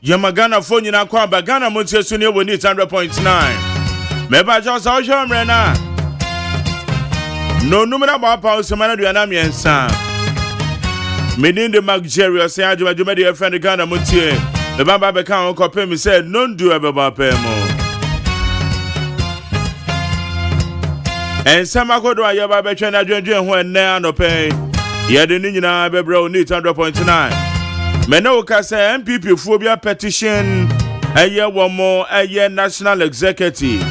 Yamagana phone na kwa bagana Montie so ne woni 100.9. Meba just how show mrena. No numera ba pa osema na miensa. Meaning the Maggerio say adwuma de friend Ghana Montie. Meba ba be kan ko pay me say no do e be ba pay mo. En sama ko do aye ba be twa na dwendwen ho enne anope. Ye de ni nyina be bro ni 100.9. Menoka say MPP phobia petition aye womo aye national executive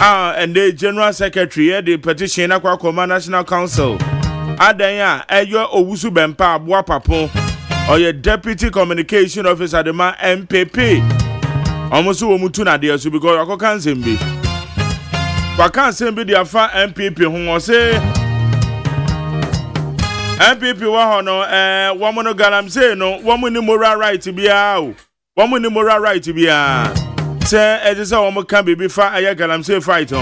and the general secretary the petition akwa national council adanya aye owusu bempa aboa papo oye deputy communication officer the man MPP almost wo mutu na dey so because akoka nsembi waka nsembi dey afa MPP ho say MPP wa hono woman no garam say no woman ni moral right bia o woman ni moral right bia say e dey say woman can be fa aye garam say fight ho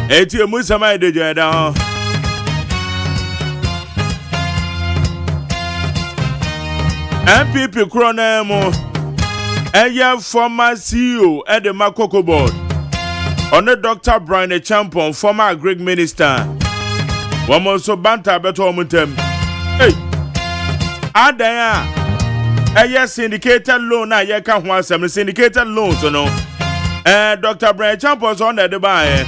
eti emu sama de jeda ho MPP krona mo eye former CEO at the Makoko board on the Dr. Brian Champon former agri minister. One more so banter better omuntem. Hey, adaya. Yes, syndicated loan na ye can ho asem syndicated loan so no. Dr. Brian Champos on the buy.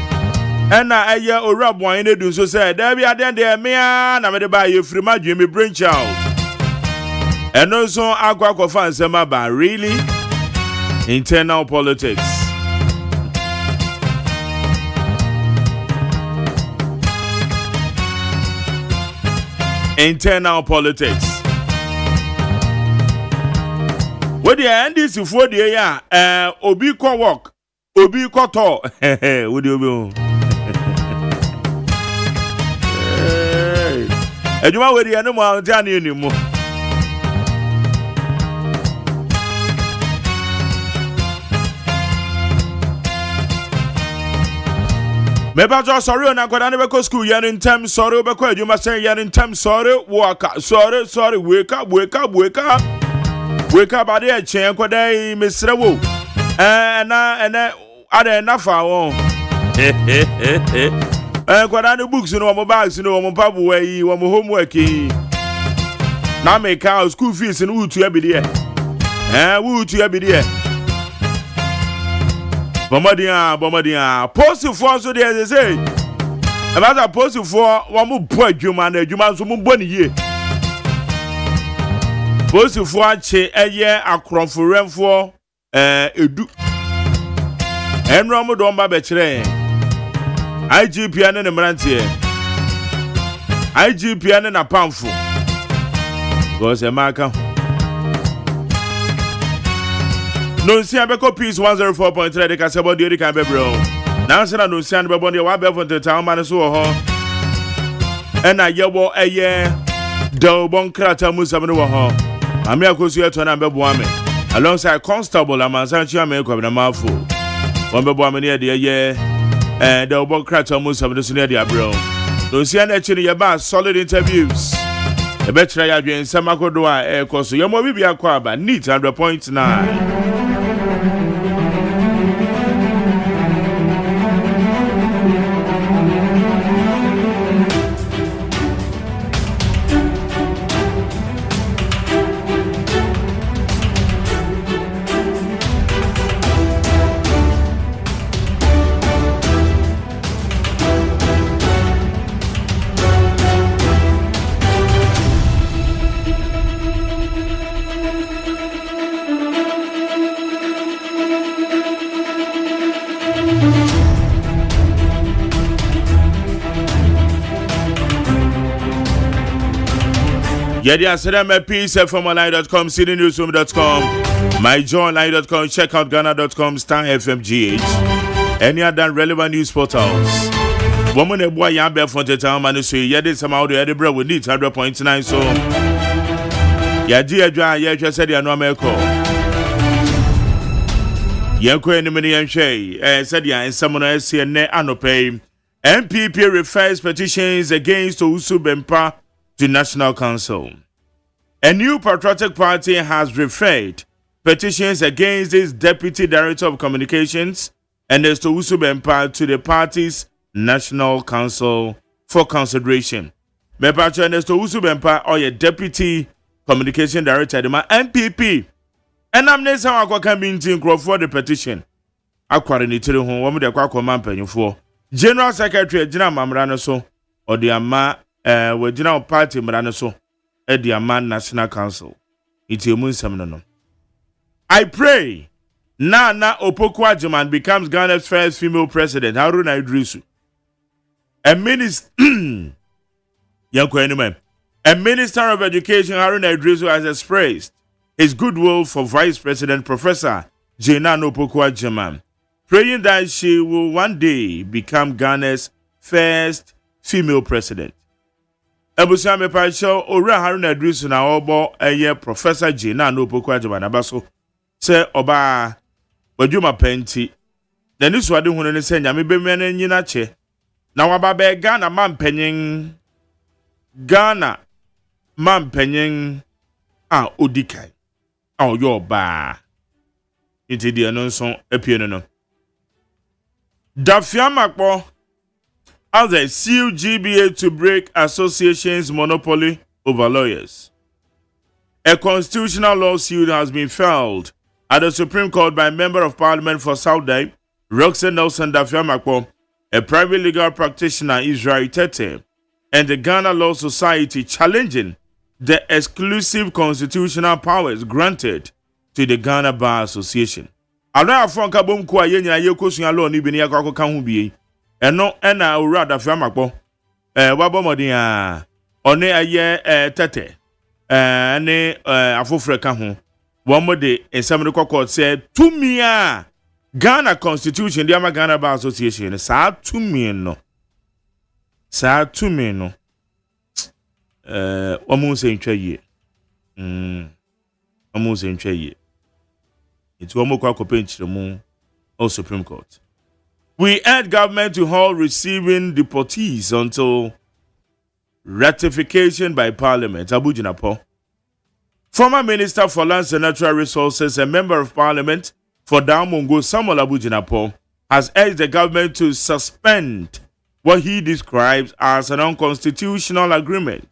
And na aye orabwan in do so say there be aden there me na me de buy you free ma me brain child. And also agwa ko fan sem aba really internal politics. Internal politics. What the NDC for the ya obi ko work, obi ko to. What do you mean? Ejuma we the animal jani ni mo. Meba jo sorry na kwada ne be ko school yan in time sorry be ko adwuma say yan in time sorry waka sorry wake up ade e chen kwada mesre wo na ade na fa won kwada ne books no mo bags no mo pabu we wo mo homework na me ka school fees no utu abide utu abide Bomadia, post for so there they say. About a post for one more poor human, a human so money ye. Post for che a year a crumb for rem for edu. And Ramadon Babetre IGPN and a Brantier IGPN and a pamphlet. Goes a marker. No see abeko peace 104.3 de kasebo de kan bebro na se na no see an bebo de wa befo de town man so ho e na yebo eye do bon krata musam no ho ami akosu eto na bebo ame alongside constable amansanchi ame ko na mafu won bebo ame ne de eye do bon krata musam de so ne de abro no see an echi ne ba solid interviews e betra ya dwen samakodo a ekoso yemo bibia kwa ba neat 100.9. Yedi Asadame Peace from online.com, citynewsroom.com, myjoyonline.com, checkoutghana.com, Star FMGH, any other relevant news portals. Woman a boy yan bear for the town man so yedi somehow the Edinburgh will need 100.9 so Yadi Adra Yedra said ya no meko. Yanko any many and shay said ya and someone else here ne anope. MPP refers petitions against Ousu Bempa to National Council. A new patriotic party has referred petitions against its Deputy Director of Communications, Ernesto Usubempa, to the party's National Council for consideration. Mepacho Ernesto Usubempa, or your Deputy Communication Director, the MPP. And I'm next time I can be in for the petition. I quarantine to home, one with the Quacoman penny for General Secretary General Mamranaso, or the Ama, with General Party Maranaso, at the Aman National Council. It's your moon seminal. I pray Nana Opoku Agyeman becomes Ghana's first female president. Haruna Idrisu. A minister, a minister of education, Haruna Idrisu, has expressed his goodwill for Vice President Professor Nana Opoku Agyeman, praying that she will one day become Ghana's first female president. Ebusia mepacho ora Haruna Idrisu na obo eye Professor Nana Opoku Agyeman abaso se oba wadwuma penti na ni so ade hunu ne se nyame bemia na nyina che na waba be Ghana mampanyin a odikai a oyo ba intidi no nso apie no Dafiamakpo as a CUGBA to break association's monopoly over lawyers. A constitutional lawsuit has been filed at the Supreme Court by Member of Parliament for Southern, Roxanne Nelson Dafiamakpo, a private legal practitioner, Israel Tete, and the Ghana Law Society, challenging the exclusive constitutional powers granted to the Ghana Bar Association. Ala afonka bom kwa yenya yekosuya law ni bini yakwa ka hu bie. Eno ena owura Dafiamakpo wabomodin a one aye Tete ne afofre ka ho. One day, in some of the court said, to me, Ghana Constitution, the Ghana Bar Association, sad to me, no. Sad to me, no. Almost in 3 years. Almost in 3 years. It's one more pinch the moon or Supreme Court. We urge government to hold receiving deportees until ratification by Parliament. Abuja Napo. Former Minister for Lands and Natural Resources and Member of Parliament for Damongo, Samuel Abujinapo, has urged the government to suspend what he describes as an unconstitutional agreement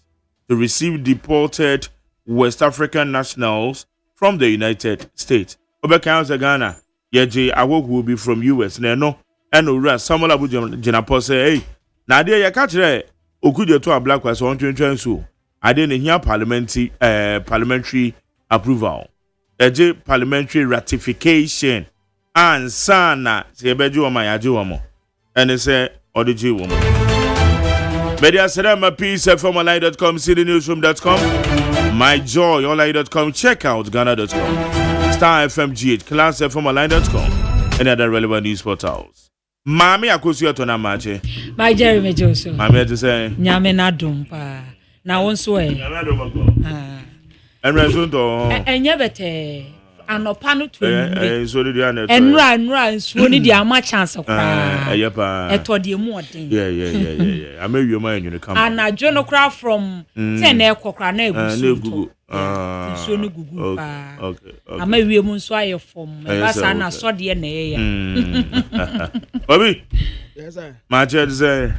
to receive deported West African nationals from the United States. Obeka Ghana, Yeji Awok will be from US. No, and Samuel Abujinapo say, hey, Nadia Yakatre, Okujo to a black was 120. I didn't hear parliamentary approval. Eje parliamentary ratification. And sana sebeju ma yaji mo. And say odiji woman. Media Sedama Peace FMonline.com, citynewsroom.com, myjoyonline.com, check out Ghana.com, Star FMGH, Class FMonline.com, and other relevant news portals. Mami akosu atona mache. My Jeremy Joseph. Mami to say Nyame na dumpa. Na wonso and resundo enye bete anopa no to so did you enra so ni dia ma chance kwa eto de mu odin yeah I you man you come anadwo no kra from 10 e kokra na egusu so no gugu pa okay ama wie mu nso aye form e ba sa na so de na ye ya Bobby yes sir ma che say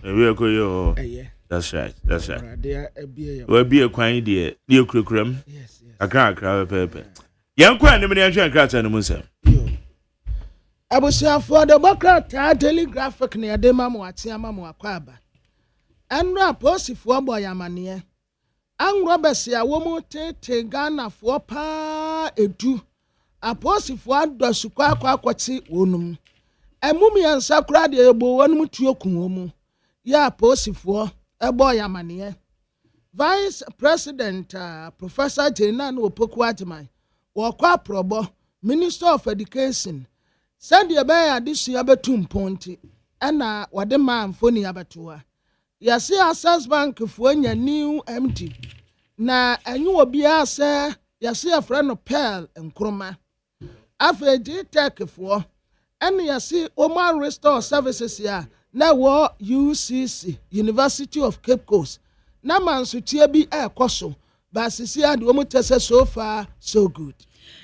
we ko yo That's right. We'll be a quine dear, near Cricrum. Yes. A crack, paper. Young quine, the miniature cats and the Musa. I was here for the Bokra telegraphic near the Mamuatiama Quaba. And Raposi for Boyamania. And Robertsia woman take Ghana for pa edu. A posi for Dosukwa Quati unum. A mummy and Sakra de Ebo one mutiokum. Ya posi for. Boyamania. Vice President Professor Nana Opoku Agyeman, Wakwa Probo, Minister of Education, said the bear this year betum ponti, and wade man phony abatua. Yasi Access Bank for your new empty. Na and you will be say, Yasi a friend of Pearl and Kroma. After G-Tech for, and Yasi Oman Restore Services ya. Na wo UCC University of Cape Coast na mansutie bi ekoso but sisi ade wo mu tese so far so good.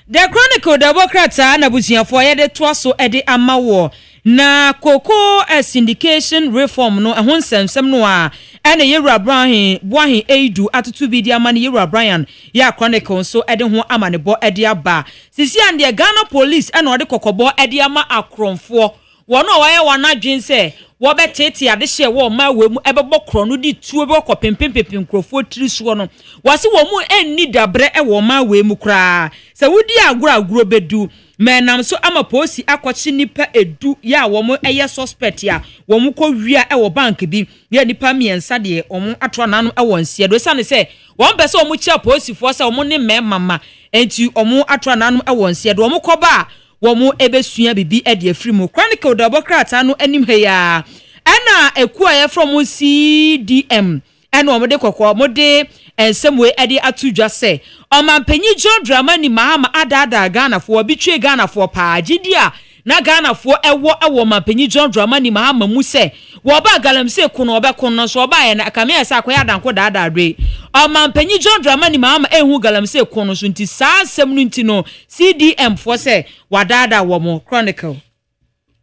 The Chronicle Democrats na busiafo ye de to so ede amawo na koko syndication reform no ehon semsem no a ene Yewura Boahin Eidu atutu bi di amane Yewura Brian ya Chronicle so ede ho amanebo ede aba sisi ande Ghana police ene ode kokobo ede ama akromfo wono waye wanadwen se wo betete ade hye wo ma wemu ebebo kro no di tuo be ko pempempem krofo trisuo no wase wo mu enni dabre e wo ma wemu kra se wudi aguro bedu menam so ama posi akwachi nipa edu ya wo mu eye suspect ya wo mu ko wia e wo bank bi ya nipa miensa de wo mu atro nanu e wo nsie do sane se wo be se wo mu chia posi fo se wo mu ne mema enti wo mu atro nanu e wo nsie do wo mu ko ba womu ebesua bibi ede afrimu Chronicle Democrat anu anim heya ana ekua ye from CDM ana omode kokko mode ensemwe ede atudwa se omampanyi John Dramani Mahama adada Ghana fo bitwe Ghana fo pa gidia na Ghana fo ewo mampanyi John Dramani Mahama mu se wo ba galamse kuno obekon so ba ye na kamia sa akoya danko dada re mampanyi John Dramani Mahama ehu galamse kuno so nti saa asem no nti no CDM fo se wadada wo mo Chronicle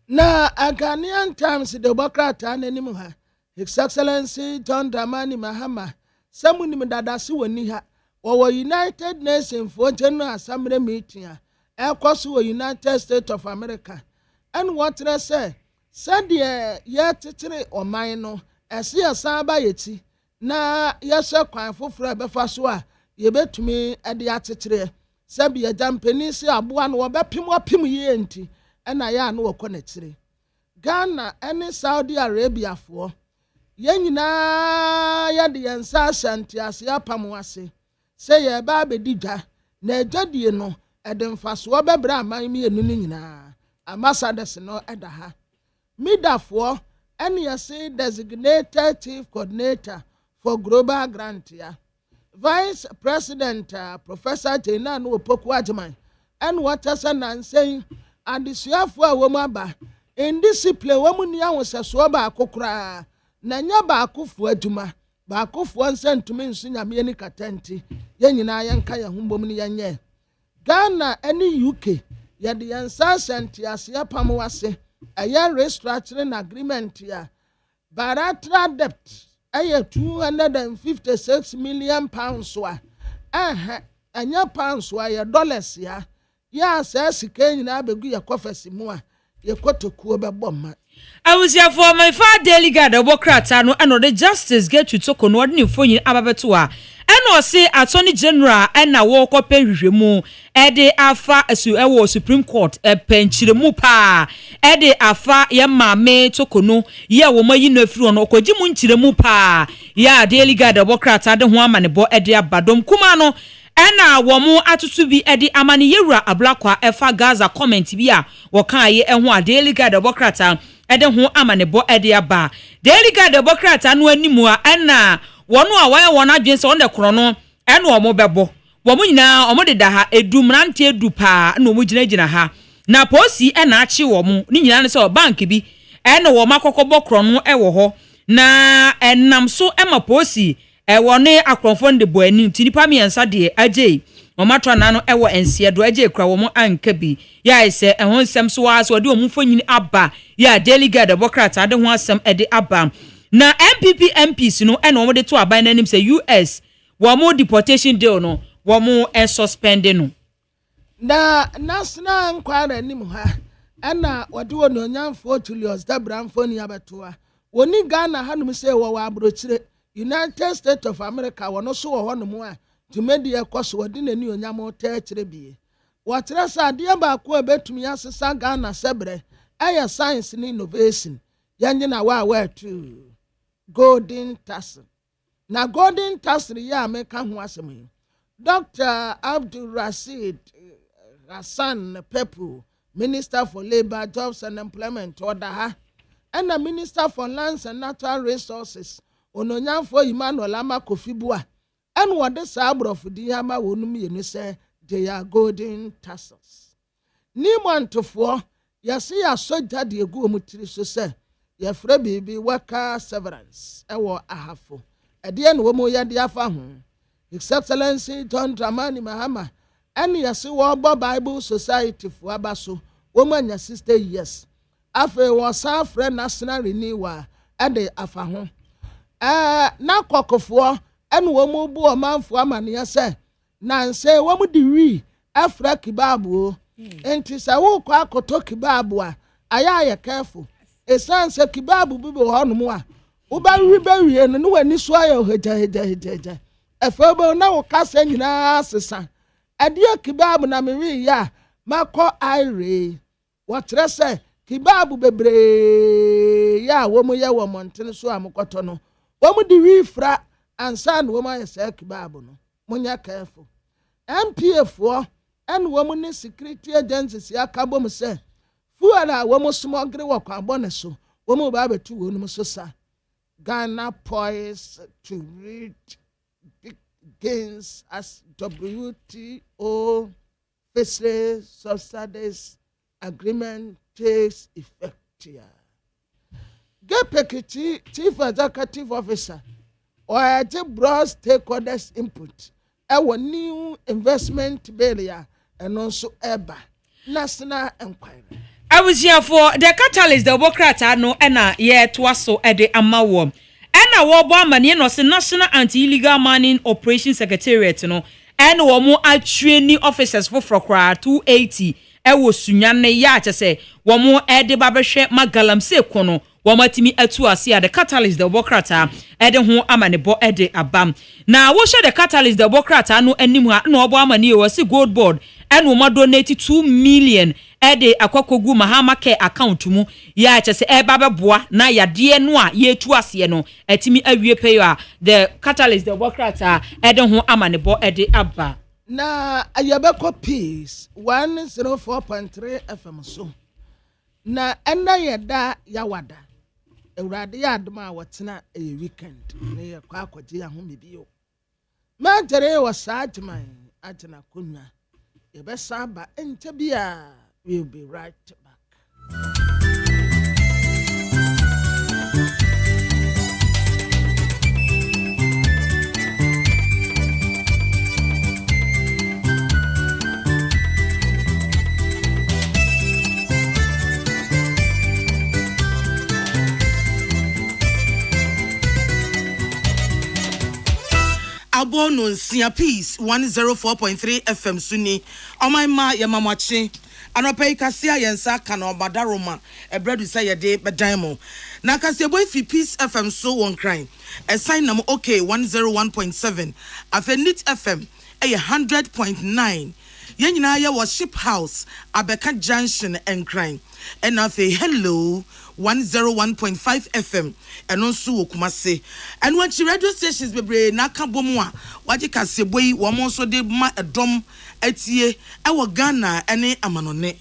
na Ghanaian Times the Democrat ananim ha His Excellency John Dramani Mahama samunim dada se woni ha wo United Nations for General Assembly meeting ekoso wo United States of America and what they say said ye titre oman no ese asan ba yeti na yese kwan foforo befa so a ye betumi ede atitre sabi ye jampani se aboa no obepim ye nti na ya no wokọ na tire Ghana and Saudi Arabia for ye nyina ya de yansa asante ase apam wase se ye ba bedidwa na adwadie no edemfaso obebra aman mi enu nyina ambassadors no edaha midafo and yesi designated chief coordinator for global grant ya Vice President Professor Jena no Opoku Agyeman and what and saying and the suafo a wo maba indiscipline wo mu nia woseso ba akokra na nya ba akofo aduma ba akofo nsantumi nsu nyame ni katenti ye nyina yenka ye humbom ni yenye Ghana any UK ye de yansa senti ase apam wase aya restructuring agreement ya bilateral debt aya 256 million pounds wa anya pounds wa ya dollars ya sa sika nyina begu ya kofesi mu a ye kotokuo bebomma awusia for my father daily guard Democrat anu and the justice get to talk on what new phone ababeto a eno se attorney general na wo kope hwehwemu ede afa asu ewo Supreme Court penchiremu pa ede afa ye maame tokono ye wo mayi no afiri ono okogimu nchiremu pa ya daily guard Democrat ade ho amanebo ede abadom kuma no ena womu atutu bi edi amani Yewura ablakwa efa Gaza comment bi a wokan ye eho a daily guard Democrat ede ho amanebo edi aba daily guard Democrat anu animu a ena wono a waye wona adwen se wonde kro no ena omo bebo womu nyina omo deda ha edumrante edu pa na omo ginagina ha na posi ena achi womu ni nyina ne se bank bi ena wo makokobọ kro no ewo ho na enam so ema posi wone akromfo de boani tinipa miensa de agye omatwa nano ewo ensie do agye kra wo mo anka bi ya ise ehon sem so wa so de omfo nyini aba ya daily guard Democrat ade ho asem ede aba na MPs no ena wo de to aban nanim se US wo mo deportation deal no wo mo suspend no na national inquiry nim ha ena wode wo no nyamfo Julius Dabramfo ni abetoa woni Ghana hanum se wo wa abrochire United States of America wono so wo hono mu a tumedi ekoso wodi nani onyam ta kire bie wotre sa de ba ko betumi asesa Ghana sebre aya science and innovation yanye na wa tu golden tassel na golden tassel ya meka ho asem Dr. Abdul Rashid Hassan Pepu, Minister for Labor, Jobs and Employment order ha and the Minister for Lands and Natural Resources ononyamfo Emmanuel Amakofibua and what the sabro for the ama wonumi ni say they are golden tassels ni mantofo yesi asoja de egu omutiri so say ye fra bibi waka severance ewo ahafo ede na wo mo ye de afa ho His Excellency John Dramani Mahama ɛne yɛse wɔbɔ Bible Society fo aba so woman ya 60 years afei wɔsan frɛ national renewal ɛde afa ho na kɔkɔfoɔ ɛne wɔn bu ɔmanfoɔ amaneɛ sɛ nanse wɔn de wi afra kibaabu enti sɛ wokɔ akɔtɔ kibaabu a ayɛ careful esan sɛ kibaabu bi wɔ hɔ nom a wobawi bɛwie no ne w'ani so ayɛ hegya efebe na wo kasa nyinaa sesa adeɛ kibaabu na mewi ya makɔ ire wɔkyerɛ sɛ kibaabu bebree ya wɔn yɛ wɔ mɔntene so a mokɔtɔ no wɔn de wi fra ansa na wɔn ayɛ sɛ kibaabu no monya careful MPA foɔ ɛne wɔn ne security agencies aka bom sɛ fuel a wɔn smuggle wɔ kwabɔ ne so wɔn ba betu wɔn so sa Ghana poised to reach big gains as WTO fisheries subsidies agreement takes effect here. GPK Chief Executive Officer or a broad stakeholders input our new investment barrier and also EBA national inquiry. I was here for the catalyst the Democrat no ena ye twaso ede amawo ena wo bo amane no se National Anti-Illegal Mining Operation Secretariat no ena wo mo atwani officers for kra 280 wo sunyane ya kyese wo mo ede babehwe magalamse kono wo matimi atu ase a the catalyst the Democrat ede ho amane bo ede abam na wo hwe the catalyst the Democrat no anim ha na wo bo amane wo se gold board ena wo ma donate 2 million ede akwakogu Mahama Care account mu ya kyese eba beboa na yade no a yetu ase no atimi awie payo a the catalyst the Democrat ede ho amane bo ede aba na ayabeko peace 104.3 FM so na ena yeda yawada ewrade ya adoma wotena weekend na ye kwa akwaje ya ho mebio ma tere wo saatman atena kunwa yebe saba ente bia. We'll be right back. Abono Sia Peace 104.3 FM Suni. On my ma yamamachi. Anopai kasia yensa kana obadaroma ebredu say yede bedaimo na kasia boy fi Peace FM so one crime a sign nam okay 101.7 afenit FM 100.9 yenyina ya worship house Abeka Junction and crime and afi hello 101.5 FM and also Kumase and when she radio stations bebre na kabomu a waje kaseboyi wo so de ma edom etie ewo Ghana ene amanone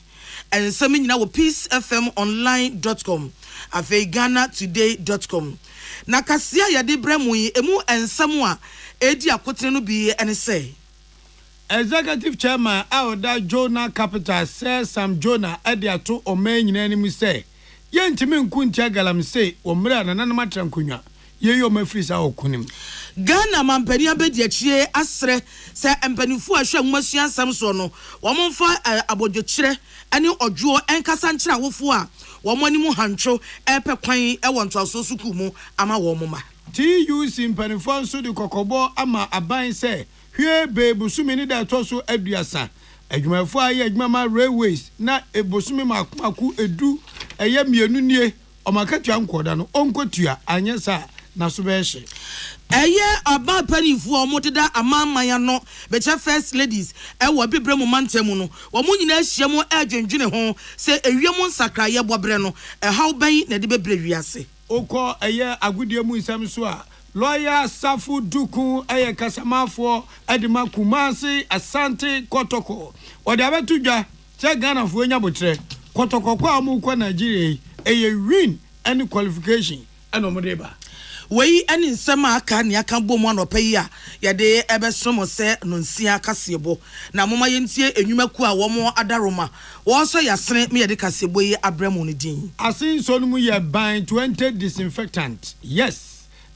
and some nyina wo peacefmonline.com afi GhanaToday.com na kasia yade bremu yi emu ensam a edi akotre no bi ene say Executive Chairman Aoda Jonah Capital says Sam Jonah ediato omen nyina ni say yentimi nkuntia galamse omre anana matrankunya yeyo mafrisa okunim Ghana mampani abedi achie asre se empanifu ahwe nwasua asam so no womfa abodwokyere ene odwo enkasa nkyira wofo a womani hantwo epe kwan ewonto asosuku mu ama womma TUC empanifu so de kokobo ama aban se hwe bebusumi ni da toso aduasa adwumafo aye adwuma railways na ebosumi maku edu eye mienu nie omakatua nkoda no onkotua anyesa na so behye eye aba panifu omoteda amamaya no becha first ladies ewo bibremu mantemu no omo nyina ahia mu adwendwene ho se ewiemu nsakraye bobre no ehaw ban na de bebre wiase okọ eye agudie mu nsam so a lawyer Safu Duku eye kasamafo edima Kumasi Asante Kotoko ode abetudwa che Ghana fo nya botre Kotoko kwa mu kwa Nigeria eye win any qualification eno modeba wei eni nsema aka ne aka bomu anopa yi a yade ebesomo se no nsia kasebo na moma yentie enwumaku a womo adaroma wo so yasene me yade kasebo yi abremu ne din asin so no mu ye ban 20 disinfectant yes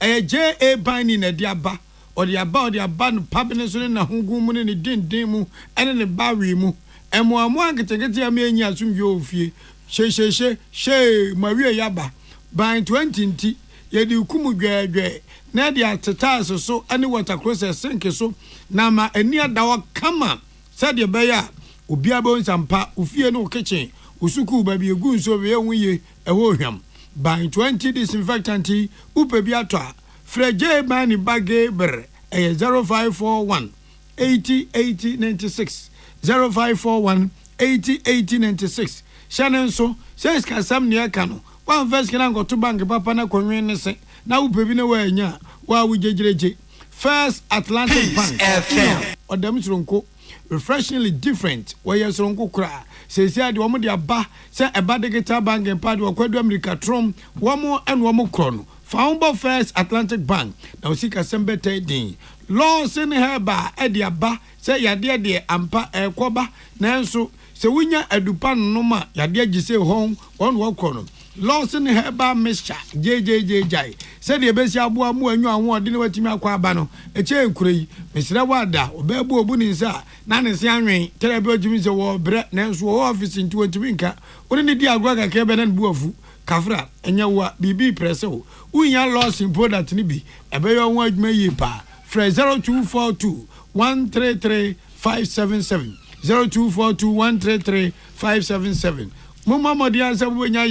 JA ban ni na diaba ɔde aba no pabene so ne na hongu mu ne den mu ene ne bawe mu ɛmoamo anketekete ama enyi asomdwe ofie she mawie yaba ban 20 nti yɛde hukumu dwɛdwɛ na de atetaas so ane water process sink so na ma ani adawa kama sɛdeɛ bɛyɛ obi aba nsampa ofie no kitchen usuku ba bi egu nso we enwiye ɛhɔ hwam ban 20 disinfectant upe bi atwa freje mani bage ber 0541 808096 0541 808096 shanen so says kasam ne aka no one first kana ngoto bank papa na konwen ne se na upe bi ne wa anya wa wugyegereje First Atlantic Bank FM odam suronko refreshingly different where suronko kra says ya de omo de aba say eba digital bank and part wa kwadu America trom womo and womo krono found First Atlantic Bank na osika sembe din laws in herba e de aba say ya de ampa ekoba nanso se wunya adupa no ma ya de agise hon won wo krono laws in herba mixture jjjj said the best aboa mu anyu anwo de ne watimi akwa aba no eche enkure yi mesira wada obabu obu ni nsa na ne se anwen tere be ojimi se wo bre nanso wo office nti watimi nka woni ne di agwa ka ke be na bu afu kafra enya wa bibi presse wo unya laws in product ni bi ebe yo won adwuma yi pa fra 0242 133 577 0242 133 577 Mama modia sabu nya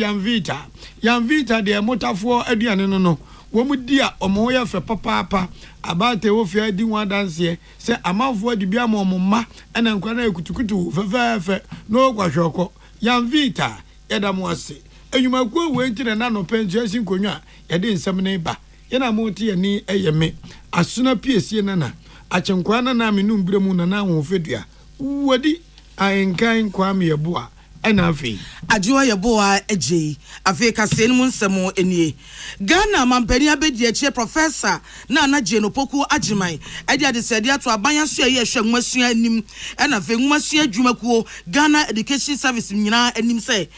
Yanvita de motafo aduane no wo dia omo ya fe papa abate wo fe adi wan danse se amanfo adi bia mo ma ena nkwa na ekutukutu fe no kwahweko Yanvita yeda mo ase enwuma ko we ntire na no pension sin konwa yede nsem ne ba yana mo tie ni eyeme asuna piesie na achenkwa na me numbremu na ho fedua wodi ayenkan kwa me yeboa enafi ajiwa yeboa eje afi kase ni munsemo enie Ghana mampani abedi eche professor na anaje no poku agyeman edi adesede ato abanya so ye hwe nwasua anim ena fe nwasua adwumakuo Ghana Education Service nyina anim se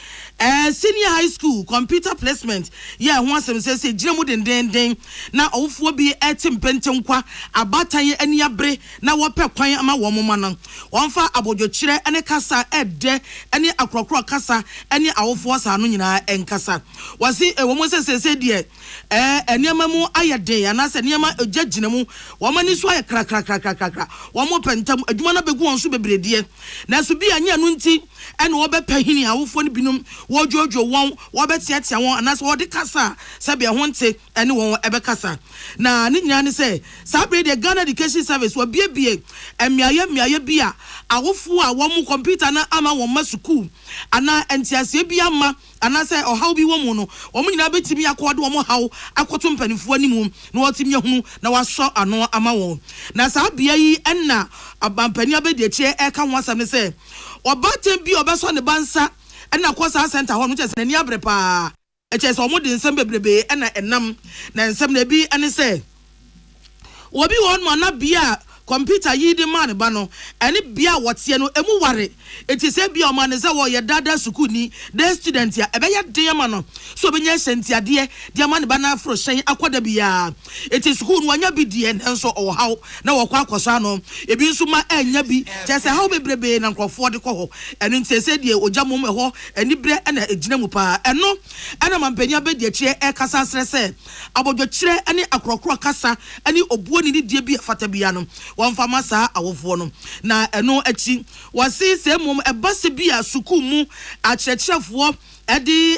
senior high school computer placement ye ho asem se giremu dendenden na owufo bi etimpentenkwa abatan ani abre na wope kwan ama wo moma no wonfa abodwokyire ene kasa ede ene akrokro kasa ene awofo sa no nyina enkasa wasi wo se de eniema mu ayede anase eniema ogyaginamu wo mani so aye krakrakrakrakra wo mo pentam adwuma na begu won so bebrede na so bi anya no nti ene wo be pahini awofo no binum wo jojo won wo be tiatia won anase wo de kasa sabe ho nte ene won ebe kasa na ni nyina ne se sabe de Ghana Education Service wo biebie emiaye bia awofo a wo mu computer na ama won ma school ana entiase bia ma anase ohaw bi wo mu no wo nyina betimi akode wo haw akoto mpanifo animu na wotimi hunu na waso ano ama won na saa bia yi enna abampani abedi eche eka ho asam ne se obatem bi obeso ne bansa enna kwasa center ho no chese ne abre pa eche se omode nsem bebrebe enna enam na nsem na bi ene se obi won mo na bia computer yi di man ba no ene bia wote no emu ware eti se bia o man se wo ye dada school ni the student ya ebe ya de ma no so be nya sentiade de man ba na afro hyen akoda bia eti school no anya bi die enso o haw na wo kwa akoso ano ebi nso ma anya bi je se haw bebrebe na nkrofo de ko ho ene nti se de ogya mom ho eni bre na ejina mu pa eno ana mampanya be de kire e kasa srese abodwo kire ene akrokro kasa ene obuo ni die bi fata bia no wan fama sa awofo no na eno achi wasi se mom ebase bia suku mu akyerɛkyerɛfoɔ edi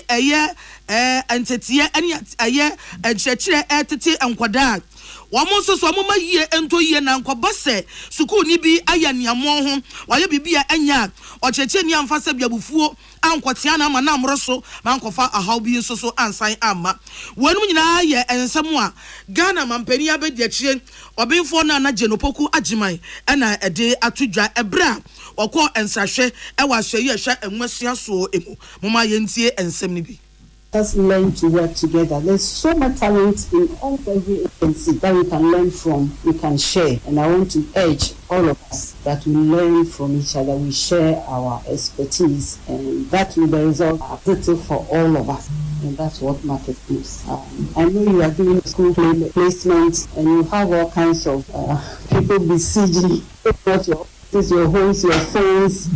entetie ene enkyerɛkyerɛ etete enkwada wamo so wamo yie ento yie na nkobase suku ni bi aya niamo ho waye bibia anya okyerɛkyerɛ ni amfa sa bia bufuo ankotia na ama na amroso mankofa ahaw bi so ansan amma wonum nyina ye ensem a Ghana mampani abedi akire obinfo na genopoku agyeman ena ede atodwa ebra okọ ensahwe ewa ahwe ye hwe enwasua so emu moma ye ntie ensem ni bi. Let's learn to work together. There's so much talent in every agency that we can learn from, we can share. And I want to urge all of us that we learn from each other, we share our expertise, and that will be the result positive for all of us. and that's what matters most. I know you are doing school placement, and you have all kinds of people besieging your homes, your phones,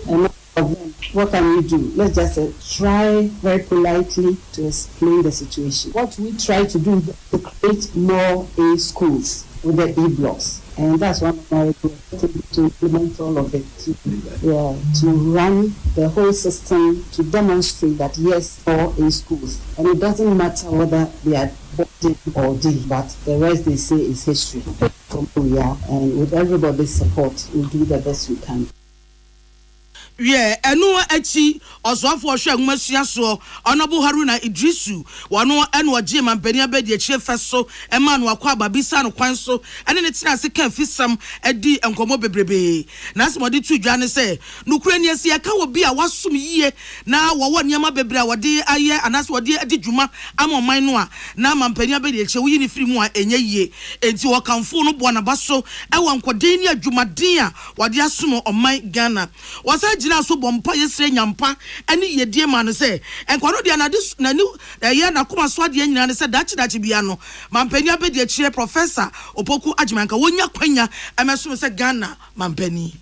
and all of them. What can we do? Let's just try very politely to explain the situation. What we try to do is to create more A schools with the E-blocks. And that's one of my goals, to implement all of it, to run the whole system, to demonstrate that yes, all A schools. And it doesn't matter whether they are D or D, but the rest they say is history from who we are. And with everybody's support, we'll do the best we can. Yeah, enu echi osofo hwe nwasua so Honorable Haruna Idrisu wano enu agyeman bani abedi echi feso ema no akwa babisa no kwan so ene ne tena se kan fisam edi enkomo bebrebe na asmode tu dwa ne se nukure ne ase ka wo bi a wasum yie na wo niam bebre a wode aye anase wode edi dwuma amoman no a na mampani abedi echi wo yini firi mu a enye yie enti wo kanfo no bo na baso ewo nkoden ni adwumaden a wode asom oman Ghana wasa na so bompa yesre nyampa ani yedie ma no se enkwado dia na nani ye na koma so ade nyina ne se dachi bia no mampani abedi akire Professor Opoku Agyeman ka wonya kwanya emeso se Ghana mampani.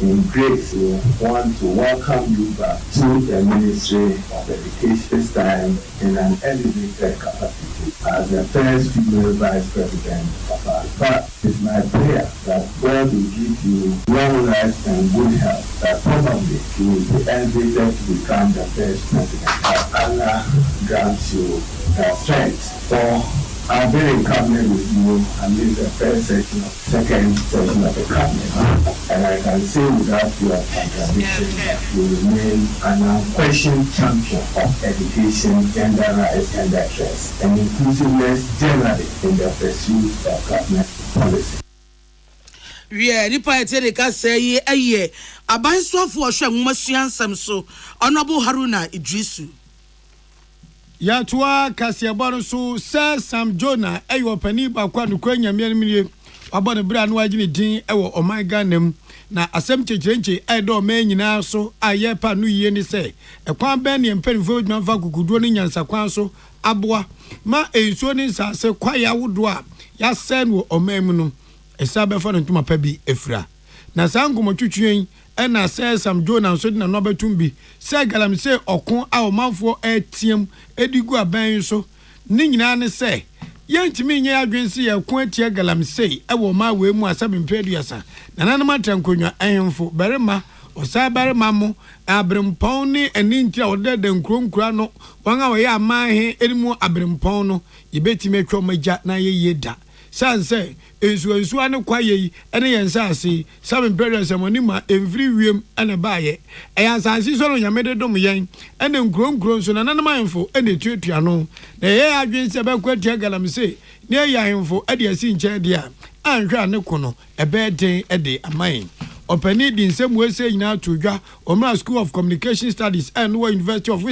In grace, we want to welcome you back to the Ministry of Education, this time in an elevated capacity as the first female Vice President of our But it's my prayer that God will give you long life and good health, that probably you will be elevated to become the first president. That Allah grants you the strength for I've been in cabinet with you, and this is the first section of second session of the cabinet. And I can say without your contradiction that you remain an unquestioned champion of education, gender rights, and access, and inclusiveness generally in the pursuit of cabinet policy. Yeah, nipa etere ka say eye abansofo hwe nwasua nsem so Honorable Haruna Idrisu. Yatwa kasiabano so Sir Sam Jonah eyo pani ba kwa nukwa nyame mie abone bra no agine din ewo oman Ghana na asem checherenche edo ma nyina so aye pa no yie ni se ekwan ben ne mpanifo dwuma fa kukuduo ni nyansa kwan so aboa ma ensuo ni nsase kwa ya wodo a ya sen wo oman mu no esabe fa no ntuma pa bi efra na sangomo twetwen ena Sir Sam Jonah so na no betumbi se galam se okon a omanfo etiem edigu aban so ni nyina ne se yentimi nye adwensi ya ko atia galam sei ewo ma we mu asabe mpeduasa na nanom atrankonwa ahemfo berema osabare mamo abrempon ni eninti a odede nkronkura no wan a we ya amahe enimu abrempon no yebetime atwa magya na ye da sanse ensu ane kwaye yi ene yensase sabe imperial monima every wiem ane baaye eyansase so no nyamede dom yen ene nkronkron so na nanamahemfo ene tuatua no na ye adwense be kwatua galamse ne yahemfo ade asi nche de a anhwa ne kono ebeden ede amayin opani di nsem wese nyina todwa Omra School of Communication Studies and University of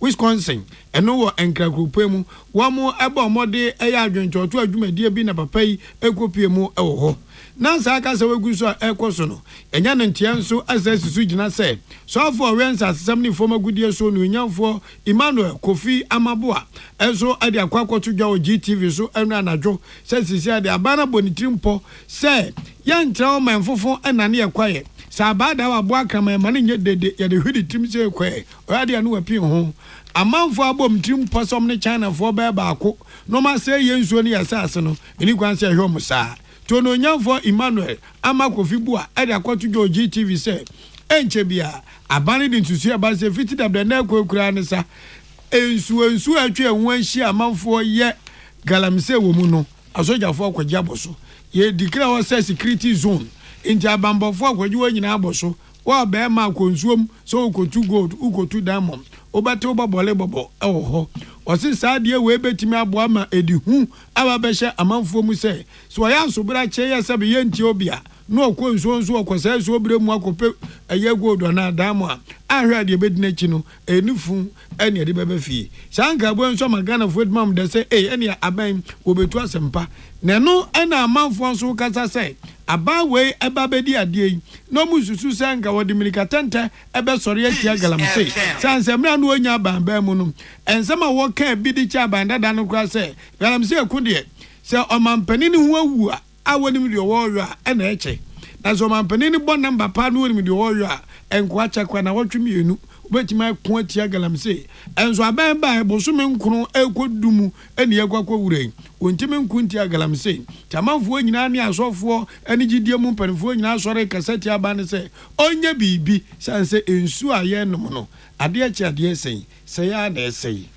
Wisconsin eno wo enkrakrupwe mu wamo eba omode eya adwencho to adwumadie bi na papai ekopie mu ewo ho na sa aka se wegu so ekoso no enya ne ntia nso asasi su gina se so for wensa asem ni forma gudie so no nyamfo Emmanuel Kofi Amaboa enso ade akwakoto dwa o GTV so enu anadwo se sisi ade abana bonitrimpo se yantra o manfofo enane yakwaye sabada wa bo akrama mane nye dede ya de hwidi trim se ekwaye o ade anu wapi ho amanfo abom trimpo som ne China fo ba baako no ma se yensuo ne yasase no eni kwanse ehwe musa tono nyamfo Emmanuel Amakofi bua ade akwato dwa o GTV se enche bia abane de ntusu aba se fiti da na kwakura ne sa ensu atwe enwanhyi amanfo ye galamse wo mu no asojafo akwaji aboso ye declare wa security zone inti abambofo akwaji wo nyina aboso wa be ma konsuom so ukotu gold ukotu diamond obate obabole bobo ewo ho osi saade we betimi aboa ma edihu aba behye amanfo mu se so ya nsobra che ya sabe ye nti obia no okonsuo nso okosa so obre mu akope eye gold na diamond ahwa de bedina chi no enifu ene de bebe fie sanka bo nso magana fo edmam de se ene aban obetu asempa ne no ena amanfo nso kasa se aba we eba bedi ade no mu susu sanga wodi milikatente ebe sori atia galamse sanse mra no onya bamba mu no ensema wo ka bi di cha banda da no kra se galamse akudie se omampani ni ho awu a awoni mi de wo yo a na eche na so omampani ni bon number pa no woni mi de wo yo a enko acha kwa na wotwemienu obetima ko atia galamse enso aban ba bosume nkuru ekodumu eni ekwakwa wure ontime nkunti agalamse tamanfo nyina ne asofo eni gidie mu mpanfo nyina asore kasati aban se onye bibi sanse ensu aye nom no ade achi ade sen se ya na esei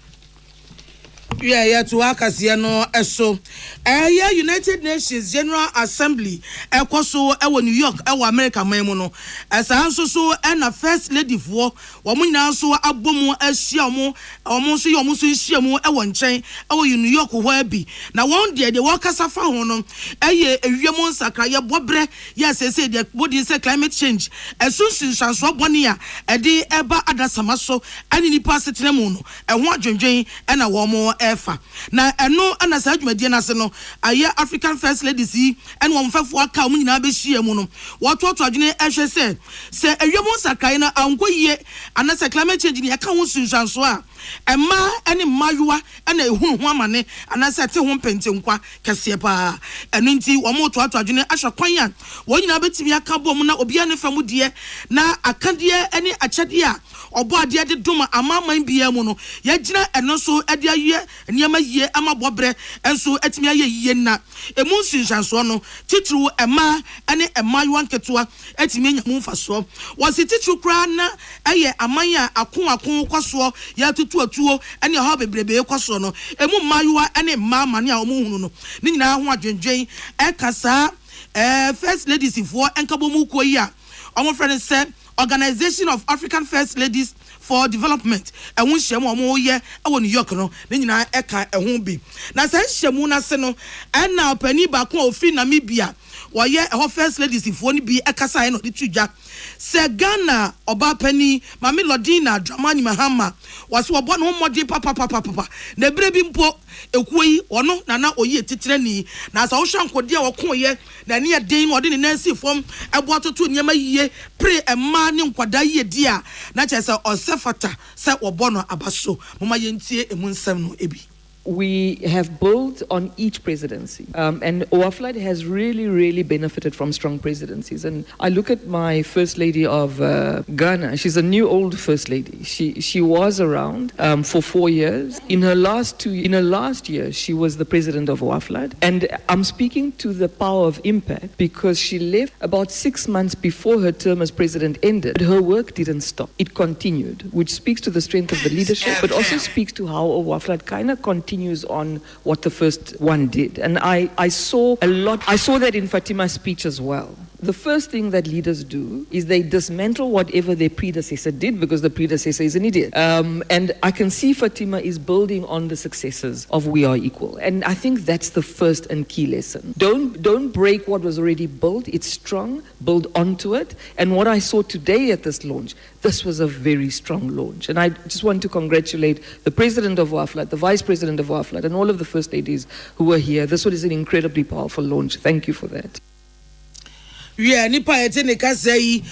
yeah to akasiye no eso United Nations General Assembly ekoso ewo New York ewo America man mu no esa nso so na first lady fo wo nyina so abomu ahia omo so yomo so nhia mu ewo nchen ewo New York ho abi na won de wo kasa fa ho no ewiemu nsakra ye bobre ye sese de body say climate change esunsun sanso bone a ede eba adasama so ani nipa setena mu no ho adwendwen na wo mo efa na eno ana sa adwumadie na se no aye African first ladies and one fafo aka mu nyina be hia mu no wototo adwene ehwe se ewiemu nsakra na ankoyie ana se climate change ni aka ho sunsanso a emma ene mayua ena ehunu ho amane ana se te ho pentenkwa kese pa eno nti wo mo toato adwene ahwa kwan a wo nyina betimi aka bom na obi ane famu de na akade ene akyade a obo ade de doma amaman bia mu no ya gina eno so ade aye niam yie amabobre enso etimi aye yie na emu sunsanso no titru emma ene emayu anketoa etimi nyamu mfaso wose titru kra na eye aman a akon kwaso ya tutu atuo ene ha bebrebe kwaso no emu mayu ene mama ne a omo hunu no ni nyina ho adwendwen ekasa first ladies for enkabomu koyi a omo friend say Organization of African First Ladies for Development ehun hyemu omo ye ewo New York no ne nyina eka ehun bi na sa hyemu na se no na opani ba ko ofi Namibia wo ye eho first ladies for ni bi ekasa ye no de tudwa se Ghana oba pani Mami Lodina Dramani Mahama wase wo bo no mmode papa na bre bi mpo ekuyi ono na oyi etitire ni na sa wo hwankode a wo ko ye na ne den wo de ne nansi fom ebo atoto nyema yiye pre emma ne nkwada yiye dia na chese osefata se wo bo no abaso mama yentie emu nsem no ebi. We have built on each presidency, and OAFLAD has really benefited from strong presidencies. And I look at my first lady of Ghana. She's a new old first lady. She was around for 4 years. In her last year, she was the president of OAFLAD. And I'm speaking to the power of impact because she left about 6 months before her term as president ended. Her work didn't stop; it continued, which speaks to the strength of the leadership, but also speaks to how OAFLAD kind of continues on what the first one did. And I saw that in Fatima's speech as well. The first thing that leaders do is they dismantle whatever their predecessor did because the predecessor is an idiot. And I can see Fatima is building on the successes of We Are Equal. And I think that's the first and key lesson. Don't break what was already built. It's strong. Build onto it. And what I saw today at this launch, this was a very strong launch. And I just want to congratulate the president of WAFLAT, the vice president of WAFLAT, and all of the first ladies who were here. This was an incredibly powerful launch. Thank you for that. Yeah, nipa ete ne kasa yi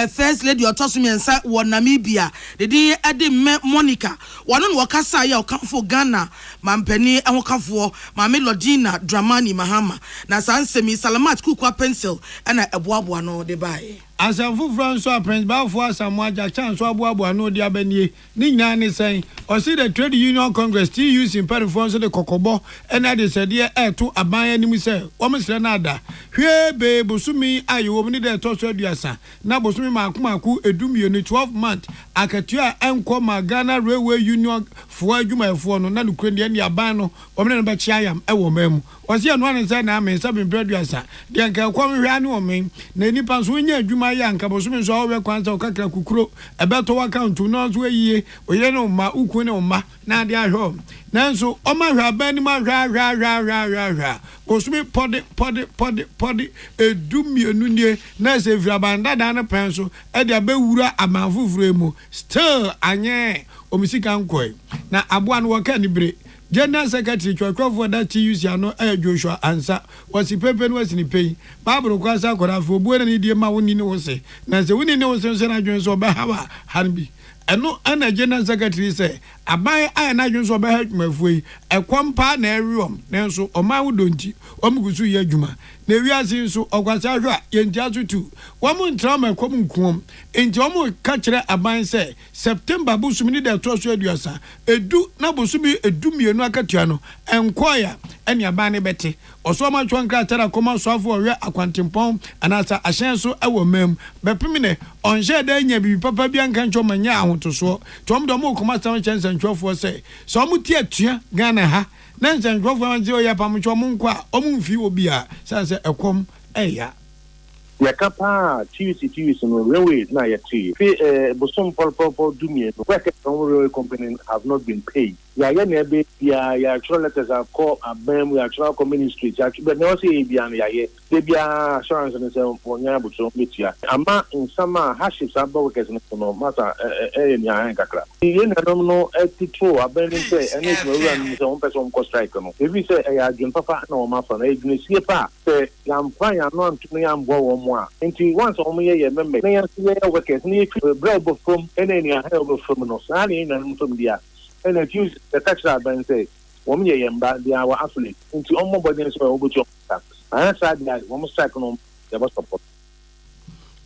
first lady otosumiensa wo Namibia de ede Monica wono no kasa ya okanfo Ghana mampani ehokafo Mami Lodina Dramani Mahama na sansemi Salamat Kukwa Pencil na eboaboa no de bae Asanfu Franso a Prince Balfour Asamoah chance aboaboa no de abanie ni nyina ne sen o see the Trade Union Congress TUC in Performance de Kokobo na de sede to aban anim se o mesre na ada hwe be bosumi ayo wo ni de to so aduasa na bosumi makomaku edumienu 12 month akatua enko ma Ghana Railway Union fo adwumayefo no na nukure de ne aban no o me ne be chiayam e wo mamu o se no an se na me sabe aduasa de nka kwam hwe ane o men na nipa so nya adwuma ya nka bosumi so wo kwanza o kakra kukuro ebeto account no so ayie oyire no ma ukwu ne ma na de ahwo nanso o ma hwe abani ma hwa bosumi podi edumienu nie na se vrabanda da na penso e de abewura amanfufuro mu still anye omisika nkoi na aboa no woka ni bre General Secretary Chokro that TUC ano Joshua Ansa was the paper was in the pay. Barbara Kwasa could have for Buena Nidia Mawuni no say. Now the winning no sense and I join so Bahawa Hanbi. And no Anna General Secretary say, I buy I join so Bahak my way, a quampa na room, Nanso, or Mawudunti, Omugusu Yajuma. Nevia so Ogwasaja, Yenjazu too. One more trauma common quom. In Jomo catcher a mine say, September Busumini del Trosso Diosa, a do Nabusumi, a dumio no catiano, and choir, and your banny betty, or so much one catera come so for a quantum pom, and answer a chance so our mem, Bepimine, on Shadanya be Papa Bianca Chomania to so, Tom Domo Commaster chance and Trough for say, so mutia, Ghana ha. Nancy and Grover ya pamucho munkwa omunfi obi a sanse ekom eya ya kapa TUC no railway na ya ti bosom pol dumie no work railway company have not been paid ya na be ya actual letters are call abem we actual ministry ya but no say bia na ya de bia assurance no say onya bosom metia ama insama haships aba workers no masa nya kakra ye na no etito abem say ene no run so one person ko strike no if we say ya adwun papa na o ma fa na edwunesie pa say yam fa ya no antumi yam bo wo mo a nti once o mo ye member na ya see workers ni bread from ene ha from no sa ni na no dia and accuse the taxer ban say woman yemba they are affiliate into almost body so obucho tax and said that one strike no the bus support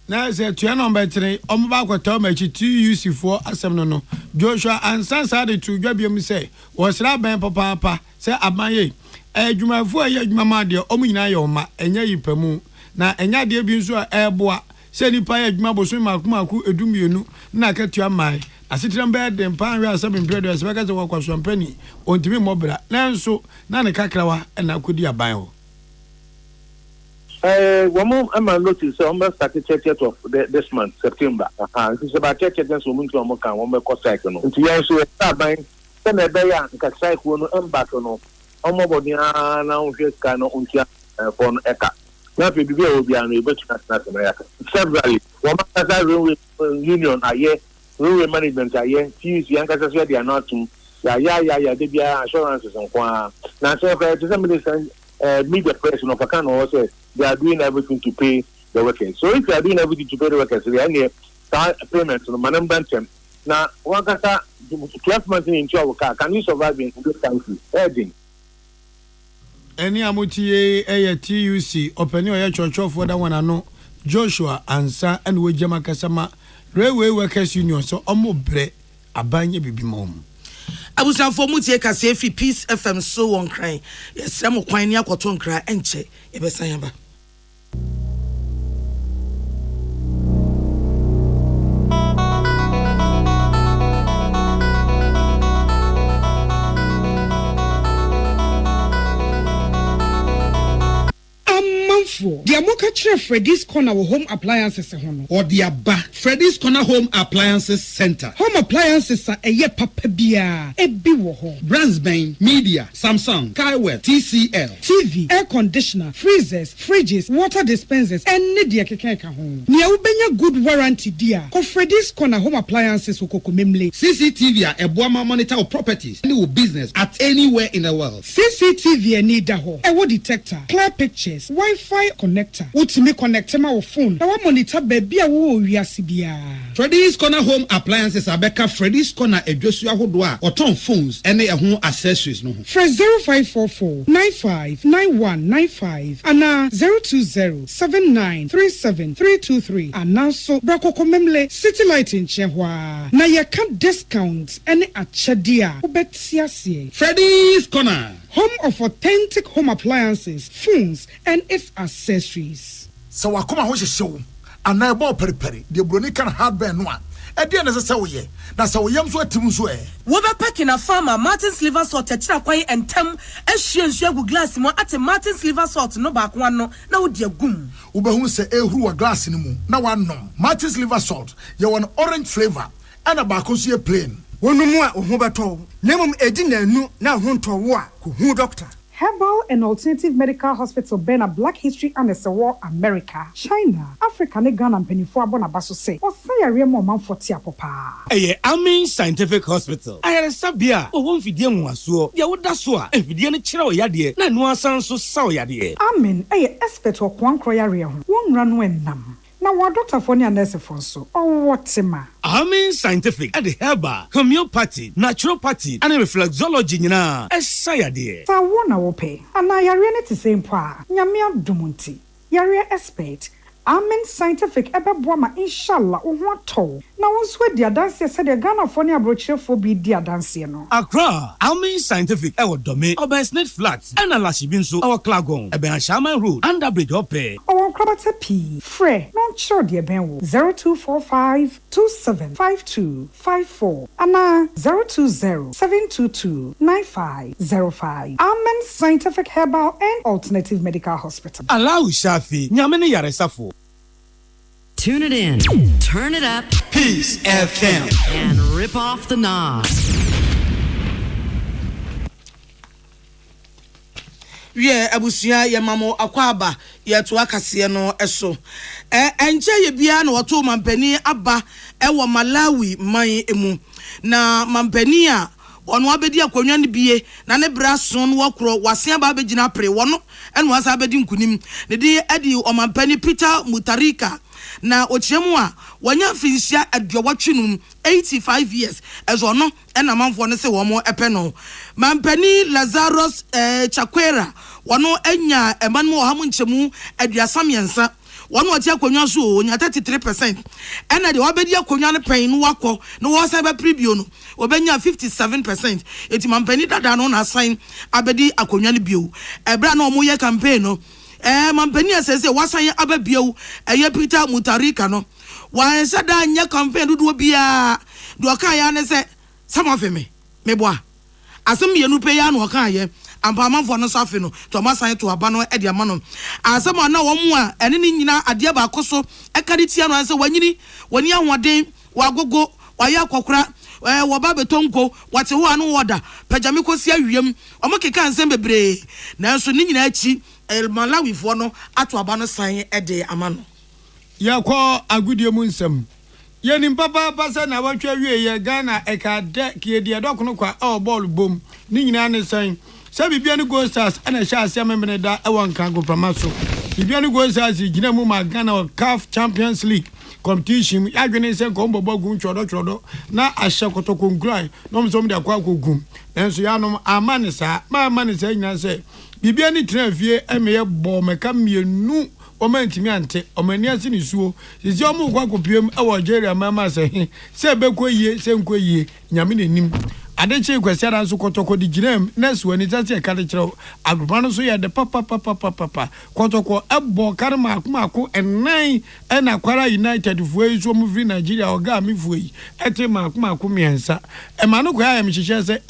na say to number 3 omba kwata machi TUC for asem no Joshua Ansan said to dwabiem say was ban papa say abanye adwumafo aye adwumama de omunyina ye oma enya yipamu na enya de bi nso eboa say nipa ye adwuma boso makumaku edumienu na katua mai asitram bed dem pan we asem period as beka se wakwa champagne ontimi mobra nanso na ne kakrawa na akodi aban ho woman am notice almost started 30th of this month September it's about 30th days woman to am kan woman ko strike no nti yan so aban se na be ya nka strike wo no emback no omo body na unhwe ska no untia for eka na pe bibia obi an e betu na America severally woman kasa union aye railway management aye TUC yankasa so they are not to ya de bia assurances nkwa na so for minister media press no can also they are doing everything to pay the workers. So if you are doing everything to pay the workers, they are near payments on management term. Now, one can 12 months into our car. Can you survive in this country? Urging. Any amutie TUC open your church for that one. I know Joshua Ansa and Wejama Kasama Railway Workers Union. So omobre abanye bibi mom. Abusanfo mutie kase fi Peace FM so won kran yesra mo kwan ni akoto nkra enche ebesan yaba Dia moka chere Freddy's Corner home appliances hono or dia ba Freddy's Corner Home Appliances Center. Home appliances are eye papa bia ebi wo ho. Brands ben Media, Samsung, Kaiwell, TCL, TV, air conditioner, freezers, fridges, water dispensers and dia keke ho. Nia ubenya good warranty dia. Ko Freddy's Corner Home Appliances okokomemle. CCTV a eboama monitor of properties any business at anywhere in the world. CCTV ni da ho. Ewo detector, clear pictures, Wi-Fi connector. Utimi connect ma wo phone. Na wa monitor baby a wo wiase bia. Freddy's Corner Home Appliances abeka Freddy's Corner edwosu ahodo a oton phones ene ehun accessories no ho. Fresh 0544 959195 ana 0207937323 ana so brakoko memle City Light in Chehwa. Na ye can discounts ene achadia. Obetiasie. Freddy's Corner, home of authentic home appliances, phones, and its accessories. So wakoma ho hyehyew ana ebo periperi de broni kan hardware no a e de na se woye na se woyam so atim so wo be pack na farmer Martin's liver salt techira kwan entem ehwie nsu agu glass mo ate Martin's liver salt no ba kwa no na wo de agum wo be hu se ehuru wa glass ni mu na wanom. Martin's liver salt ye won orange flavor and ba ko so plain wonumu a ohu beto nemum edi na anu na ho ntowo a ko hu doctor. Herbal and Alternative Medical Hospital Bena Black History and War America, China, Africa ne Ghana mpanifo abona baso say. Osaya remo manfoti apopa. Amin Scientific Hospital. Ayare sabia o won fidie nwaso. Dia woda so a fidie ne kire o yade na no asan so sa o yade. Amen expert okwankro yare ho. Won ra no enam. Na wa doctor for ne nurse for so. Oh what ma. Amin Scientific at the herbal, homeopathy, naturopathy, and reflexology nyina. Esa yade. Sa wona wo pe. Ana yare ne te same pa. Nyame adumunti. Yare expert. Amen Scientific ebeboama inshallah ohwato na wonso di adanse se de Ghana for ne abrochefo bi di adanse no Accra Amen Scientific e wodome Obersnet Flats and Alashibinso our Klagon Eben Shaman Road under bridge ope o krabata p free non sure de ben wo 0245275254 ana 0207229505 Amen Scientific Herbal and Alternative Medical Hospital Allow Shafi nyamene yaresafo. Tune it in, turn it up, Peace FM, and rip off the knob. Wie abusia ye mamo akwaba ye to akase no eso enche ye bia na woto mampani aba wo Malawi man emu na mampani a ono abedi akonwa ne bie na ne braso no wakro wase aba abegina pre wono eno wasa abedi nkunim ne de edi o mampani Peter Mutarika na ochiremu a wanya finsia aduawatwenum 85 years ezo no ena manfo ne se wo mo epe no mampani Lazarus Chakwera wono enya emanu ohamu nchemu aduasamiensa wono oti akonwa so onya 33% ena de wabedi akonwa ne pen no wakọ no wo san ba preview no obenya 57% eti mampani dada no na sign abedi akonwa ne bio ebra na omo ye campaign no mampani asese wasan ababiewu Peter Mutarika no wan sada nya campaign dudu bia do kan ya ne se samafeme meboa asem ye nu pe ya no kan ye ampamanfo no safe no to masan to aba no e de ama no asem na wo mu a ene ni nyina ade ba akoso e kaditia no anse wanyini wani ahoden wagogo waya kwakura wo ba betonko wate ho anu woda pajame kosi awiem omokeka ansem bebre nanso ni nyina achi Malawi fo no ato aba no san e de ama no yakọ agudie mu nsem yenim papa pasa na watwa wie ye Ghana e ka de kiedie dokono kwa o ball bom ni nyina ne san se bibia ne Gold Stars ana sha asia memene da e won kan go pramaso bibia ne Gold Stars gina mu ma Ghana CAF Champions League competition yadwene se ko mbobo gun chodo na ahye kotoko ngrai no mso mde akwa gum enso ya no amane sa nyina se bibia ni trafie emeye bo meka mienu omantimi ante omani ase ni suo sisi omo kwa kopiem e wo Nigeria mama se bekoyie se nkoyie nyame nenim adeche kwasi ara nso kotoko di ginem nesu wani tase e kade kire agrupa no so ye de papa kotoko ebo karma akuma enan na kwara United fuei so mu free Nigeria oga mi fuei ete ma akuma miensa e ma no kwa ya mhihye se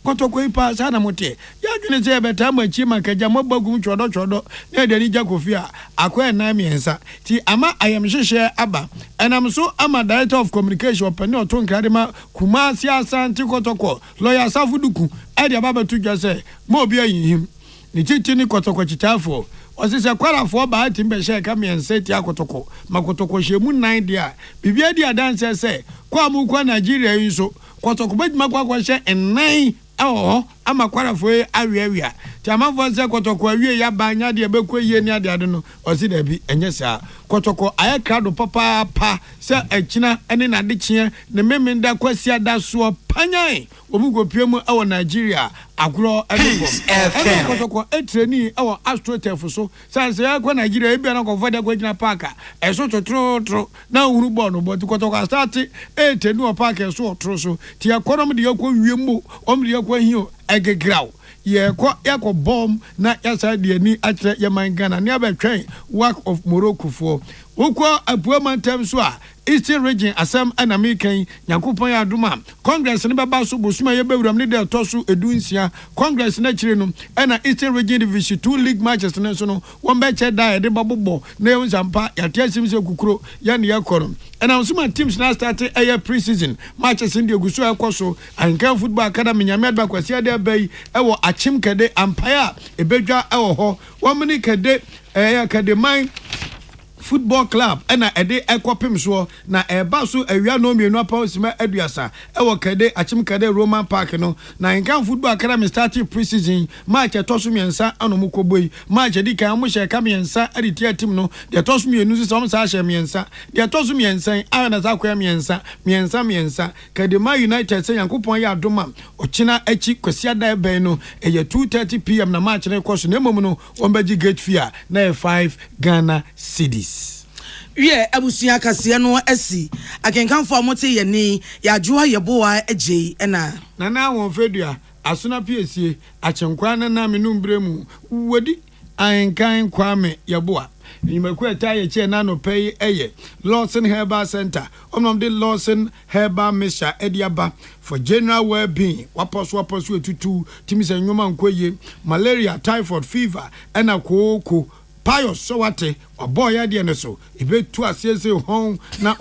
kotoko ipa sa na mote ya dwene se beta ma chi makaja mabagum chodo na de ni jakofia akwa enan miensa ti ama ayam hihye aba enam so ama director of communication opani oton kradema Kumasi Asante kotoko lawyer Safuduku edi ababa tudwa se mo obi ayihim ni chichi ni kotoko chitafo osise kwarafo ba timbe she ka miense ti akotoko makotoko shemu 9 dia bibia dia dance se kwa mu kwa Nigeria yinso kotoko badima kwa she enai ama kwarafo awiawia ti amafo se kotoko awie ya banya de bekoyie ni ade no osi da bi enye sa kotoko ayakado papa se akina ene na de kye ne memenda kwasi ada so panyan omugo piemu awo Nigeria agro FM kotoko etreni awo astrotef so sanse akwa Nigeria ebia na kofada kwa gina parka eso totro na uru bonu but kotoko start etenu o parka eso tro so ti akonom de yakwa wiemu omde yakwa hio egegraw yakwa bomb na yasa de ni atre yaman Ghana ne abetwen work of Morocco for wokɔ apuama ntam so a Eastern region asem and American Yankupon Aduma Congress ne baba so bosuma ye bewuram ne de toso edunsia Congress na chire no na Eastern region division 2 league matches ne so no won be che da de babobo na e nsampa ya tiasim se kukuro ya ne yakoro na nsuma teams na start pre-season matches in the eguso ekoso Ankan Football Academy nyame adba kwasi ade abai ewo achim kede empire ebedwa ewo ho womni kede academy Football Club and a day equipim so na eba so awia no mienu apawsima aduasa ewo kade achim kade Roman Park no na Ankan Football Academy starting pre-season match etoso miensa anomu koboi match di kan mo she ka miensa aditia team no de etoso mienu so som sa she miensa de etoso miensa ana za kwa miensa kade Ma United say Yankopon ya adoma ochina achi kwasia da ebe no eye 2:30 PM na match na ekoso na emom no wombaji gate fee na 5 Ghana cedis. Ye abusia kase no asi akenkanfo amote ye ni ya adwoa ye boa agye na won fedua asona piesie achenkwa na menum bremu wodi Ankan Kwame ye boa nimaku eta ye che na no pay eye Lawson Herbal Center omnom de Lawson Herbal Mixture ediaba for general well-being waposo etutu timisa nwoma nkoye malaria typhoid fever ena koko Pious so wate or boy idea no so ibetu asiese hon na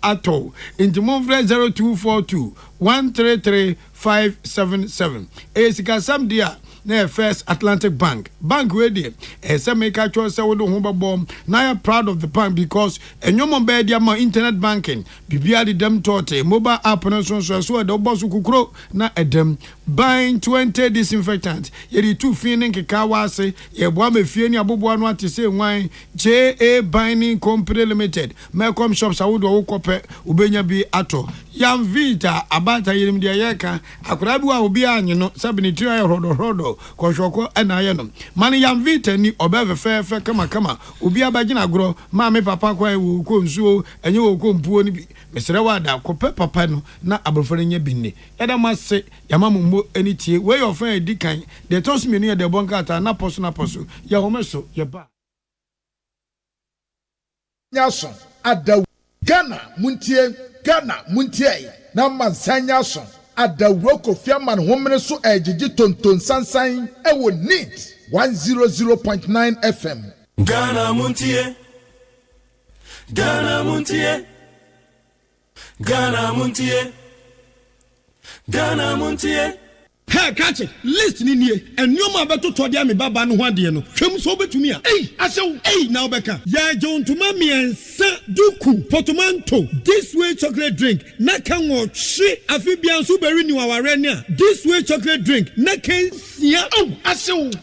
ato into move 0242 133 577 esika sam dia na First Atlantic Bank we dey ese make actual say we do ho babom na ya proud of the bank because enyom be dia ma internet banking bibia di dem tote mobile app no so de boss kukuro na edem buying 20 disinfectant ye di two feeling keka wase ye boa mefie ni aboboa no ate say wan JA Binding Company Limited Melcom shops awodo wo kope ubenya bi ato yam vita abata yirim dia yeka akura bi wa obi anye no sabini tira ya rodo koshoko na ye no mani yam vita ni obeve fe kama obi abagina agro ma me papa kwa wo ko nsuo enye wo ko mpuo ni bi mesere wa da kope papa no na abrofore nya binne yada mase yamamummo enitie we your friend dikan de toss me ni de bonkata na poso ya homeso ye ba nyaso ada Ghana muntie na mansanya so adawro Kofiaman homene so ejiji tonton sansan ewo neat 100.9 FM Ghana muntie Hey, catch it. List ni nie. And you ma beto to dia me baba no hwade no. Hwem so betumi a. Hey, now beka. Ya John to ma miensa duku portmanteau. This way chocolate drink. Na kan wo hwe afibian so beri ni waware ni a. This way chocolate drink. Na kan sia.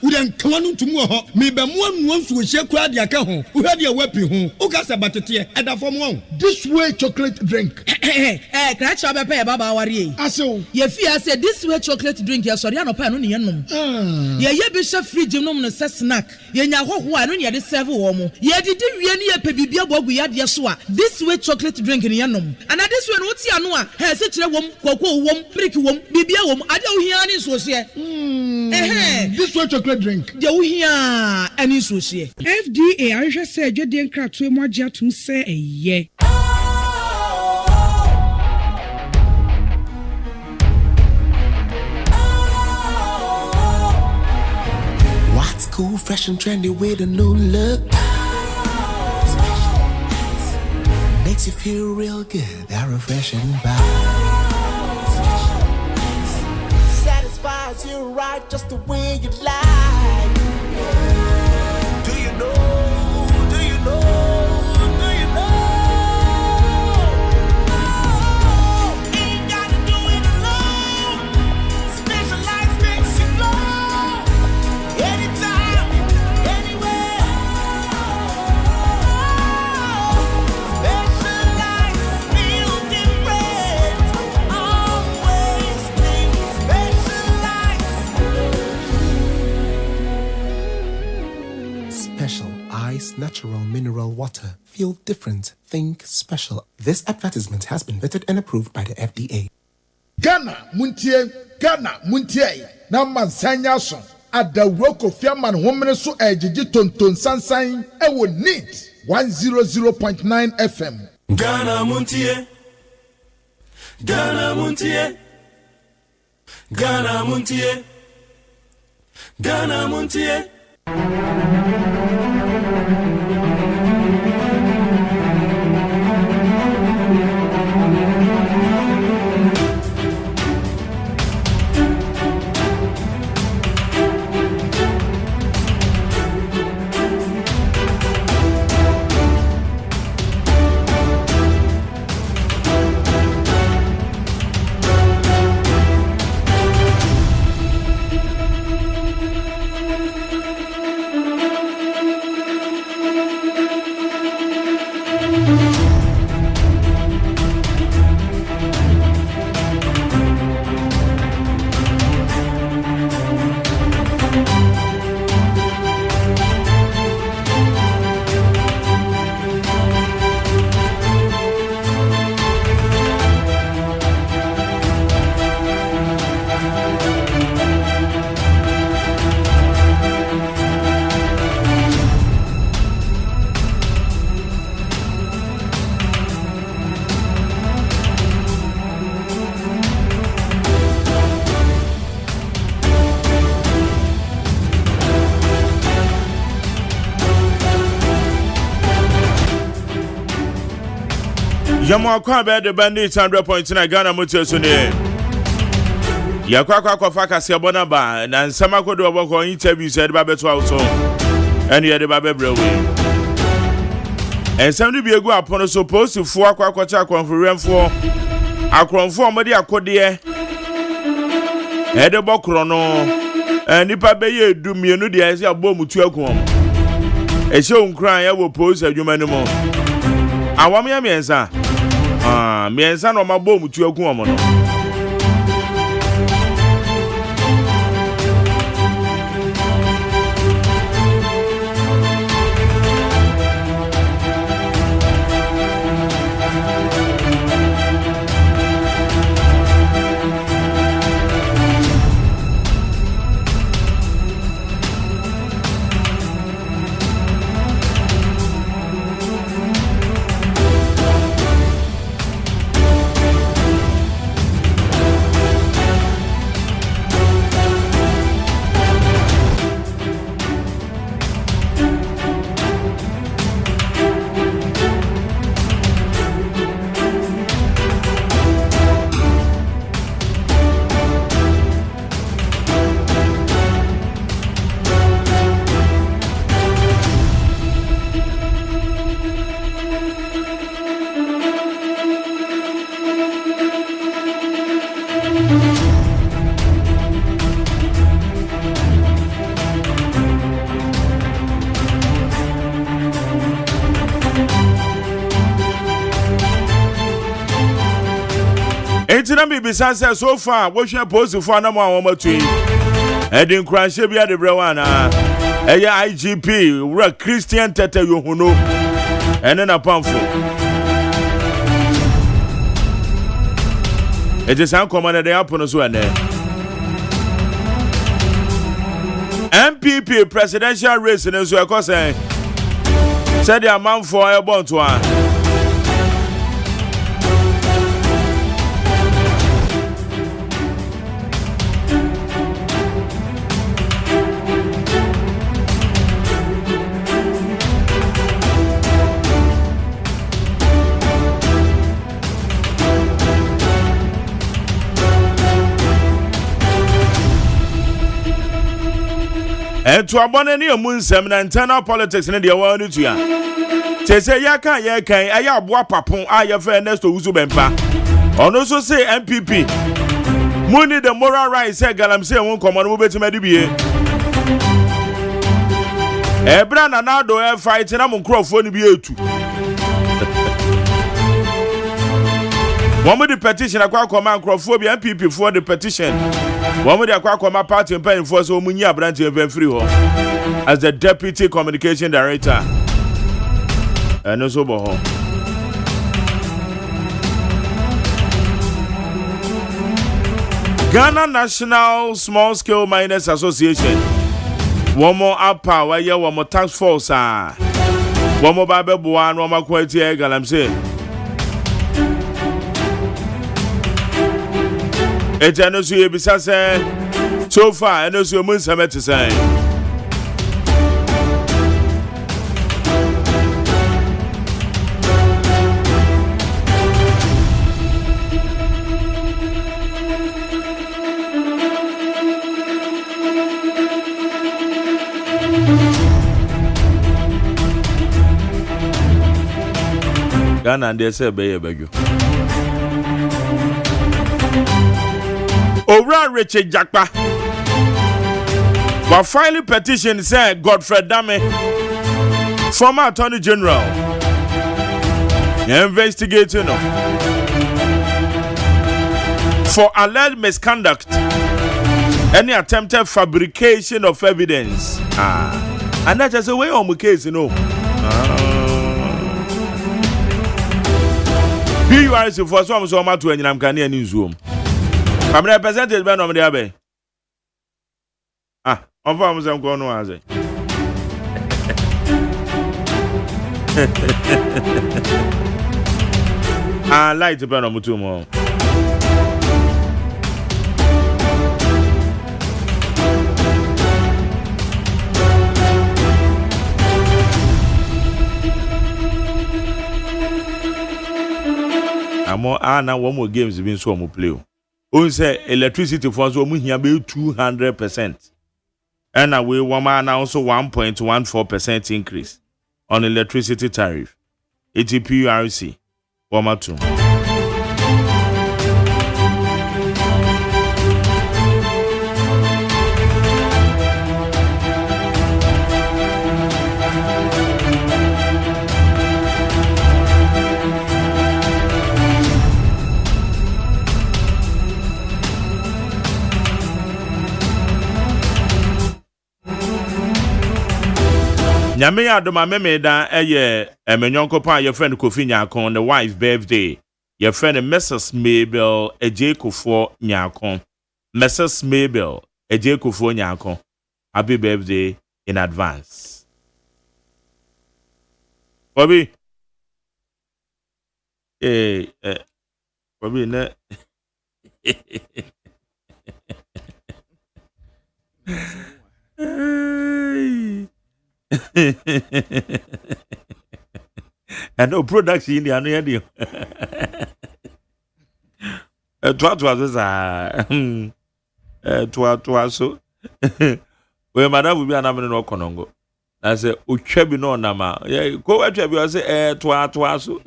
We den kan no tumu ho. Me be mo anu so hye kura dia ka ho. Wo hwade e wapi ho. O ka se batete e da fom won. This way chocolate drink. Kra cha be pe baba ware e. Ye fi ase this way chocolate drink. Ya sorry anopa no ne yenom ye bi hye fridge nom no se snack ye nya hoho a no ne de serve wo mo ye didi wie ne ye pe bibia bogu ya de so a this way chocolate drink ne yenom and this way no ti ano a he se kire wom koko wom brick wom bibia wom ade wo hia ne so hye this way chocolate drink de wo hia ani so hye FDA ahwehwe se adwede nkratoe mo agye atum se eye cool, fresh and trendy with a new look. Makes you feel real good, that refreshing vibe. Satisfies you right just the way you like. Do you know? Ain't gotta do it alone. Specialized makes you glow. Anytime, anywhere. Specialized, feel different. Always think specialized. Special Ice Natural Mineral Water. Feel different. Think special. This advertisement has been vetted and approved by the FDA. Ghana muntie na mansanya so adawuro Kofi Aman homene so ejiji tonton sansan ewo neat 100.9 FM. Ghana Montie. Ghana Montie. Ghana Montie. Ghana Montie. Yamo akwa be the bandit 100.9 Ghana Montie so ne. Yakwa faka se abona ba na nsama kodo oboko interview said ba beto awso. Enu ye de ba bebrewe. Ensam ni bi egu apono so post fu akwa cha konferenfo. Akronfo omode akode e de bokro no. Nipa be ye edu mienu de ese abomutu akon. E se onkran ya wo post adwuma ni mo. Awam ya miensa. Miensa no mabo mutu agu omo no. Entina mi bisanse so far wo hwe post for na mo awon matui edin kranhye bia de brewa na eye IGP wura Christian Tete Yohuno ene na pamfo eje san komanda de apono so ene MPP presidential race ne so ekose said the man for e bon to a to abone ni amunsem na internal politics ne de wa no tua te say ya kan aya aboa papon aya fa Ernesto Uzo Bempa ono so say MPP money the moral rights say galam say won komo no betima de bie ebra na na do e fight na mo nkrofo ni bie etu one the petition akwa koma nkrofo bi MPP for the petition. One with the Aquacoma party and paying for so many branch of free as the deputy communication director. And also Boho. Ghana National Small Scale Miners Association One more upper where you one more task force. One more Bible one, one more quality egg, I'm saying. It's an issue, besides, so far, and also, Moon Summit to say. Ghana and they say be beg. Owura Richard Jakpa. While filing petition said Godfrey Dame, former Attorney General, investigating for alleged misconduct, any attempted fabrication of evidence. And that's just a way on the case, you know. PURC for some so much to any Ghanaian newsroom. I'm represented by Nom Diabe. On va nous encore nous aze. Light be no mutu mo. Amo na one more games been so mo play. On say electricity for so mo hia be 200%. And we woman also 1.14% increase on electricity tariff. ATPURC, Wama 2. Nyame ya adoma memeda eye emenyonko pa your friend Kofi Nyakon the wife birthday your friend Mrs. Mabel Ejekofo Nyakon Mrs. Mabel Ejekofo Nyakon happy birthday in advance. Bobby Bobby ne and no production in the annual. So where madam will be an avenue no conongo. I say, Uchebi no nama. Yeah, go at you. I say, so.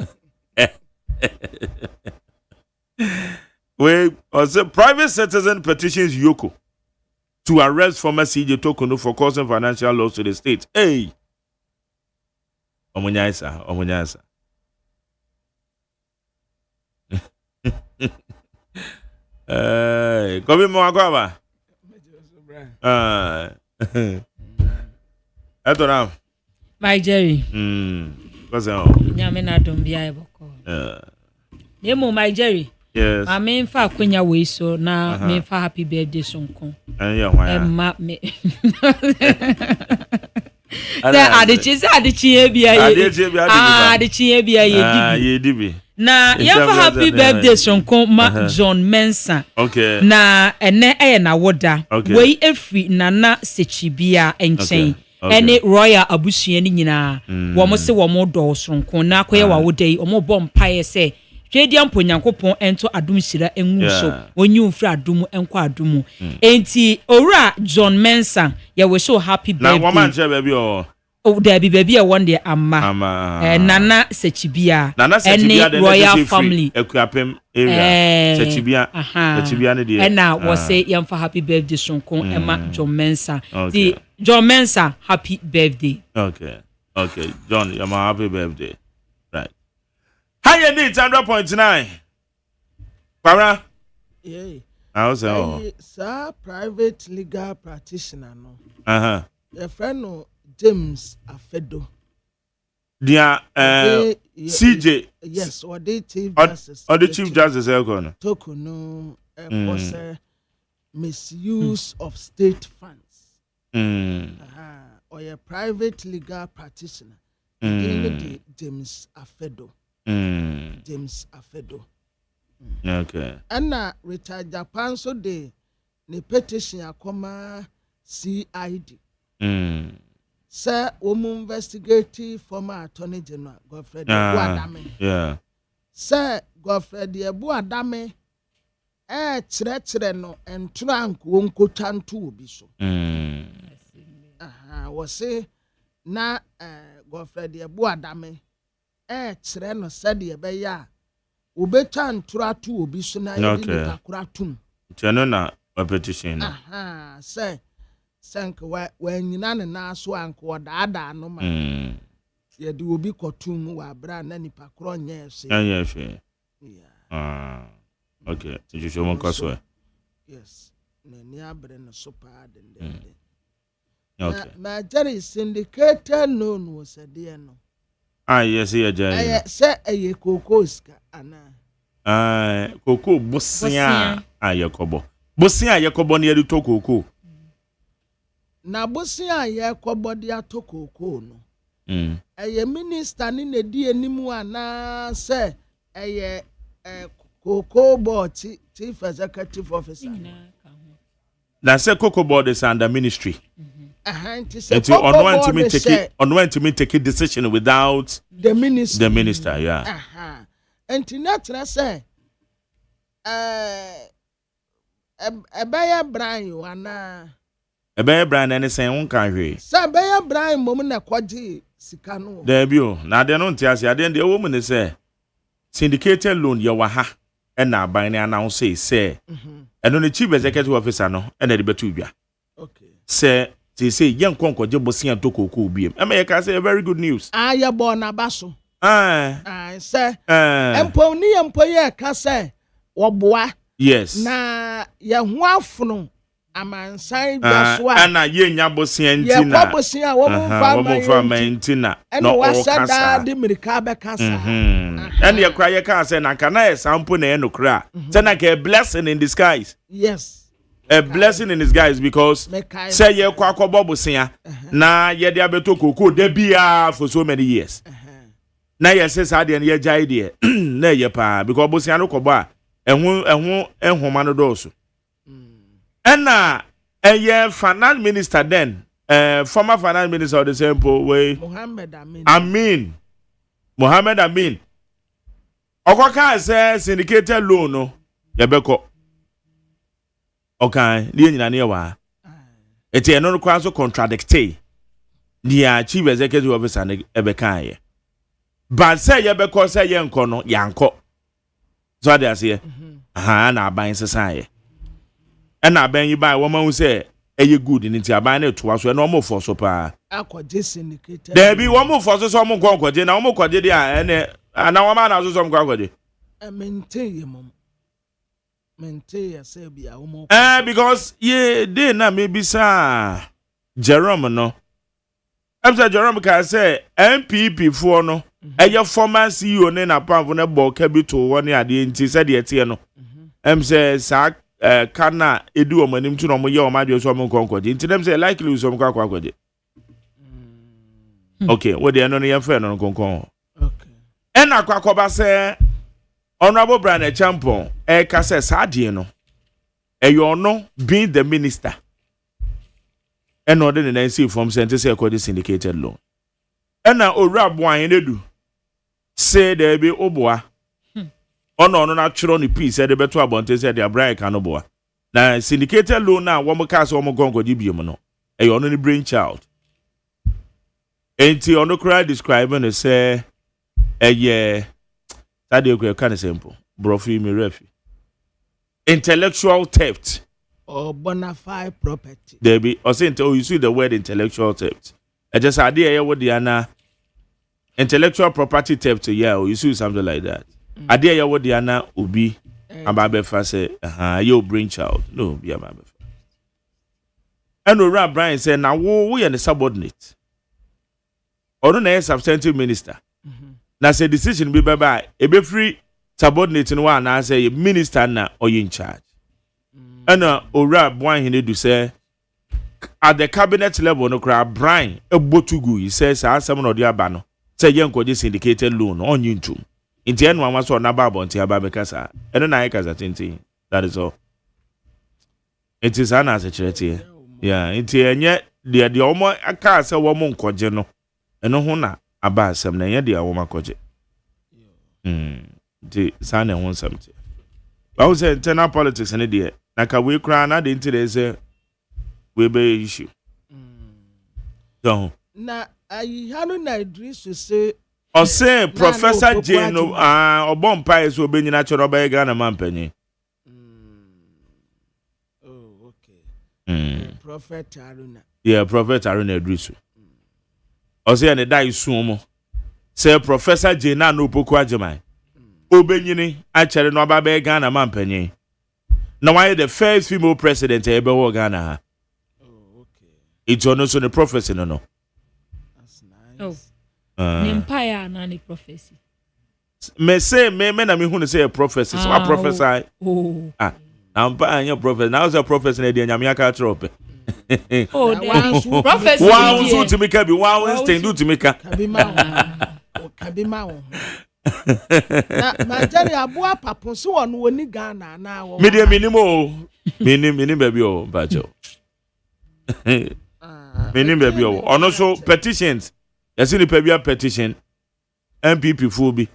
We also private citizen petitions Yoko to arrest former CJ Tokono for causing financial loss to the state. Hey! Omunyaisa. Kobi Mwagwaba. Eto now. My Jerry. What's that? Nyame na dombia eboko. Nemo my Jerry. Yes. I mean fa kwenya we so na me fa happy birthday sonko. Yeah, why? Ma me. Adichie bia ye dibi. Na ya fa happy birthday sonko ma John Mensa. Okay. Na ene na woda. We efri nana sechibia enchen. Ene Royal abusua ni nyina. Wo mo se wo mo do sonko na koye wa woda yi omo bom paye se Twediam ponyankopon ento adum hira enwu so onyi mfra adum enko adum enti owura John Mensa ye we so happy birthday na woman che baby o there be baby e one day amma nana sechibia ene royal family ekuapem area sechibia ne de na wo say yam for happy birthday sonko ema John Mensa the John Mensa happy birthday. Okay John yam happy birthday. Higher needs 100.9. Para? Yeah. I say, sir, private legal practitioner, no. Your friend, no, James Afedo. Dia, CJ. Yes, or the Chief Justice. Or the Chief Justice, Tokuno, misuse of state funds. Or a private legal practitioner. James Afedo. James Afedo. Okay. And Richard Japan so de ne petition akoma CID. Sir, woman investigative former Attorney General Godfrey Adame. Yeah. Sir Godfrey Adame kyerɛkyerɛ no entranko nko tantu obi so. Wɔse na Godfrey Adame kyerɛ no sɛdeɛ ɛbɛyɛ a obetwa ntura to obi so na yɛde ne kakora tum. Tiano na petition no. Sɛ sank wanyina ne na so anko daada no ma. Yɛde obi kɔtum wɔ abra na nipa korɔ nyɛ ɛse. Nyɛ ɛfe. Okay, so you show me cause. Yes. Nani abre no so pa den. Okay. Ma Jerry syndicated loan was a dear no. Yes, yeah, Jerry. Say a cocoska ana. Coco Bosia Yakobo. Bosia Yakobo near the Toko. Na Bosia Yakobo dia Toko no. A minister in the dear Nimuana say a Coco board chief executive officer. That's a Coco board is under ministry. And to take a decision without the minister. The minister, yeah. And to not say, a Bayer Brian, a Bayer Brian, and say, one country. Sir Bayer Brian, Momina Quadi, Sicano. There you now, they don't tell you, then the woman is say, syndicated loan, you were and now by now say, and on the chief executive officer, no, and the Betubia. Okay. Say, they say, young Conco, Jobosi and Toko cool beam. I may say a very good news. Ya born a basso. I say, and pony and poya case, or bois. Yes. Na ya wafuno. A man side and a young Yabosi and Tina. Woman from Tina. And was said that the Miricaba Casa. And your cry casa and I can sample no cry. Then I get a blessing in disguise. Yes. A blessing in disguise because say ye kwakwa bobo sia na ye de abeto koko de bia for so many years. Na ye say sa de ye jai de na ye pa because bosia no kobo a ehoma no do so. Na ye finance minister then former finance minister of the same way Mohammed Amin. Okwaka say syndicated loan no ye beko. Okay, the nyina ne wa. Eti eno no kwa so contradicte. Dia chief executive officer ne ebeka ye. But say ye beko say ye nko no yanko. So dey ase. Na aban sesa ye. E na aban yi ba wo ma hu say eye good ni ti aban na to so e no mo for so pa. Akwaje syndicated. There be wo mo for so mo nko kwaje na wo mo kwaje dey a ene na wo ma na so mo kwaje. Maintain ye mom. Because they na maybe sa Jerome no. I'm say Jerome can say MPP for no. Your former CEO ne na pan for ne bo capital one ade nti said the tie no. Say sa kana edu omanim tu no mo ye o ma de so mo konkode. Nti dem say likely so mo kwakwaje. Okay, what they no ye fair no konkon. Okay. En akwakoba say Honorable Brian Champon, Kase Sadieno, no being the minister, and order the NC from Sentence according syndicated loan. And now, Rab wine do say there be Oboa. No, natural peace, said the better about said the Brian Canoboa. Now, syndicated loan now, one more cast, one more gongo dibium, a only brainchild. Ain't he on the cry describing and say, yeah. That is kind of simple. Brofi me refi. Intellectual theft. Or bona fide property. There be or say you see the word intellectual theft. I just idea what the ana intellectual property theft, yeah, or you see something like that. Idea what the ana ubi ababefa say, you brainchild. No, be ababefa. And Ora Brian said, now we are the subordinate. Or no substantive minister. Na say decision be bye e be free subordinate no one na say minister na or in charge. And ora boy he do say at the cabinet level no kra Brian Ebotugu he says asem no de aba no say yenko syndicated loan on you inti enu ama so na babo nti aba bekasa eno na yekaza tinti that is all it is an as a charity yeah inti enye de omo aka se wo mo nkoje no eno ho na aba asem na enye de wo makoje di sana ho something I was say internal politics and the na ka we kra na de inti de say we be issue so na ayi hanu na Idris say o say Professor Jane obompa is obenyina choro ba Ghana mampanyi oh okay Prophet Haruna yeah Prophet Haruna Idris o say na dai sumo say Professor Jane na opoku agyeman obenyini a chere no ba Ghana mampanyi na why the first female president ebe wo Ghana oh okay it's on so the prophecy no that's nice Empire na the prophecy. Me say me na me hu say a prophecy. So I prophesy. Oh. Empire your prophecy. Now a prophecy na dey nyame aka trope. Oh, the prophecy. Wow, so to make be wow instinct do to make. Kabima wo. Na majari aboa papo so won woni Ghana na wo. Me dey minimo. Minim baby o bajo. Minim baby o. Ono so petitions. Yes, in the petition, MPP Fubi,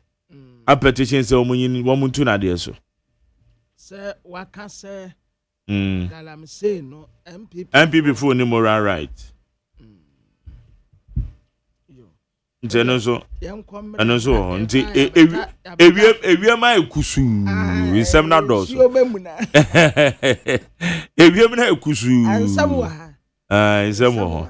a petition say woman to na so. Sir, what can say? Galam say no MPP Fubi ni moral right. Nti so, eno so, nti ewie ma ekusu, isem na do so. Ewie ma ekusu. Ansam wa ha. Isem wo.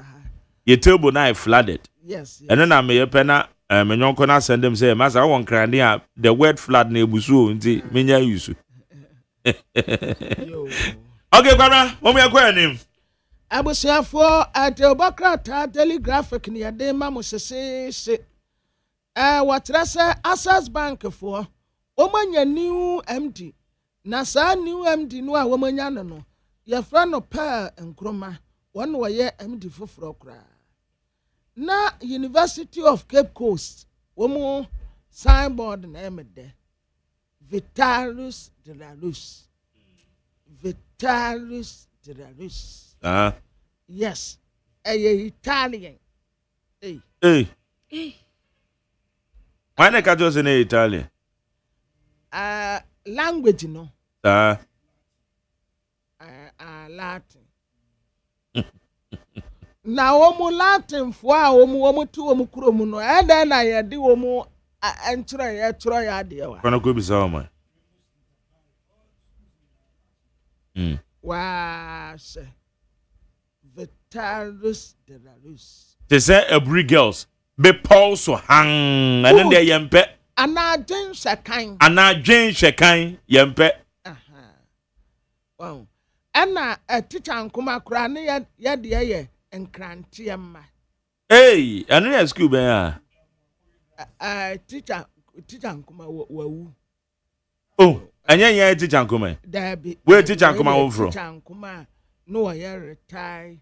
Your table now flooded. Yes. And then I may pena me nyonko na send them say masa won krania the word flood na ebusu nti menya yusu. Okay, kwara, mo me akwa anim. Abusiafo at Obokrata telegraphic ni ade ma mo sese. Watra say Access Bank for omanya new MD. Na sa new MD no a womanya no. Ye fra no pa enkroma. Won wo ye MD foforo kra. Na University of Cape Coast womo signboard na emede Vitalis de la Luz. Vitalis de la Luz. Yes, Italian. Hey. Why na ka just in Italian? Language no. Latin. Na womu Latin fo a womu tu womu kuro mu no eda na ye de womu enkyerɛ ye kyerɛ ya de wa kono ko bisa o man wa se Vitalis de la Luz they say every girls be Paul so hang and then they yempe anadwen hwekan yempe wow ana teacher nkoma kura ne ya de ye enkrantie ma hey anu ya school ben teacher nkoma wawu oh anya ya teacher nkoma dabi we teacher nkoma wo fro teacher nkoma no wa ya retire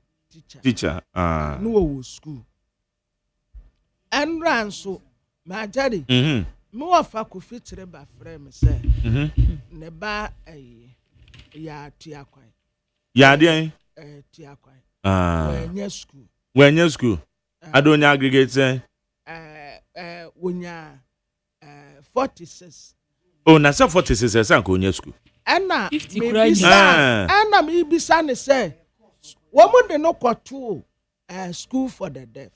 teacher no wo school enran so majari me wa fa ko fitire ba frame say ne ba ya tia kwan ya de tia kwan when your school adonya aggregate say wonya 46 oh na say 46 say ko nya school ana 50 ana me bisa ne say wo mo de no kwato school for the deaf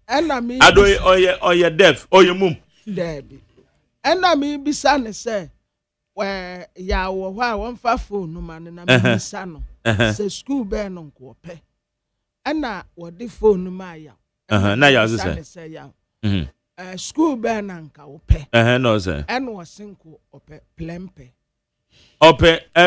ana me ado oye deaf oye mum debi ana me bisa ne say ya wo hwa won fa phone no man na me bisa no say school be no nko pe ana wo de phone no ma ya na ya say school be na nka wo pe no say ana wo sinko ope plempe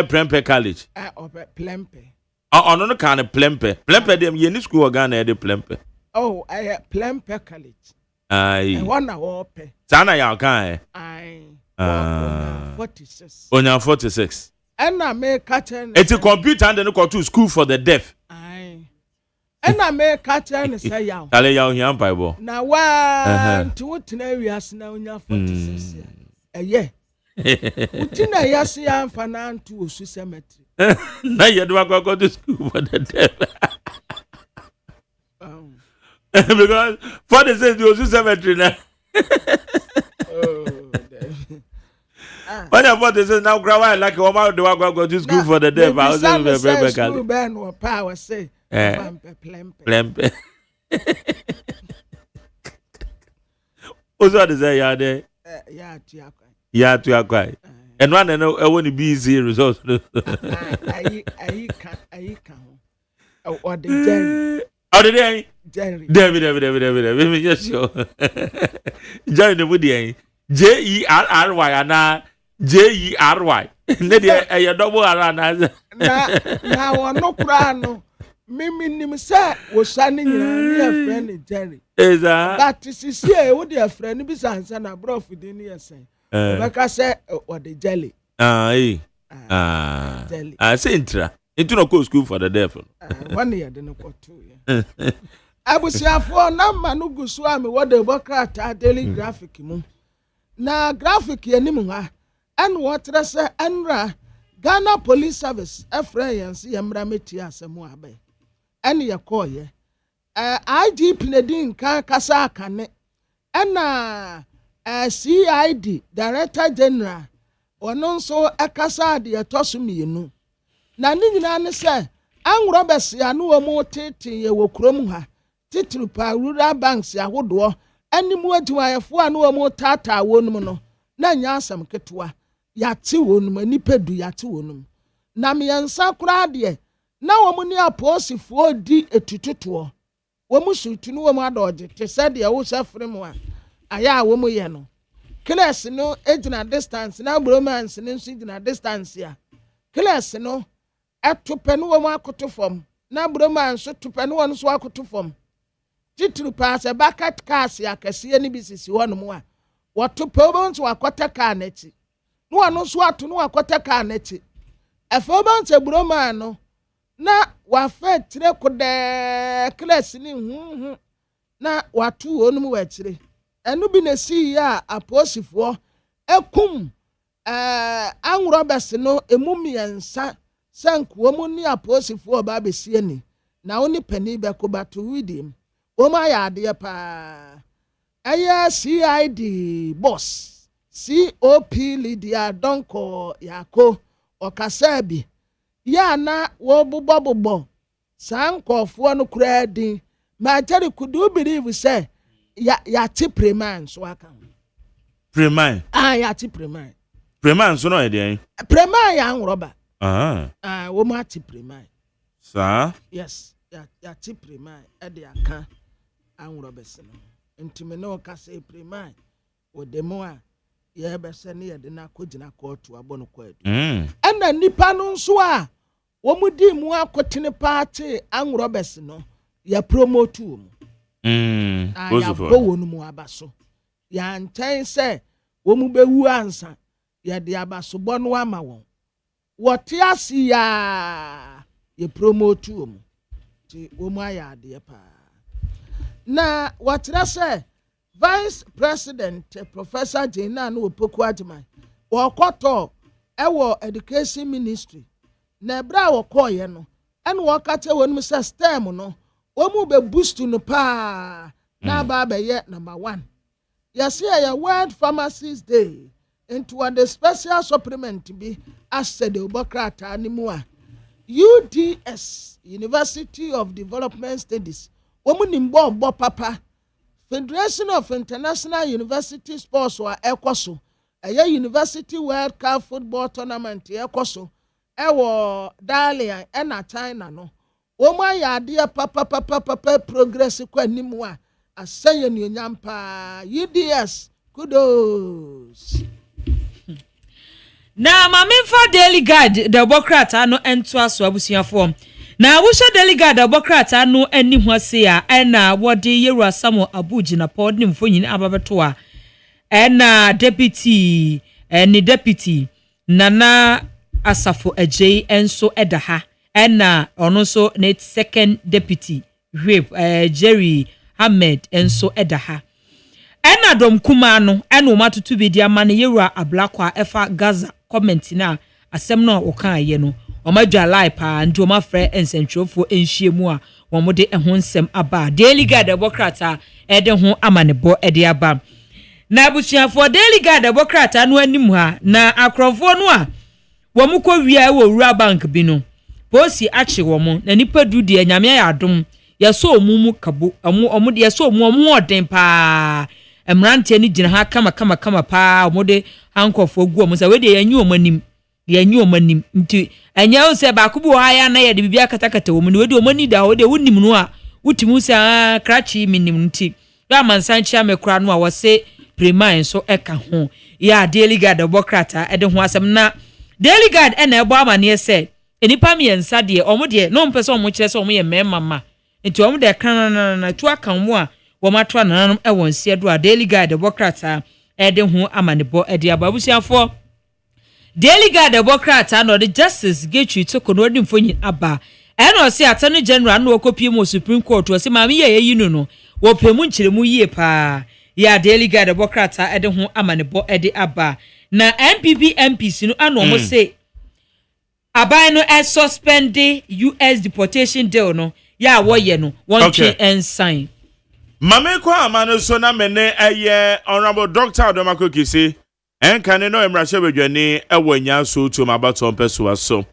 plempe college ope plempe ono no kan plempe dem ye ni school organ e de plempe oh plempe college ai one wo pe sana ya kan ai 46 onya 46 Ena me catcher. It's a computer and then go to school for the deaf. Ena me catcher and say yaw. Tale yaw hiam paibo. Na wa to what na wiase na onya 46 years. Yeah. Utina yasi ya mfana to osu cemetery. Na ye do go to school for the deaf. Because for the sake of the cemetery now. When about this now grandma like one man do go to school for the deaf. I was very school ben or power say plempe. What's what is that ya there? Yeah, to acquire. And one and I want to be easy results. I can. Or the Jerry. How did I? Jerry. David. Yes, sure. Join the Woody. Jerry and Jerry. Lydia, a double around. Now, no crown. Mimi say was standing near friend Jerry. Is that is here? Would your friend be sans and a bro for the near say? Like I said, or the jelly. Jelly. I say intra. Into no school for the devil. 1 year, then go 2 years. I was here for number no go swami what the Democrat daily graphic moon. Na graphic yenimwa and what say Andra Ghana Police Service Efrayansi Yamrameti Asamuabe. And ya call ye. IG Pledin Kasa Kane. And CID Director General or non so Akasa de Tosumi no. Na ni nyina ne se an Robert ya no mo tete ye wo krom ha titru pa rural banks ya hodo animu adwayefo anu mo tata wonum no na nya asam ketewa ya ti wonum anipedu ya ti wonum na me yansa kura de na wo mu ni aposifo di etututo wo mu sutu no wo mu adoje te se de wo sefre mu a aya wo mu ye no class no ejina distance na bromance no ejina distance ya class no atupenu wo makoto fom na broma nso tupenu wo nso akoto fom titru pass e bucket cars ya kase ni bisisi wonom a wotope wo nso akota car na chi no ono nso ato no akota car na chi efo ba nse broma no na wa fa tire kode class ni na watu wonum wa tire enu bi na si ya aposifo ekum anrobes no emumiensa sanku omu ni aposifo ba besie ni na oni pani be ko batu widim o ma ya ade pa aya CID boss COP Lydia Donko yako okasabi ya na wo bobo sankofo no kura din ma tari kudu believe say ya ti preman so aka preman ya ti preman so no e dey preman ya nroba wo ma ti preman sa yes ya ti preman e dey aka anroba se no ntime no ka say preman o demo a ye be se ne ye de na kogina kotu abono kwadu ana nipa no nso a wo mu di mu akotene party anroba se no ya promote mu ya bo no mu abaso ya nten se wo mu bewu ansa ya de abaso bo no ama won wote asi ya ye promote mu ti wo mu aya de pa na wotre se Vice President Professor Jena no Opoku Agyeman wokoto ewo Education Ministry na bra wokoye no ene wokate wonu se stem no omu be boost no pa na ba be ye number 1 yesi ya World Pharmacists Day into the special supplement be as the Obokrata animua UDS University of Development Studies omu nimbo papa Federation of International University Sports or ekoso eye University World Cup Football Tournament ekoso ewo Dalian na China no Oma ya dia papa progress kwa nimu a asanye ni onyampa UDS kudos na mamemfa daily guide the Democrat ano ento aso abusuafo na wusha daily guide the Democrat ano ani ho ase a na wode Yeru Asamo Abuji na pod ni mfonyin ababeto a na deputy ni deputy nana Asafo Ajay enso edaha ena ono so ne second deputy whip Jerry Ahmed enso edaha ena dom kuma no ena o matutu bi dia ma ne yewura ablakwa efa Gaza comment na asem no okan ye no o madwa lai pa nti o mafre ensentwofo enhyiemu a wo mode ehon nsem aba Daily Guide Democrat ede ho amanebo ede aba na abusuafo Daily Guide Democrat anu anim ha na akrofo no a wo mu ko wia wo wura bank bi no posi achi wo mu na nipa du de nyame ya adom yeso omumu kabo omu de yeso omu oden pa emrante ni gina ha kama pa omu de hankofo gu omu sa we de yanyi omanim nti enya o se ba kubu ha ya na ye de bibia katakata wo mu ne we de omani da wo de wonim no a wutimu sa krachi minim nti ya mansanchi amekra no a wo se premain so eka ho ya Daily Guide Democrat ede ho asem na Daily Guide ena ebo amane se enipa miensa de omo de no mpese omo kire se omo ye mema nti omo de kan na tu aka mo a wo matwa nanom e wonse do a Daily Guide Democrat ede ho amanebo ede ababusiafo Daily Guide Democrat no the justice getri to kono odi mfonyi aba ena o se attorney general no okopie mo Supreme Court o se ma me ye yi no wo pemu nkiremu yie pa ya Daily Guide Democrat ede ho amanebo ede aba na MPs no ano mo se abai no suspend the US deportation deal no ya wo ye no won twe ensign mame kwa amano so na mene honorable Dr. Adomako Kisi enkane no emrahye bedwane ewanya so to mabato mpeso aso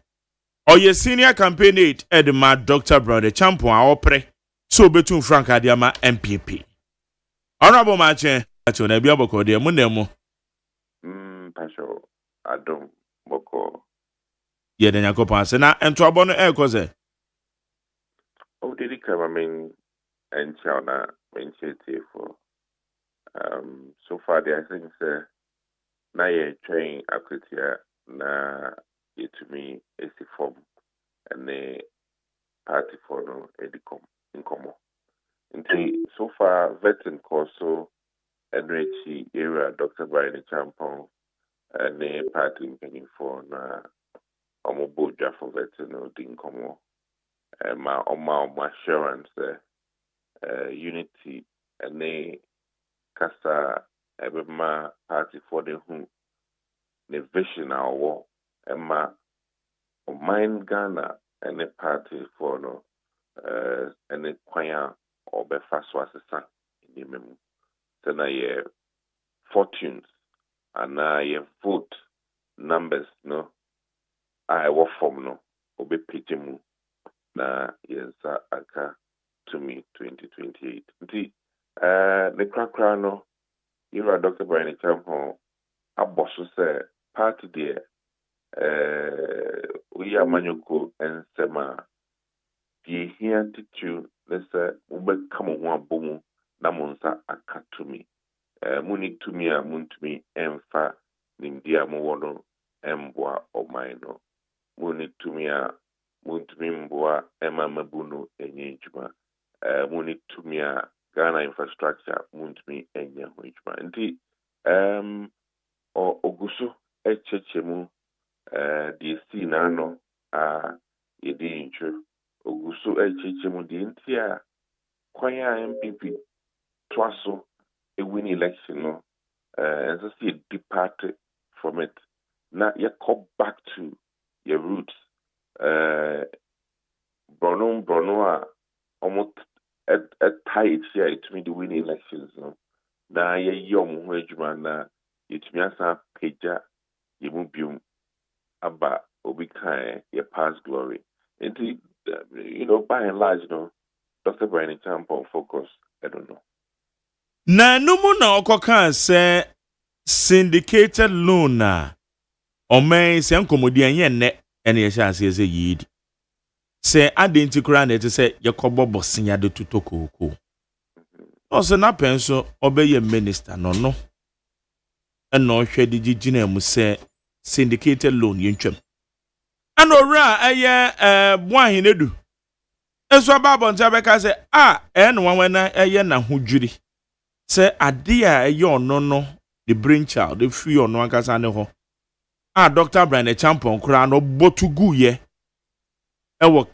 oye senior campaign aide edma Dr. Brother Champion a opre so betu Frank Adiama MPP honorable mache acho na bia boko de mu nemu pasho Adom boko ye de nyakopa ase na ento abo no ekoze o didi kama men enchauna menchete for so far the I think na ye train akwetia na yetumi esi form and the party for no edikom inkomo nti so far vetting course so enrichi area Dr. Brian Champon and the party penny for na omobo draft for vetting no dinkomo ma assurance unity and the kasa ebema party for the who the vision our ma mind Ghana and the party for no and the choir or be fast was the sun in the memo so na ye fortunes and na ye vote numbers no I work from no obe pitimu na yensa aka to me 2028 nti the krakra no you are Dr. Brian Champion aboso say party there we are manyoko and sema the here to let's ube come one boom na monsa aka to me muni to me a mun to me emfa nimdia mo wono emboa o maino muni to me a mun to me mboa ema mabuno enye juma muni to me a Ghana infrastructure mun to me enye ho juma nti oguso echechemu the see na no yedi intro oguso echechemu the ntia kwanya MPP twaso a win election no and so see depart from it now you come back to your roots Bruno almost at tight here it mean the win elections no na ye yom ho adwuma na yetumi asa peja yemubium aba obi kan ye past glory into by and large Dr. Brian Champion focus I don't know na numu na okoka se syndicated loan na omen se nkomodi anye ene ye sha se yidi se identikura na se yakobo bosinya de tutokoko also na penso obeye minister no eno hwede gigina mu se syndicated loan yentwam ana owura eye boahinedu eso babo ntia beka se eno wanwana eye na hodwiri se ade a eye ono no the brain child the free ono akasa ne ho Dr. Brian Champon kura no botugu ye ewo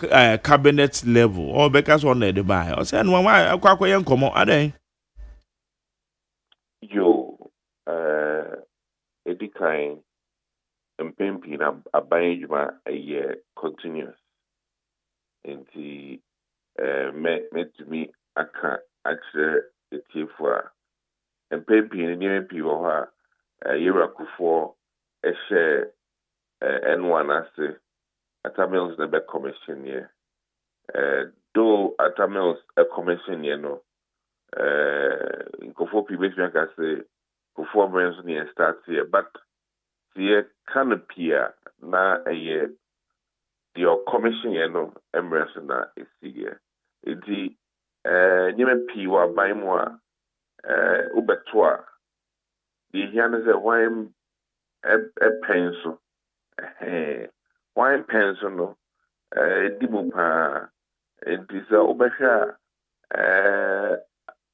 cabinet level or because one the buy o say no ma akwa yen komo aden yo edikan mpempi na aban juma a continuous nti me to me aka actually etifo a mpempi ni mpi wo ha yerakufo ehye N1 ase atamils na be commission ye do atamils a commission ye no nkofo pibes me ka say kofo brands ni start here but the canopia na the commission ye no embrace na esiye enti nyeme pi wa ban mu a ubeto a the here na say why pencil why pencil no dimu pa enti say ubehwa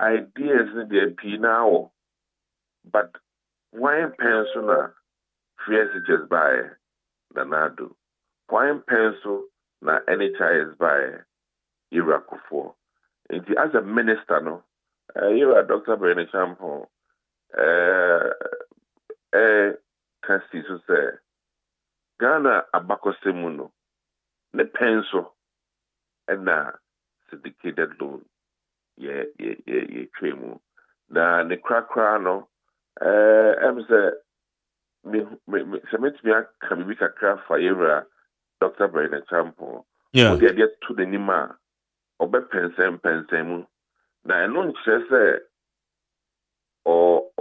ideas ni the pi now but why pencil na fears just by Nanado. Wine pencil na NHIS by Irakufo. As a minister, no, you are Dr. Brian Champon. Kasi so say Ghana abako semuno ne pencil and na syndicated loan. Yeah, tremu. Na ne krakra no. Say me me aka bibi kakra fa yera Dr. Brian Champon. Yeah. Odi ade to the nima obe pensem mu na eno nkyere se o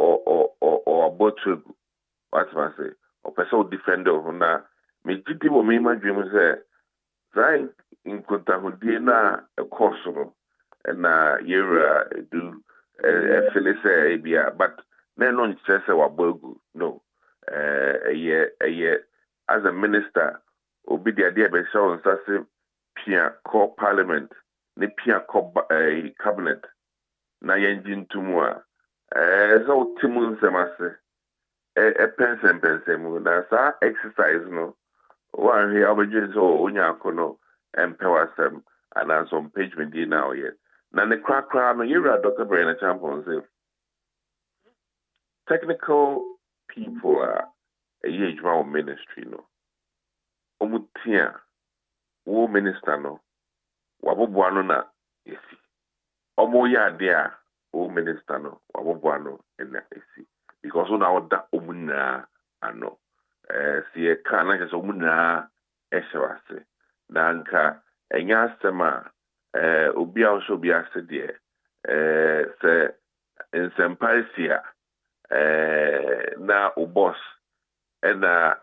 abotu what man say o person defend of na me gidi wo me madwem se right in kontahudie na e course no na yera do feel say bia but na eno nkyere se wa bogu no as a minister obi the idea be show say pia call parliament ne pia call cabinet na yenjin tumu a so timu nsemase pensem na sa exercise no one here obejin so onya akono empewasem and some page me di now yet na ne krakra no yira Dr. Brian Champon say technical people are a age round ministry no omutia wo minister no waboboano na esi omo ya de a wo minister no waboboano na esi because una oda omuna ano sie ka na so omuna ehwase na nka enya sema obi a so bi ase de se insempaisia na o boss na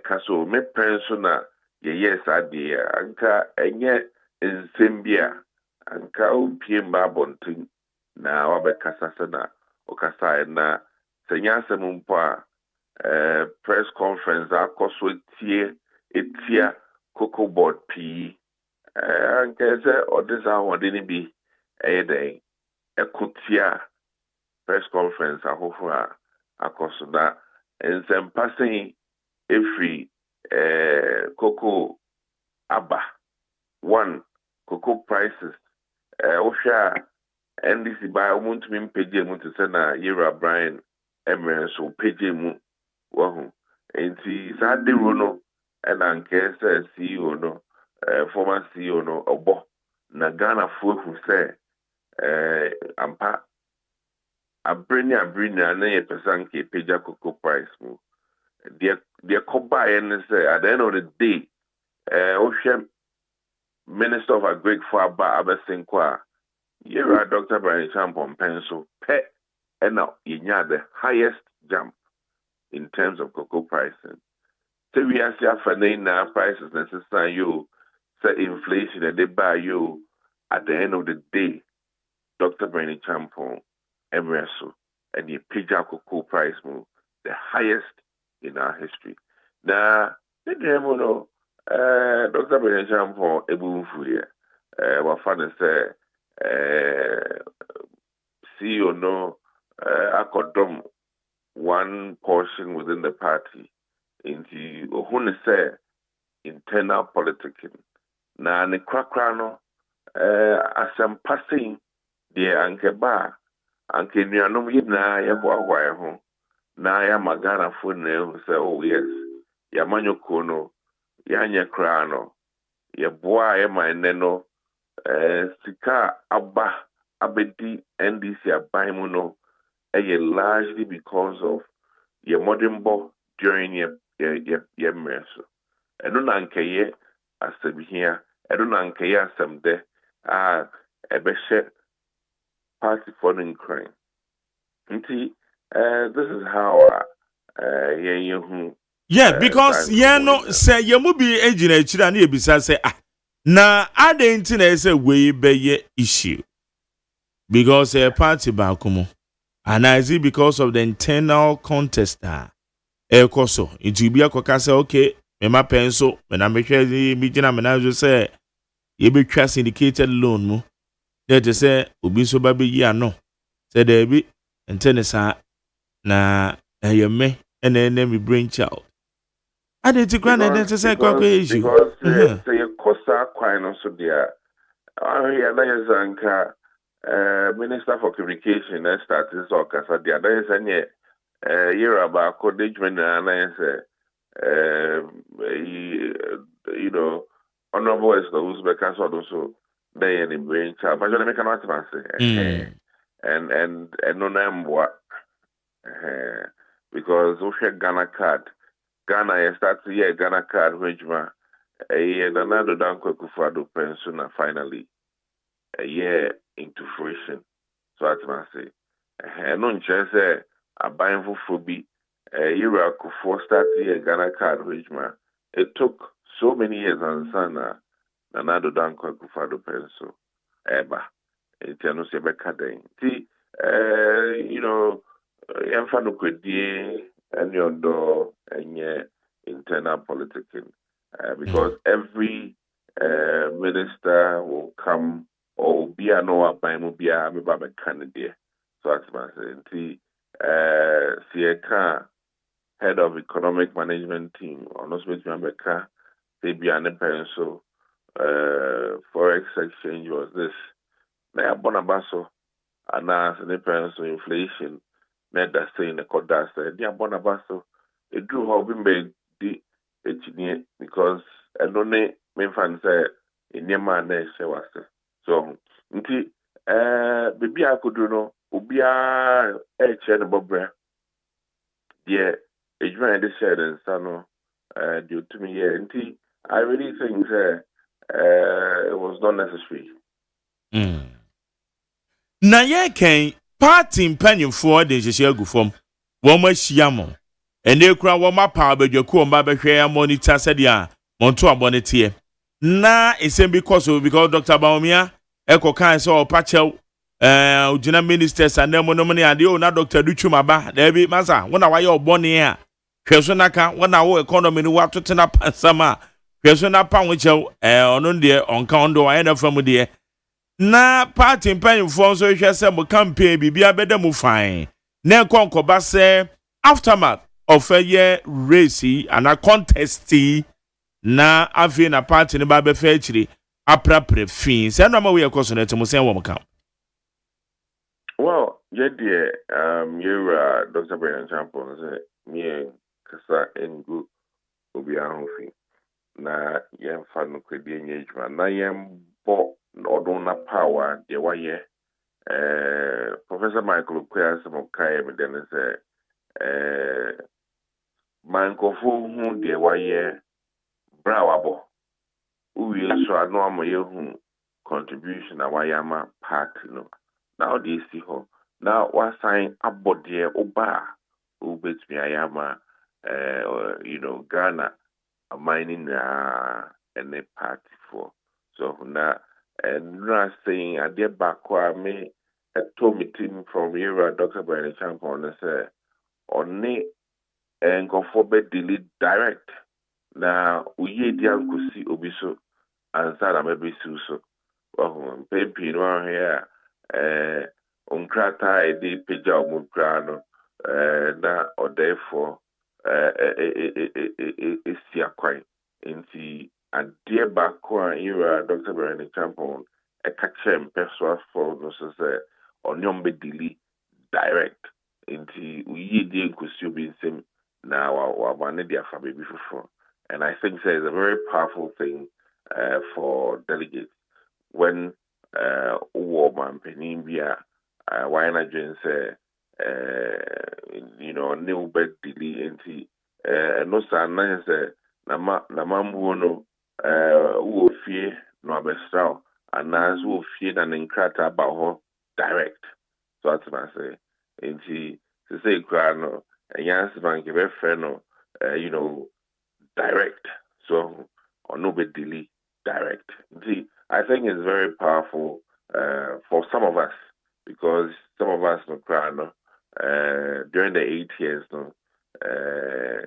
kaso me penso na yes ade anka enye nsembia anka opie mba bontin na wabekasa na okasa na senya semumpo a press conference akoso etia cocoa board p anka se odisa wode ni bi eyeden ekotia press conference ahofo a akoso na nsempasing every cocoa aba one cocoa prices osha NDC by umuntu mpege mu to say na Yera Brian Emery so page mu wahu enti sade ro no na nke say CEO no former CEO no obo na Ghana fu say ampa abrenya na ye person ke page cocoa price mu the Koba and say at the end of the day, Ocean Minister of Agric for Abasinkwa, you are Dr. Brian Champon pencil pet and now you the highest jump in terms of cocoa pricing. So we are seeing now prices necessary you say inflation and they buy you at the end of the day, Dr. Brian Champon Emerson and the Pija cocoa price move the highest in our history. Now, the demo Dr. Brian Champon ebufu here. What father say CEO no akodom one portion within the party. Inti ohun say internal politicking. Na ne krakra no asem passing de anke ba anke nuanom yina ye hoahoa ho na ya magana fo na ehu say oh yes ya manyoko no ya anye kra no ye boa ye man no sika abedi NDC aban mu no largely because of ye modern bo during ye mreso eno na nkeye asabihia eno na nkeye asamde ebehye party for the crime nti this is how yeah, because no say ye mu bi ejina echira na ebisa say na ade na say we be issue because a party back mu and is it because of the internal contest ekoso it bi akoka say okay me ma penso me na me hwe mi gina me na so say ye betwa syndicated loan mu that say obi so ba be yi ano say there be intenesa na me ene me brain child I didn't grant that to say issue. Because say a cosa quite also there. Minister for Communication and started so casa the other is any year about codagement and I say you know honorable is the Uzbek also they any brain child. But you make an answer and no name what because we have Ghana card. Ghana starts here Ghana card which Nana Danko Kufado Pensuna finally a year into fruition. So I must say no chance a buying for Phoebe a year for start here Ghana card which it took so many years on Sana Nana Danko Kufado Penso Eba Eternal Sebeka see you know Enfano Kwedie and your door and internal politicking because every minister will come or be a no by Mubia Mibaba candidate. So that's my saying. Sieka, head of economic management team, on us with America, they be an pencil. Forex exchange was this. Na bonabaso, and as an pencil inflation. Net that saying the code that said, yeah, bonabaso. It drew hoping the because I don't know me fan say in your man was so nti baby I could do no ubia chair the bobre yeah it ran the shed and son due to me yeah nti I really think it was not necessary. Na ye ken party mpanyimfo de hyehyɛ agu fam wo ma hyia mo ene kura wo ma pa abadwaku o ma behwe ya monitor said ya monto abonete na esem because Dr. Baumia ekokan say o pachew ugina ministers anemo no ne ade o na Dr. Duchuma ba da bi masa wona waye obone a hweso naka wona wo economy ni watotena pasama hweso na pa wo chew ono de onka ondo waye na fam de na party mpanyimfo so hwe se mo campaign bibia beda mu fine na konkoba se aftermath of a year race and a contest na afi na party ne ba be fa chiri aprapre fin se no ma we ekoso na temo se wo mka. Well, yeah, dear, you're Dr. Brian Champon, me kasa engu obiahofi na yem fa no kwedi engagement na yem bo odon na power de waye Professor Michael Kwea some kai me den say mankofo hu de waye brawabo uwi so anu amaye contribution na wayama part no now they see her now what sign abode oba ubetmi ayama you know Ghana a mining and a party for so now and not saying I did back me a told me team from here Dr. Brian Champon say on and go for delete direct now we dia kusi obiso and sad am be so pepi no here unkrata e de peja omukra no na or therefore esi akwai nti adeɛ baako a era Dr. Brian Champon ɛka kyerɛ mpɛsoafoɔ no so sɛ ɔne ɔmbɛdili direct nti uyi die nkosi obi nsɛm na waba ne de afa baabi foforɔ. And I think it's a very powerful thing for delegates when Woman Penimbia, why not say, new bed delay and no son, say, Namambuno, who fear no abestrow, and as who feared an incrata about her direct. So that's what I say. And to say, Grano, and Yans Bank, a very friend, direct. So, or no bit delay, direct. See, I think it's very powerful for some of us because some of us no during the 8 years no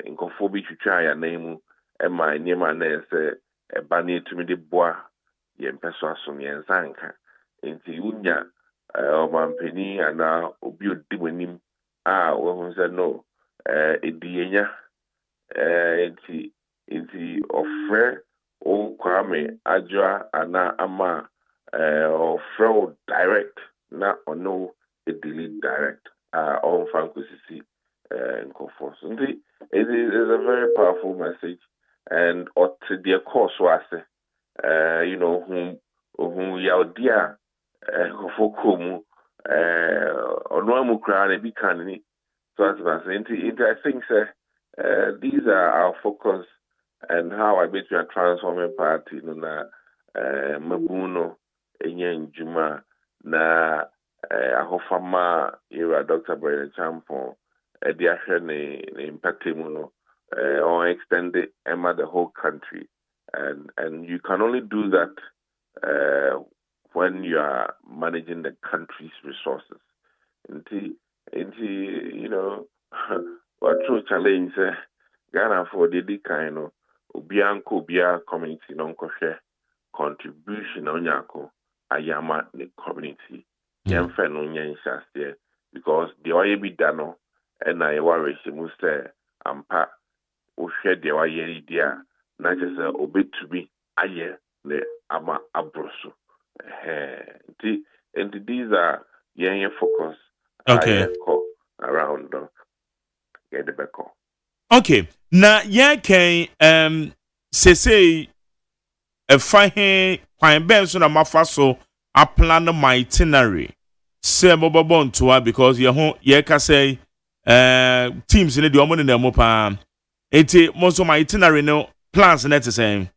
in Kofobi to try a name and my name and say a banny to me the bois yen persuasion yen sanka into unya man penny and now obu diwinim when said no edienya nti ofre o kwame adwa ana ama ofre direct na ono a delete direct on franco sisi nkofo so nti it is a very powerful message and or to the course was whom yaudia nkofo komu ono amu kra na bi kan ni so as I think these are our focus and how I bet you are transforming party na mabuno enye njuma na ahofama era Dr. Brian Champon the ahwe ne impact mu or extend it the whole country and you can only do that when you are managing the country's resources what true challenge Ghana for the kind of Ubia community non-koshe contribution on Yako Ayama the community. Yemfe no nyanshastie because the way be done and I worry she must say ampa o share the way idea na just obey to be aye the ama abroso. And these are young focus around get the back. Okay. Na yen can say a fine kwan ben so na mafa so a plan my itinerary say mobile to her because ye ka say teams in the omo na mo pa enti most of my itinerary no plans na the same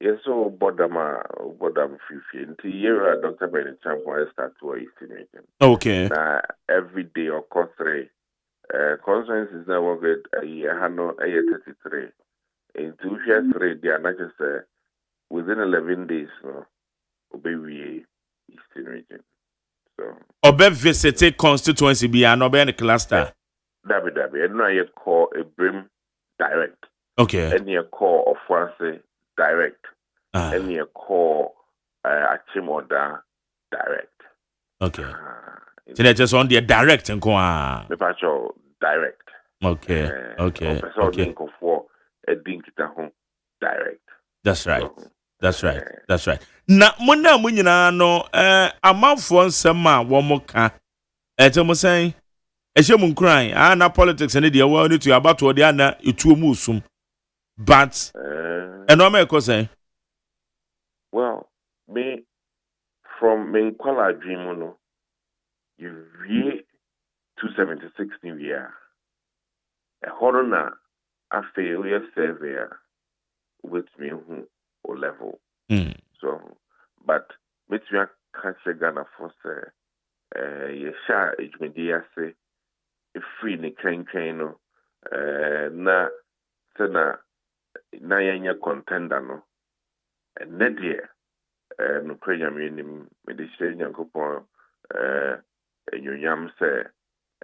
yes so bodam fifi nti year Dr. Brian Champon start to estimate. Okay. Na every day or course 3 conference is now working a year 33 in 2 years 3 they are not just within 11 days no obey Eastern region so obe visit constituency be an obe in cluster dabi and now you call a brim direct okay and you call of France direct and you call a chimoda direct okay so that's just on the direct and the patrol direct okay for a dinkita direct that's right that's right na mona munyina no amanfo nsem a wo moka etemo sen ehye mu nkran na politics ne de wo ne tu abato de ana etuo mu usum but eno ma ekosen well me from Menkwala dream no you vie 276 new year a horona afe we survey with me who or level so but with me catch Ghana for say ye sha ejmedia say e free ne kren no na sana na yenya contender no and net year no prayer me de share yankopon enyonyam say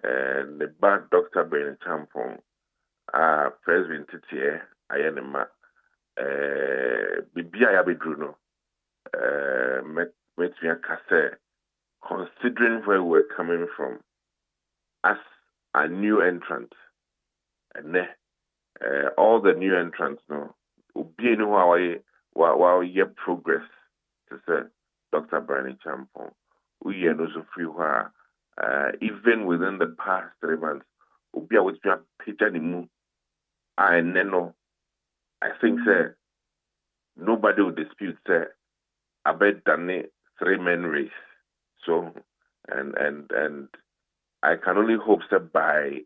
the bad Dr. Brian Champon president titie ayenema bibia ya bedru no met me kase considering where we're coming from as a new entrant and all the new entrants no obi no how ye progress to say Dr. Brian Champon we no so free even within the past 3 months obi a with picture the mu and no I think say nobody will dispute say I bet done 3-man race. So and I can only hope that by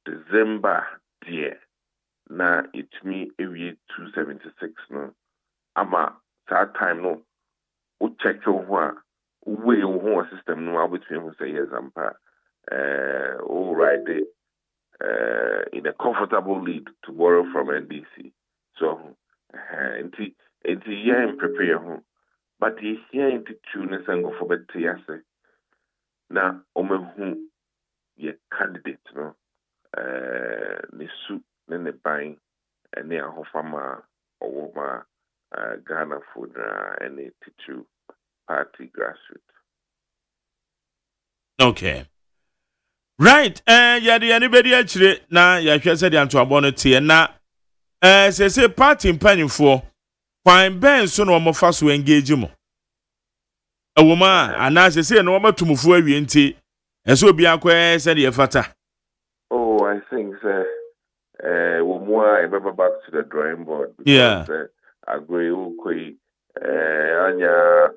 December dear now it me every 276 no ama that time no we check your way your system no between who say yes and all right in a comfortable lead to borrow from NDC. So it's yeah prepare home. But he's here into tune and go for better yes. Now who ye candidate no the soup then the buying and they are farmer or ma Ghana food and the teacher party grassroots. Okay. Right, yadi anybody actually na ya hwe said am to abonete na say party mpanyimfo kwan ben so no mo fa so engage mo awoma ana say no mo tumufo awie nti enso obi akwa said ye fata. Oh, I think we more back to the drawing board because agree ukoi anya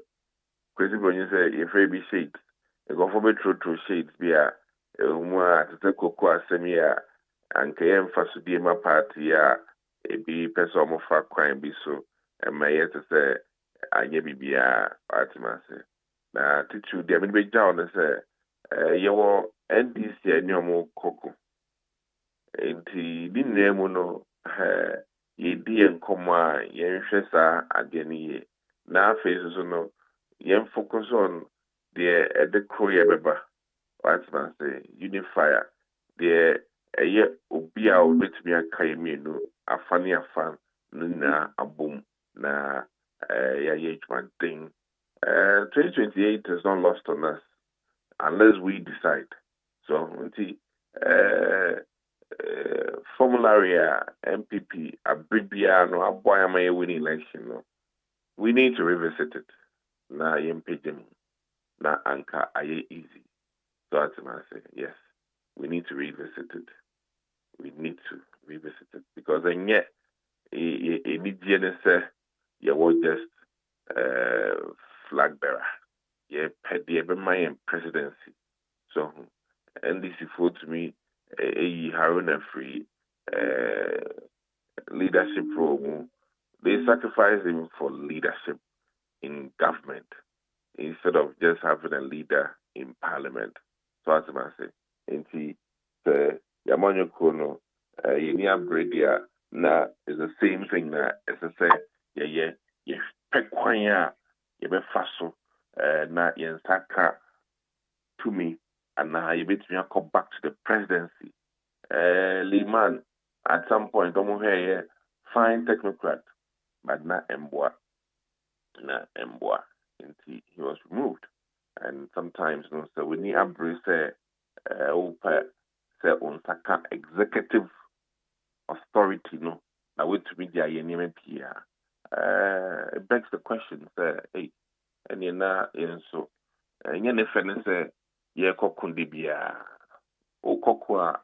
crazy when you say if be shades e go for be true shades bia umwa tete koko asemia anke yemfa so die ma party a e bi person mo fa kwan bi so e ma yet say anya bibia atmase na titu dia me be jaw no say yewo NDC anyomo koko enti di nemu no ye di enkomo a yenhwe sa ade ne ye na face so no yen focus on the croye beba what man say unifier the obi a obetumi akai me no afane afan na abom na ya one thing 2028 is not lost on us unless we decide. So formulary MPP abribia no aboyama winning election no we need to revisit it na yempejim na anka aye easy. So that's what I say. Yes, we need to revisit it. We need to revisit it because then yet say you will just flag bearer. Yeah, the my presidency. So NDC for to me a Haruna free leadership role. They sacrifice him for leadership in government instead of just having a leader in parliament. So as I say, inti the Yamanyo Kono, Yenia Bredia, na is the same thing na as I say, pekwanya, be faso, na yensaka to me, and now you bet me I come back to the presidency. Liman, at some point, I'm fine technocrat, but not Mboa. He was removed. And sometimes, no, so we need to say, on Saka executive authority, no, now wait to media, it begs the question, say, hey, and you're not, so, and you're not say, yeah, kokundibia, o kokwa,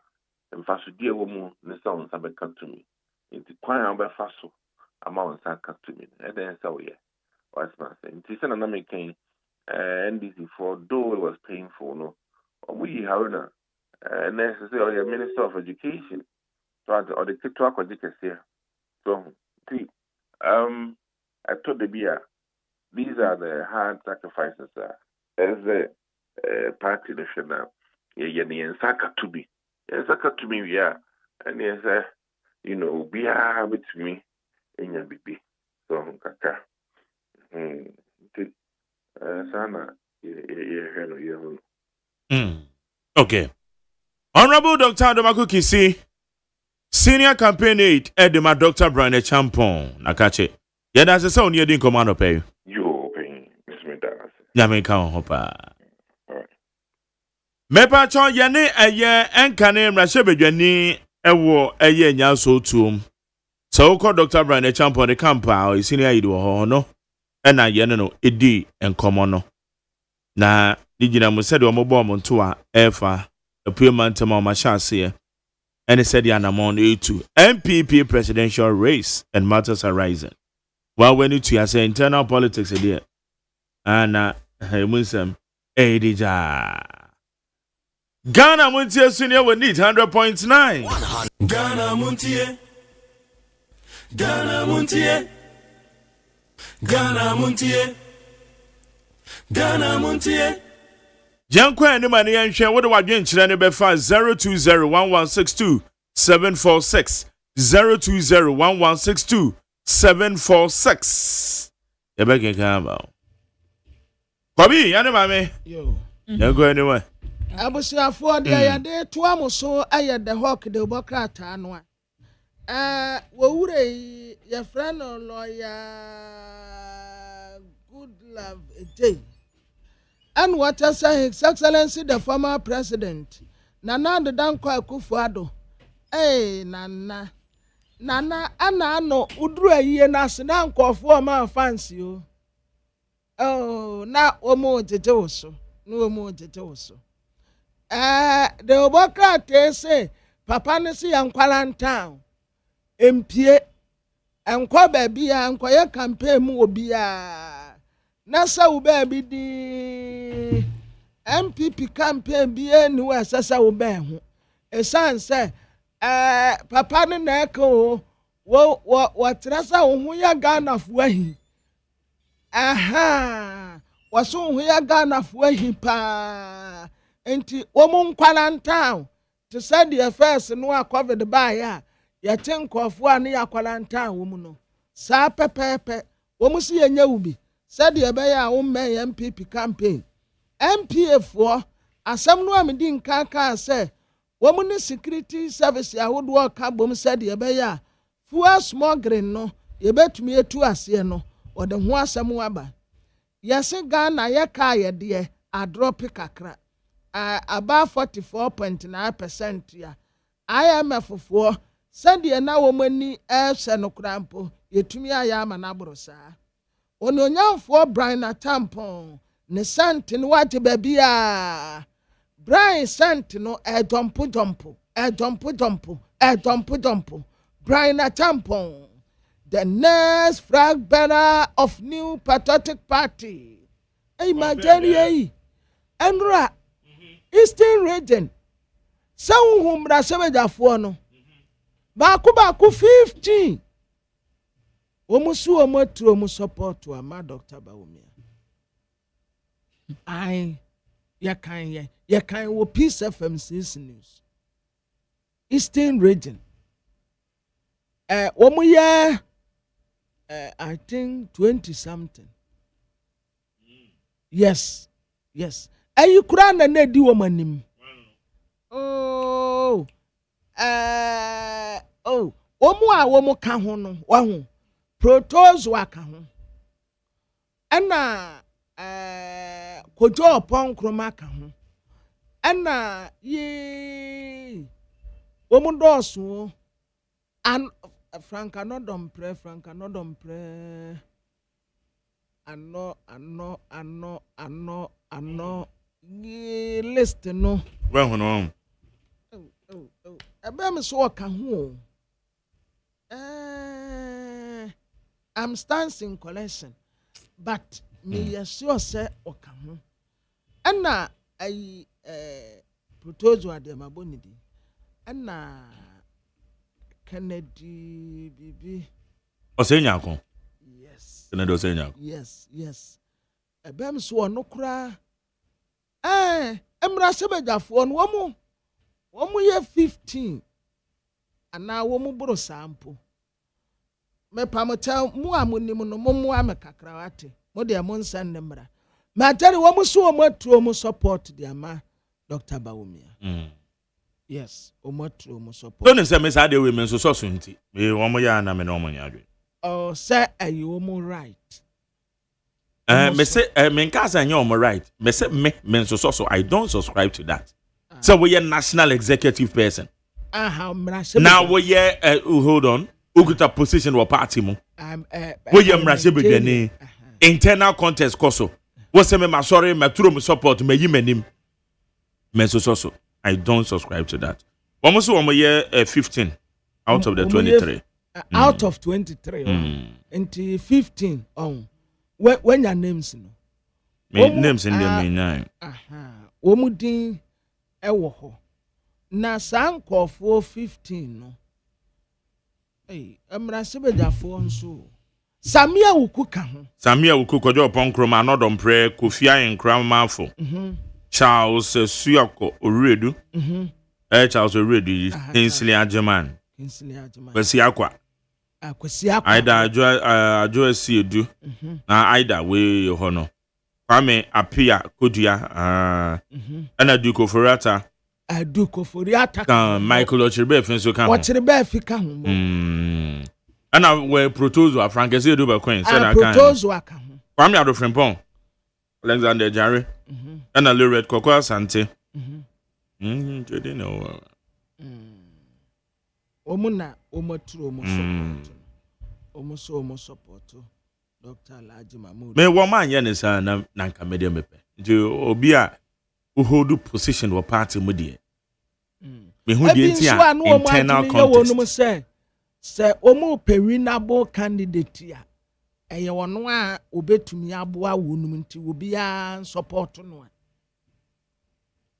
and fasudia woman, the sound sabeka to me. It's quite a faso, amount saka to me, and then so, yeah, what's my saying? It's an American. NDC for though it was painful, no. We however necessarily a minister of education, or the TikTok education. So see, I told the beer, these are the hard sacrifices as the party national. Yeah, Saka to be. Saka to me, yeah. And yes, be a habit to me in your baby. So kaka. Okay. Honorable Dr. Adomaku Kisi, Senior Campaign Aide, Edema Dr. Brian Champon, Nakache. Yeah, that's a sound you're doing command of pay. You paying, Miss Medalas. Yamin Hopa. Mepa chon yene eye enkane mrashebedwani ewo eye nyaso tuom. So ko Dr. Brian Champo de campa o senior yido ho no. Ena yene no edi enkomo no. Na digina mo said o mo bo mo nto a efa apuemantema o ma hyase and said the anamon A2 MPP presidential race and matters are rising. Well, when you say internal politics there, and Muslim Edija Ghana Montie Senior will need 100.9. Ghana Montie, Ghana Montie, Ghana Montie, Ghana Montie. Jankwa and money and share what do I get in 0201162 0201162 Yabeke Kamba. Kwabi, yana mame. Yo. Ya go anywhere. Abusiafo de ya de to amoso aye the hawk de bokrata anwa. Wo wure your friend lawyer Good Love Ejay. And what I say, His Excellency the former president, Nana the Danko Akufo-Addo. Nana, ana no udru ayi na sena nkofo ma fancy o. Oh, na omo jeje oso. No omo jeje oso. The Obokra say papa ne si yankwala town. Empie enkwa baby ya nkwa campaign mu obi a. Nasa ube di MPP campaign bi enu asasa ube ho. Esan say papa ne na eko wo trasa wo ya Ghana fo ahi. Aha. Waso wo ya Ghana fo ahi pa. Enti wo mu nkwala town to say the affairs no COVID ba ya. Ya tenkofo a ne yakwala town wo mu no. Sa pepepe wo mu si enya ubi. Said the Abaya woman MPP campaign. MPA for asam no amedi nkanka say woman security service ya would work abom said the Abaya fuel smuggling no ye betumi etu ase no or the ho asam waba. Yes Ghana ye ka ye de a drop kakra. About 44.9% ya. IMF for said the na woman ni no krampo yetumi ayama na brosa. Ononyamfo Brian Tampon ne sante no wate babia Brian sante no jumpo Brian Tampon the next flag bearer of new patriotic party Majari Enra Eastern region Sawu humra semejafo no ba ku 15 Omusu omotru omu support to ama Dr. Bawumia. Ya kan wo Peace FM 6 News. Eastern region. Omu ya I think 20 something. Yes. Ayi kura na na di womanim. Omu a womu ka ho no, wa ho. Protos waka ho ana kojo pon kroma ka ho ana ye womudoso an franka no dompre ano ye list no well no ebe me so waka ho I'm stancing collection, but me sure say okamu. Anna I protozo adema bonidi. Anna Kennedy bibi. Osenyako. Yes. Kennedy Osenyako. Yes. Ebem so no kra. Emra sebejafo no womu ye 15. Ana womu bro sample. Me pamotel mu amunim no mu amekakra wate mo de mo nsan ne mra ma tari wo mu so mo atuo mu support de ama Dr. Bawumia yes o mo atuo mu support don't say me say de we me so nti me wo mo ya na me no mo nya adwe oh say ayi mo right me say me nka say nya o mo right me say me so I don't subscribe to that So we are national executive person. Now we are hold on. Ukuta position wa party mo. We are mrashe internal contest koso. What's me sorry me through me support me yimenim. Me so. I don't subscribe to that. Almost 15 out of the 23. Out of 23. Into 15 when your names no. Names in the main. Omudin ewo ho. Na sanko for 15 no. Emrasebedafo nso. Samia ukuka ho. Samia ukuko jo pon kroma anodom pre Kofia Nkramafo. Charles Suyako Oredu. Charles Oredu Kinsley Agyeman. Kwesi Akwa. Aida Ajo Siedu. Na Aida we hono. Kwame Apia Kodia ana Duko Forata. Duko Forata kan Michael Ochirbe finso kan. Ochirbe fika ho. Ana we protozo Frankesi Edu ba Queen say na kan. Protozo aka ho. Kwame Adofrempong. Alexander Jare. Ana Lorette Koko Asante. Jodi no. Omuna omotru omo support. Dr. Alhaji Mahmoud. Me woman ye ne sa na nka media mepe. Nti obi a hold position wa party mu de. Me hu de nti a internal contest. Say omo perenable candidate a eye wono a obetumi aboa wonum nti obi a support no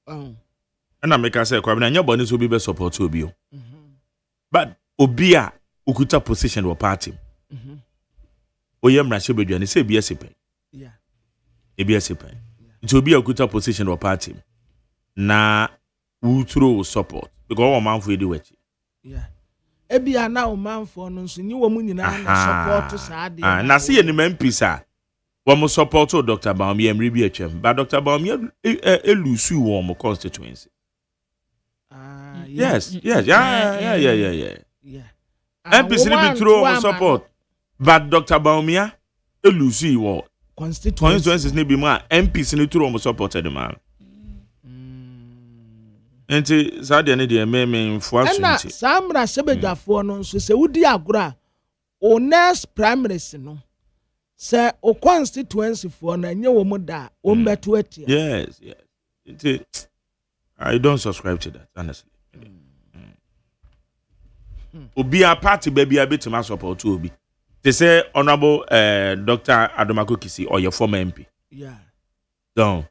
a. Na make say kwa na nya boni so obi be support obi o. But obi a okuta position wa party. Oye mrashe bedwane say bia sepen. Yeah. Ebia sepen. Nti obi akuta position or party. Na utro support because one man for edi wechi. Yeah. Ebia na o man for no so ni wo mu nyina na support sa de. Na say ni MP sa. Wo mo support Dr. Baumia mri bi atwam. But Dr. Baumia elusu wo mo constituency. Yes. Yeah. Yeah. MP si bi throw mo support. But Dr. Baumia, elusi wo constituencies ni bi ma MPs ni turo mo supported man. Enti sadia ne de me info asunti. Na samra sebedafo no nso se wudi agora o next primaries no. Se o constituency for na nye wo mo da o mbeto atia. Yes. Enti I don't subscribe to that honestly. Obi a party baby a bit ma support obi. They say Honorable Dr. Adomako Kisi or your former MP. Yeah. So,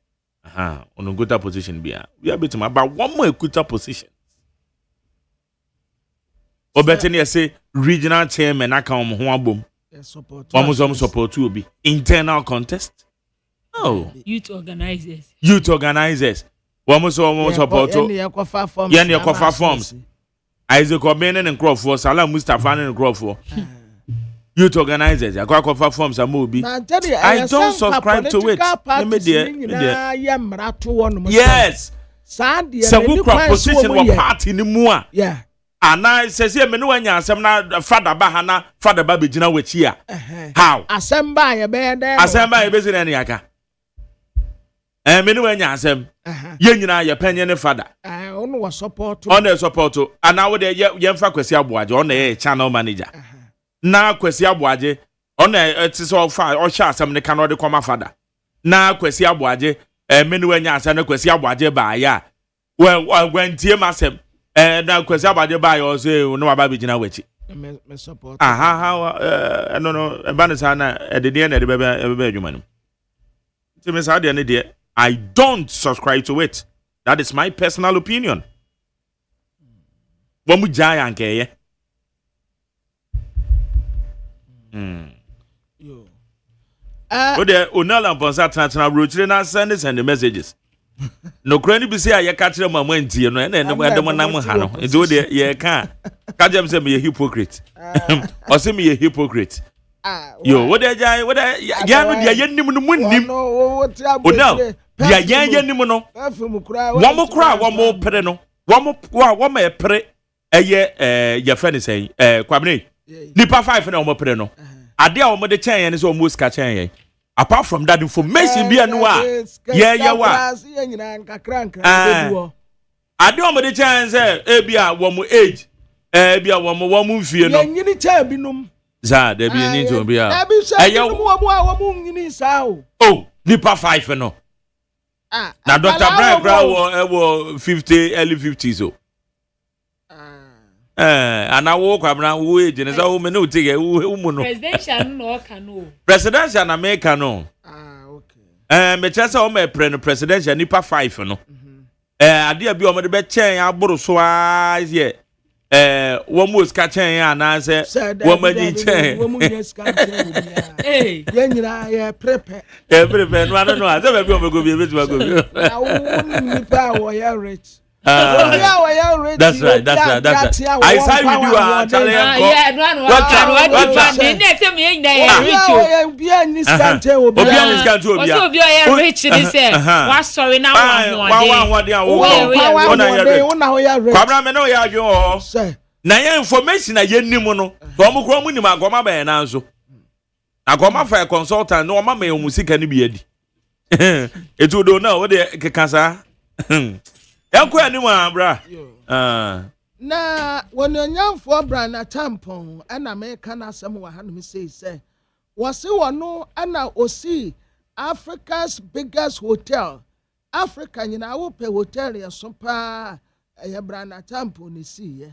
on a good position be we are betting about one more equita position. Or better near say regional chairman I come home boom. Support. One support to be internal contest. Oh. Youth organizers. One more support to your forms. Isaac Obenen and Crawford, Salah Mustafa and Crawford. Youth organizers, I got forms a movie. I don't subscribe to it. Yes. So we crop position wa party ni mua. Yeah. And I says here, menu anya asem na father bahana, father baby jina wechia. How? Asemba ye be there. Asemba ye be zini aka. Menu anya asem. Ye nyina ye penye ne father. Ono wa support. Ono support. And now de ye mfa kwesi abuaje, ono ye channel manager. Na Kwesi Abuaje ona etise ofa o sha asem ne ka no de koma fada na Kwesi Abuaje menu anya asem na Kwesi Abuaje ba ya wentie masem na Kwesi Abuaje ba ya o say no aba be gina wachi me support no banisa na edede na de be adwuma no ti me sa de ne de I don't subscribe to it. That is my personal opinion. Wo mu jaya nkeye Ode onala mponsa tana brochire na send the messages. No krani bi say aye ka kire mama ntie no na edem nam ha no. Enti ode ye ka jem say me ye hypocrite. O say me ye hypocrite. Yo ode jai ode ya no dia ye nim no munnim. O now dia ye nim no. Wo mo kra wo mo pere no. Wo mo e pere eye ye fe ni say kwabne. Nipa 5 na omo pere no. Ade a omo de chen yen so omo ska chen yen. Apart from that information be anu a yeah wa. ade o mo de chance ebia wo mo age ebia wo mo fie no nyini cha binum za de bi ni to bia eyo wo mo nyini sa o oh nipa 5 no na Dr. Brian Brown wo 50 early 50s o ana wo kwabna wo age ne za wo me no take wo mu no presidential no ka no presidential na me ka no okay me chance o me pre no presidential nipa 5 no ade abi o me de be chen aboro so ye wo mo ska chen ana se wo mani chen wo mo ska chen ye nyina ye prepare no I don't know say be o me go be betu go be na wo nipa wo ya rich that's right. I saw video Charlie. Na ya information na ye nimu no to mo kro mu nim agoma ba na nso agoma fa consultant no ma me musika ni bi adi etu do na wo de kekasa yanko animu abra na wonanyamfo bra na tampon ana me kana asem wa hanum say wose wono ana osi Africa's biggest hotel Africa nyina wo pe hotel ya so pa ya bra na tampon ni si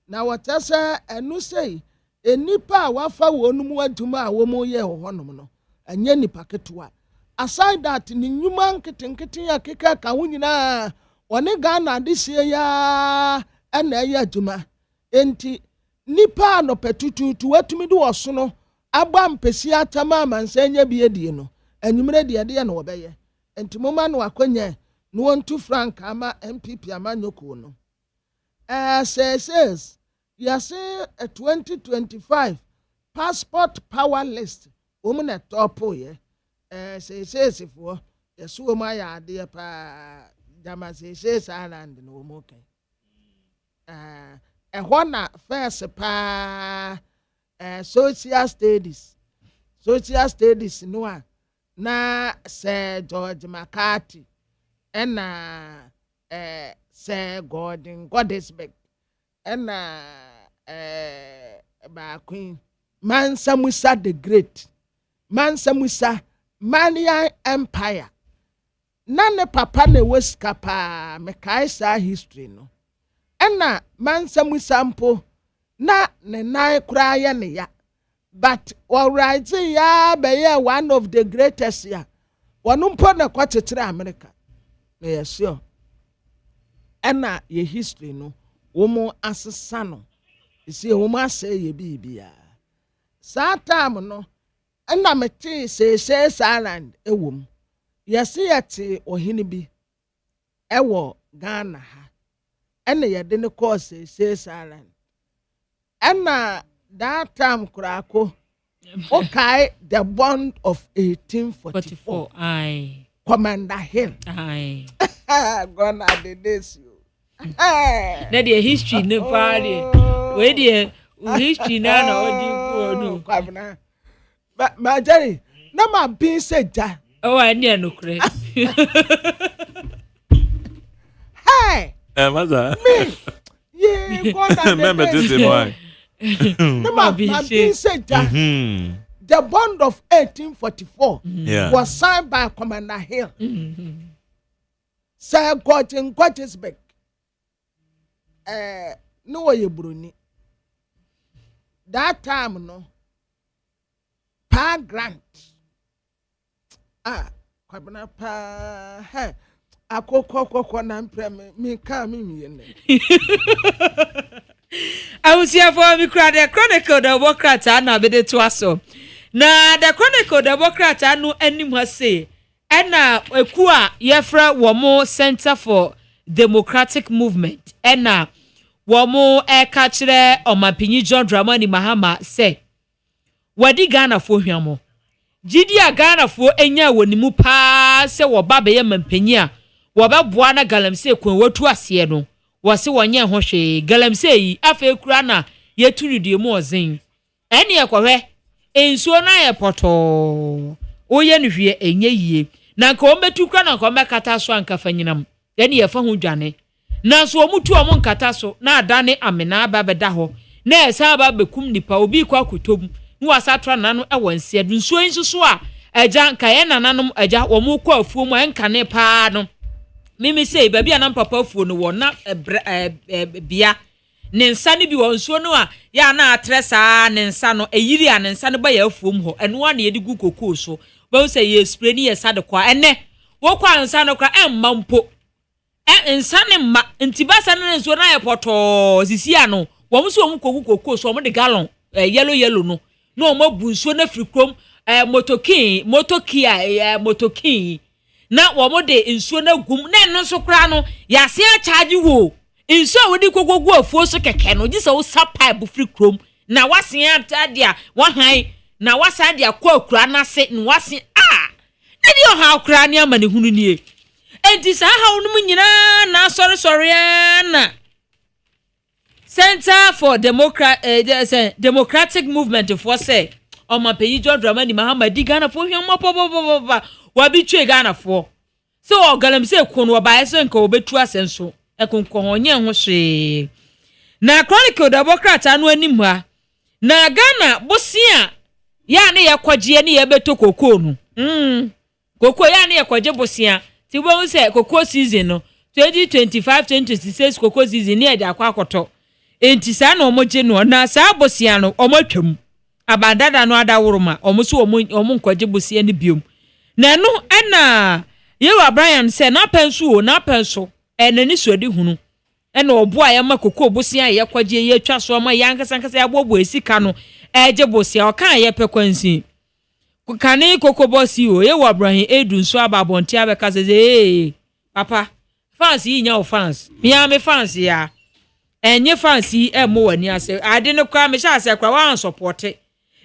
na watasa enu sei enipa wafa wonum aduma a wo mo ye honom no anya nipa ketua aside that ni nyuma nketenkete ya keka ka wo nyina one Ghana this year ana ya aduma enti nipa no petutu watumi de woso no aba mpesi atama mansanya bi edie no anwumre de na wobeye enti moma no akwanya no wontu frank ama MPP ama nyoko no says yes a 2025 passport power list na top ye says for yeso ma ya ade pa Jama says island no mo kai ehona first pa social studies no na Sir George McCarthy na Sir Gordon Goddesbeck na ba Queen Mansa Musa the Great Mansa Musa Malian Empire nane papa ne weskapa me kaisa history no ena Mansa Musa mpo na ne nai kura ya ne ya but alright ya be one of the greatest ya wonu mpo na kwatetere America na yesio ena ye history no womo asesa no isi womo ase ye bibia sa time no ena meti se island ewom yesi yeti ohini bi ewo Ghana ha ena yede ne course se island ena that time kurako okay the bond of 1844 aye Commander Hill aye gonna the days you na the history ne party we the history na odi go no kwabna ma Jerry na ma bin se ja oh ani anokure hey maza me ye gonna remember this boy no ma bin se ja the bond of 1844 was signed by Commander Hill Sir Gordon Goddesbeck no way Bruni that time no pa grant kwabna pa he akokokoko na mpre me ka me miene awusia for me kra the chronicle the Democrat na be de to aso na the chronicle the Democrat anu anim ha say ena eku a yefra wo Center for Democratic Movement ena wo ka kire omapinyi John Dramani Mahama say wadi Ghana fo hwamo gidi a Ghana fo enya wonimu pa se wo ba be ye mampanyi a wo be boa na galamse kon watu ase no wo se wonye ho hwe galamse yi afa kura na yeturudie mu ozin ene yekohwe ensuo na ye poto oye ne hwe enye yie na nka o metu kura na nka o mekata so anka fanyinam ene ye fa ho dwane na so omutu omo nkata so na adane amena aba beda ho na esa aba bekum nipa obi kwa kotom ni wasatra nanu ewansia nsuo nsuso a eja nka ye nananom eja wo mu kwa afuo mu enka ne paa no mimi sei baby anam papa afuo no wo na bia ne nsa ne bi wo nsuo no a ya na atresa ne nsa no eyiri a ne nsa no ba ya afuo mu ho eno a na ye digu kokoo so bo say ye spray ni ye sade kwa ene wo kwa nsa no kwa emma mpo nsa ne mma ntibasa ne nsuo na ye poto sisi ano wo mu so wo mu kokoo so wo de gallon yellow no no mo bu nsuo na firi krom motokin na wo mo de nsuo na gum na no so kra no ya se a charge wo nsuo wo di kogogo afuo so keke no gise wo sapa bu firi krom na wase adia wo han na wasa adia kwa akura na se na wase ne di oha akura ne amane hunu nie enti sa ha wo no nyina na sorry na Center for Democratic Movement for say Oma peyi John Dramani Mahama di Ghana for him pop wabi twe Ghana for so ogalam se kono obae so nka obetu asenso ekonko honye ho hwe na Chronicle Democrat anu anim ha na Ghana bosia ya ne yakwaje ne yebeto kokoo no kokoo ya ne yakwaje bosia ti wo se kokoo season no 2025-2026 kokoo season ne ede akwa akoto enti sa na omoje no na sa bosia no omotwam abadada no adawuruma omuso omu nkwaje bosia ne biom na no ana yewa Brian se na penso enani suadi hunu ena obo a yema kokoo bosia ye kwaje ye twa so ma yankasa ya bobo esika no eje bosia o kan ye pekwansi kane kokoo bosi o yewa Brian edun so ababonti abeka se papa fans yi nya o fans me fans ya enye fans yi emo wani ase ade ne kwa me sha ase kwa wan support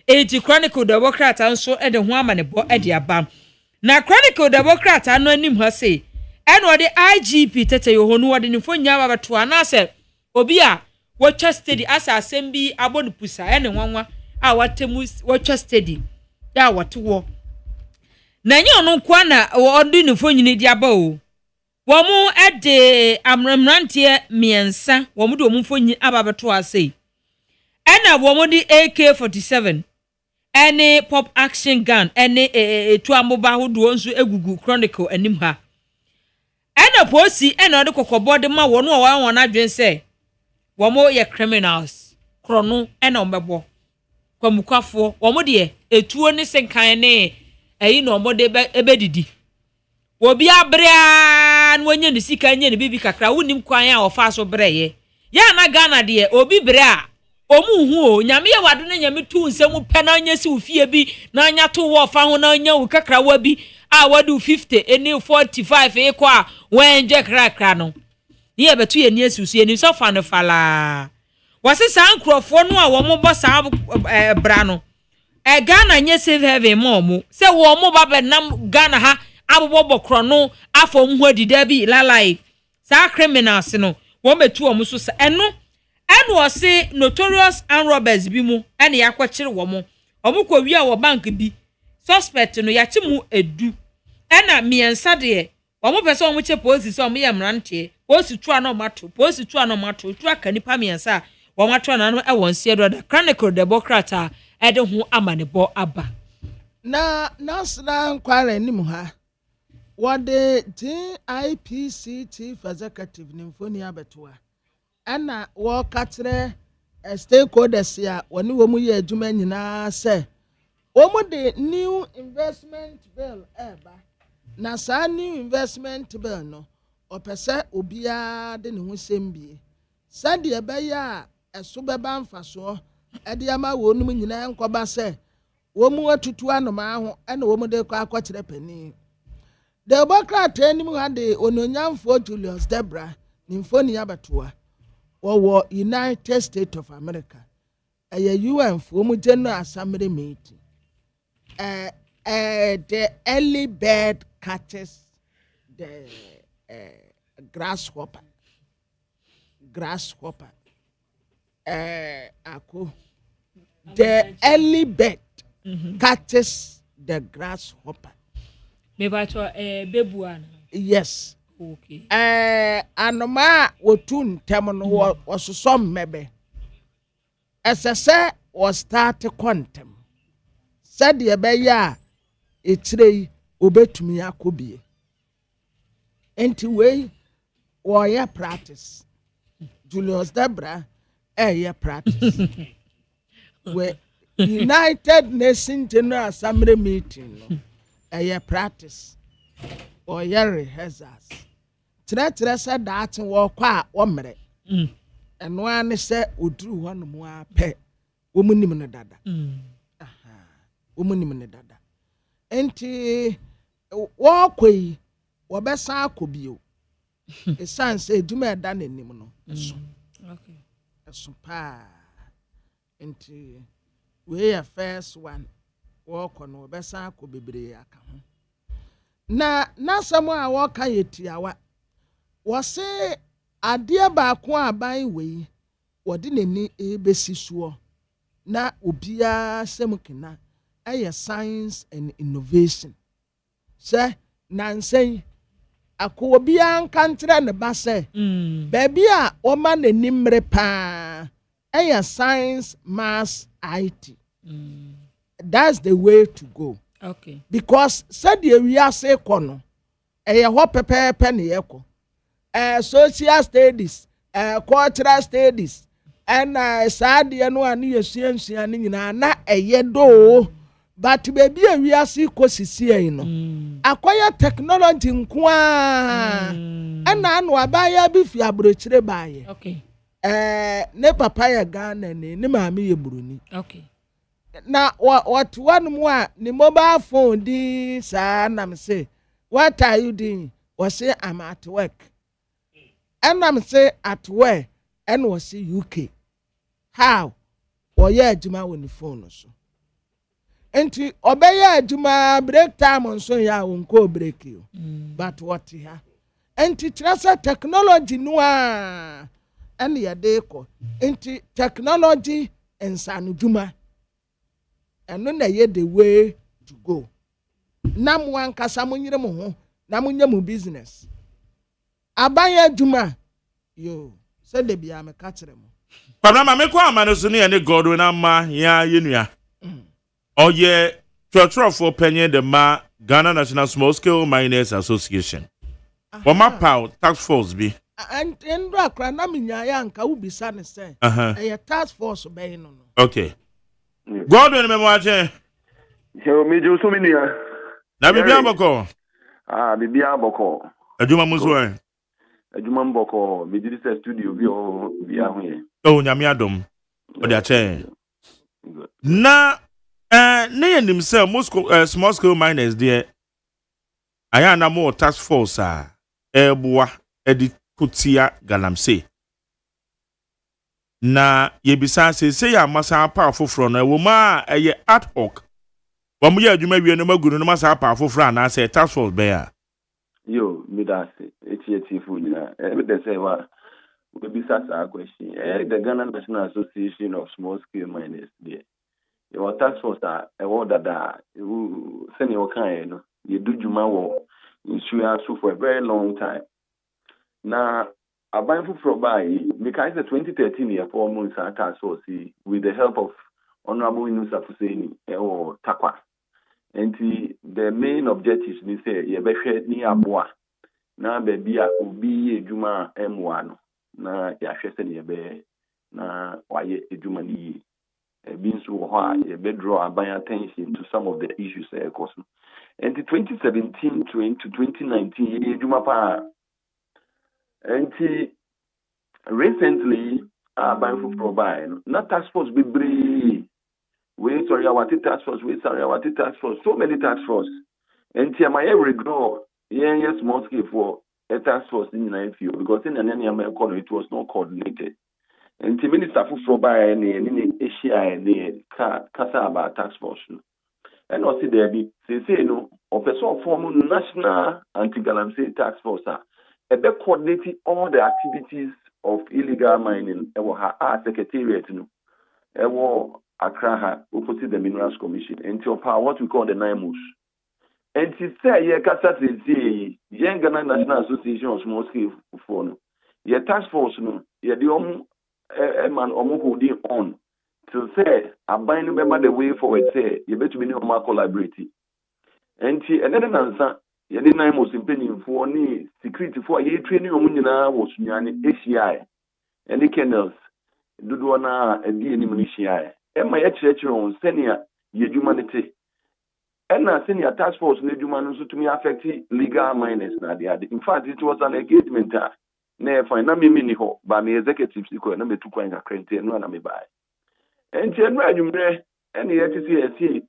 eti Chronicle Democrat anso ede ho amane bo ede aba na Chronicle Democrat anu anim ha se eno de IGP tete yo honu wode ne fonya ba beto anase obi a watcha steady asa assembly abonu pusa ene nwanwa a watemu watcha steady ya wato na nye onu kwa na odi ne fonyini di aba o womu ede amramrantie miensa womu de womu fonyi aba beto ase ena womu di AK47 any pop action gun any etu amoba hodo nso egugu Chronicle anim ha ena posi ena ode kokobo de ma wono wa won adwen se womo ye criminals krono ena ombebo kwamukwafo womo de etuo ne senkan ne eyi no omode ebedidi obi abrea no nya ne sika nya ne bibi kakra wonim kwan a ofa so breye ya na Ghana de obi brea omu hu o nyame ye wado na nyame tu nsem pe na anya si ofie bi na anya to wo fa ho na anya wo kakra wa bi a wadu 50 eni 45 e kwa wenje krakra no ye betu ye ni asusu ye ni so fa no fala wase sa ankrofo no a wo mo bo sa bra no Ghana nye save heaven mo mo se wo mo ba be nam Ghana ha abobo krono afom ho adida bi lalai sa criminals no wo metu o mo so eno ose notorious and robbers bi mu ene yakwakire wo mo omukọ wi a wo bank bi suspect no yachi mu edu ena miensa de wo pese wo che police so mo yamrante police tu anomato tu aka nipa miensa wo mato na no e won sie do da Chronicle Democrat a ede ho amanebo aba na nasra nkwara nim ha wode IPC chief executive nimfoni abetoa ana wo katre stakeholders ya woni wo mu ye adwuma nyina se wo mu de new investment bill eba na sa new investment bill no opese obia de ne ho sembie sade ebeya eso beba mfaso ede ama wo num nyina nkoba se wo mu atutu anoma ho ana wo mu de kwa akwakire pani the Democrat anim ha de ononyamfo Julius Debra nimfoni abetoa wo United States of America UN for mu General Assembly meeting the early bird catches the grasshopper ako the early bird catches the grasshopper me ba to bebuana yes Okay. Anoma wotun ntɛm no wɔsosɔ mmɛbɛ. Ɛsɛ was start quantum. Said the ɛbɛyɛ a etire yi obetumi akɔ bie. Enti wei wɔyɛ practice. Julius Debra practice. We United Nations General Assembly meeting no practice. Rehearsals. Tire said that walk a omre. And one said udru one more pet. Woman no dada. Woman no dada. Enti walk way wabesa kobio. A son say do me done in him okay. So pa enti we a first one walk on wabesa kobibre aka ho. Na someone walk ayetiawa. Wase adeɛ baako aban wei wɔde n'ani ebesi soɔ na obiara sɛm kena ɛyɛ science and innovation sɛ nansen akɔ obiara nkantere ne ba sɛ baabi a wɔma n'ani mmere paa ɛyɛ science maths IT that's the way to go okay because sɛdeɛ wiase kɔ no ɛyɛ hɔ pɛpɛɛpɛ ne yɛkɔ social studies, cultural studies, and sadia no ani yesua ni nyina na eyedo but baby we are see kosisi no akwaya technology nko a na anu abaya bi fi abrochire baaye okay ne papa ya Ghana ne maami ye Buruni okay na what one more ni mobile phone di sa na me say what are you doing was say I'm at work. And I'm say at where and was see UK. How? Or yeah, Juma when the phone so. Enti obey Juma break time on so ya won't go break you. But what ya? Enti trasa technology noa and ya deko. Enti technology and San Juma. And no na ye the way to go. Nam wan kasamunyire mo ho, namunya mu business. Abaya Juma, yo, said the Biame Cateremo. Panama me kwa manusuni and Godwin ama ya yenua. Oh yeah, to for penny the ma Ghana National Small Scale Miners Association. Wama pow task force be. And Rakra Naminya Yanka will be son say. A task force obeying no. Okay. Godwin me wache. Yo me jo so many. Na bibia boko. Bibia boko. Aduma muswa. Adwuma mboko me did say studio bi ahoye. Oh nyame adom. O dia che. Na ne yenim say most small scale miners there. Aya na mo task force eboa edi kutia galamse. Na yebisa se ya masa pa foforo na wo ma eye ad hoc. Wa mu ya adwuma wie no magunu no masa pa foforo na say task force be ya. Yo, me that eti fu na they say wa we be a question. The Ghana National Association of Small Scale Miners there. Your task force a word that you send your kind no. You do juma wo insure so for a very long time. Now Abanfu Probai, because the 2013 year 4 months task force with the help of Honorable Inusa Fuseni or Takwa. And the main objectives ni say ye behwe ni aboa na baby a obi edwuma M1 na ya hwese ne be na waye edwuma ni bi nso ho a ye be draw aban attention to some of the issues cause. And 2017 to 2019 ye edwuma pa and recently aban fu provide na task force be bree. We sorry our task force, we sorry our task force, so many task force. And my every grow, yes, small scale for a task force in 9 field because in an American it was not coordinated. And the minister for by any Asia and Kasaba task force. And also there be say no of a sort form national anti-galamsey task force. A be coordinating all the activities of illegal mining. Our secretariat no. Accra opposite the Minerals Commission until power what we call the NIMUS. And she said, "Yeah, Cassati, Young Ghana National Association of Small Scale Phone. Your task force, no, you're the man holding on to say, I'm buying remember the way forward, say, you better be no more collaborating. And she, another answer, you didn't know most impending for any security for a year training on was Yan ACI, and the kennels, Dudwana, and the Munisia. And my church on senior, your humanity. And I senior task force need human to me affect legal minors. In fact, it was an engagement. Never find me mini ho, by me executive secret, number 2 coin a credit and one me buy. And general, you may any FTC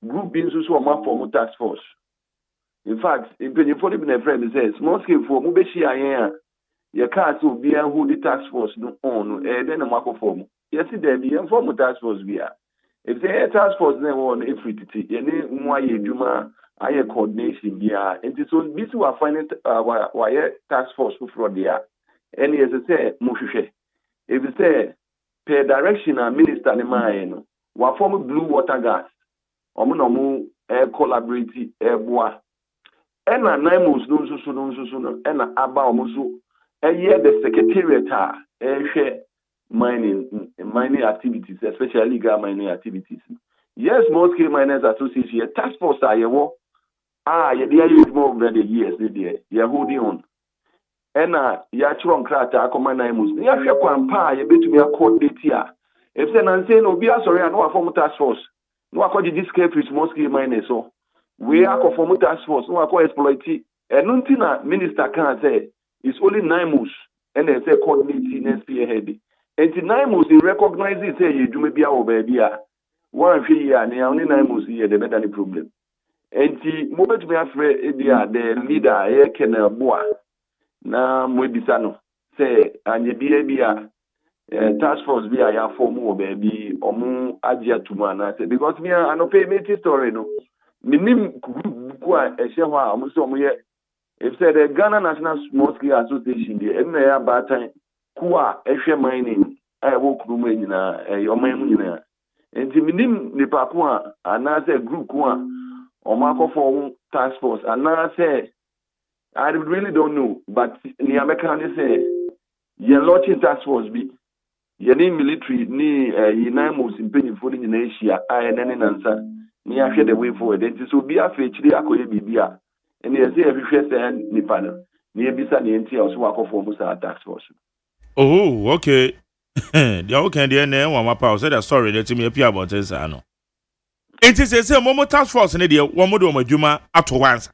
group being so much for task force. In fact, in penny for a friend says, small scale for Mubeshi, I am. Your cars will be a who the task force no on, and then a market form. Yes, there be a form of task force via. If the task force never on every city, any why you do I coordination via. And so this will find why task force for there. And as I say, Mushe. If you say per direction a minister in mind, what form blue water gas, or air collaborate air bois. And a namus no so and a about musu. And yet the secretariat share mining activities, especially legal mining activities. Yes, most scale miners association task force are you more than the years you're holding on. And ya chron crata command namus. Ya share kwampa you bet to me a coordinate here. If then I'm saying no be sorry, I know a form task force. No I call this case with small scale miners so we are form task force, no I call exploit it. And nothing minister can't say it's only 9 months and they say coordinating and spearhead. And the 9 months in recognizing say you do maybe our baby. 1 year and only 9 months here, the better problem. And the moment we have the leader here can boa. Na Mwebisano say and the BABA task force be a form more baby or more Adia to man. I said because me I no pay me story no. Minim kwa eshewa amuso moye. If said the Ghana National Small Scale Association the MA bad time kwa eshe mining I work room na your man na. And the minim the pakwa and I say group kwa or mark for task force and I say I really don't know, but the Americans say your launching task force be your name military ni United in penny for in Asia, I and any answer. Ni share the way forward. And so be a fetch the Akoye Bibia. And they say every first and Nipana. Near Bisa the NT also work for Musa task force. Oh, okay. The okay, the name one my said sorry, let me appear about this. I know. It is a Momo task force in India, one more do Juma at once.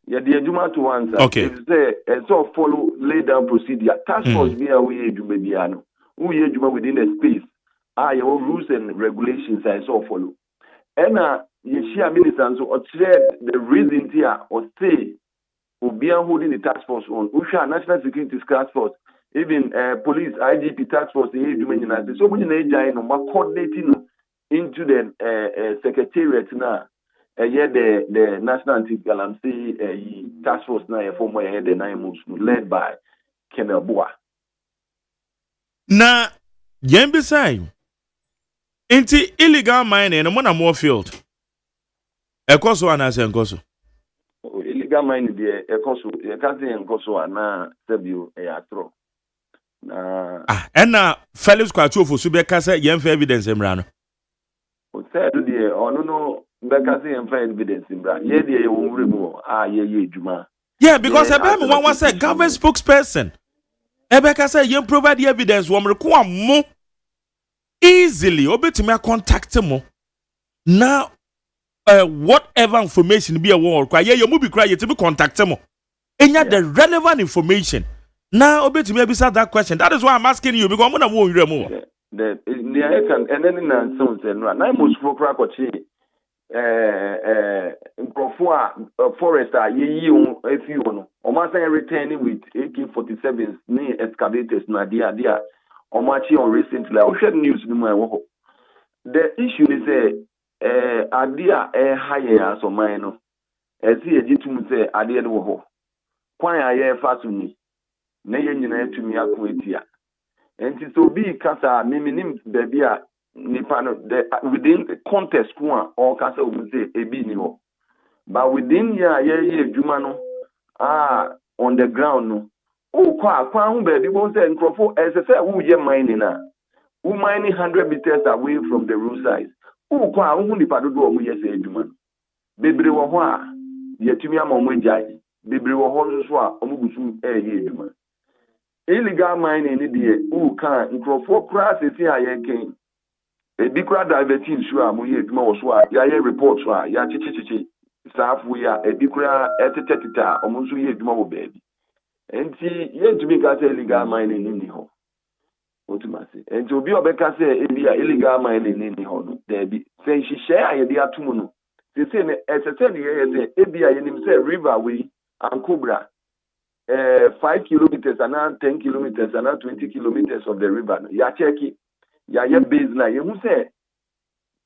Yeah, the Juma to answer. Okay. If they so follow lay down procedure, task force be away Jumediano. Who ye Juma within a space. Your rules and regulations I so follow. And you share ministers or share the reason here or say who be holding the task force on Usha National Security Task Force, even police, IGP task force, the so many coordinating into the secretariat now. The National Anti-Galamsey Task Force now, former the 9 months led by Kenneth Boa. Na Yembisai into illegal mining and one more field. Ekoso and as Enkoso. Illegal mining, the Ekoso, the Kazi and Koso, and now Sebu Eatro. And now Felix Quattro for Subekasa, Yen for evidence, Emrano. Said the or no. Because evidence in Brand. Yeah, they will remove. Yeah, Juma. Yeah, because one was a government spokesperson. Ebeka said you provide the evidence one require more easily. Obeti me contact mo. Now, whatever information be a war require you move cry to be contact mo. And yet the relevant information. Now, obeti me beside that question. That is why I'm asking you because I'm gonna move remove. The and then in answers and right. I must for crack or forest if you know or must returning with AK-47s near excavators na dia or matching on recently I shared news in my work. The issue is idea higher as or mine as he to say idea no ho kwan aye fa to me na ye nyina to me akoetia enti so bi kasa miminim baby a within the context one or can say ebi ni ho but within ye adwuma no on the ground no kwa hu baby bo say nkrofo say who ye mining na who mining 100 meters away from the roadside kwa hu nipa dodo o mu ye say adwuma no bebre wo ho a yetumi ama mo agyae bebre wo ho nso a o mu gusu ye adwuma illegal mining ni de ka nkrofo kra sesi a ye ken ebi kra diverting so a mo ye adwuma wo so a ya ye report so a ya chichichichi safu ya ebi kra etetetita o mo nso ye adwuma wo baby enti yentumi ka say illegal mining ni ho otumase enti obi obeka say ebia illegal mining ni ho no debi say hihye ayede atomu no say ne esese ne ye say ebia yenim say river way ankobra 5 kilometers and 10 kilometers and 20 kilometers of the river no ya check ya base na ye hu say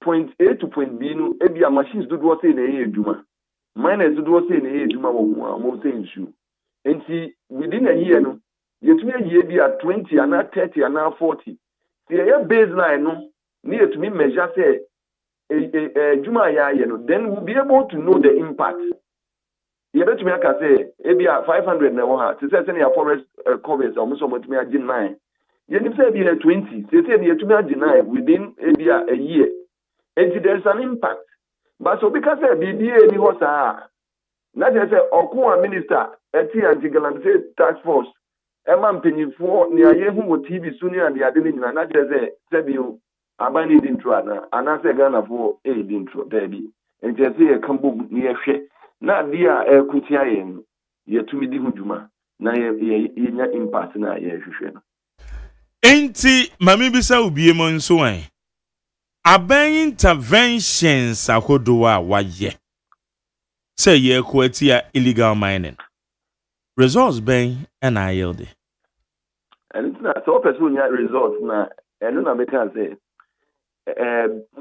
point A to point B no ebia machines do say na ye adwuma miners do say na ye adwuma wo ho mo say nsu enti within a year no yetumi ye bi at 20 and 30 and 40 the year baseline no ni yetumi measure say juma ya ye no then we'll be able to know the impact ye betumi aka say e bi 500 na wo ha say say na forest covers almost betumi agi 9 ye ni say bi 20 say na yetumi agi 9 within e bi a year and there's an impact but so because BBA ni ho sa na je say okun minister anti-galamsey task force man penifo ni ayehu wo TV suni and the ade ni na je say bio abani di intro na say Ghana for di intro baby and je say kambo ni ehwe na dia ekutia yen yetumi di huduma na ye nya impact na ye hwehwe no enti mami bisa ubie mo nso an aban interventions akodowa waye say ye kwatia illegal mining results ben and I yield and it's not so person results na and na make can say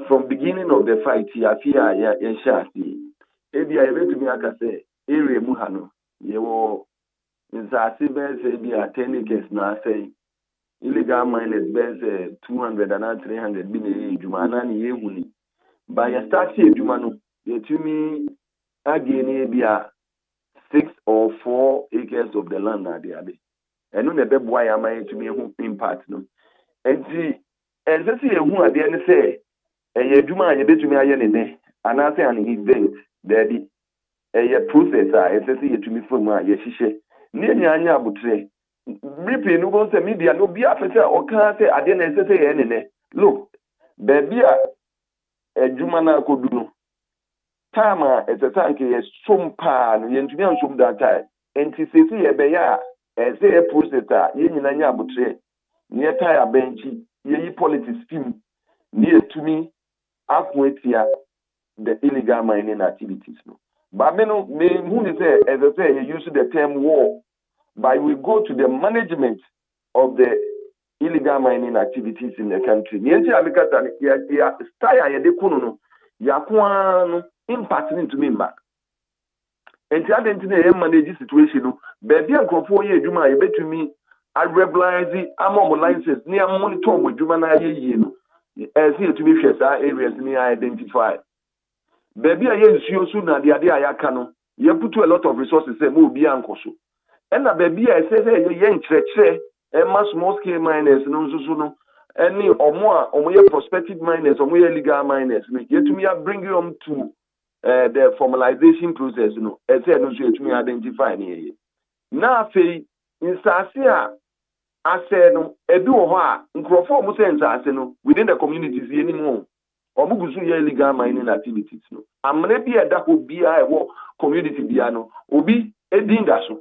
from beginning of the fight ya fear ya shati ebi I went to me aka say area mu ha no ye wo nzasi ben say bi 10 acres na say illegal miners ben 200 and 300 bi na ejuma na ni yehu ni by ya start ejuma no ye tumi again bi 6 or 4 acres of the land na dey ade enu na be boy am to me who impact no enti say ehu ade ne say eye adwuma anye betumi aye ne ne ana say an event there be eye process a say yetumi fom a ye hihye ne anya abutre briefly no go say media no be afese o kan say ade na say ye ne ne look baby a adwuma na kodu no time it's a time ke sompa no yentumi ansom that time enti say ye be ya say a process a ye nyina nya abutre ne tire benchi ye politics team ne tumi akwetia the illegal mining activities no but me no me who say as I say you use the term war but we go to the management of the illegal mining activities in the country yenti amikata ya style ya de kunu no ya kwa no impact into me back enti adentine ye manage situation no baby ankofo ye adwuma ye betumi a regularize among licenses near monitor with juvenile ye no as here to be sure areas near identify baby a yen suo su na de ade ayaka no ye put a lot of resources say mo bi ankoso and na baby a say ye nkyerɛkyerɛ small scale miners no nso no any omo ye prospective miners omo ye legal miners no yetumi bring them to the formalization process no as say no so yetumi identify ne na afei insase a ase no ebi wo ho a nkrofo mo se insase no within the communities ye ni mo omugusu ye illegal mining activities no amne bi eda ko bia e wo community bia no obi edinga so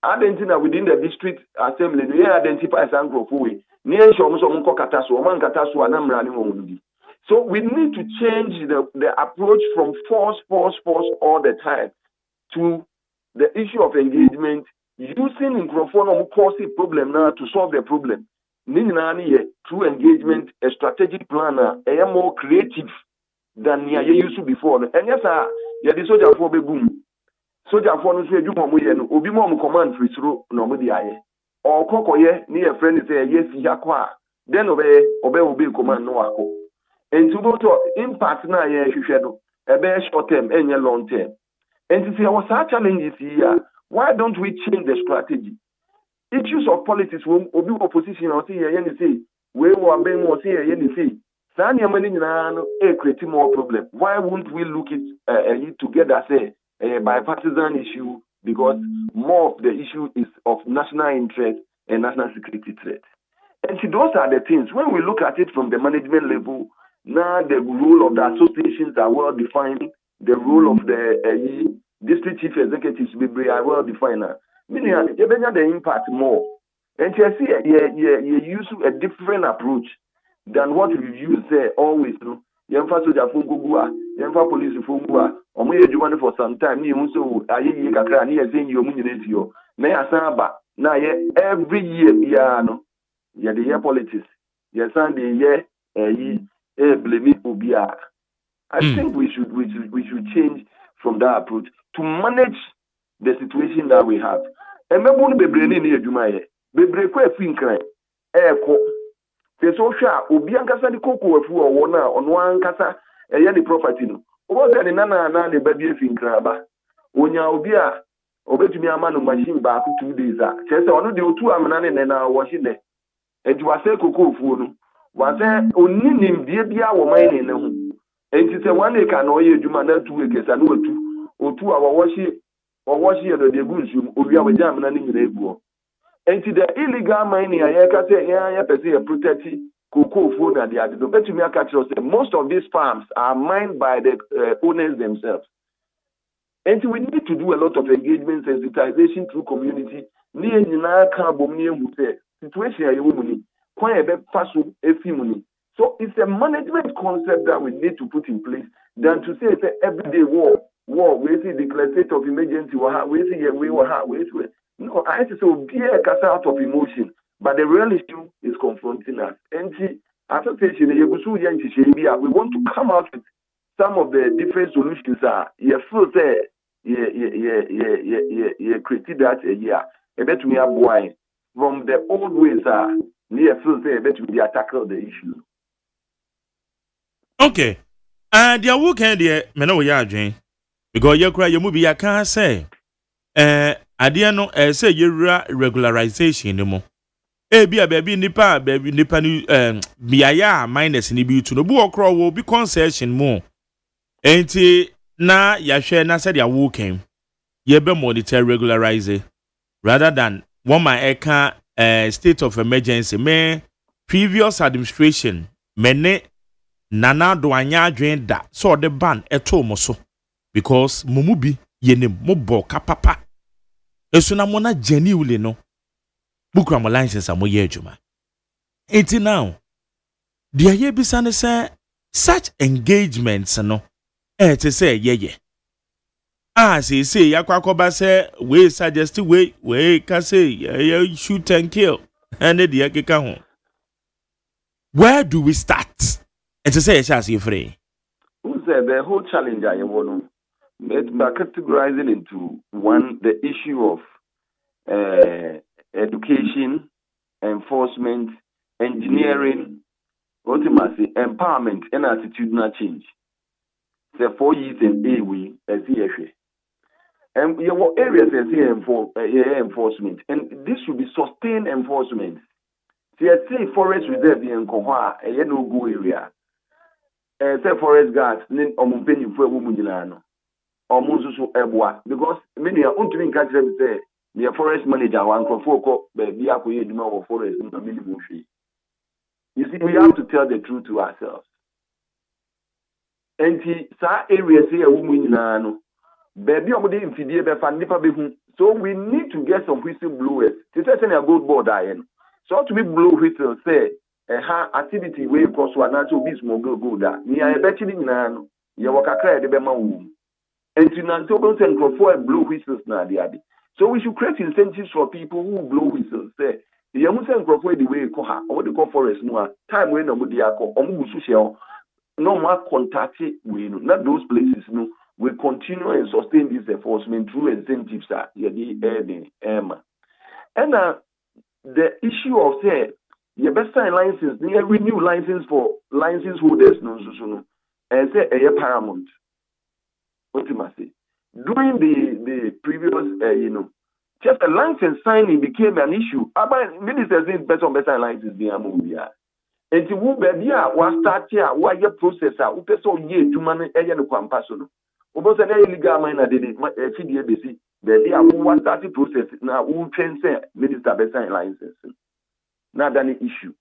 identify within the district assembly they identify as nkrofo we ni ensho mo so mo kokata so man kata so anamra ni wo ndi. So we need to change the approach from force all the time to the issue of engagement using microphone cause a problem now to solve the problem. Through engagement, a strategic planner, more creative than you used to before. And yes, you the soldier for boom. Soldier for no say you obi mom command free through no me or kokoye near friend say yes yakwa then obey command no wako. And to go to impact na ye hwehwe no e be short term and long term. And to say our challenges here, why don't we change the strategy? Issues of politics will be opposition or say we were being or say creating more problem. Why won't we look it together say a bipartisan issue, because more of the issue is of national interest and national security threat. And see, those are the things. When we look at it from the management level, now the role of the associations are well defined. The role of the district chief executives are well defined. Meaning, you the impact more. And you see, you use a different approach than what we use always. You emphasize soldier phone go, you emphasize police phone go. For some time, you also saying you munity. May I now every year, yeah, the year politics. Yes, and the year blame Ubia. I think we should change from that approach to manage the situation that we have. And me bonu bebre ni adwuma ye. Bebre kwa afin kran. Eko. Te so hwa obi ankasa ni koko afu owo na ono ankasa eye ni property no. Obo se ni na ne ba bi afin kran ba. Onya obi a obetumi ama no machine ba ku 2 days a. Che se ono de otu amena ne na wo hye ne. Enti wa se koko afu no. Wa se onni nimdie bia wo man ne ho. Enti se wan e ka na oye adwuma na 2 weeks na otu. Otu a wo hye the gunshum Uria with Jam and Nego. And to the illegal mining, I can say, protect cocoa food and the other. But to me, I catch us. Most of these farms are mined by the owners themselves. And we need to do a lot of engagement, sensitization through community. Near situation, so it's a management concept that we need to put in place than to say it's an everyday war. We see the state of emergency. We see no, I say so be a cast out of emotion, but the real issue is confronting us. And association, we want to come out with some of the different solutions. You feel say you created that a year. I bet me a boy from the old ways. You feel say I bet me tackle the issue. Okay, and the weekend here, me know we are doing. Because you cry your movie, you can't say. Adiano, say you regularization no more. Be a baby nipa ni biaya minus ni bi to no bu okro will be concession more. Enti na ya share na said ya walking. Ye be monitor regularize rather than one my eka state of emergency. Me previous administration mene nana do anya adwen da so the ban eto mo so. Because mumubi yene mobo kapapa esuna mona genuinely no bukra mo license amoye adwuma enti now dia ye bisane say such engagements no te say yeye say yakwakoba say we suggest we can say shoot and kill and the keka ho. Where do we start? And to say you free who said the whole challenge I want by categorizing into one, the issue of education, enforcement, engineering, ultimately empowerment and attitudinal change. The 4 years in a way as and your areas as enforcement, and this should be sustained enforcement. See, I say forest reserve in Kohua, a no go area. Say forest guards, then omumpeni for woman. Because many are unto catch them say the forest manager one for baby or forest in the minimum tree. You see, we have to tell the truth to ourselves. And sa areas here woman baby in Fidie so we need to get some whistleblowers. To say a good board iron. So to be blow whistle say activity way across one natural be small go that. Me I bet you now you walk a cry the bema womb. And to Nantogo and Crawford blow whistles now the other. So we should create incentives for people who blow whistles. Say the Yamusan Crawford the way Koha, or what they call forest more time when nobody or Musushell, no more contact we not those places no. We continue and sustain this enforcement through incentives Emma. And the issue of say your best sign license, near renew license for license holders no and say a paramount. Ultimately, during the previous, just a license signing became an issue. About ministers need better license being a movie. And to move baby, was start here, why your processor, who person ye to man no kwampaso. Obo say na illegal mine did it FDA basi. Baby, who was starting process now who train say minister better license. Now that an issue.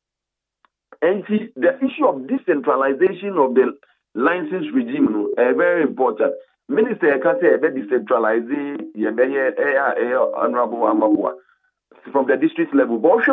And the issue of decentralization of the license regime is very important. Minister can say about decentralizing honorable Amabua from the district level. But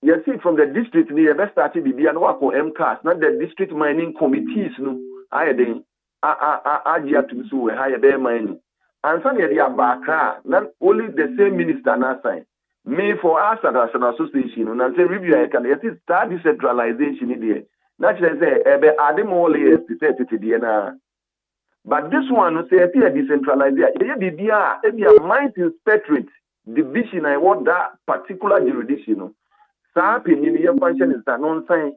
you see from the district, we have started the MCAS, not the district mining committees. No, I think to so higher their mining. And so they are back. Not only the same minister now sign. Me for us as an association, and I say review I can start decentralization in there. Naturally, say add more layers to say it. But this one say a decentralization. Be a mines inspectorate division. I want that particular jurisdiction. Sa opinion your function is that non-sign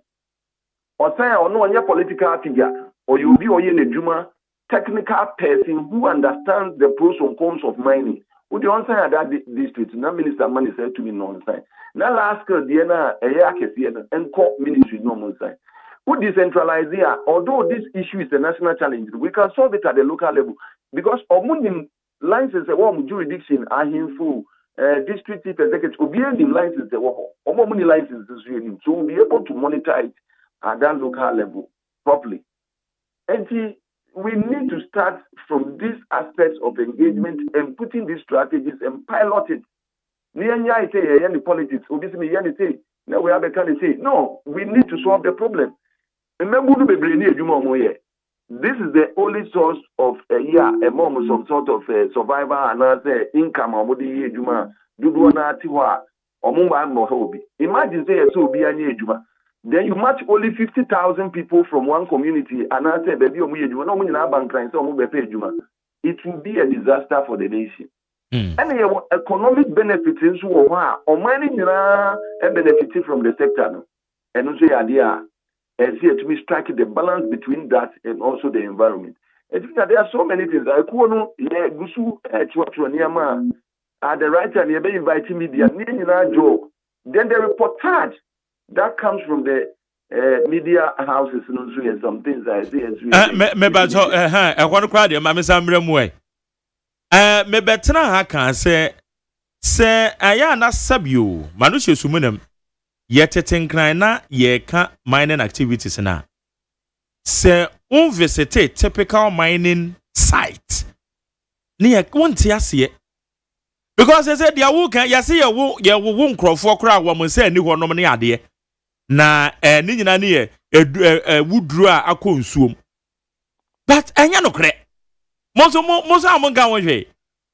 or say or no political figure or you be or a Juma technical person who understands the pros and cons of mining. Who the answer at that district? Now minister money said to me non-sign. Now last year Diana and court ministry no non-sign. Who decentralize here? Although this issue is a national challenge, we can solve it at the local level because Omunim license a warm jurisdiction are full. District chief executive will be in license or more money licenses really, so we'll be able to monitor it at that local level properly. And we need to start from these aspects of engagement and putting these strategies and pilot it. The politics, now we have a kind of say, no, we need to solve the problem. This is the only source of some sort of survival and income. Imagine say so be then you match only 50,000 people from one community and I say baby it will be a disaster for the nation. And economic benefits or mining benefiting from the sector. And also idea as here to be striking the balance between that and also the environment. And there are so many things. At the right time, you may invite media, then the reportage that comes from the media houses and some things I see as I want to cry there, Mamma Samramway. Me betra ha kan say aya na sabio manushe sumunam yetetenkran na ye ka mining activities na say un visit typical mining site ne ye wonte ase because they said dia wo kan ya say ye wo nkrofo kra wo mo say ni honom ne ade na ni nyina ne ye wuduru a akonsuom but anya no kre Moso amonga wonhwe.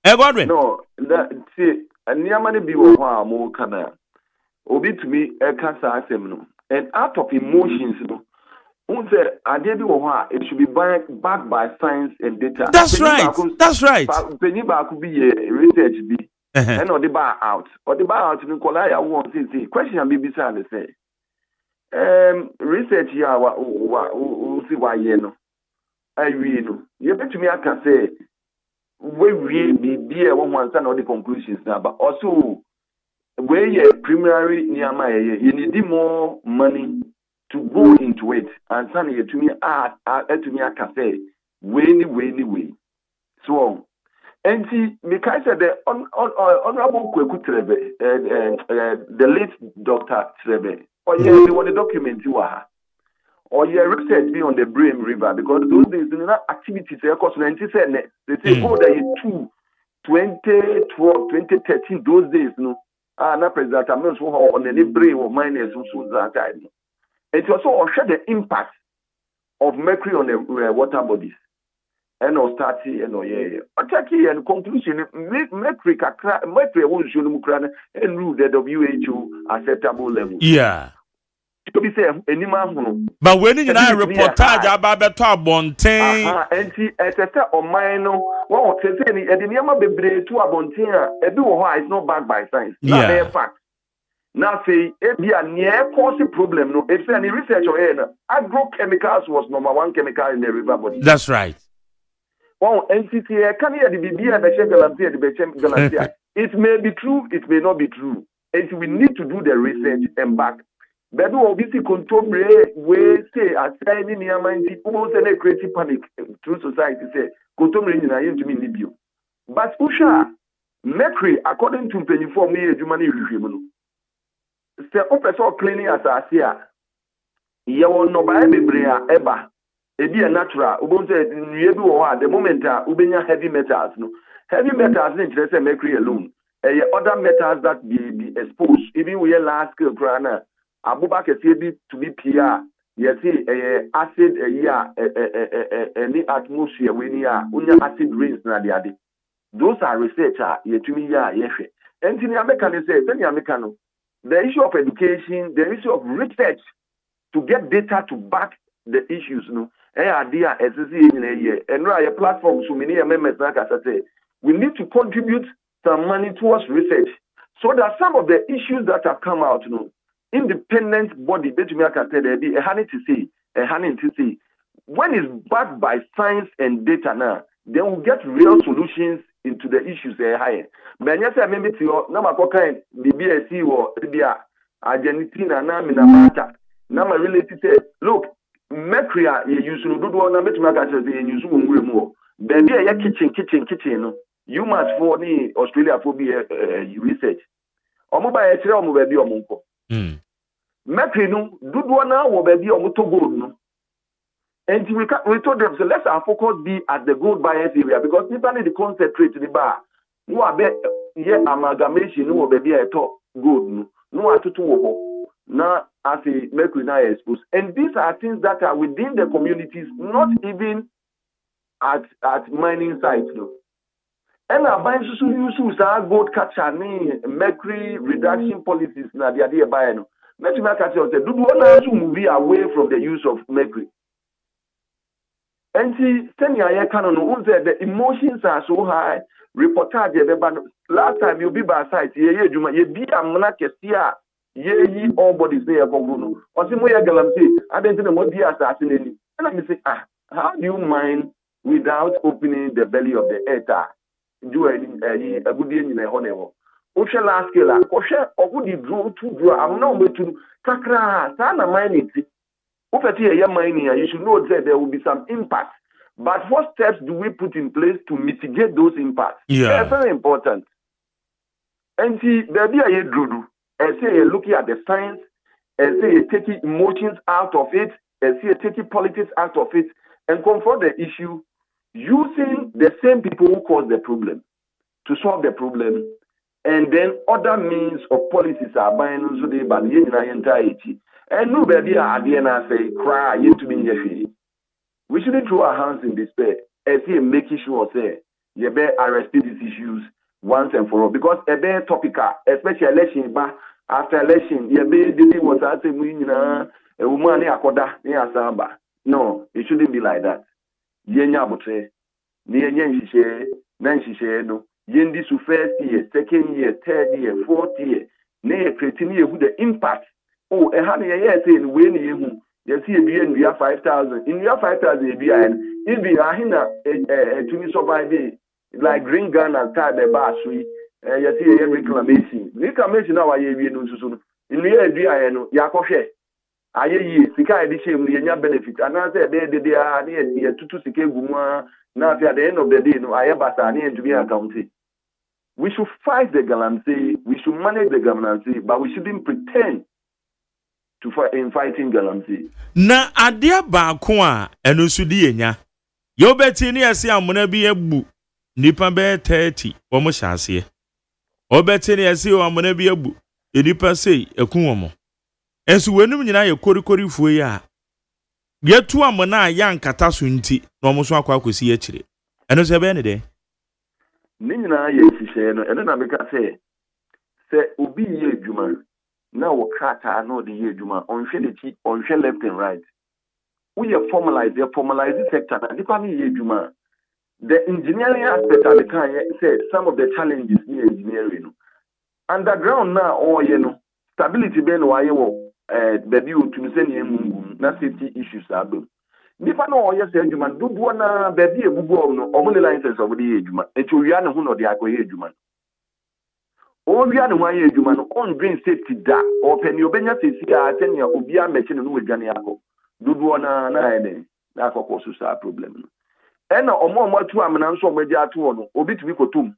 Godwin. No, that see, anyamani bi wo ha mo kana. Obi to me e kasa asem no. And out of emotions no. Unse ade bi wo ha it should be backed by science and data. That's right. That's right. Penny ba ku bi research bi. And or the bar out. Or the bar out no kola ya won see. Question be bi say say. Research ya wa see why no. I really know. You bet me I can say we be a one of the conclusions now, but also where you primary near my you need more money to go into it. And some you to me I can say way. So and see because the honorable Kweku Trebe the late Dr. Trebe or yeah they want the document you are. Or your research be on the Brim River because those days there are activities because 97 they say go there 2012 2013 those days no na president Amen so on the Brim or miners so that time it also show the impact of mercury on the water bodies and or starting and attack and conclusion mercury won't show them and rule the WHO acceptable level. Yeah. To be said, any man. But when you know reportage about better bonting, and see, as I said, on mine, what say, and the Yama be to a bontia, a do is not backed by science. Not a fact. Now say, it be a near causing problem. No, if any research or agrochemicals was number one chemical in the river body. That's right. Well, NCT can hear the BB and the Galantia. It may be true, it may not be true. And we need to do the research and back. But we obviously control we say as any near mind people say creative panic through society say control to me Libya. But Usha Mercury, according to 24 million human review, say officer cleaning as I see ya won no ba bebrea eba ebi natural ubon say nwie bi wo the moment ubenya heavy metals no heavy metals in say mercury alone other metals that be exposed even we last scale grana abuba kese bi to be pia you see acid any atmosphere we ni unya acid rains na de ade those are researcher yetumi ya yehwe entini ameka ne say seni ameka no the issue of education the issue of research to get data to back the issues, no. Idea and right platform so many members like I say, we need to contribute some money towards research so that some of the issues that have come out, you know, independent body, bet me I can tell there be a honey to see. When it's backed by science and data now, then we'll get real solutions into the issues higher. But yes, I remember to your number kind the BSC or the Argentina na Nama related say, look, mercury you use no do na metima ka say you use nwure mu. Baby ya kitchen no. You must for ni Australia for be research. Omo ba ya kire omo baby omo nko. Mercury no do na wo baby omo to gold no. And we told them so let's our focus be at the gold buyers area because people need to concentrate the bar. No abe ye amalgamation no baby e to gold no. No atutu wo now as a mercury now exposed. And these are things that are within the communities, not even at mining sites. No. And our buying use gold catcher mercury reduction policies na the idea by no. Mercury catcher said, do one to move away from the use of mercury. And see, the emotions are so high. Reportage last time you be by site, you be a ye all bodies there go no or say moya galamsey I don't know what be assassin and let me say how do you mind without opening the belly of the earth do a good in the honor o shall last scale o share or would you draw I'm not going to kakra sana mining o feti ye mining you should know that there will be some impact but what steps do we put in place to mitigate those impacts? They're very important. And see there be a drew and say you're looking at the science, and say you're taking emotions out of it, and say you're taking politics out of it, and confront the issue using the same people who caused the problem to solve the problem, and then other means of policies are buying so they by the entirety. And nobody at the end say cry yet to be we shouldn't throw our hands in despair and say making sure say you better arrest these issues once and for all because a better topical, especially election after election, was a woman near no, it shouldn't be like that. Yenya botre, no. Yendi su first year, second year, third year, fourth year, ne creating with the impact. Oh, a honey year saying when you see a beer in year 5,000, in year 5,000 and even a hina to survive like green gun and tie the bar sweet. You see a reclamation. Reclamation now I hear no soon. In the area, no, Yakoshe. I hear Sika edition, the benefit. And I said, they are near to Sikeguma. Now, at the end of the day, no, I have a to be accounted. We should fight the galamsey, we should manage the galamsey, but we shouldn't pretend to fight in fighting galamsey. Na adia ba ko a eno sudi enya. Yo beti ni ase amona bi ebu. Nipa be 30 omo hyase. Obeti ni ase o amona bi ebu. Enipa sei ekun omo. Ensu wenum nyina ye korikori fuo ya. Yetu amona ya nkata so nti na omo so akwa akosi ye kire. Eno se be ne de. Ni nyina ye hihye no eno na meka se obi ye adwuma na wo krata na odi ye adwuma onhwe left and right. We formalize the sector na nipa ni ye adwuma. The engineering aspect of the kind said some of the challenges in engineering. Underground now, or stability ben why baby to send him na safety issues are. nipa na ɔyɛ sɛ adwuma dodoɔ na baabi ebubu no ɔmo ne license ɔmo de yɛ adwuma eti owia ne ho na ɔde akɔyɛ adwuma no owia ne ho ayɛ adwuma no ɔndwen safety da ɔpɛ ne obenya sesi a sɛnea obi amɛkye no wadwane akɔ dodoɔ na ayɛ dɛ na akɔkɔ so saa problem no ɛna ɔmo atu amena nso ɔmo agye ato hɔ no obi tumi kotom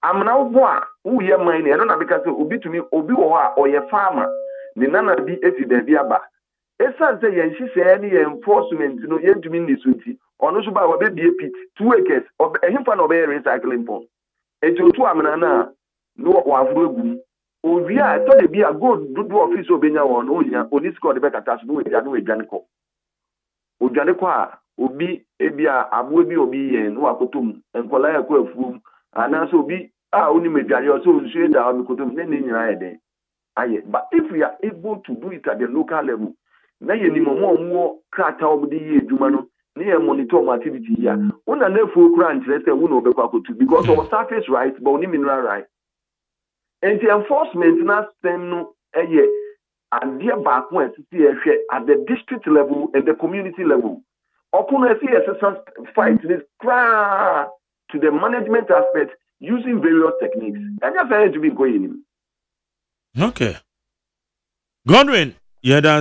amena wo a woyɛ man ne ɛno na beka sɛ obi wɔ hɔ a ɔyɛ farmer ne nana bi efi baabi aba esan sɛ yɛn hyehyɛ ne yɛn enforcement no yɛntumi nni so nti ɔno nso ba wɔbɛbie pit 2 acres ɛhemfa na ɔbɛyɛ recycling pond eti otu amena na no wafuro egu owie a ɛtɔ de bi a gold dodo office obenya wɔ no onya oni sika ɔde bɛkata so no edwane kɔ odwane kɔ a obi ebi a aboa bi obi yɛn no akotom nkɔla yɛ kɔ afuom anaasɛ obi a oni medwane ɔsɛ onsuo da obi kotom ne nyinaa yɛ den ayɛ but if we are able to do it at the local level na yɛ ni mo krata obi de yɛ adwuma no na yɛ monitor mo activity ya una na efu okura nkyerɛ sɛ wo na obɛkɔ akotu because of surface right but oni mineral right and the enforcement na stem no ɛyɛ adeɛ baako a ɛsisi ɛhwɛ at the district level and the community level ɔkono ɛsi ɛsesa fight this to the management aspect using various techniques ɛnyɛ fɛn to be going in. Okay. Godwin, yɛda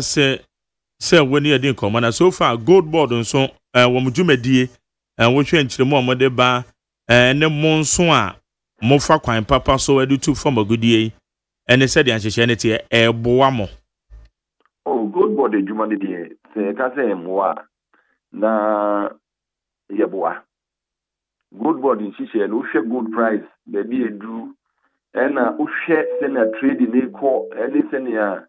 sɛ wani yɛde nkɔmmɔ na so far gold board nso wɔ mo dwumadie wohwɛ nkyerɛmu a mode ba ne mo nso a mofa kwan papa so ade tu fam agudie ɛne sɛ de anhyehyɛ ne te ɛboa mo. Oh, gold board adwuma ne deɛ sɛ ka sɛ mmoa na yɛboa gold board nhyehyɛ no wohwɛ gold price baabi edu ɛna wohwɛ sɛnea trade ne kɔ ɛne sɛnea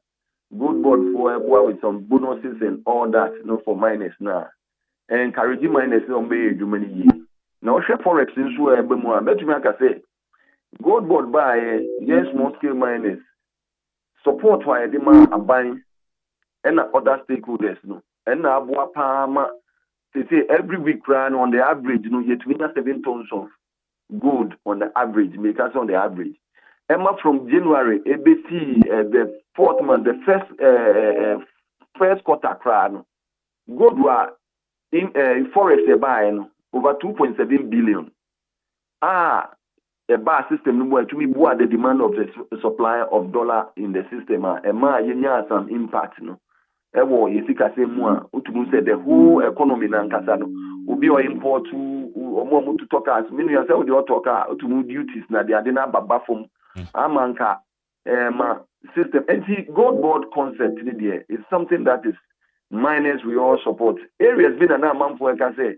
gold board for ɛboa with some bonuses and all that for miners na encourage miners na ɔmbɛyɛ adwuma ne yie na wohwɛ forex nso ɛbɛ mu a bɛtumi aka sɛ gold board by yes small scale miners support why the man aban and other stakeholders no and aboa palma they say every week run on the average yet we have 7 tons of gold on the average make us on the average Emma from January ABC the 4th month the first quarter crown gold were in forest buying over 2.7 billion a bar system no to be the demand of the supply of dollar in the system some impact no ewo yesika say mu a utumu say the whole economy na nkasa no obi o import omo to talk as menu ya say we dey talk utumu duties na they are na baba from amanka system and gold board concept there is something that is miners we all support areas been na man for can say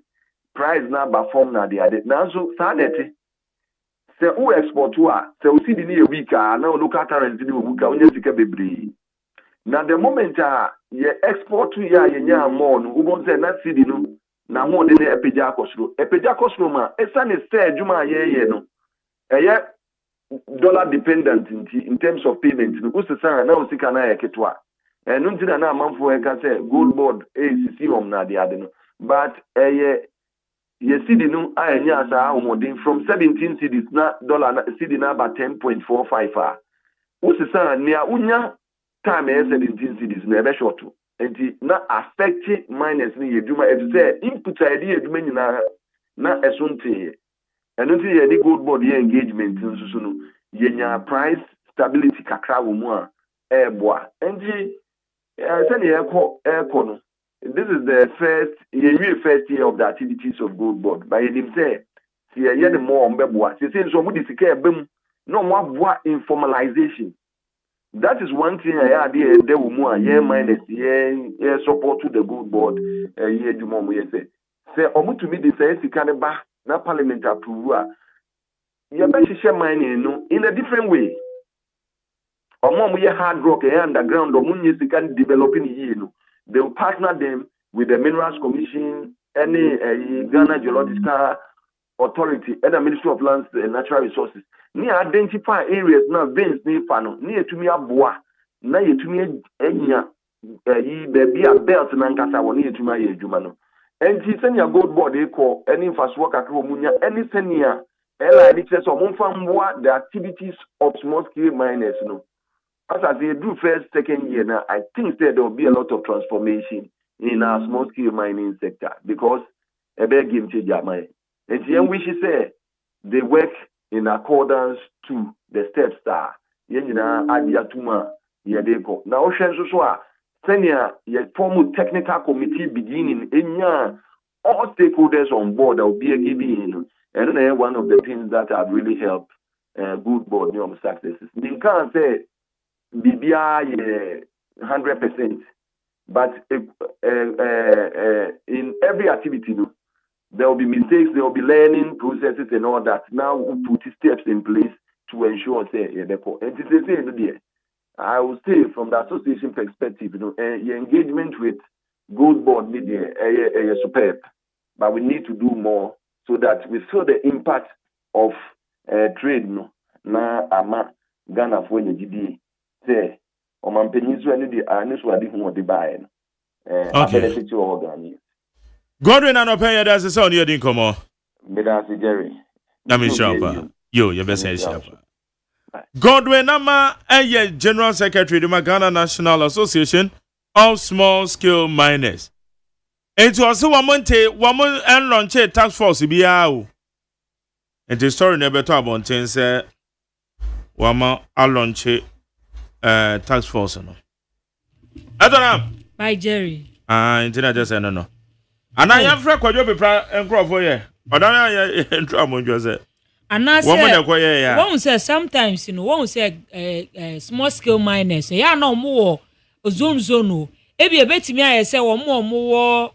price na ba form na they are now so sanity se o export wa se o see the week na local currency ni week onye sika bebre na the moment ye export to ya nya more no wo say na cedi no na ho de na epeja akosro ma esa ne say adwuma ye no eye dollar dependent in terms of payment no usesa na o sika na eketwa no ntina na amanfo e ka say gold board ACC na de ade no but yes, cedi no anya asa ahomodin from 17 cedis na dollar na cedi na about 10.45 usisa nia unya time 17 cedis na ebe short enti na affect minus ni yeduma e say input id yeduma nyina na esonte eno ti ye di gold board ye engagement nsusu no yenya price stability kakra wo mu a eboa enti say na ekọ no. This is the first year of the activities of gold board. By him say, see a year more on Beboa. She says, so much boom, no more informalization. That is one thing I had here. There were more, minus, support to the gold board, year do more, say. Say, to me, this say, can ba na parliament approve. You better share mining in a different way. We hard rock underground, or Munis can develop in year. They will partner them with the Minerals Commission, any Ghana Geological Authority, and the Ministry of Lands and Natural Resources. Ni identify areas na veins ni pano. Ni etumi aboa. Na etumi enya baby a belt na nkasa woni etumi aye adwuma no. Enti senya gold board eko any infrastructure kakra omunya any senia ela ni kese omfa mboa the activities of small scale miners no. As they do first, second year now, I think that there will be a lot of transformation in our small scale mining sector because a big game changer, my. And the wish say they work in accordance to the steps that adia tuma yedeko. Now ocean so senior formal technical committee beginning all stakeholders on board that will be a giving. And then one of the things that have really helped good board new successes. You can't say BBI 100%, but in every activity, there will be mistakes, there will be learning processes and all that. Now we put steps in place to ensure I will say from the association perspective, your engagement with good board media is superb, but we need to do more so that we saw the impact of trade. Na ama Ghana for the GD say Oman Peninsula the Aniswadi who the buy benefit to all Ghanaians. Godwin and Openya, that's the sound you're doing. Come on, Medasi Jerry. Nami Sharpa. Yo, your best Sharpa. Godwin Nama, General Secretary of the Ghana National Association of Small Scale Miners. And to also Monte, woman and launch a task force. Biao. And the story never talk about things. Wama a launch task force. No. I don't know. By Jerry. Internet just no. And I am Frank Quadro and Crow for you. But I am trouble, Joseph. And I say, one say sometimes, one say small scale miners, yeah, no more, zone, ebi a bit me, I say, or more,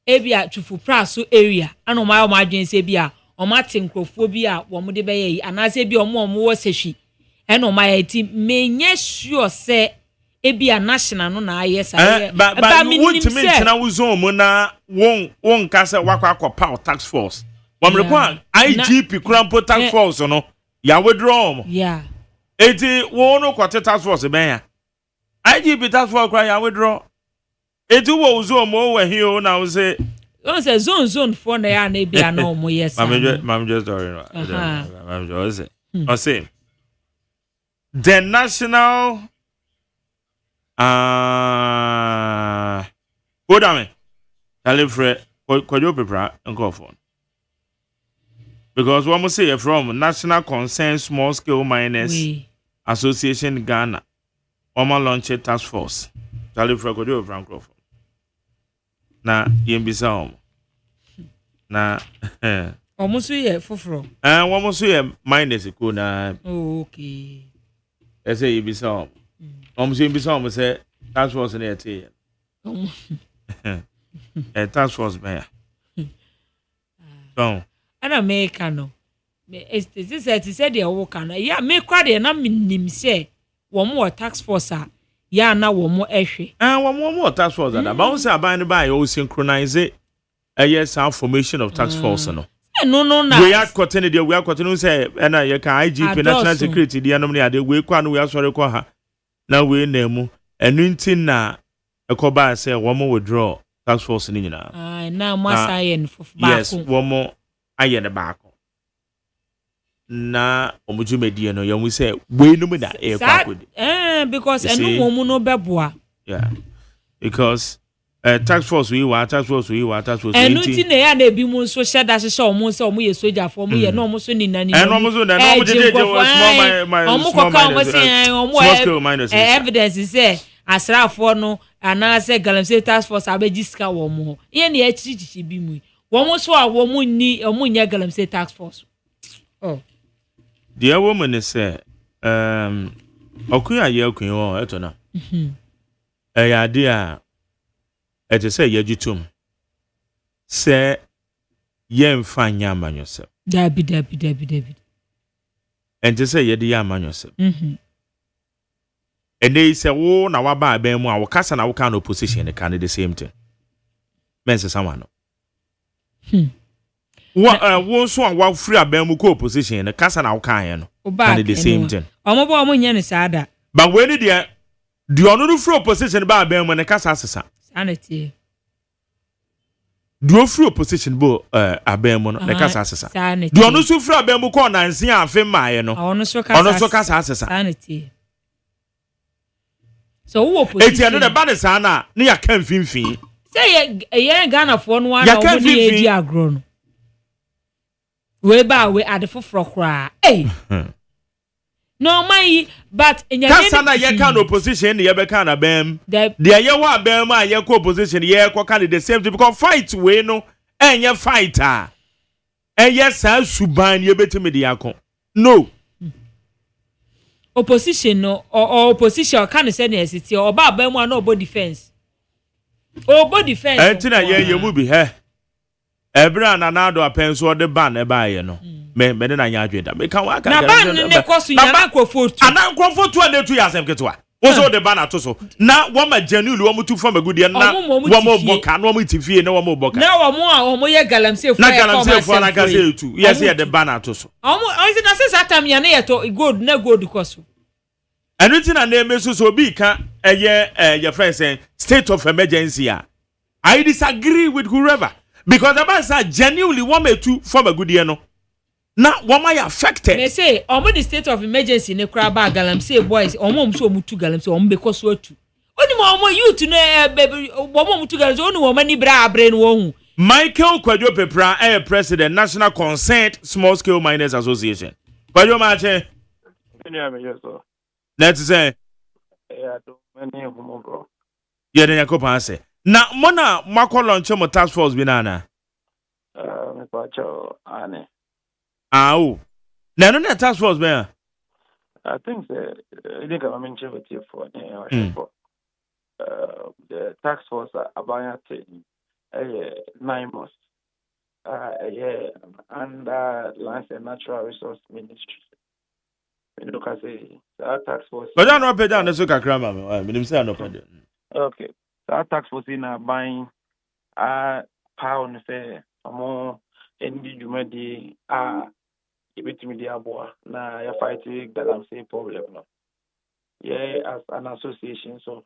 ebi at Chufu Praso area, and on my margin, Sabia, or Martin Crophobia, one would be, and I say, be or more, say she, and on my team, may yes, sure say. Ebi a national no na yes but you want to mention I was on won kasa wakwa power tax force wam require IGP Krampo tax force no ya withdraw yeah eti won no kwate tax force ben ya IGP tax force kwa ya withdraw eti wo zo mo we here na we say on say zone for na ya na bia no mo yes mam just sorry mam just say the national hold on, tell Fred, Quadro Pepra and go for because one must say from National Concern Small Scale Miners Association Ghana, Oma launch a task force. Tell Fred Quadro Pepra and go for na Yembisa na almost here for almost here miners na okay. Let's say Yembisa. Yembisa say task force in there. Task force man. So, and America no. This said they work on. Yeah, me quite a name say one more tax force. Yeah, now one more issue. And one more tax force. That about say bind by all synchronize it. Yes, our formation of tax force. No. No. We are continuing. We are continuing. Say, and I can IGP National Security. The anomaly. They we can we are sorry for her. Now we name and nothing na. A coba say one more withdraw tax force in now must iron for yes, one more iron the back. Na omuju media no you we say we no me that because and no no beboa. Yeah. Because tax force we wa tax force and nothing na na bi mu so share that so omo say omo ye soldier for omo ye no omo so ni nani and omo so na omo je small miners evidence is there asrafo no ana say galamsey task force abejiska wo mo ye na echichichi bi mu wo mo so a wo mo ni omo nya galamsey task force the woman is say okuya ye okun wo eto na ya dia ete say ye jitum say ye mfa nya amanyosem dabi ente say ye di amanyosem and they say, "Oh, now what about them? Our cousin, our kind of position, they can do the same thing." Men say someone. What so what free a bemu co position, the cousin, our kind, can do the same thing. But when did the honor free position about them when the cousin sanity? Do free position bo a bemu the cousin do honor so free a bemu co and see a fame my no. Honor so cousin sanity. So who position? It's another bad sana near can fin. say ye Ghana for no one or money e di agro no we ba we ade foforo kra no my but in your Kasana ye can opposition ye be can abem the ye wa abem a ye ko opposition ye ko can the same thing because fight we no enye fighter yes suban ye betimi de akon no opposition no or opposition can say na city or ba abem no obo defense entina ye mu bi he ebra na na do apenso de ban e ba ye no me de na nya adweda me kan wa ka na ban ne koso nya na krofo tu ana krofo tu na tu ya sem ketwa wo so de ban ato so na wo ma genuine wo mu tu fam agudie na wo mo boka na wo mu tifie na wo mo boka na wo mo ye galamsey na galamsey fo na ka say tu yes ye de ban ato so o na say satam ya na ye to gold na gold koso anything na name so bi ka your friend saying state of emergency I disagree with whoever because the man say genuinely one me two from a good year no na one my affected they say the state of emergency ne kra ba galamsey boys omo so mutu galamsey omo be koso atu oni mo omo youth no baby omo mutu galamsey oni wo mani bra abre no wo hu Michael Kwadwo Pepra president National Consent Small Scale Miners Association Kwadwo ma che let's say yeah do many of them bro yeah den yakopa say na mona makọ launch mo task force bi na na me pa cho ane oh na no na task force be I think I think I'm in charge for the task force abaya 9 months yeah and lands and natural resource ministry you know ka say that task force but I no pay down so kakra ma me nim say no pay okay that tax force in buying pound say amo endi jumadi ebetimi dia boa na ya fight galamsey problem no yeah as an association so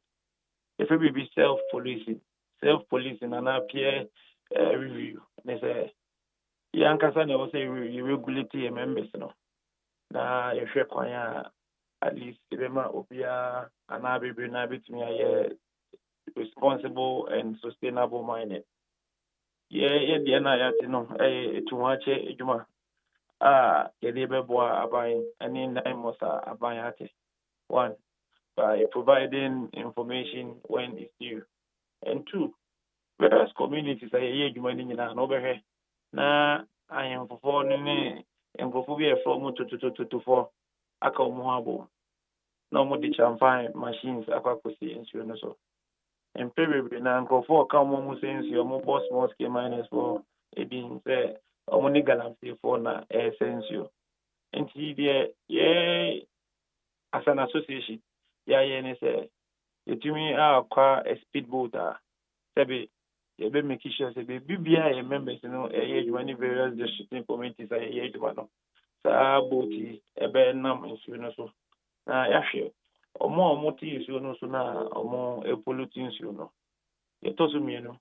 if we be self policing and appear review they say yankasa na say you regulate your members no na you hwe kwan at least ebema obia ana bebe na betimi aye responsible and sustainable mining. Yeah, the NIAT no, to watch a juma. Yedebeboa abayin, and in 9 months abayate. 1, by providing information when it's due. And 2, various communities are here joining in an overhead. Na I am for 4 and go for from to 4 akamuabo. No more the champagne machines aquacosi and so. And probably now go for come on saying your mobile small scale miners for a being say only galamsey for na essential. And see there, yeah, as an association, yeah, say to me, acquire a speedboat, Sabi, you be making sure say BBI members, you know, a many various district committees are here to one. So, boaty, a bear number, you know, so now, yeah, or more motives, you know, so now, or more a polluting, you know. Yetosu mienu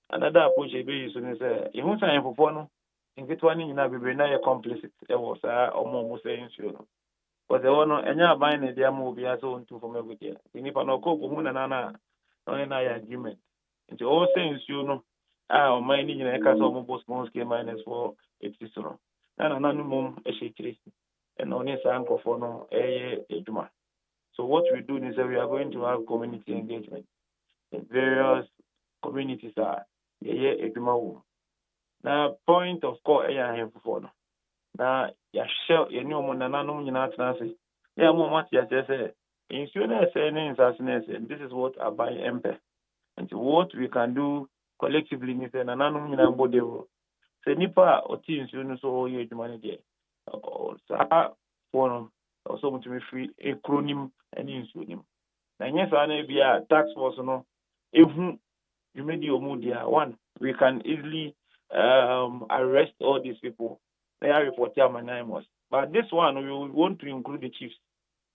another approach e be so ne say e hu san fofo no nketwa ni nyina bebre na ye complicit e wo sa omo say nsuo no because e wono enya aban na dia ma obi aso ntu fo magudia ni pa no ko hu na na ya agreement nti o say nsuo no o man ni nyina e ka so omo small scale miners for etiso no na no mom e shekiri and on sa nkofo no ye eduma. So what we do is that we are going to have community engagement in various communities are eduma. Now point of call here for no. Now ya share you know na nanom nyina atnase. Ya mo mat ya say insurance and this is what I buy empe. And what we can do collectively ni say na nanom nyina mbodeo. Say nipa oti insurance so ye eduma ne de. Sa for also to be free acronym and insurance. Na yes ana bia tax force no ehu you made your mood there. 1, we can easily arrest all these people. They are reported anonymous. But this one, we want to include the chiefs.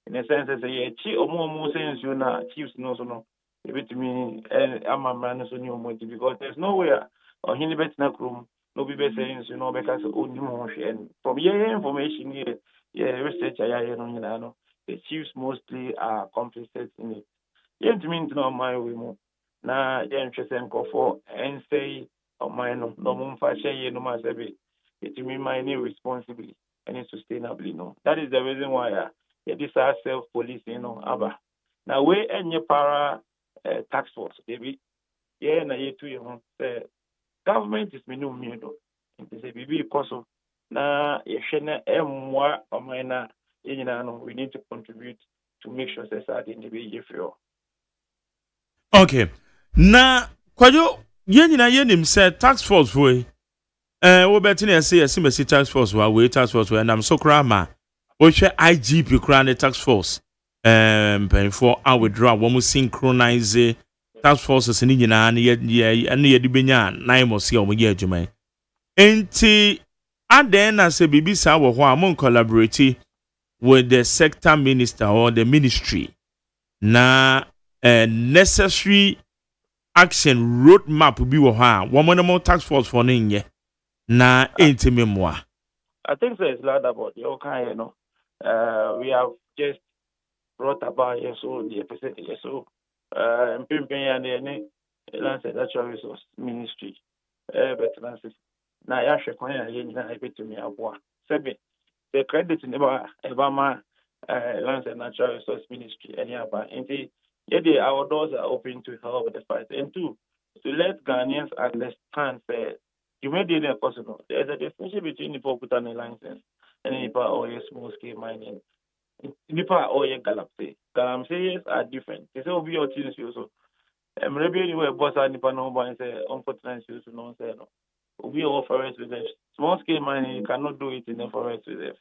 In a sense, as a chief or more sense, you know, chiefs no so no. It me I'm a man so new because there's nowhere or any better room, no be better saying, you know, because only more and from your information here, research I know the chiefs mostly are complicit in it. Yet means no my way more. na yɛn hwɛ sɛ nkɔfo ɛnsɛe ɔman no na ɔmo mfa hyɛ yie no ma sɛ bi yɛtumi mine responsibly and sustainably. No, that is the reason why this self policing no aba. Now we any para tax force, baby. Yeah, na yetu you say government is minimum miedo. It is a baby koso na yeshene emwa omena yenyina no we need to contribute to make sure that in the way you feel. Okay. Na kwajo yenyina yenim say tax force we wo beti na say yes tax force we tax force we nam so kra ma wo hwe IGP kra ne tax force for our withdraw wo synchronize tax forces ni nyina na ye de benya nine mo se o mo ye adwuma enti aden na say bibi sa wo ho a mo collaborate with the sector minister or the ministry na necessary action roadmap bi wo ha wo mo tax force for ne na intime moi. I think so it's loud about your kind, you know. We have just brought about yes so the episode yes so pimping and the natural resource ministry but na ya hwe kwan ya nyina ebetumi aboa sebe the credit never ebama land and natural resource ministry any aba nti our doors are open to help the fight and to let Ghanaians understand that you may be possible. There's a difference between the people put on a license and the people or small scale mining. People or galamsey. Galamseys are different. They say will be your teams also. Maybe you were boss and nipa no and say unfortunate use no say no. Will be all forest reserve. Small scale mining you cannot do it in the forest reserve.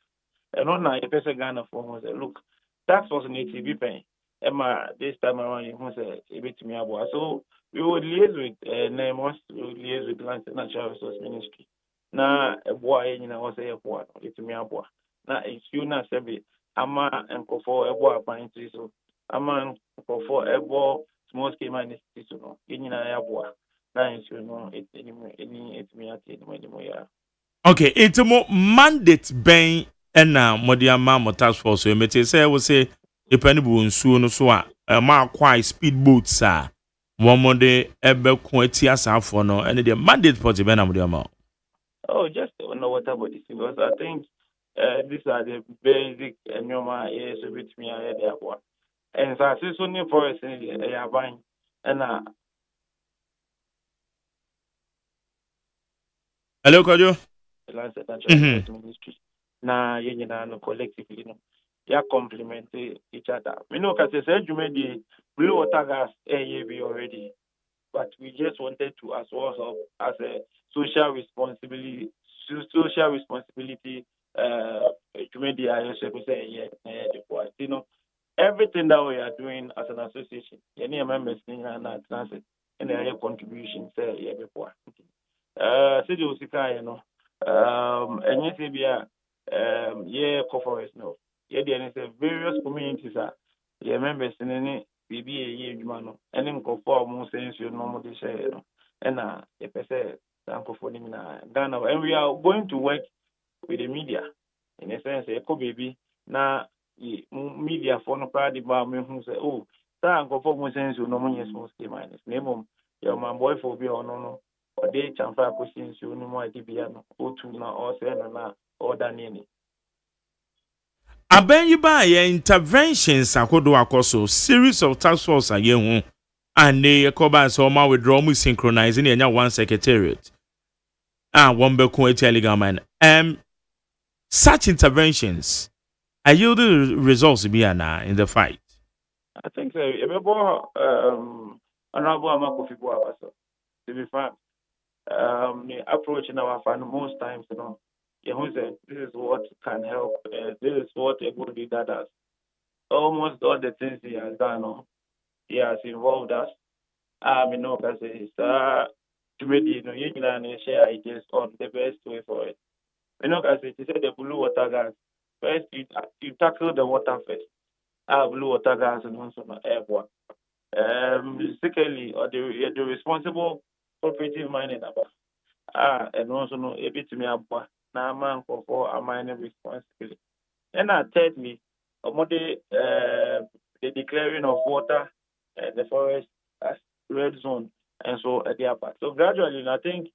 And not now a person Ghana for say look, tax was native be paying. Emma this time around you say a bit to me about so we would liaise with NEMOS, we would liaise with Land and Natural Resource Ministry. Na a boy in our say a boy, it's me a boy. Na it's you na sebi ama and for a boy pine so ama for a boy small scale mine is no in a boy. Na it's you know it's any it's me at anymore. Okay, it's more mandate ben na modiama mo task force we mete say we say ipani bu nsuo no so a ma kwai speedboats a womode ebe ko ati asafo no and the mandate for the ben na modiama. Oh, just on the water bodies because I think these are the basic normal yes with me there one. And so I see so new forest in the buying and hello Kojo. Land and Natural Resource Ministry. Na yenyina no collectively no. Ya complement each other. We know because say you made the blue water gas AAB already, but we just wanted to as well help as a social responsibility. You made the ISO say you know everything that we are doing as an association. Any members in transit and their contribution say yeah before. See the Usika, you know. And yes, yeah, corporates no. Yeah, there is various communities are yeah members in any BBA year man and then conform more sense you normally say and if I say thank for Ghana and we are going to work with the media in a sense a baby now media for no party bar me who say oh thank for more sense you normally small scale minus name your man boy for be or no or they chamfa questions you no more dibiano o tu na or say na or danini Aben ba ye interventions akodo akoso series of task force aye hu and they cover so ma withdraw mu synchronizing enya one secretariat one be ko eti legal man such interventions are yielding results be in the fight. I think so honorable Amakofi Boabaso to be frank the approach in our fan most times you know this is what can help this is what a good leader does almost all the things he has done he has involved us you know because to me you know you can share ideas on the best way for it you know because it said the blue water gas first you tackle the water first blue water gas and also airborne secondly or the responsible cooperative mining and also no a bit to me about now man for a mining responsibility. And thirdly, the declaring of water and the forest as red zone, and so at the upper. So gradually, I think,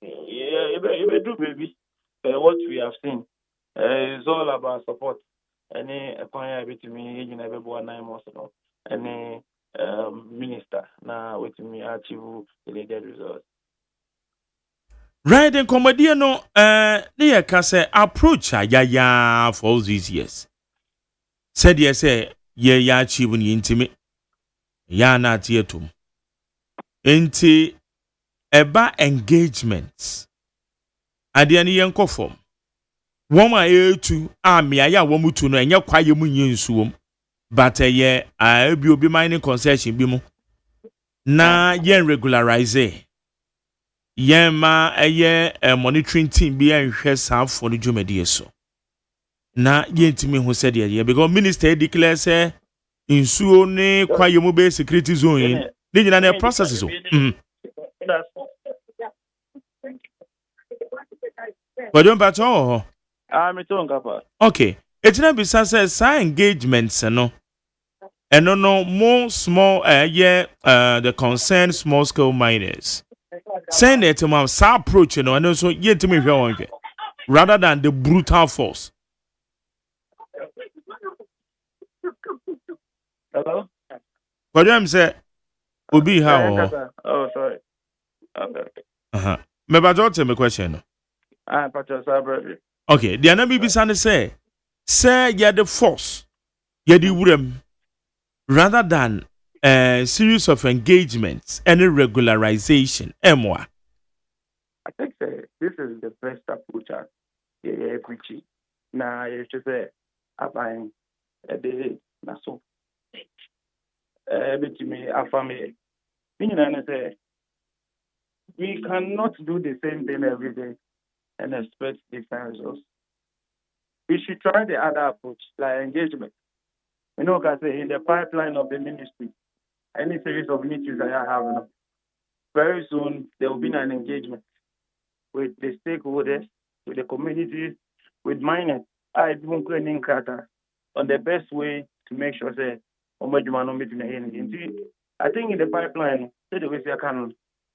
it do baby. What we have seen is all about support. Any acquire with me in every 9 months ago. Any minister now with me achieve the results. Right, and comedy no near kase approach ya for all these years. Said yes, ya achieve ni intime. Ya na tietum. Enti eba engagements. Ade ani yenko form. Woma etu amia ya womutu no enye kwaye mu nyensuom. But ye abi obi mining concession bi mu. Na yen regularize. Yema monitoring team be enhwe for the dwumadi so na yentimi ho said ye because minister declare say insuo ne kwaye mu be security zone ni nyina na process so Wadon ba cho me ton kapa okay etina bisa say engagements no eno no more small the concerned small scale miners. Send it to my approach, and also yet to me rather than the brutal force. Hello? What I'm saying, will be how? Oh, sorry. Okay. Me about to me question. Okay, the enemy be say you're the force, you're the wurem, rather than a series of engagements and regularization. I think this is the best approach. Preaching. Now, you should say, I'm a day, not so. We cannot do the same thing every day and expect different results. We should try the other approach, like engagement. You know, can say in the pipeline of the ministry, any series of meetings that I have, very soon there will be an engagement with the stakeholders, with the communities, with miners. I even planning on the best way to make sure that I think in the pipeline,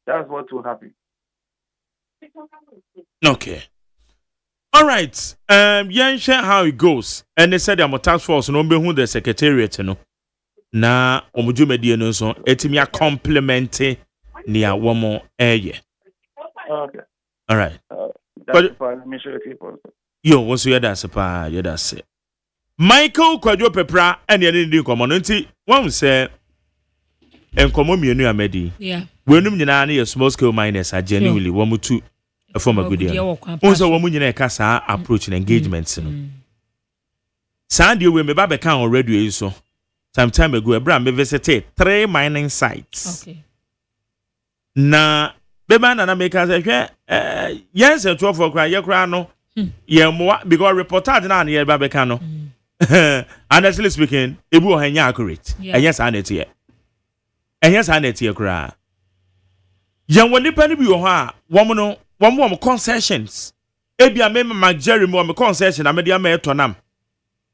that's what will happen. Okay. All right. Share how it goes. And they said I'm a task force no be who the secretariat no. Na omujumedi no so etimia complement near womo eye. Okay. All right. That's fine. Me sure people. Yo, what's your that's pa, you that's it. Michael Kwadwo Pepra and the ndi komo no nti won say enkomo mienu amedi. Yeah. Wenum nyina na small scale miners are genuinely womutu from a good year. Also womu nyina e kasa approach and engagements no. Sandy we me ba be kan on radio so. Some time ago, Abraham visited 3 mining sites. Okay. Na beba na make us yes, 12 o'clock, ye cry no. Because reportage na ye ba beka no. Honestly speaking, ebu ohanya accurate. And yes, aneti. And yes, aneti cry. Yan woni pani bi ho a, womo concessions. Ebi amema Jerry mo concession amede am etonam.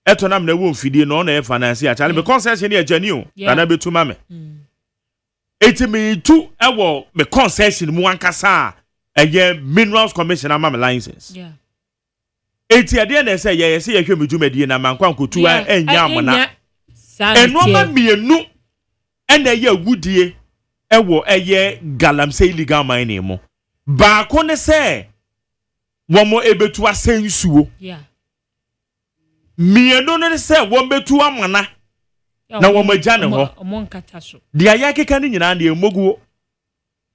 Etonam na wo mfidie no na e finance a chale me concession e agani o na betuma me etimi tu ewo me concession mu ankasa eye minerals commission am me license eti ade na say ye say ye hwe medwumadie na mankwa nkotu enya amona enoma mienu ena ye agudie ewo eye galamsey illegal mining mo ba ko ne say womo ebetu asensuo mienu ne se wombetu amana na womagya ne ho omonkata so dia yakeka ni nyina na emoguo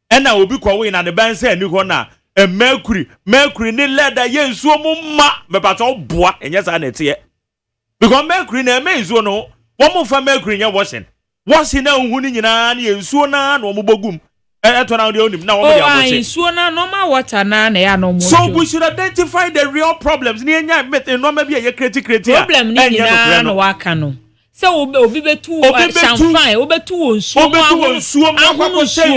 ena obi kwawe na ne ban se ni ho na mercury ni leather ye nsuo mu ma mepato boa enye sa na tie because mercury na emenzuo no womo fa mercury nya washing na hu ni nyina na nsuo na omobogum eto na onim na womo dia washing nsuo na normal water na ya no mo so we should identify the real problems ni enya normal bi ye create problem ni nyina no waka no se obi betu champagne obetu nsuo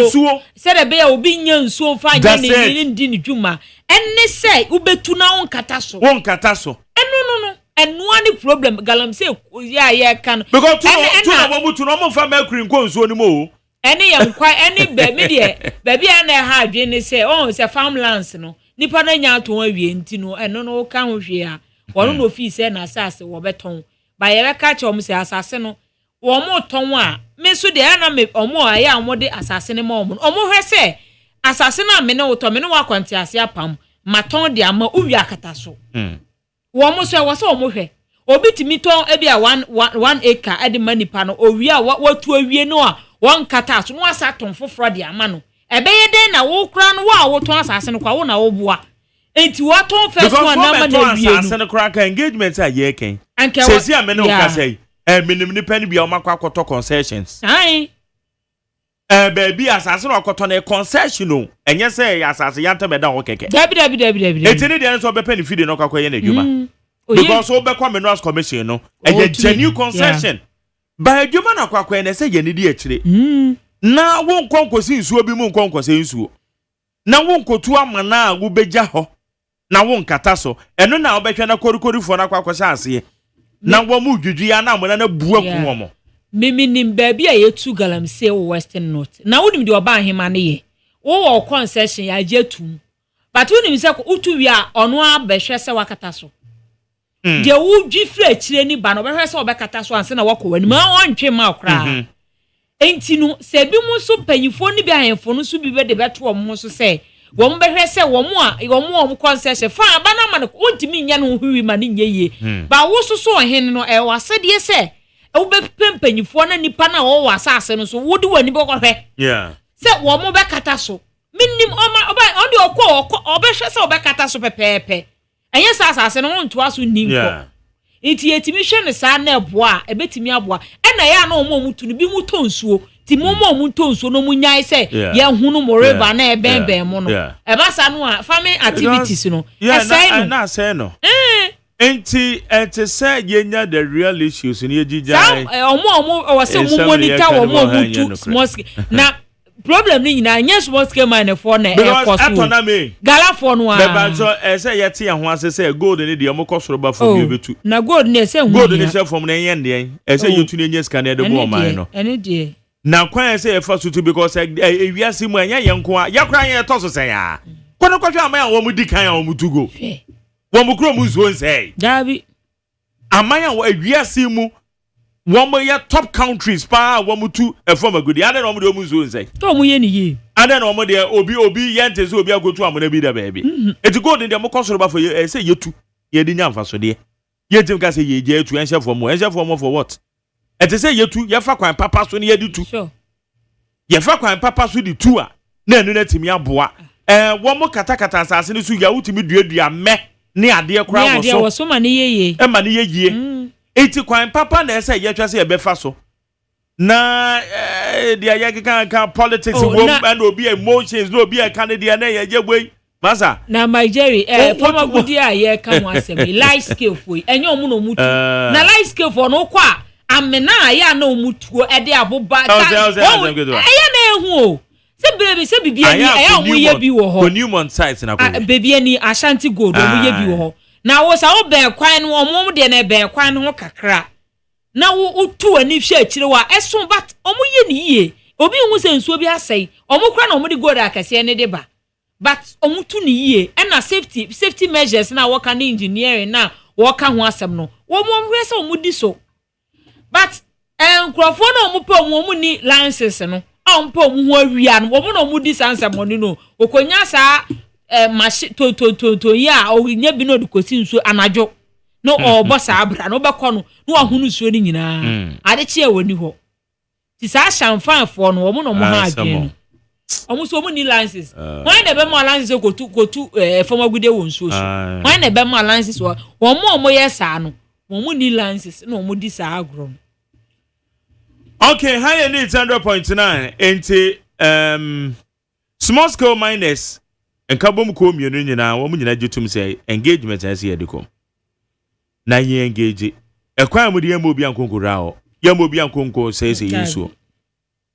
nsuo se de be obi nya nsuo fa nya ni ndi ni dwuma enne se obetu na won kata so eno no and one problem galamsey yeah can because to na mo mutu no mo fa mercury nko nsuo ni mo any any baby there baby na ha adwene say oh say farmlands no nipa na nya to awie nti no eno no ka ho hwe a wono no office na asase wo beton ba ye be ka che om say asase no wo mo ton a me so de ana me omo aye amode asase ne ma omo hwe say asase na me ne wo to me ne wa kwante ase apam maton de ama uwi akata so wo mo so wo so omo hwe obi timi ton e bia 1 acre e de manipa no owi a watu awie no a won kata so no asa ton foforo de ama no ebe ye den na wo kra no wa wo ton asase no kwa wo na wo boa enti wo ton first one na ma na wie no asase no kra ka engagement a ye ken se a me no ka say minim ni pen bia o makwa akoto concessions ai baby asase no akoto na concession no enye say asase yanta be da wo keke dabi enti ne de so be pen feed no kwakwa ye na adwuma because we be kwa minerals commission no a genuine concession by adwuma na kwakwa na say ye ne di akire na wo nkonkosi nsuo bi mu nkonkosi nsuo na wo nkotu amana wo beja ho na wo nkata so eno na obehwe na korikorifo na kwakwa ase na wo mu dwudwu ya na amana na bua ku wo mimi nim baby a yetu galamsey wo western north na wonim de oba ahema ne ye wo concession ya jetum but wonim se ko utu wi a ono abehwe se wakata so de wo dwifre akire ni ba no behwe se obekata so anse na wako wani ma ontwe ma okra enti no se bi mu so panyifo ni bi ahemfo no so bi be de beto wo so se wo mbehwe se wo concession fa ba na ma no ontimi nya no hwi ma ne nyeye ba wo so ohen no e wasede se wo be pempanyifo na nipa na wo wasase no so wo di wani be kohwe se wo mo be kata so minim oba on de okọ obehwe se obekata so pepepe enye sa asase no nto aso ninko enti etimi hwe ne sa na eboa ebetimi aboa na ya na omo mutu no bi mu tonsuo ti mo mu tonsuo no mu nyai se ye hunu moreba na ebembe mo no eba sa no a farming activities no na say no enti ente say yenya the real issues ni ejija omo o se mu monitor omo mutu small scale na problem ni nyina nya small scale mine for na e cost gala for no a be ba say yete ye ho ase say gold ni de mo kosoro ba for bi betu na gold ni say gold ni say from na yen de say yetu ni nya scan de bo man no ene de na kwan say e fa sutu because ewiase mu anya yenko a yakra yen to so say a kono kwatwa aman wo mu dikan a wo mu tugo wo mu kro mu zo say dabi aman wo ewiase mu one more top countries pa one more two from a good other no mo zo say to mo ye ni ye other no mo de obi yente so obi agotu amona bi da baby it go in the mo kosoro ba for say yetu ye di nya mfaso de ye tim ka say ye je etu enche for mo for what it say yetu ye fa kwan papa so ne ye di tu sure ye fa kwan papa so di tu a na enu na timi aboa one mo kata asase ne so ya utimi duadua me ne ade kra wo so ma ne ye ma ne ye eti kwan papa na ese ye twase e befa so na dia ye kan politics wo and obi emotions no obi candidate na ye jeboi masa na Nigeria former budi a ye kan ho asem life skill foi enye omu no mutu na life skill for no kwa amena ya na omutuo e de aboba eya na ehu o se bebi se bibia ni eya omu ye bi wo ho Newmont site na ko bebia ni Ashanti Gold omu ye bi wo ho na wo sa wo ben kwan no omo de na ben kwan no kakra na wo utu ani hwe akire wa eson but omo ye ni ye obi hu se nsuo bi asai omo kra na omo de gold akase ne de ba but omo tu ni ye na safety measures na wo kan engineering na wo ka ho asem no wo mo hwe se omo di so but nkrofo na omo pe omo ni licenses no a omo pe omo ho awia no omo na omo di sansa money no okonya sa mashi to ya o nya bi no de kosi nso anajo no o bossa abra no bekọ no no ahunu nsuo ni nyina ade che woni ho ti sa shamfan fo no mo no mo ha adwen omo so mo ni licenses why na be mo licenses kotu former gude won so why na be mo licenses wo mo yes no mo ni licenses no mo di sa agro okay high need 100.9 enti small scale miners enkabom ko mienu nyina wo mu nyina jetum say engagement as ye de kom na ye engage ekwan mu de ye mobi ankonkora ho ye mobi ankonko say yesu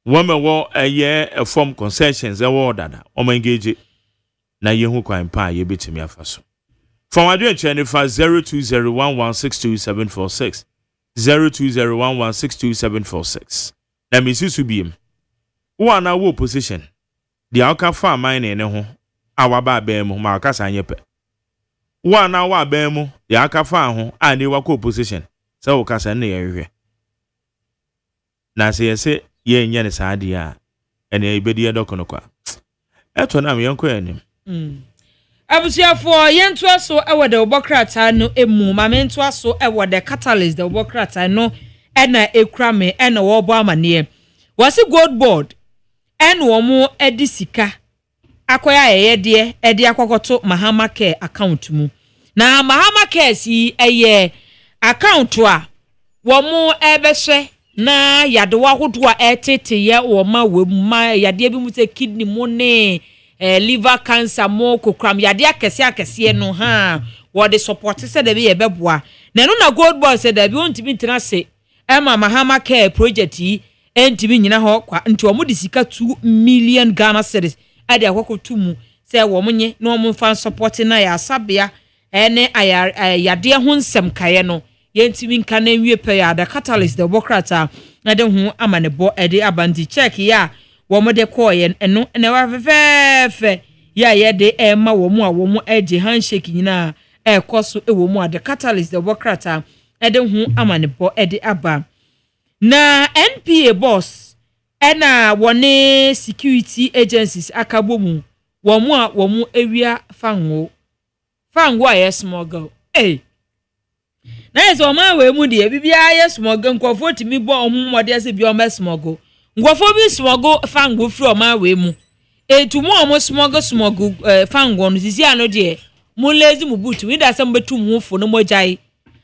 wo me wo eye form concessions e wo dada o ma engage na ye hu kwan pa ye betimi afaso From Adrian Chenifa 0201162746. 0201162746. Na me susu biem. Wo na wo position. The aka fa mine ne ho. Awaba abem ho ma aka sanye pe. Wo na wa abem the aka fa ho ani wa ko position. Se wo kasa na yehwe. Na se yese ye nya ne saade a ene ibedi edokono kwa. Eto na me yenko anim. Abusiafo yentu aso ewo de obokrata no emu ma mentu aso ewo de catalyst de obokrata no ena ekura me ena wo bo amane wasi gold board ena wo mu edi sika akoya yeye edi akokoto Mahama Care account mu na Mahama Care si eye account a wo mu ebehwe na yade wa hodo a etete ye wo ma we ma yade bi mu se kidney mu ne liver cancer mo kokram yade akese no ha wo de support se de be ye beboa na no na gold board se de bi ontimi ntina se ema Mahama Care project yi entimi nyina ho kwa nti wo mu de sika 2 million Ghana cedis ade akokoto mu se wo munye na wo mu fan support na ya sabia ene yade ho nsem kaye no yentimi nka na wie pe ya da catalyst de bokrata na de hu amanebo ede abandi check ya wo mo de koye eno ne wa fefefe ya ye de ema wo mu a wo mu eje handshake nyina koso wo mu a de catalyst de bokrata ede hu amanebo ede aba na NPA boss ena wone security agencies akabomu wo mu ewia fango a yes smuggle na yeso o ma we mu de bibia yes smuggle nkofo timi bo ohumode ase bi o ma smuggle nkofo bi smuggle fango fri o ma we mu etu mu o mo smuggle fango no sisi ano de mu lazy mu boot we da sem betu mu fo no mo jai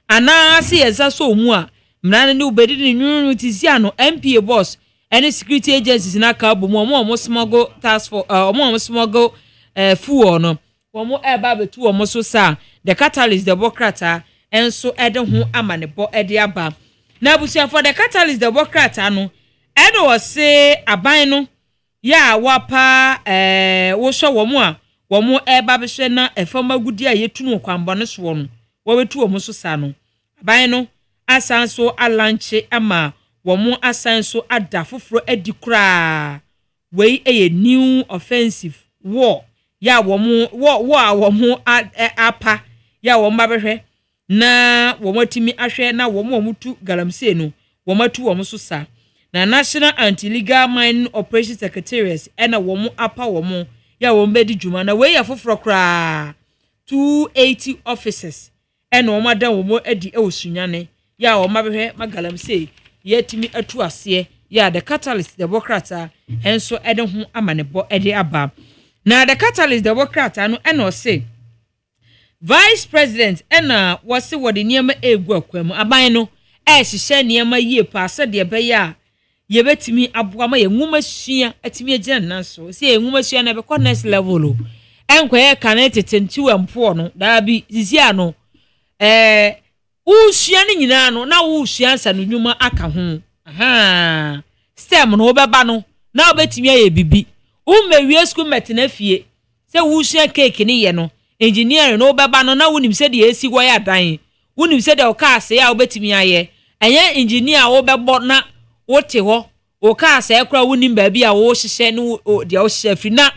ana se yesa so mu a mrana ne ubedi ni nyunu sisi ano MPA boss any security agencies na ka bo mu o mo smuggle task for o mo smuggle fuo no wo mo eba betu o mo so sa the catalyst the bokrata enso ede hu amanebo ede aba na abusia for the catalyst the bokrata no ede wo se aban no ya wapa wo hwe wo mo a wo mo eba behwe na efama gudi a yetunu kwambo no so no wo betu wo mo so sa no aban no asan so alanche ama wo mo asan so ada foforo adi kura we new offensive war ya wo mo wo mo apa ya wo mabehwe na wo matimi ahwe na wo mutu galamsey no wo matu wo so sa na National Anti-Illegal Mining Operations Secretariat ena wo apa wo ya wo mbedi djuma na we ya foforo kra 280 officers ena wo madan wo edi osunyane ya wo mabehwe magalamsey yetimi atu ase ya the catalyst the bokrata enso ede ho amanebo ede aba na the catalyst the bokrata no ena o se Vice President ena wose wode niema egu akwam aban no hihye niema yie pa se de be ya ye betimi aboa ma ye nwuma sua atimi agina nanso se ye nwuma sua na be ko next level o enkoye kanetete ntiwa mpo no da bi zizia no wo sua ni nyina no na wo sua ansa no nwuma aka ho aha stem no obeba no na obetimi aye bibi wo mewie school metena fie se wo sua cake ni ye no engineer no beba no na wonim se de esi wo ya dan wonim se de o ka ase ya obetimi aye enye engineer wo bebo na wote ho o ka ase ekra wonim ba bi a wo hihye no de o hihye fi na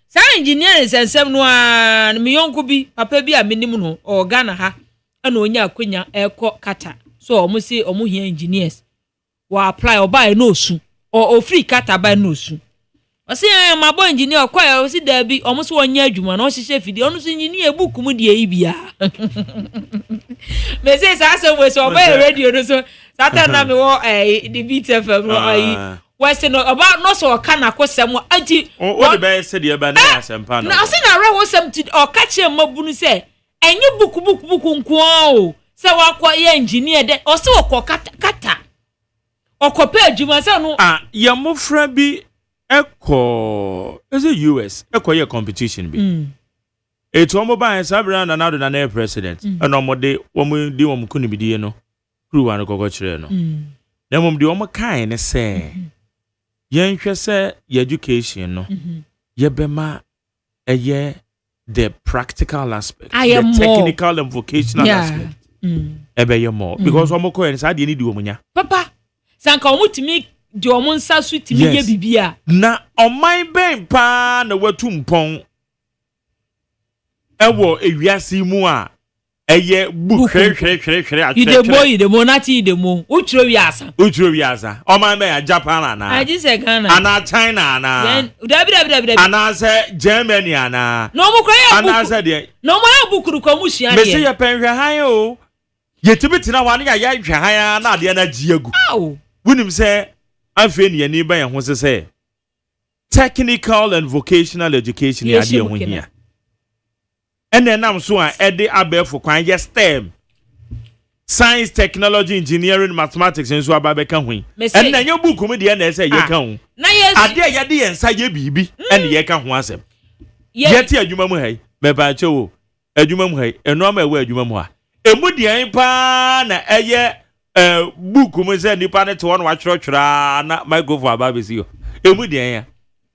sa engineer sensem no a me yonko bi papa bi a menim no o Ghana ha na onya akonya eko kata so o mo se o mo hia engineers wa apply o ba no su o free kata ba no su Osi ma bo engineer kwa osi da bi omo so wonya adwuma na o hihye fidi onu so engineer book mu de yi bia me say sa so we so ba radio no so satan na me wo the beat fm no ayi wese no about no so ka na kosem anti o de be se de ba na asempa no na osi na re wo sem ti o ka che mabunu se enye book nko o se wa kwa ye engineer de osi wo ko kata okopa adwuma se no ya mofra bi eko is it US eko ye competition bi eto omo ba sabra na nado na president eno mo de omo di omo kunibidi no crew an kokko kire no na mom de omo kan ne se yen hwe se education no ye bema eye the practical aspect, I am the more. technical and vocational aspect. Ebe more because omo and sad you need Papa, Sanka Mutimi, Diomon Sasu Timia Bibia. Na on my ben pa na watum pon. Ewo ewiase mu a eye book hwehwehwehwe you the monati the mo utro wiasa o man be Japan na I just say Ghana ana China na dabi ana se Germany ana no mo kwa ana se de no mo abukuru kwa musia de me se ye penhwe han o yetimi tina wane ya hwe han na de na giagu wunim se anfe ne ni ba ye ho se technical and vocational education ya de ho hia and then I'm so Eddie Abel kwan yes STEM science technology engineering mathematics and so ababeka hu and then your book me de na say ye ka hu na yes ade ye de yensa ye bibi and ye ka hu asem yeti adwuma mu hai me ba chewo adwuma mu hai eno ma ewa adwuma mu a emu de pa na eye book mu say nipa ne to won wa twetwera na microphone ababesi yo emu de ya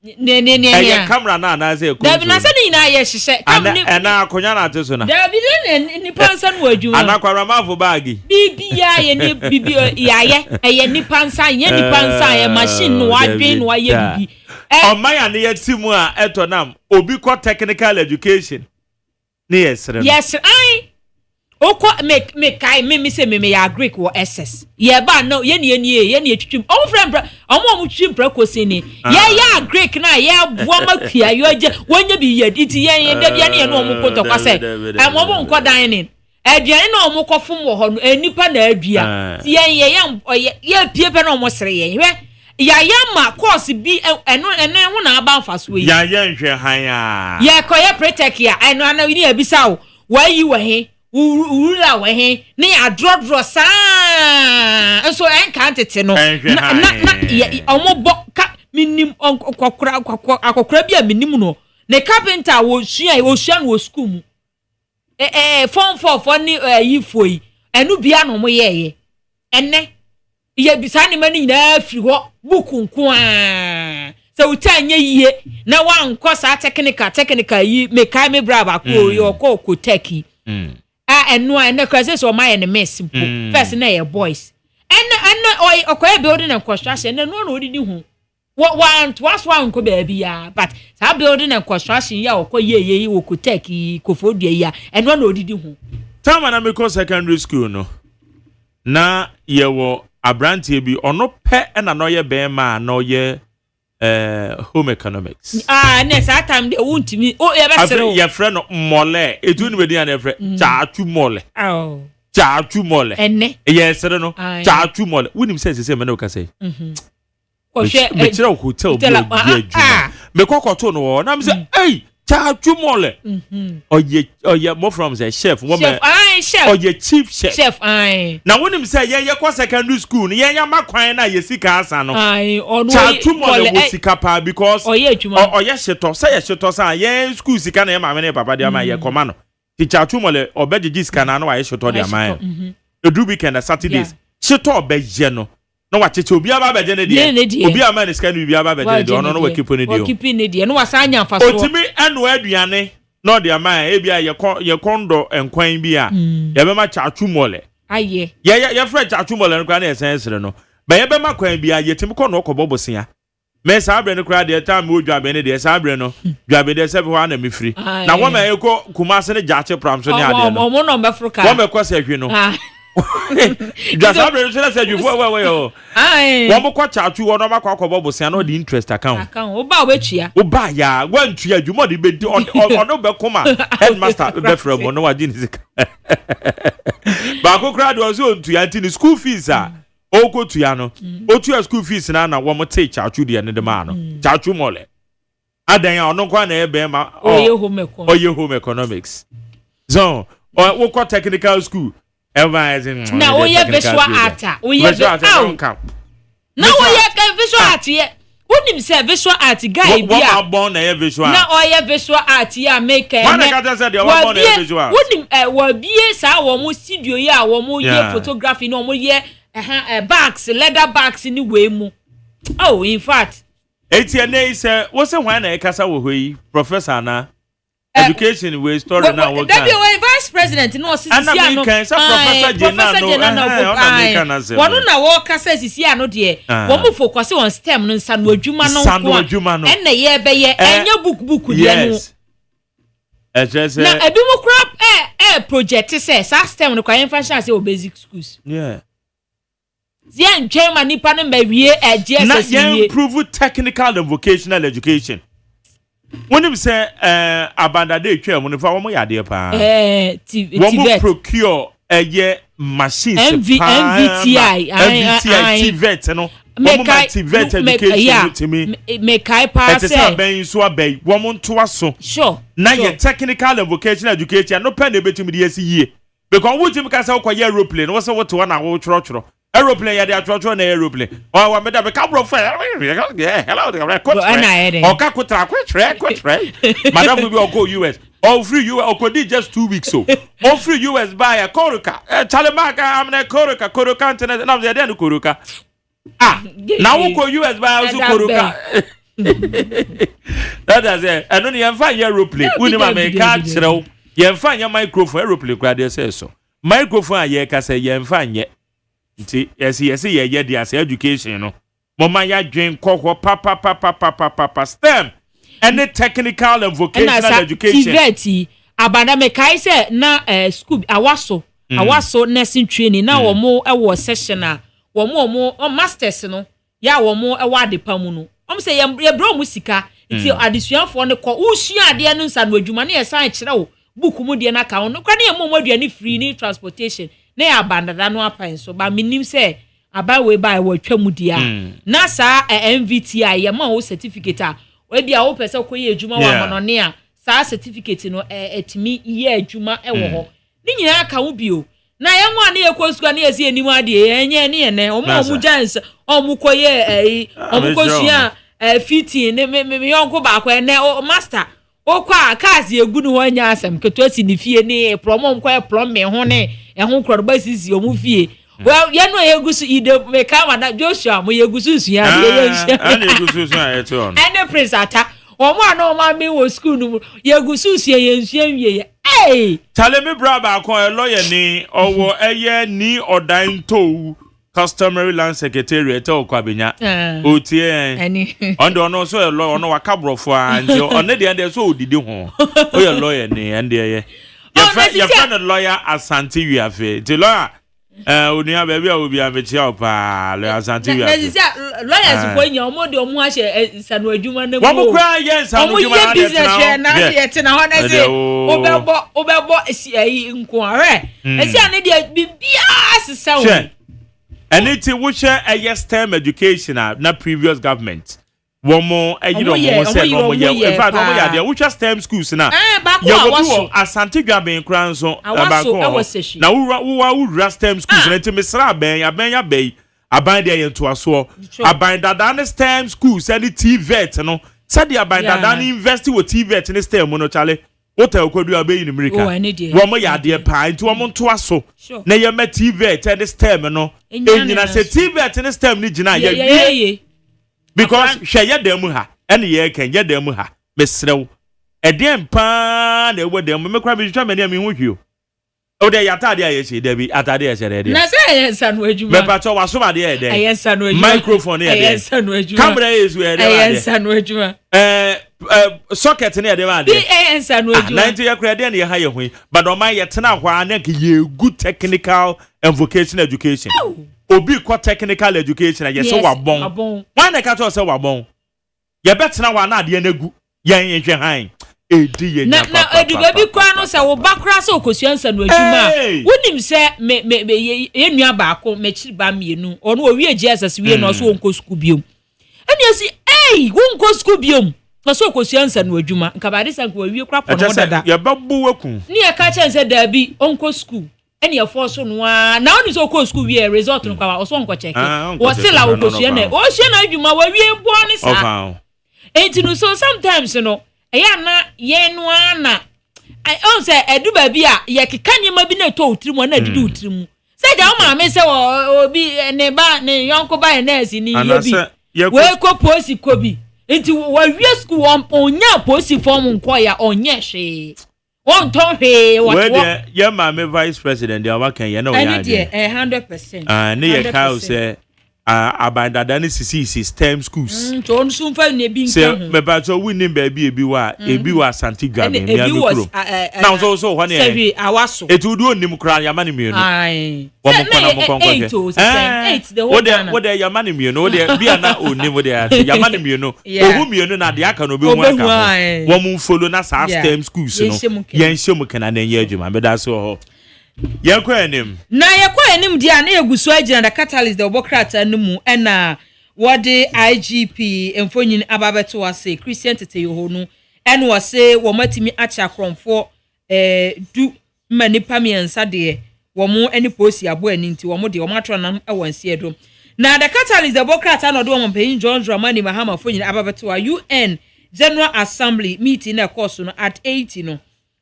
ne camera na say ko Dabi na se ni na ye hihye ana akonya na ate so na Dabi ni pansa no adwuma ana kwara mafo bagi bibia ye ni bibi ye ni pansa ye ni pansa ye machine no adwen no ye bibi omaya ne yetimu a etonam obi ko technical education ne yesre yes I oko me kai me say me ya Greek wo SS ye ba no ye ni twitwim o friend o twitwim prakosi ni ye ya Greek na ye boa makua yo je wonya bi ye iti ye da bia ne no o mo koto kwase mo bo nko dan ni aduane na o mo kofom wo ho no enipa na adua ti ye pie pe na o mo sere ye hwe ya ma course bi eno ho na aba mfaso yi ya nhwe han a ye koye protect ya eno ana ni abisa wo wayi wo he urula we he ne adrodro saa so enka tete no na omobo ka minim akokra bia minim no ne carpenter wo sua no school mu form 4 for ni yifoi enu bia no mo yeye enne ye bisa ne mani na firi ho buku nko a so utanye yie na wanko sa technical yi me kai me braba ko yo ko teki eno kwase so my and mess first na your boys and okoye building and construction no odidi hu one ko baby ya but sa building and construction ya okoye wo ko teki ko fodua ya eno na odidi hu time na me ko secondary school no na ye wo abrantie bi ono pe na no ye be ma no ye home economics next time they won't me ye be sere your friend mole etu ni be dia na friend chaatu mole chaatu mole enne yes sere no chaatu mole wonim say me na ka say o hwe me tira hotel bi adwuma me kokoto no na me say hey chaatu mole oye mo from the chef woman chef oye chief chef na wonim say ye kwa secondary school ni ye makwan na ye sika asa no onu chaatu mole wo sika pa because oye sheto say ye sheto sa ye school sika na ye mama ne papa dia ma ye koma no ti chaatu mole obeji sika na wa ye sheto dia ma edu weekend Saturdays sheto obeje no no wacheche obi aba beje ne de obi ama ne sika no bi aba beje de ono no wakipo ne de no wasanya mfaso otimi eno aduane no de ama e bia ye kondo enkwan bi a ye be ma chaatu mole aye ye fra chaatu mole no kwa na essence no ba ye be ma kwan bi a ye timi kono okobobosia me sa abre no kra de time o dwabe ne de sa abre no dwabe de se be ho na mefiri na wo ma ye ko kumase ne jaache pram so ne ade no wo no mbafruka wo me ko se hwe no just abre so say you we o wo mo kwa chaatu wo no ma kwa kobobosia no de interest account wo ba wetua wo ba ya wantua adwuma de be ono be koma headmaster be from no wa jini sika ba ko kra de so ntua anti school fees a oko tua no otua school fees na wo mo take chaatu de ne de ma no chaatu mole adan ya ono kwa na ebe ma oye home economics so wo kwa technical school advising na oye visual art oye na oye visual art ye wonim say visual art guy bia wo born na visual na oye visual art ya make one ka say dey wo born na visual wonim wo bie sa wo mo studio ya wo mo ye photography no mo ye bags leather bags ni we mu in fact etiene say wo say hwan na e kasa wo hoyi professor na education we story now what that be vice president no sisi no professor Jenna one na wo kasa sisi ano de wo mu focus on STEM no nsa no adwuma no na ye be ye enya book de no na ebi mu crop project say STEM no kwa infrastructure say basic schools Zian Chema nipa no mawie GSS na ye improve technical and vocational education. When you say abanda de twa mu no fa wo mo yade pa wo procure machines MVTI TVET no wo TVET education to me make kai pa say ben so abey wo mo nto aso sure na ye technical and vocational education no pen de betumi de asi yie because wo timi ka say wo kwa aeroplane wo say wo to na wo choro aeroplane ya de atwotwo na aeroplane o wa me da be kabro fa hello the record o ka kutra kwetre madam we be go US all free US o could just 2 weeks so all free US buy a Koruka Chalemaka am na Koruka internet na they dey Koruka now we go US buy also Koruka that is it and no you find aeroplane we ma me ka kire you find your microphone aeroplane kwa dey say so microphone aye ka say you find ye nti yes ye dey as education no mama ya dwen kokko papa STEM any technical and vocational education TVET abanda me kai say na school awaso nursing training na wo mo e session a wo mo masters no ya wo mo e wa depa mu no say ye bro mu sika nti adesuafo ne ko usua ade no nsa no adwuma na ye san kire wo book mu de na ka no kwa na ye mo aduane free ni transportation na ya abanda da no apan so ba minim say aba we ba wo twa mu dia na sa MVTI ye ma wo certificate a we bia wo pese ko ye adwuma wa monone a sa certificate no etimi ye adwuma e wo ho ni nyina ka wo bio na ye nwa na ye ko sukua na ye si enim ade enye ne ye ne o mu jans o mu ko ye o mu ko sua fiti ne me yonko ba ko ne master o kwa kazi egu no nya asem keto si ni fie ne promo ko e promo ho ne e ho kro ba sisi o mu fie well ye no ye gusu ide me ka ma na Joshua mo ye gusu su ya ye and ye gusu su ya eto on and prince ata o mo ana o ma me wo school no ye gusu su ye nsu anwie tale me bra ba ko lawyer ni owo eye ni odan to customary land secretary eto kwa benya otie ondo no so lawyer no waka brofo anjo on dey and so odidi ho o ye lawyer ni and dey ye friend lawyer Asante Wiafe the lawyer onia baby a obi amechia opa le Asante Wiafe lawyers for nya omo de omo ahye sanu adwuma na mo mo kra ye sanu adwuma na business na ye te na ho na say obebo nko are esi ane de bibia sesa wo anything which a STEM education na previous government womo ayiro mo say no mo ye in fact womo ya de which STEM schools na ye go do Asante Gwaben kran so abako na wo STEM schools na ti mesra ben ya bei aban de ye to aso aban dada na STEM schools any TVET no said the aban dada na university with TVET in STEM no chale hotel kodu abe in America womo ya de pa nti womo to aso na ye ma TVET and STEM no enyina se TVET and STEM ni gina ye because she ye dem ha ene ye kan ye dem ha mesrew edem pa na ewo dem me kwa bi twa me ne me hu hwio o de yatade aye she de bi atade ye shere de na say ye sanu adwuma me pa cho waso ma de ye de aye sanu adwuma microphone ye de aye sanu adwuma camera ye su ye de aye sanu adwuma socket ne ye de ma de aye sanu adwuma 90 ye kra de ne ye ha ye hu but o man ye tena hwa na ke ye good technical and vocational education obi ko technical education ye so wabon why na ka to say wabon ye betena wa na ade na gu ye hwe han edi ye nya papa na eduga bi kwa no se wo bakra se okosuansa no adwuma wonim se me ye nua ba ko me chiri ba mienu ono owie Jesus wie no so onko school biom eni asi wonko school biom na so okosuansa no adwuma nka ba de sanko wie kra po no dada ye babu waku ni e ka chense da bi onko school eni e forso no na oni so ko school wie result no kwa so onko check wo se la okosua na o hye na adwuma wa wie bo ni sa enti no so sometimes no eya na ye no ana on say edu ba bi a ye kekanye ma bi na to utirimu na didi utirimu say ja o ma me say obi ne ba ne yonko ba na esi ni ye bi we ko posi ko bi Into wa school onya posi form nkoya onye hwe. Won ton hwe what. Where your mama vice president dey work can you know ya. 100%. Ne ye ka say abandada ne sisi STEM schools. To nso fa ne bi nka. Say me ba to winning baby ebi wa Santi Gabe me amekuro. Now so when say awaso. Etudu onim kra ya mane mienu. Ai. Wo mo kona mo konko. 8 the whole Ghana. Wo de ya mane mienu, wo de bia na onim wo de ya mane mienu. Ohu mienu na de aka no be hu aka. Wo mu follow na sa STEM schools no. Yen hyem kana na ye adwuma be da so. Yakwa enim dia na egusu agina the catalyst the obokrata no mu na wode IGP emfonyin ababeto ase Christian tete ho no ene wo se wo matimi acha kromfo du manipa miensa de wo mu ene posi abo ani nti wo mu de wo matro na ewansi edo na the catalyst the obokrata no do wo mpanyim John Dramani Mahama fonyin ababeto UN General Assembly meeting na course no at 80 no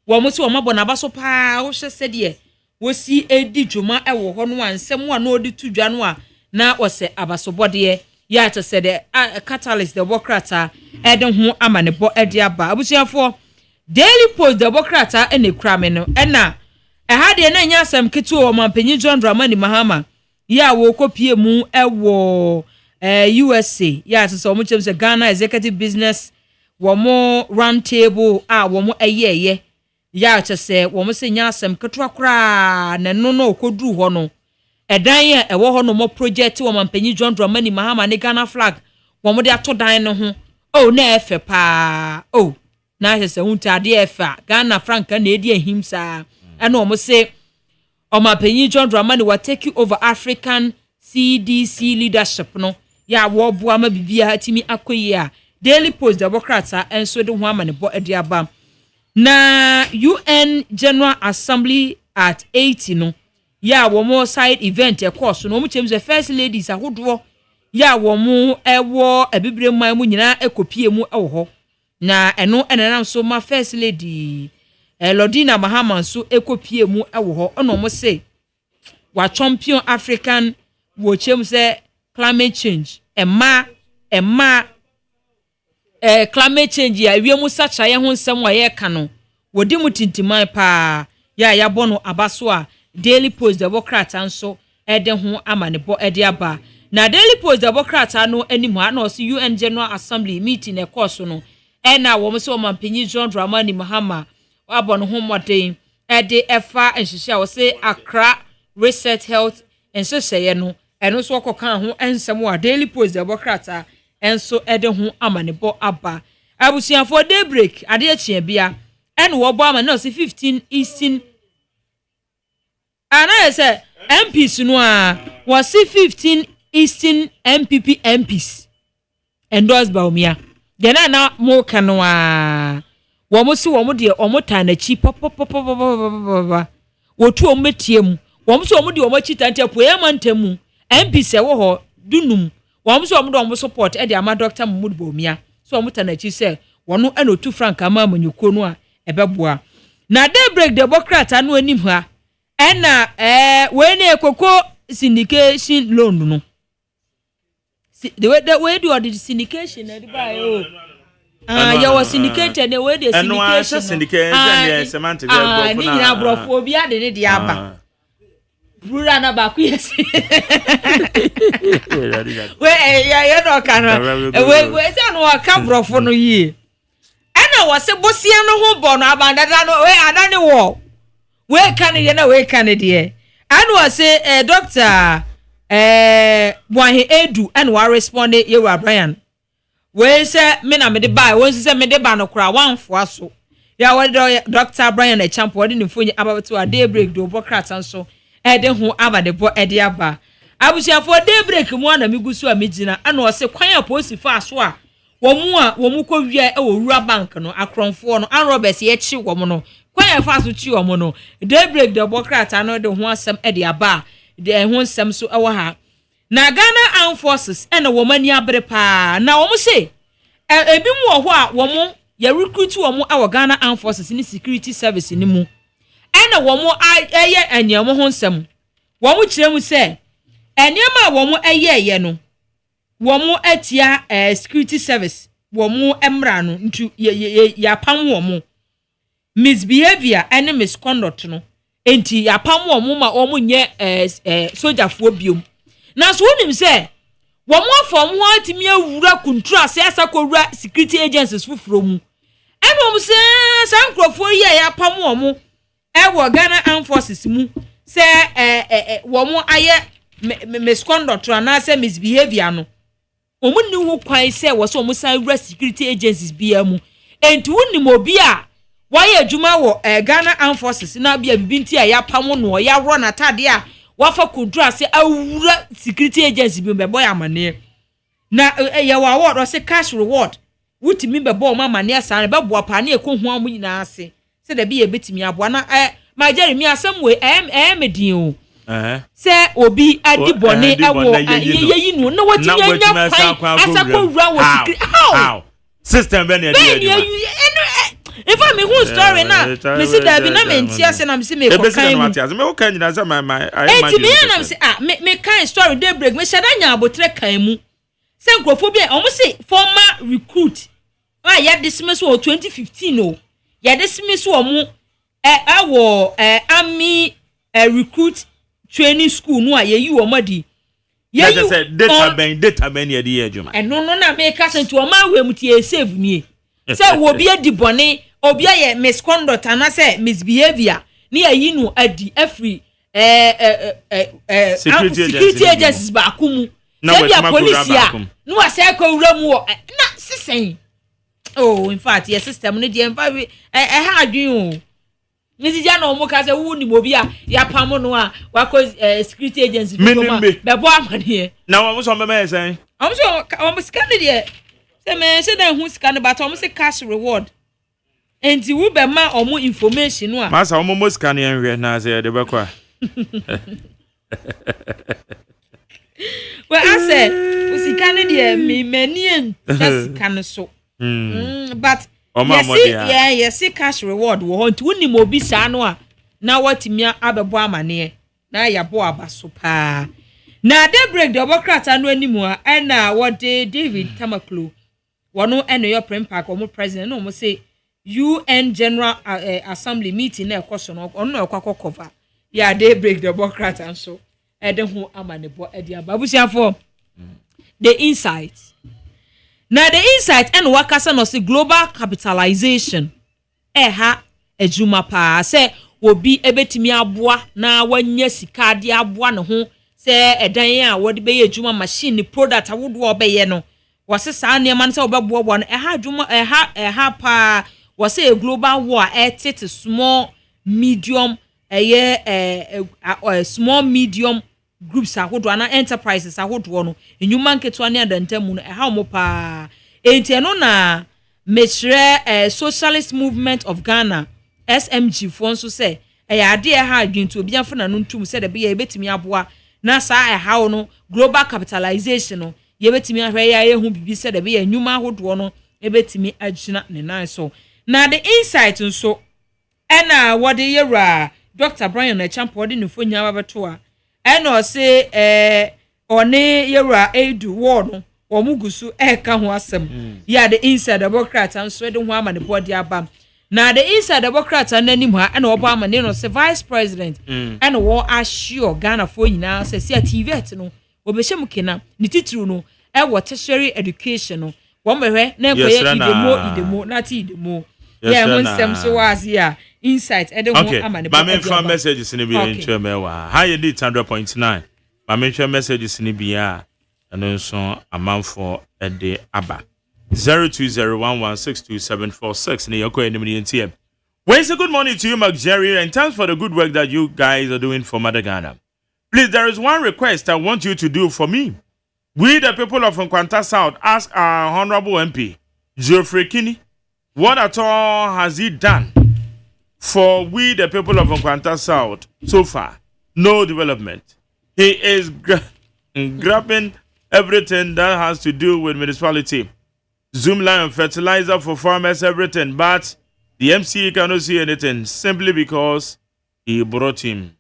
wo mu se wo mabona baso pa wo hye de wosi edi dwuma ewo ho no ansem a no odi tudwa no a na wose abasobode ya to say the catalyst the bokrata eden ho amanebo edi aba abusuafo Daily Post the bokrata ene krame no na ha de na nya asem ketu o mampanyi John Dramani Mahama ya wo kopie mu ewo USA ya to say omo chem say Ghana Executive Business wo mo round table wo mo eyeye ya chese wo mo se nya asem ketwa kra na no okoduru ho no edan ye ewo ho no mo project wo mampanyi John Dramani Mahama ne Ghana flag wo mo de ato dan no ho na efe pa na chese hunta ade efe Ghana frank na edi ahimsa na wo mo se o mampanyi John Dramani wa take over African CDC leadership no ya wo boa ma bibia atimi akoyi a Daily Post Democrats enso de ho amane bo ede aba na UN General Assembly at 80 no ya wo mo side event e course no mo chem the first ladies ahodo ya wo mo ewo abibre man mu nyina ekopie mu ewo ho na eno enenam so ma first lady Lodina Mahama so ekopie mu ewo ho ono mo say wa champion African wo chem say climate change climate change ya wiemu sacha ye ho nsem wa ye ka no wodi mutintiman pa ya bono abaso a Daily Post Democrat anso ede ho amanebo ede aba na Daily Post Democrat no animu ana o UN General Assembly meeting e course no na wo mo so mampanyi John Dramani Mahama abono ho moden ede efa enhihye a wo se Accra Reset Health enhihye no eno so kokan ho ensem wa Daily Post Democrat enso ede ho amanebo aba abusuafo daybreak ade achia bia en wo bo ama na 15 Eastern ana say MPs no a was 15 Eastern MPP MPs endorsed by Omia de na mo kanu a wo mo si wo mo de o mo ta na chi pop wo tu o metie mu wo mo si wo mo de o mo chi tante po e mantamu MPs e wo ho dunum wo mo so mo do mo support e de ama Dr. Mahmoud Bomia so mo ta na chi se wono eno tu frank ama amanyuko no a ebeboa na daybreak Democrat anu anim ha ena we na ekoko syndication loan no the way do the syndication na di buy ya was syndicated the way the syndication and semantic go ni na brofo obi ade ne di aba Brura na ba ku yes we ya no kan we say no ka brofo no yi ana wase bosia no ho bo no abandada no we adane wo we kan ye na we kan de anu wase doctor Bwahi Edu and wa respond ye wa Brian we say me na me de buy we say me de ba no kra wanfo aso ya we Dr. Brian e champo de nfonyi ababeto a daybreak do bokrat anso ede ho abade bo ede aba abusiafo daybreak mu ana migusu a megina ana o se kwan aposi fa aso a wo mu ko wia e wo rura bank no akronfo no an Roberts ye chi wo mo no kwan fa aso chi wo mo no daybreak do bokrat ano de ho asem ede aba de ho nsem so ewo ha na Ghana Armed Forces ena wo mani abere pa na wo mo se ebi mu wo ho a wo mo ya recruit wo mo awo Ghana Armed Forces ni security service ni mu ena wo mo eye anyam ho nsem wo mo kire mu se anyam a wo mo eye no wo mo atia security service womu emra no ntu ya pam womu misbehavior and misconduct no enti ya pam womu ma omu nye sojafuo biom na so wonim se womu afom ho atimi awura kuntra se asakowura security agencies fufuro mu eno mu se sankrofo yi ya pam womu ewo Ghana Armed Forces mu se womu aye misconduct na se misbehavior no omu ni ho kwan se wo so omu san wura security agencies bia mu enti wonim obi a why adwuma wo Ghana Armed Forces na bia bibinti a ya pam no ya ro na tade a wafa kudura se awura security agency bi mbebo ya mane na ya wa award se cash reward wutimi mbebo ma mane san bebo apa na ekohu amu nyina ase se da bi ebetimi aboa na ma Jeremy asamwe medin o se obi adi bone ewo yeyi nu na watimi anya kwan asakowura wo security how system be na if I me who story na me see that be na me ntia se na me see me ko kan me ko kan nyina se my imagine me na me say me kan story dey break me shada nya abotre kan mu se nkrofo bi o mo say former recruit ya dismiss o 2015 o ya dismiss o mu army recruit training school no ye yi o madi ye you say data ben ye dey adwuma no na me ka se nti o ma we mu tie save nie se wo bi adi bone obi aye misconduct and say misbehavior ni ayi nu adi every security agencies ba kumu se bia police ya no ase ko wura mu na sisen oh in fact your system no dey environment ha adwin o nisi ja no mo ka se wu ni obi a ya pam no a wako security agency be bo amane na wo so me say am scan dey se me se dan hu scan but am se cash reward enti wo be ma omo information no a masa omo mo scan yan hwe na se de be kwa well I said we scan dey me mani just scan so but yes cash reward wo nti woni mo bi sa no a na watimi abebo amane na ya bo abaso pa na de break the obokrata no animu a na what David Tamaklo wono eno your prem park omo president no mo say UN General Assembly meeting na question ono ekwa cover ya dey break the obokrata and so ede ho amane bo ede ababusiafo the insight na the insight and wakasa no say global capitalization ha ejuma pa se obi ebetimi aboa na wanya sika de aboa ne ho se edan a wode be ejuma machine product awodo obeye no wose saa ne man se obeboa no ha adwuma ha pa wose global war tete small medium small medium groups ahodo na enterprises ahodo no enyuma nketo ne adantamu no ha mo pa enti no na mechre socialist movement of Ghana SMG fo nso se ade ha adwinto obi afana no ntum se de be ye betimi aboa na saa ha no global capitalization no ye betimi ahwe ya hu bibi se de be ye enyuma ahodo no e betimi agina ne nan so na the insight nso na wode yewra Dr. Brian Echampo de nufo nya babeto a eno se one yewra edu wo no omugusu ka ho asem ya the inside democrat and so de ho amane body abam na the inside democrat ananim ha na obo amane no se vice president and wo assure Ghana for nyina se se activate no obehye mukena ni titru no wo tertiary education no wo mehwe na enkoye idemo na ti idemo ya ho nsem so wazi ya insight de ho amane body abam from messages ni bi enche mewa ha ye di 100.9 ma menhwe messages ni bia and so amanfo ede aba 0201162746 ne yoko enimini ntm. Well, it's a good morning to you, Mark Jerry, and thanks for the good work that you guys are doing for Mother Ghana. Please, there is one request I want you to do for me. We, the people of Nkwanta South, ask our Honorable MP, Geoffrey Kinney, what at all has he done for we, the people of Nkwanta South, so far? No development. He is grabbing everything that has to do with municipality. Zoom line fertilizer for farmers, everything, but the MCA cannot see anything simply because he brought him.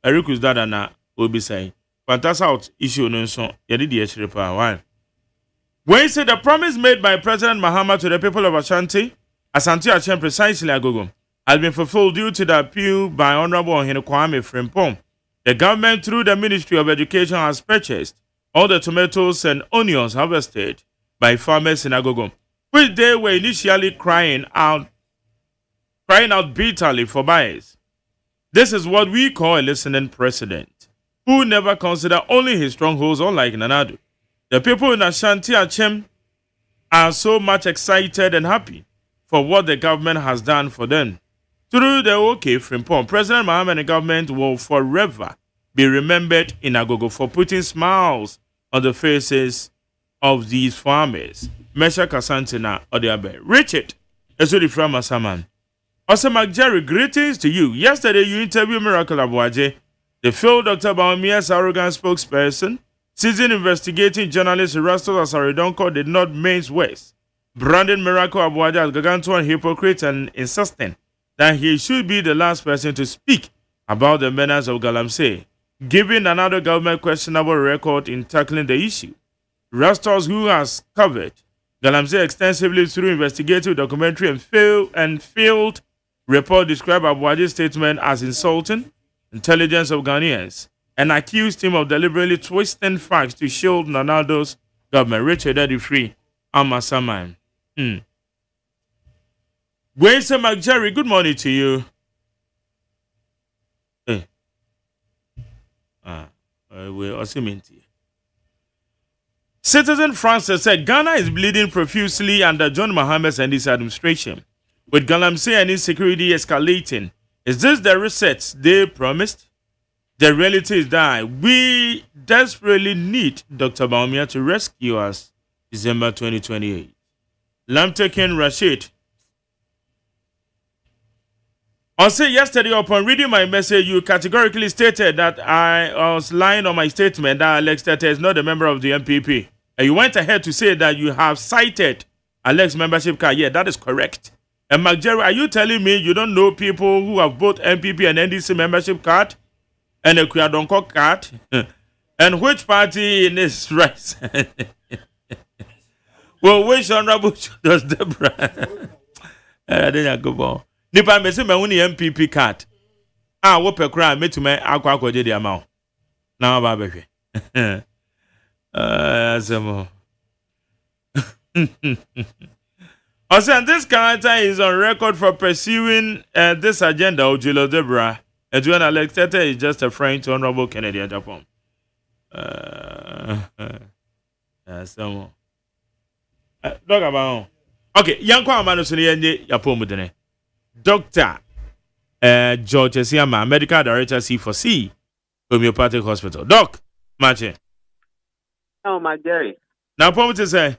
Eric is that and will be saying, Fantastic out issue no so. Yadi the why? When he said the promise made by President Mahama to the people of Ashanti Achem precisely Agogo, has been fulfilled due to the appeal by Honorable Ohene Kwame Frimpong. The government, through the Ministry of Education, has purchased all the tomatoes and onions harvested by farmers in Agogo, which they were initially crying out bitterly for buyers. This is what we call a listening president, who never considered only his strongholds, unlike Nanado. The people in Ashanti Achem are so much excited and happy for what the government has done for them. Through the OK Frimpong, President Mahama and the government will forever be remembered in Agogo for putting smiles on the faces of these farmers. Mesha Kasantina Odiabe. Richard, Esodi from Masaman. Osama Jerry, greetings to you. Yesterday you interviewed Miracle Abuaje, the field Dr. Baumia's arrogant spokesperson. Seasoned investigating journalist Erastus Asaridonko did not mince words, branding Miracle Abuaje as gargantuan hypocrite and insisting that he should be the last person to speak about the menace of Galamsey, giving another government questionable record in tackling the issue. Erastus, who has covered Galamsey extensively through investigative documentary and field report, described Abuaje's statement as insulting intelligence of Ghanaians and accused him of deliberately twisting facts to shield Nanado's government. Richard Edifree, Amasaman. Gwese McJerry, good morning to you. We're also minty. Citizen Francis said Ghana is bleeding profusely under John Mahama and his administration, with Galamsey and insecurity escalating. Is this the reset they promised? The reality is that we desperately need Dr. Baumia to rescue us December 2028. Lamtekin Rashid. On say yesterday, upon reading my message, you categorically stated that I was lying on my statement that Alex Tete is not a member of the MPP. And you went ahead to say that you have cited Alex membership card. Yeah, that is correct. And McJerry, are you telling me you don't know people who have both MPP and NDC membership card and a Kuyadonko card? And which party in this race? Well, which honorable does Deborah? I didn't go on. Nipa mesi me woni MPP card. Wo pe kra metume akwa akwaje di ama. Na ba behwe. Asemo. Also, this character is on record for pursuing this agenda of Julo Debra. And when Alex Tete is just a friend to Honorable Kennedy Japan. Asemo. Dog about. Okay, Yanko Amano Suni Yapomudene. Dr. George Esiama, Medical Director C4C, Homeopathic Hospital. Doc, Martin. Oh, my Jerry. Now, what to say?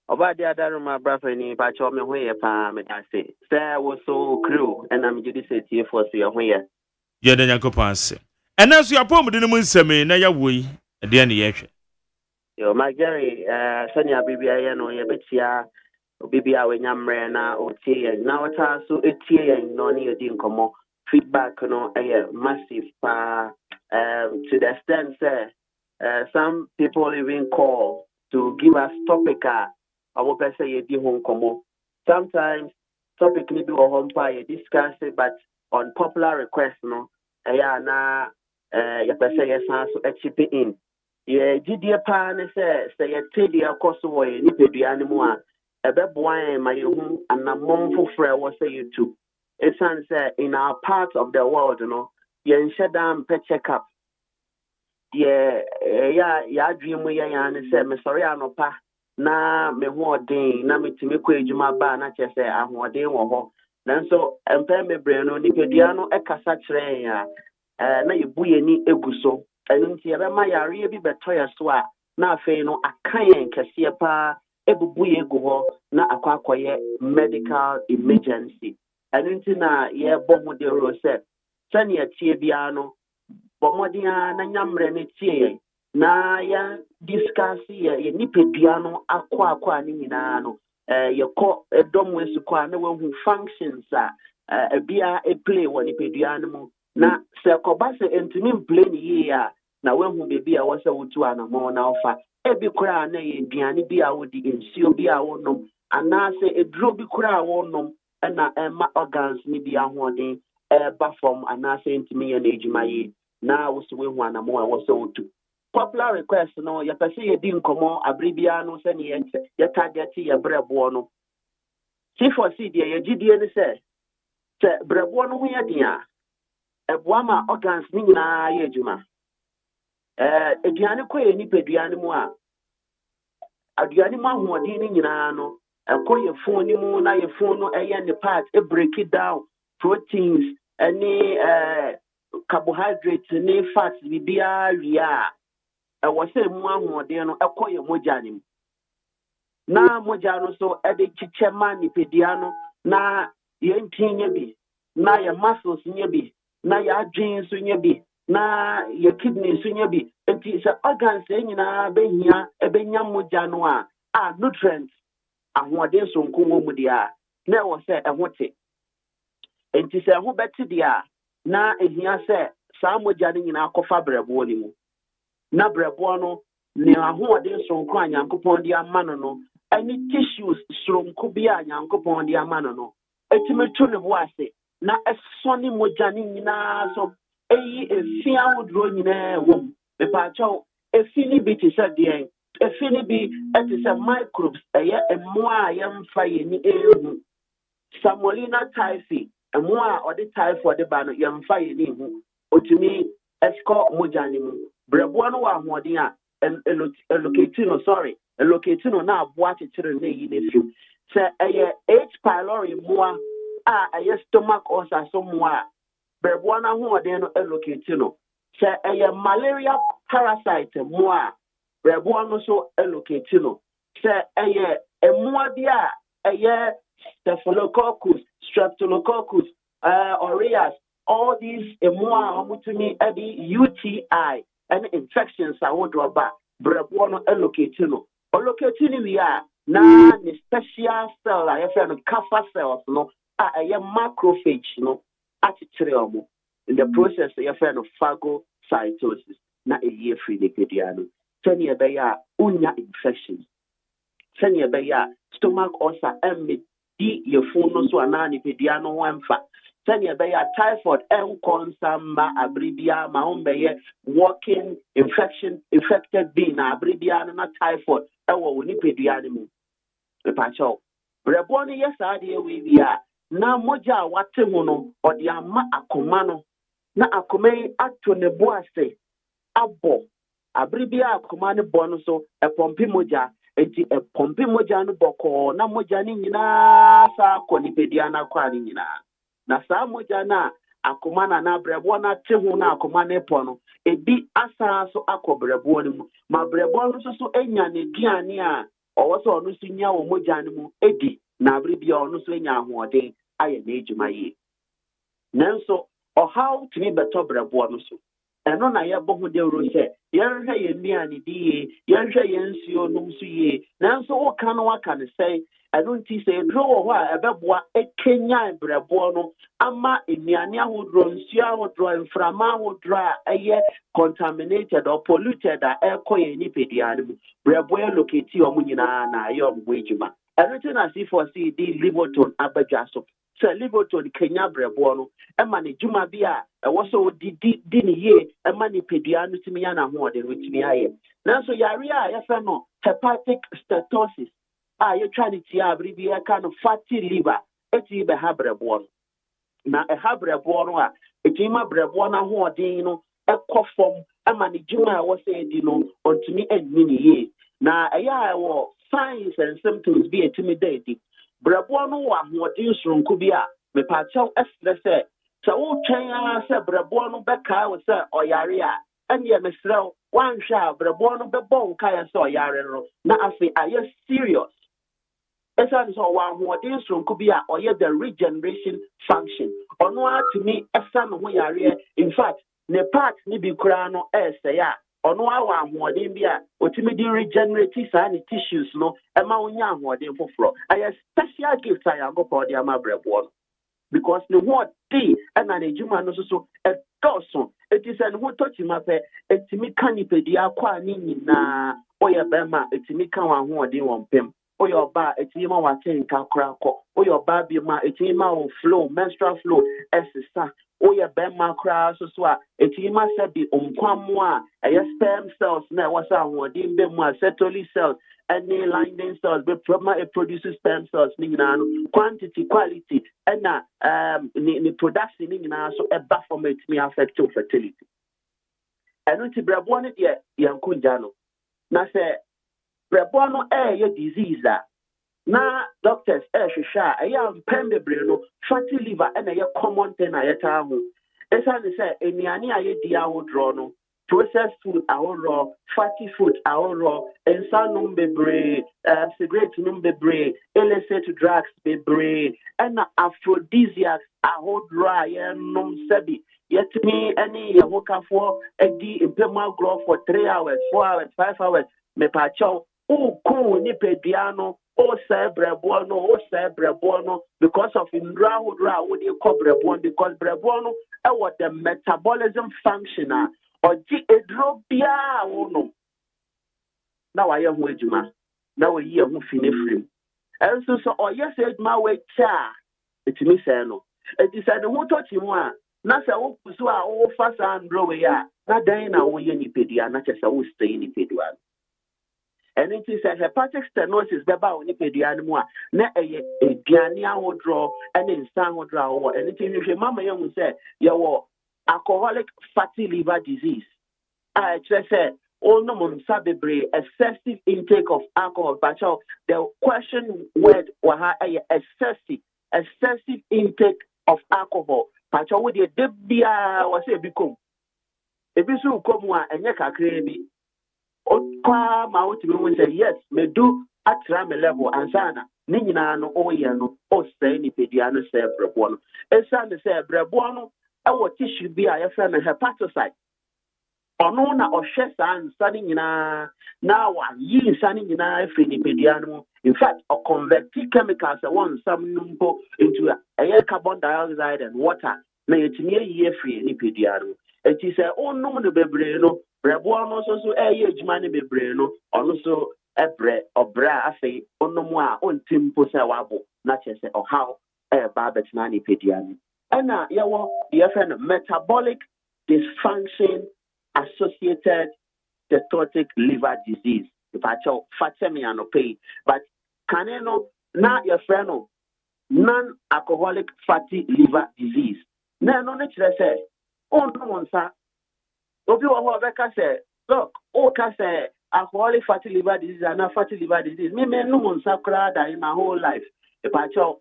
About the other room, my brother, and if I told me where I say, sir, I was so cruel, and I'm just here for your way. Yeah, then you go pass. And as you are poor, didn't mean semi, na ya way at the end of the year. Yo, my Jerry, Sonia BBI, no, you bet ya. Bibi awe nyamre na otie na wata so etie no ne yedi nkomo feedback no massive to the extent some people even call to give us topic our person yedi nkomo. Sometimes topic ni bi o you discuss it, but on popular request no na your person yesan so chip in ye gidie pa ne say ye tedi akoso wo ye ni pedua ne mu a Ebeboy my home and a monthful friend was say you too. It sounds in our part of the world, you know, you shut down pet check up. Yeah, dream we and say, me sorry, I no pa. Na me one day, na me to me quajuma ba, na just say, I'm one day or then so, and pay me brain on Nicodiano e casatre, na you buy any eguso, and until my area be better swa, na fe no a kayan cassia ebubuye go na akwakoye medical emergency anunti na ye bomu de rose sani ya tie bia no bomodia na nyamre ne tie na ya discuss ye nipedua no akwa ni nyina no ye ko edom wesu kwa na wahu functions bia e play won nipedua no mu na se koba se entimi play ni ye na wahu bebi a wose wutu anamo na ofa ebi kura na ye aduane bi a wodi nsuo bi a wonom anaasɛ eduro bi kura a wonom ɛna ɛma organs ni bi ahoɔden ɛba fam anaasɛ ntumi yɛ n'adwuma yie na woso wehu anamo a wɔsɛ wotu popular request no yɛpɛ sɛ yɛdi nkɔmmɔ abere biara no sɛne yɛtarget yɛ brɛboɔ no C4C deɛ yɛgyidie ne sɛ brɛboɔ no ho yɛ den a ɛboa ma organs ne nyinaa yɛ adwuma aduane kɔ yɛ nipadua no mu a aduane mu ahoɔden no nyinaa no ɛkɔ yɛ fon no mu na yɛ fon no ɛyɛ ne part break it down proteins ɛne carbohydrates ne fats bibiara wie a ɛwɔ sɛ mu ahoɔden no ɛkɔ yɛ mogya no mu na mogya no so ɛde kyekyɛ ma nipadua no na yɛntin nyɛ bi na yɛ muscles nyɛ bi na yɛ adwen nso nyɛ bi na yɛ kidney nso nyɛ bi nti sɛ organs nyinaa bɛhia ɛbɛnya mogya no a nutrients ahoɔden sonko wɔ mu deɛ a na ɛwɔ sɛ ɛho te nti sɛ ɛho bɛte deɛ a na ehia sɛ saa mogya no nyinaa kɔfa brɛboɔ no mu na brɛboɔ no ne ahoɔden sonko a nyankopɔn de ama no ɛne tissues soronko bi a nyankopɔn de ama no ɛtumi to ne bo ase na ɛsɔne mogya no nyinaa so ɛyi efi ahodoɔ nyinaa wɔ mu mepaakyɛw efi no bi te sɛ deɛn efi no bi ɛte sɛ microbes ɛyɛ mmoa a yɛmfa yɛni ɛhu Salmonella typhi mmoa a ɔde typhoid ba no yɛmfa yɛni hu otumi ɛkɔ mogya no mu brɛboɔ no wɔ ahoɔden a elocate no na aboa kyekyere na eyi n'efi sɛ ɛyɛ H pylori mmoa a ɛyɛ stomach ulcer so mmoa a brɛboɔ no ahoɔden no elocate no sɛ ɛyɛ malaria parasite mmoa a brɛboɔ no so elocate no sɛ ɛyɛ mmoa bi a ɛyɛ staphylococcus streptococcus aureus all these mmoa a wɔtumi ɛde UTI and infections a would ba brɛboɔ no elocate no allocate no wie a na ne special cell a yɛfrɛ no kappa cells no a ɛyɛ macrophage no akyekyere ɔmo in the process yɛfrɛ no phagocytosis na ɛyi afiri nipadua no sɛnea ɛbɛyɛ a wonya infections sɛnea ɛbɛyɛ a stomach ulcer ɛmmɛdi yɛfun no so anaa nipadua no ho ɛmfa sɛnea ɛbɛyɛ a typhoid ɛnkɔ nsa mma abere biara ma ho mbɛyɛ walking infected being na abere biara no na typhoid ɛwɔ wo nipadua no mu mepaakyɛw brɛboɔ no yɛ saa deɛ wei bi a na mogya a wate ho no ɔde ama akoma no na akoma yi ato ne bo ase abɔ abere biara akoma no bɔ no so ɛpɔmpe mogya enti ɛpɔmpe mogya no bɔkɔɔ na mogya no nyinaa saa kɔ nipadua no akɔ no nyinaa na saa mogya no a akoma na brɛboɔ no ate ho na akoma no pɔ no ebi asan so akɔ brɛboɔ no mu ma brɛboɔ no nso so anya ne duane a ɔwɔ sɛ ɔno nso nya wɔ mogya no mu edi na abere bia ɔno nso anya ahoɔden ayɛ n'adwuma yie nanso ɔhaw tumi bɛtɔ brɛboɔ no so ɛno na yɛbɔ ho dawuro sɛ yɛnhwɛ yɛn nnuane di yie yɛnhwɛ yɛn nsuo nom so yie nanso woka no waka ne sɛe ɛno nti sɛ eduro wɔ hɔ a ɛbɛboa ɛkenyan brɛboɔ no ama nnuane ahodoɔ nsuo ahodoɔ mframa ahodoɔ a ɛyɛ contaminated or polluted a ɛkɔ yɛn nipadua no mu brɛboɔ yɛ locate ɔmo nyinaa na ayɛ ɔmo ho adwuma ɛno nti na C4C di livoton abadwa so sɛ livoton kenya brɛboɔ no ɛma ne dwuma bi a ɛwɔ sɛ ɔdi ne yie ɛma nipadua no tumi yɛ n'ahoɔden no tumi ayɛ nanso yare a yɛfɛ no hepatic steatosis a yɛtwa ne tie abere bi yɛka no fatty liver ɛtumi bɛha brɛboɔ no na ɛha brɛboɔ no a ɛtumi ma brɛboɔ no ahoɔden no ɛkɔ fam ɛma ne dwuma a ɛwɔ sɛ ɛdi no ɔntumi anni ne yie na ɛyɛ a ɛwɔ signs and symptoms bi ɛtumi da adi brɛboɔ no wɔ ahoɔden soronko bi a mepaakyɛw ɛserɛ sɛ wotwɛn ara sɛ brɛboɔ no bɛkae wo sɛ ɔyare a ɛneɛ mesrɛ wo woanhwɛ a brɛboɔ no bɛbɔ wo nkaeɛ sɛ ɔyare no na afei ayɛ serious ɛsiane sɛ ɔwɔ ahoɔden soronko bi a ɔyɛ the regeneration function ɔno atumi ɛsa ne ho yareɛ in fact ne part ne bi koraa no ɛɛsɛe a ɔno awɔ ahoɔden bi a otumi de regenerate saa ne tissues no ɛma wonya ahoɔden foforɔ ɛyɛ special gift a Nyankopɔn de ama brɛboɔ no because ne ho ɔde ɛna ne dwuma no so ɛdɔɔso it is a ne ho touch ma pe etimi ka nipadua kwa ni nyina oye bema etimi ka wa ho ode won pem oye oba etimi ma wa tenka kra ko oye oba bi ma etimi ma wo flow menstrual flow esisa oye bema kra so a etimi ma se bi omkwamo a sperm cells na wasa ho ode be mu a Sertoli cells any lining cells be it produces sperm cells ni nyina no quantity quality and ni production ni nyina so eba from it me affect fertility eno ti brebo ne de yankunja no na se brebo no ye disease a na doctors hwehwa a ya pembebre no fatty liver and ye common thing a yeta ho esa ne se eniane a ye dia ho dro no processed food raw, fatty food raw, and some bebre, cigarette bebre, illicit drugs bebre, and aphrodisiacs dry and sebi. Yet me any woke up for a implement grow for 3 hours, 4 hours, 5 hours, me pacho, cool nipediano. O cerebrebono because of indra what do you call brebono because brebono what the metabolism function or edrobia wono na wa ye ho adwuma na wa yi ho finefrim enso so o yes adwuma we cha etimi say no eti say ne ho tochi mu a na say wo kusu a wo fa san bro we ya na dan na wo ye nipedia na che say wo stay nipedia and it is a hepatic stenosis beba on nipedia no mu a na eye aduane ahodro and insan hodro and it is mama ye say ye wo alcoholic fatty liver disease. I just said, excessive intake of alcohol. But the question word was excessive intake of alcohol. But with the debia was a become. If you so come one and you can create out to say yes, me do at ram level and sana. Nina no oyano or say ni pediano say brebuano. Esan say brebuano. Our tissue be a friend and hepatocyte. Ono na ohwe san sani nyina na wa yi sani nyina free nipediano. In fact, a converting chemicals one some number into a carbon dioxide and water. Na yetimi ye free nipediano. It is a ono no bebre no brebo no so ye adwuma ne bebre no ono so ebre obra afi ono mu a ontimpo se wabo na chese o how ba betina nipediano. And yawo the metabolic dysfunction associated steatotic liver disease. If I tell fatemi pay, but can you know now your friend non-alcoholic fatty liver disease? No, say, oh no one sir. Obi wa say, look, can say alcoholic fatty liver disease and not fatty liver disease. Me no one sir in my whole life. If I tell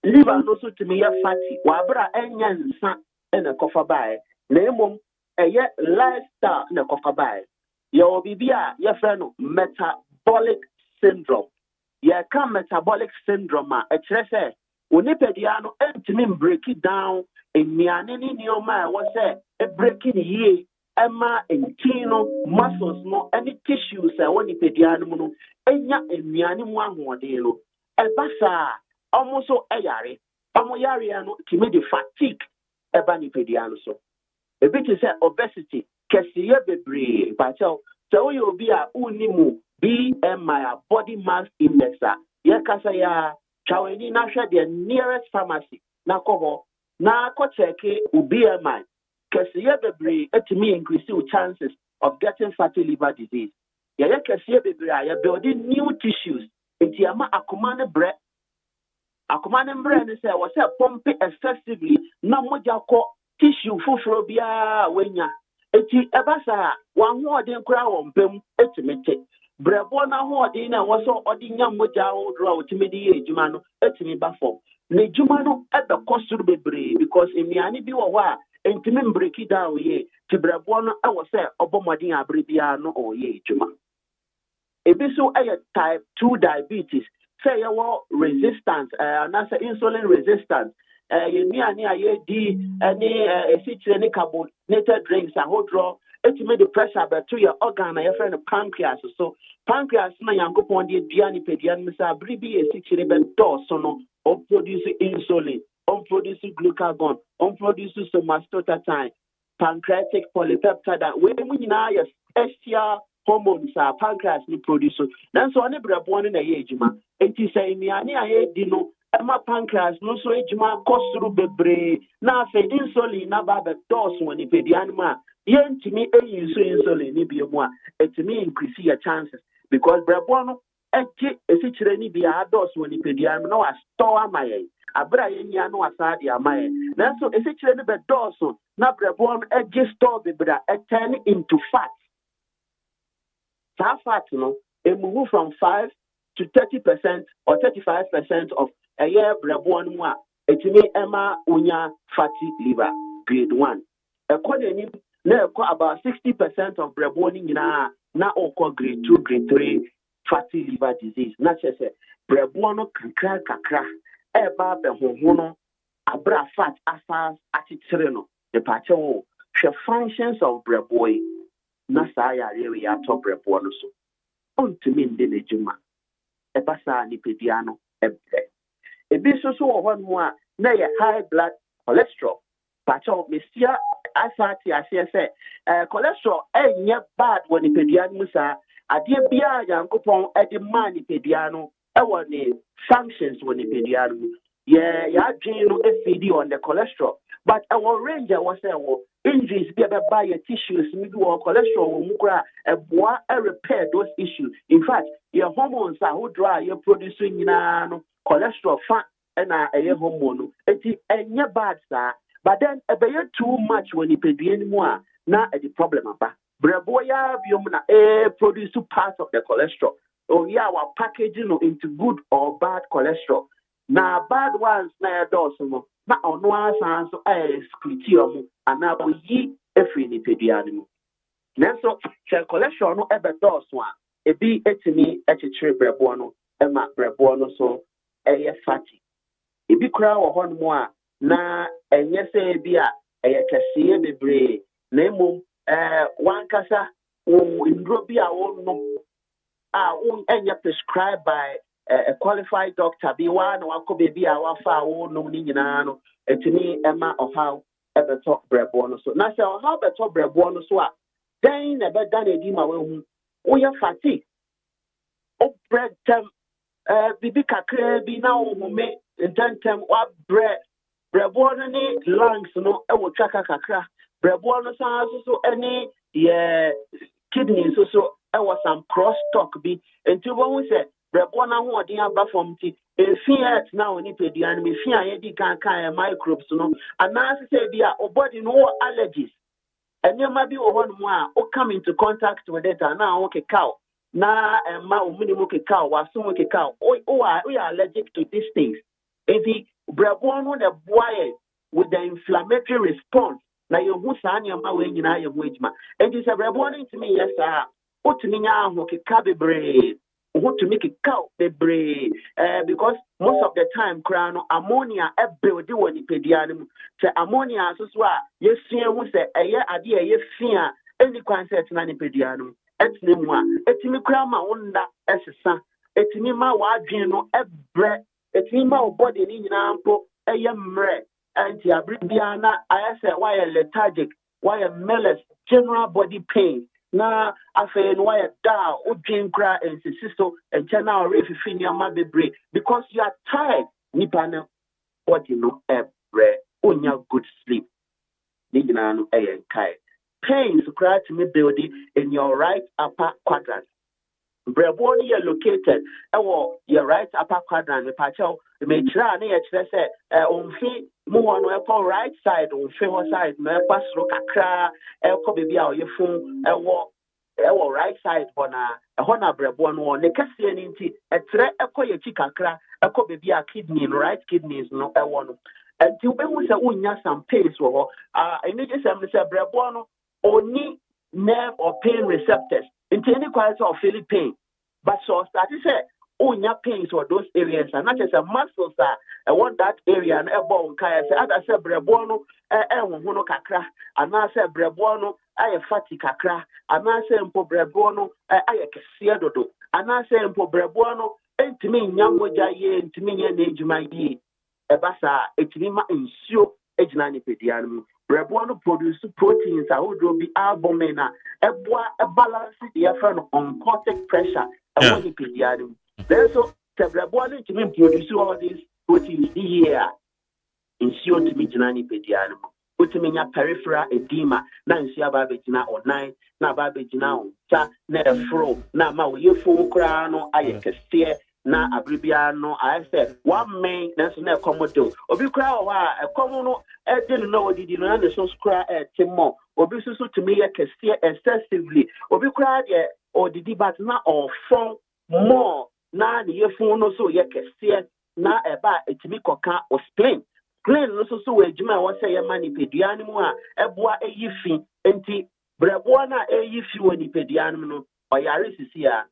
liver no so to me fatty wabra enya nsa na kofa bae na emom eye lifestyle na kofa bae ye obibia ye frɛ no metabolic syndrome ye ka metabolic syndrome a kyerɛ sɛ onipadia no entimi break it down eniane ni nioma wo sɛ e break it yie ema entino muscles no any tissues a onipadia no mu no enya eniane mu ahoɔden no ebasa almost so ayare. Yare no to me the fatigue eba nipediano so. A bit is obesity, kesiye bebre, but so you be a unimu BMI body mass index. Yakasa ya chaweni na share the nearest pharmacy. Na koho na ko check BMI. Kesiye bebre to me increase your chances of getting fatty liver disease. Ya kesiye bebre ya building new tissues. Iti ama akumane bre akomane mbre ne say was pump excessively na moja ko tissue fufuro bia wenya eti ebasa wan ho odin kura won pem etimete brebo na ho odin na wo so odin nya moja odro otimedi ejuma no etimi ba fom na ejuma no ebe kosuru bebre because emiane bi wo a entimi break down ye ti brebo no e wo say obomodin abre bia no oye ejuma ebi so type 2 diabetes say your resistance and answer insulin resistance you ni di any any carbonated drinks and draw it made the pressure but to your organ your friend pancreas so pancreas na yankopon de duani pedian misa bribi esichire be do so no or produce insulin on produce glucagon on produce somatostatin pancreatic polypeptide we nyina yɛ special hormones a pancreas ni produce na so ne brɛboɔ no na yɛ adwuma enti sɛ nnuane a yɛdi no ɛma pancreas no so adwuma kɔsoro bebree na afei insulin na ba bɛdɔɔso wɔ nipadua no mu a yɛntumi ɛyi so insulin ne bio mu a ɛtumi increase your chances because brɛboɔ no ɛgye esikyerɛ ne bi a adɔɔso wɔ nipadua no na wastɔ ama yɛn abra yɛnyia no wasa de ama yɛn nanso esikyerɛ ne bɛdɔɔso na brɛboɔ no ɛgye store bebree a ɛturn into fat. That fat, it move from 5 to 30% or 35% of a year brabon one. It may Emma Unya fatty liver, grade 1. According to about 60% of braboning now call grade 2, grade 3 fatty liver disease. Not just a brabono kakra, eba behono, abra fat asas atitreno, the pacho, the functions of braboy. Na saa yare ya atɔ brɛboɔ no so ɔntumi nde n'adwuma ɛba saa nipadua no ɛbrɛ ebi nso so wɔ hɔ no a na yɛ high blood cholesterol pakyɛw mesia asa te aseɛ sɛ cholesterol ɛnyɛ bad wɔ nipadua no mu saa adeɛ biara Nyankopɔn ɛde maa nipadua no ɛwɔ ne functions wɔ nipadua no mu yɛadwene no ɛfidi on the cholesterol but our range was injuries be by your tissues, maybe or cholesterol or mukra, a repair those issues. In fact, your hormones are who dry, you're producing cholesterol fat and a hormone. It's a bad sir. But then a bear too much when you pay anymore. Now the problem about Breboya biomuna produce two parts of the cholesterol. Oh yeah, our packaging into good or bad cholesterol. Now bad ones na dorsum. Na ono asan so splitium ana boyi efri ni pedua no nanso che cholesterol no ebedoso a ebi etimi echichire brebo no ema brebo no so fatty ebi kura wo ho no a na enye se ebi a kese bebre na emom wankasa wo ndro bi a wo no a wo enye prescribed by a qualified doctor be one or could be our far no nyina no etini ema of how ever talk brebono so na say how better brebono so then never done a dima we are fatigue o bread tem bibi kakra bi na o me intentem wa bread brebono ni lungs no e wo twaka kakra brebono so any kidney so e was some cross talk bi until when we say Brebona who are the from tea, a fiat now in Ipedia and me fear can microbes, and now say be a body no allergies. And you might be one more or come into contact with it and now okay cow. Now and my minimum cow was soon cow. We are allergic to these things. If the Brebona the boy with the inflammatory response, now you who's on your way in your wage man. And it's a Brebona to me, yes, sir. What to me now, okay, cabby braid. Want to make it cow the brain because most of the time crown ammonia build when you pedianum say ammonia so yes who say idea yes fear any concept na pedianum etnimwa etimi krama onda esesa etimi ma wadwen no ebre etimi ma body ni nyina mpo mre anti abribia na ayese why lethargic why melis general body pain na afei no why da odwen kra ensisiso enche na already fini ama bebre because you are tired nipa na body no ebre onya good sleep ni nyina no kai pains kra to me building in your right upper quadrant brebo ni located your right upper quadrant me pacho me try na ye kire say onfi mu wono right side onfi one side me pasro kakra bebi a oyefun right side bona na brebo no ne kase ni nti etre ye chi kakra bebi a kidney right kidneys no no enti we hu say unya some pains wo eni je say me say brebo no oni nerve or pain receptors into any quality of feeling pain. But so that is your pains or those areas and not just a muscles I want that area and a bone kaya say I said brebono huno kakra and I said brebono I fatty kakra and I say mpo brebono I kesia dodo and I say mpo brebono entimi nyamoja ye entimi nye nejuma ye ebasa etimi ma ensio ejina ni pedianum Brebono produce proteins I would be albumina, a balance the effort on cortic pressure, and when you pediatric. Then so the Brebono to me produce all these proteins here in sure to me Janani pediatric. Put me in peripheral edema, Nancy Ababina or 9, Nababina, Sa, Nedafro, Nama, you full crown, I can see. Na abribiano I said 1 May national commodore obi kra a common e didn't know did you know so scra timo obi so to me excessively obi kra there or the debate na or from more na the phone no so kese na eba etimi koka or plain no so we adwuma wo say mani peduane mu a eboa eyifi enti breboa na eyifi woni peduane mu no oyare sisi a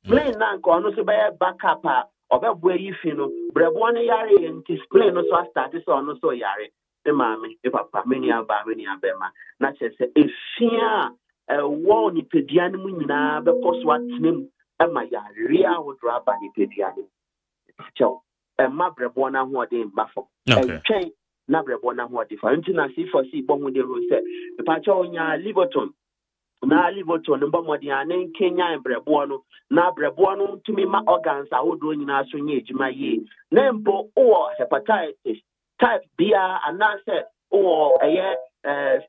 plain na nko no so be backup a obebo eyifi no brebo no yare enti plain no so start so no so yare e maame e papa meni aba ma na chese efia wo ni pediane mu nyina be koso atenem e ma yare a wo dra ba ni pediane chao ma brebo na ho de mbafo twen na brebo na ho de fa enti na si for si bo hu de ro se e pa chao nya Liverpool na Liverpool no bomodi anen Kenya brebo no na brebo no tumi ma organs a wodo nyina so nye ejuma ye na mbo o hepatitis type B anase o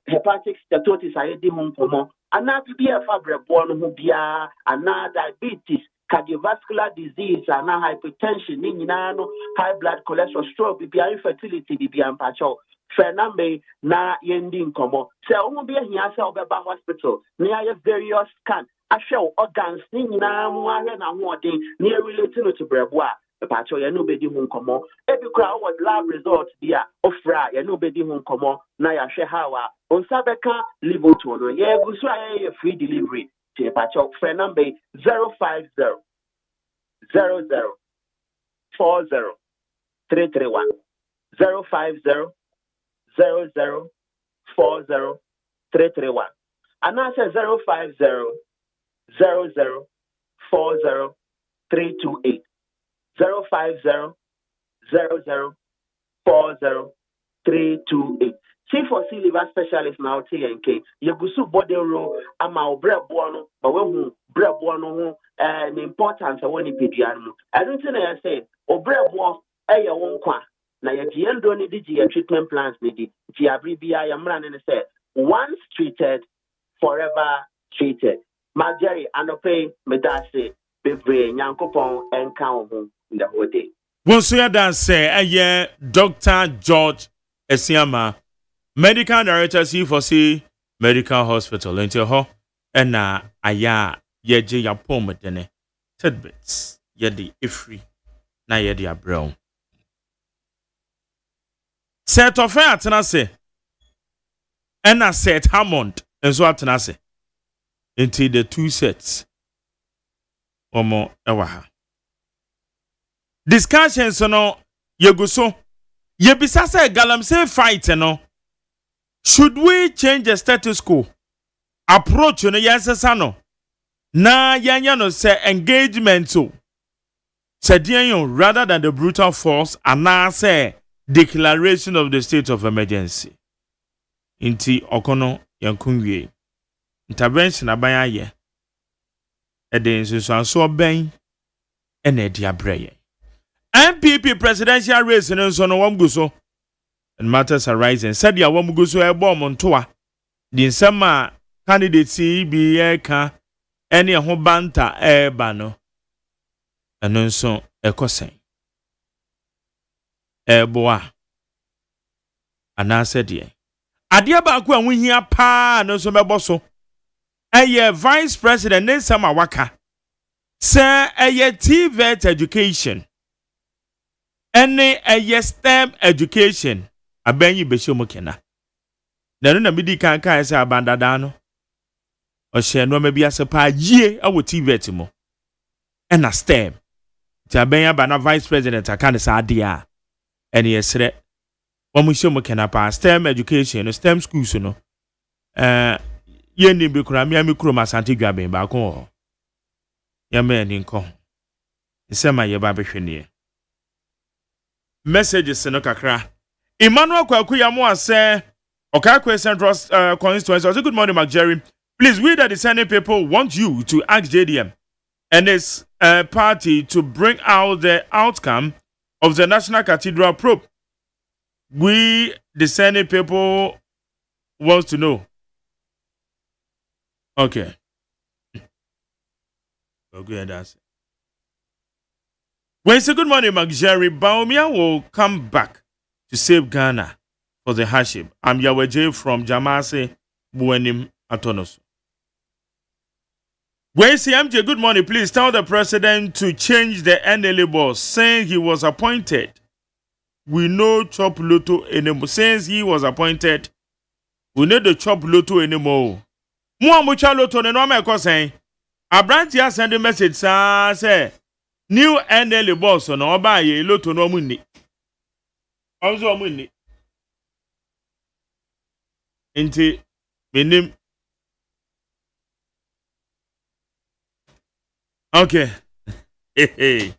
hepatic steatosis ayedi ho nkomo ana bibia fa brebo no ho bia ana diabetes cardiovascular disease ana hypertension ni nyina no high blood cholesterol stroke bibia infertility bibia mpacho Fernambe na yendi nkomo se omo bia hia se obeba hospital na ya various scan ahwe organs ni nyina mu ahwe na ho odin na relate to brebo a pacho ye no bedi hu nkomo ebi kra what lab results dia ofra ye no bedi hu nkomo na ya hwe hawa onsa beka Liverpool no ye gusu aye free delivery te pacho Fernambe 050 00 40 331 050 0040-331. And I said 050-0040-328. 050-0040-328. C4C liver specialist now TNK. Yegusu body row ama brebono, but when brebono the importance of when you pediano. I don't think I say obrebo aya won kwa. Na ye endo ni di treatment plans ni di abribia ya mra ne say once treated forever treated Marjorie anope medase bebre nyankopon enka ho the whole day wonso ya dan say Dr. George Esiama medical director C4C medical hospital into ho na aya ye je ya pom dene tidbits ye di ifri na ye di abrown set of atenase and a set Hammond and so atenase into the two sets omo ewaha discussions no yeguso yebisa say galamsey fight no should we change the status quo approach no yensesa no na yanya no say engagement so sedian rather than the brutal force and na say declaration of the state of emergency. Inti okono yankunwie. Intervention abaya ye. Ede nsusuanso ben ene edi abreye. MPP presidential race nso no wamguso. And matters are rising. Said ya wamguso ebo montoa. Di nsema candidates bi eka ene ho banta eba no. Eno nso ekosen. Boa anase de ade ba ko anwo hia pa no so mebo so vice president Nsama Waka say TVET education any STEM education abenyi beshomo kena na midi kan say abandada no o hye no ma bi asepa yie awo TVET mo na STEM ti abenya ba na vice president aka ne sa ade a ene yesre wamushomo kenapa STEM education no STEM schools no yeni bi kura mi kuro masante dwaben ba ko ho ya me ni nko nsema ye ba behwene messages no kakra Emmanuel Kwaku ya mo ase Okakwe Central Constituency. I say, good morning, Mark Jerry. Please, we the discerning people want you to ask JDM and its party to bring out the outcome of the National Cathedral probe. We discerning people want to know. Okay. Okay, that's it. When you say good morning, Mark Jerry, Baumia will come back to save Ghana for the hardship. I'm Yahweh from Jamase Buenim Atonos. When you say MJ, good morning, please tell the president to change the NLA boss, saying he was appointed. We know Chop Lotto anymore. Since he was appointed, we need the Chop Lotto anymore. Muamucha Lotto, no me saying. Abrantia send a message, say, new NLA boss on Oba ye Lotto no money. Also money. Inti minim. Okay. Hey.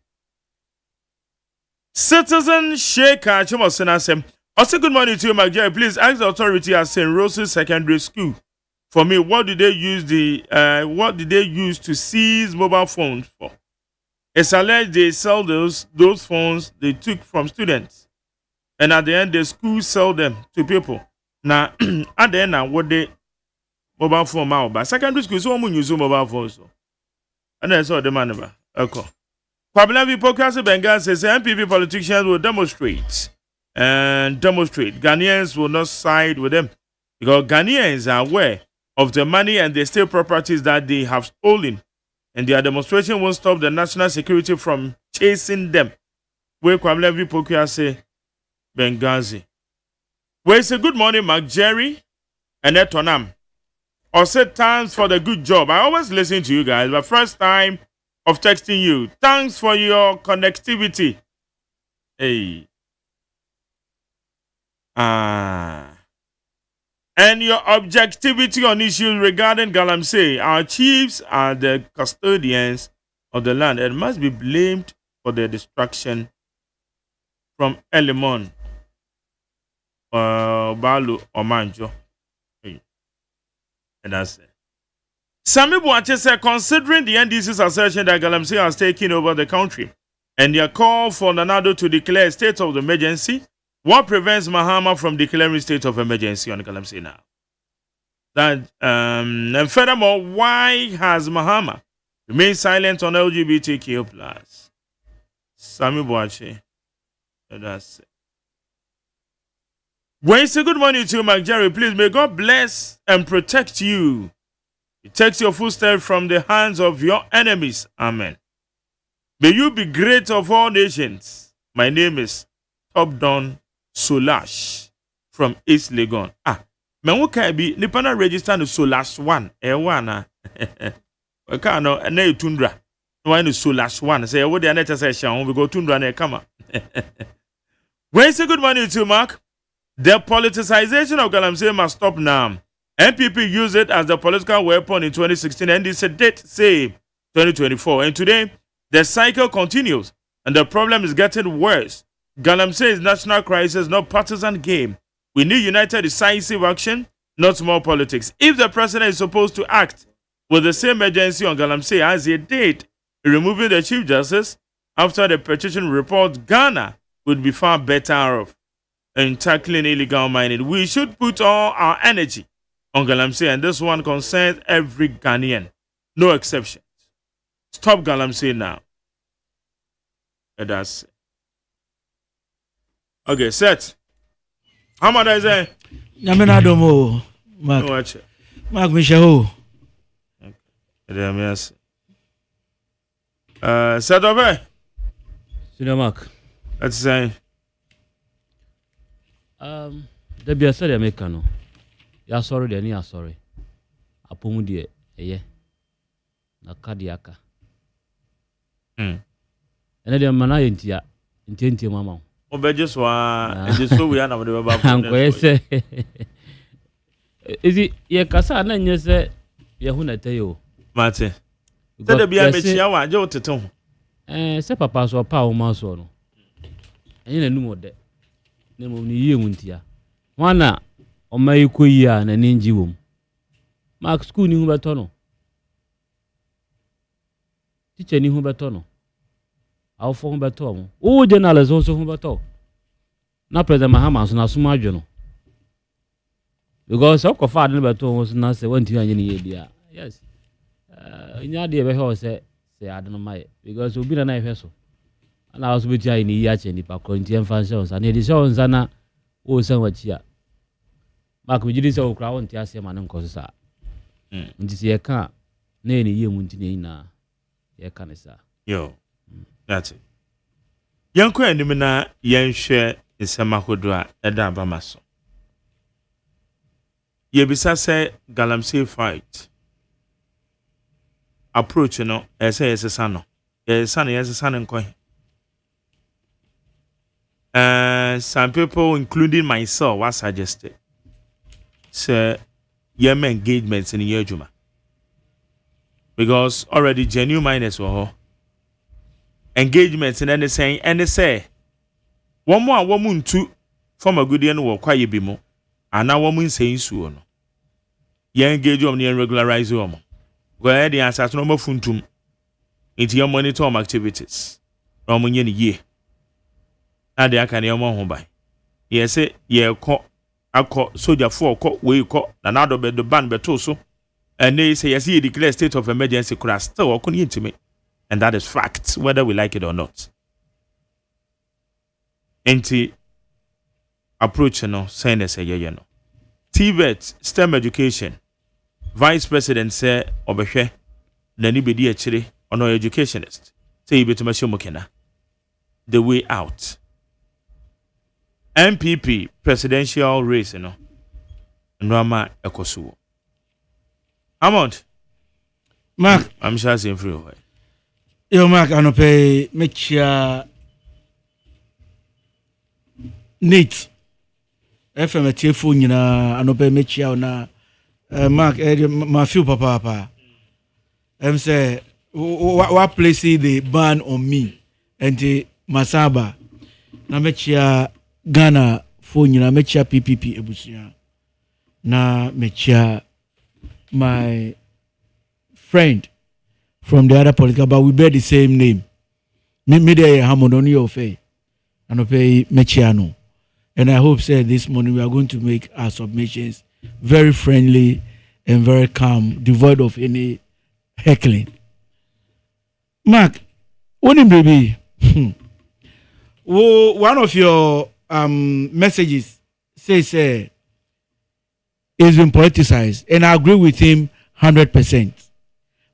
Citizen Shaker Chimosena. Also, good morning to you, Mark Jerry. Please ask the authority at St. Rose's Secondary School for me. What did they use to seize mobile phones for? It's alleged they sell those phones they took from students, and at the end the school sell them to people. Now at the end, what they mobile phone out, but secondary school so use mobile phones. So. And that's all the man about. Okay. Pablo Hypocrisy Bengal says MPP politicians will demonstrate. Ghanaians will not side with them because Ghanaians are aware of the money and the state properties that they have stolen, and their demonstration won't stop the national security from chasing them. Where Pablo Hypocrisy Benghazi. Where say good morning, Mark Jerry and Etonam. Or say thanks for the good job. I always listen to you guys, but first time of texting you. Thanks for your connectivity. Hey. And your objectivity on issues regarding Galamsey. Our chiefs are the custodians of the land and must be blamed for their destruction from Elimon, Balu, or Manjo. And that's it. Sami Buache said, considering the NDC's assertion that Galamsey has taken over the country and their call for Nanado to declare a state of emergency, what prevents Mahama from declaring state of emergency on Galamsey now? And furthermore, why has Mahama remained silent on LGBTQ+? Sami Buache. And that's it. When you say good morning to you, Mark Jerry, please may God bless and protect you. He takes your footsteps from the hands of your enemies. Amen. May you be great of all nations. My name is Top Don Solash from East Legon. Me wo kai bi nipa na register no Solash 1. One we can no na Tundra. No one Solash 1. Say wo dey na say shan we go Tundra na kama. When you say good morning to you, Mark, the politicization of Galamsey must stop now. NPP used it as the political weapon in 2016 and it's a date, say 2024. And today, the cycle continues and the problem is getting worse. Galamsey is national crisis, not partisan game. We need united decisive action, not more politics. If the president is supposed to act with the same urgency on Galamsey as he did removing the Chief Justice after the petition report, Ghana would be far better off in tackling illegal mining. We should put all our energy on Galamsey, and this one concerns every Ghanaian, no exceptions. Stop Galamsey now. And that's it. Okay, set. How much is it? Yamena domo. Mark. Watch it. Mark Michel. Okay. Yes. Set over. Senior Mark. Let's say. The be said America no. Ya sorry de ni sorry. Apomu de eye. Na kadiaka. Ene de mana yentia. Ntie mama. Obeje so so we na de baba. Anko ese. Izi ye kasa na nye se ye hu na tayo. Mate. Te de bia mechia wa je oteto. Se papa so pa o ma so no. Enye na numo de. Nemo ni ye muntia. Wana ọma iko yi a na ninji wom mark school ni hu beto no teacher ni hu beto no awfo hu beto mo o journalist so hu beto na president Mahama so na suma adwo because of father no beto ho so na say wanti anye ni ye bia yes nya de be he say ade no mai because obi na na hwe so ana also beti ayi ni ya che ni pa konti function sa na de show nsa na o san wachi a mark bi jiri se o kra wonti ase ma ne nkoso sa nti se ye ka na ye mu nti ne na ye ka ne sa yo that's it yanko anim na yenhwe nsema hodo a eda abama so ye bisa se galamsey fight approach no ese no yes nko some people including myself was suggested say yem engagements in yejuma because already genuine minus were engagements in any say one more woman two from a good end work quite be more and now woman saying so no ye engage on the regularize you go ahead and answer no more funtum into your monitor activities from when ye ade aka ne omo ho bai ye se ye ko akọ soldier for ko we ko na na do be do ban beto so and they say yes he declare state of emergency crash still ko ni intime and that is fact whether we like it or not enti approach no say say ye no TVET STEM education vice president say obehwe na ni bedi a chire ono educationist say betuma shomokena the way out MPP presidential race no Nwama ekosuwo Amount Mark I'm sure saying free away yo Mark anope mechia Nate FM TFO nyina anope mechia na Mark ma feel papa say what place the ban on me and the Masaba na mechia Ghana for nyina mechia PPP ebusia na mechia my friend from the other political but we bear the same name me there harmony of faith and pay mechiano and I hope say this morning we are going to make our submissions very friendly and very calm devoid of any heckling. Mark, what in baby one of your messages says it's been politicized, and I agree with him 100%.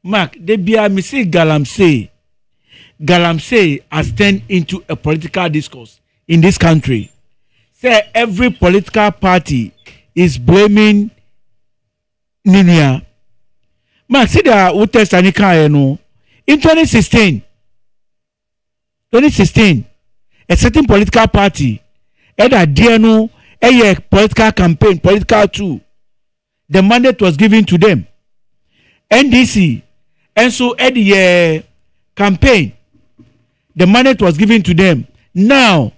Mark, they be a mistake. Galamsey has turned into a political discourse in this country. Say every political party is blaming Ninia. Mark, see the Utes Anika no in 2016, a certain political party had a DNO, a political campaign, political tool. The mandate was given to them. NDC. And so at the campaign, the mandate was given to them. Now,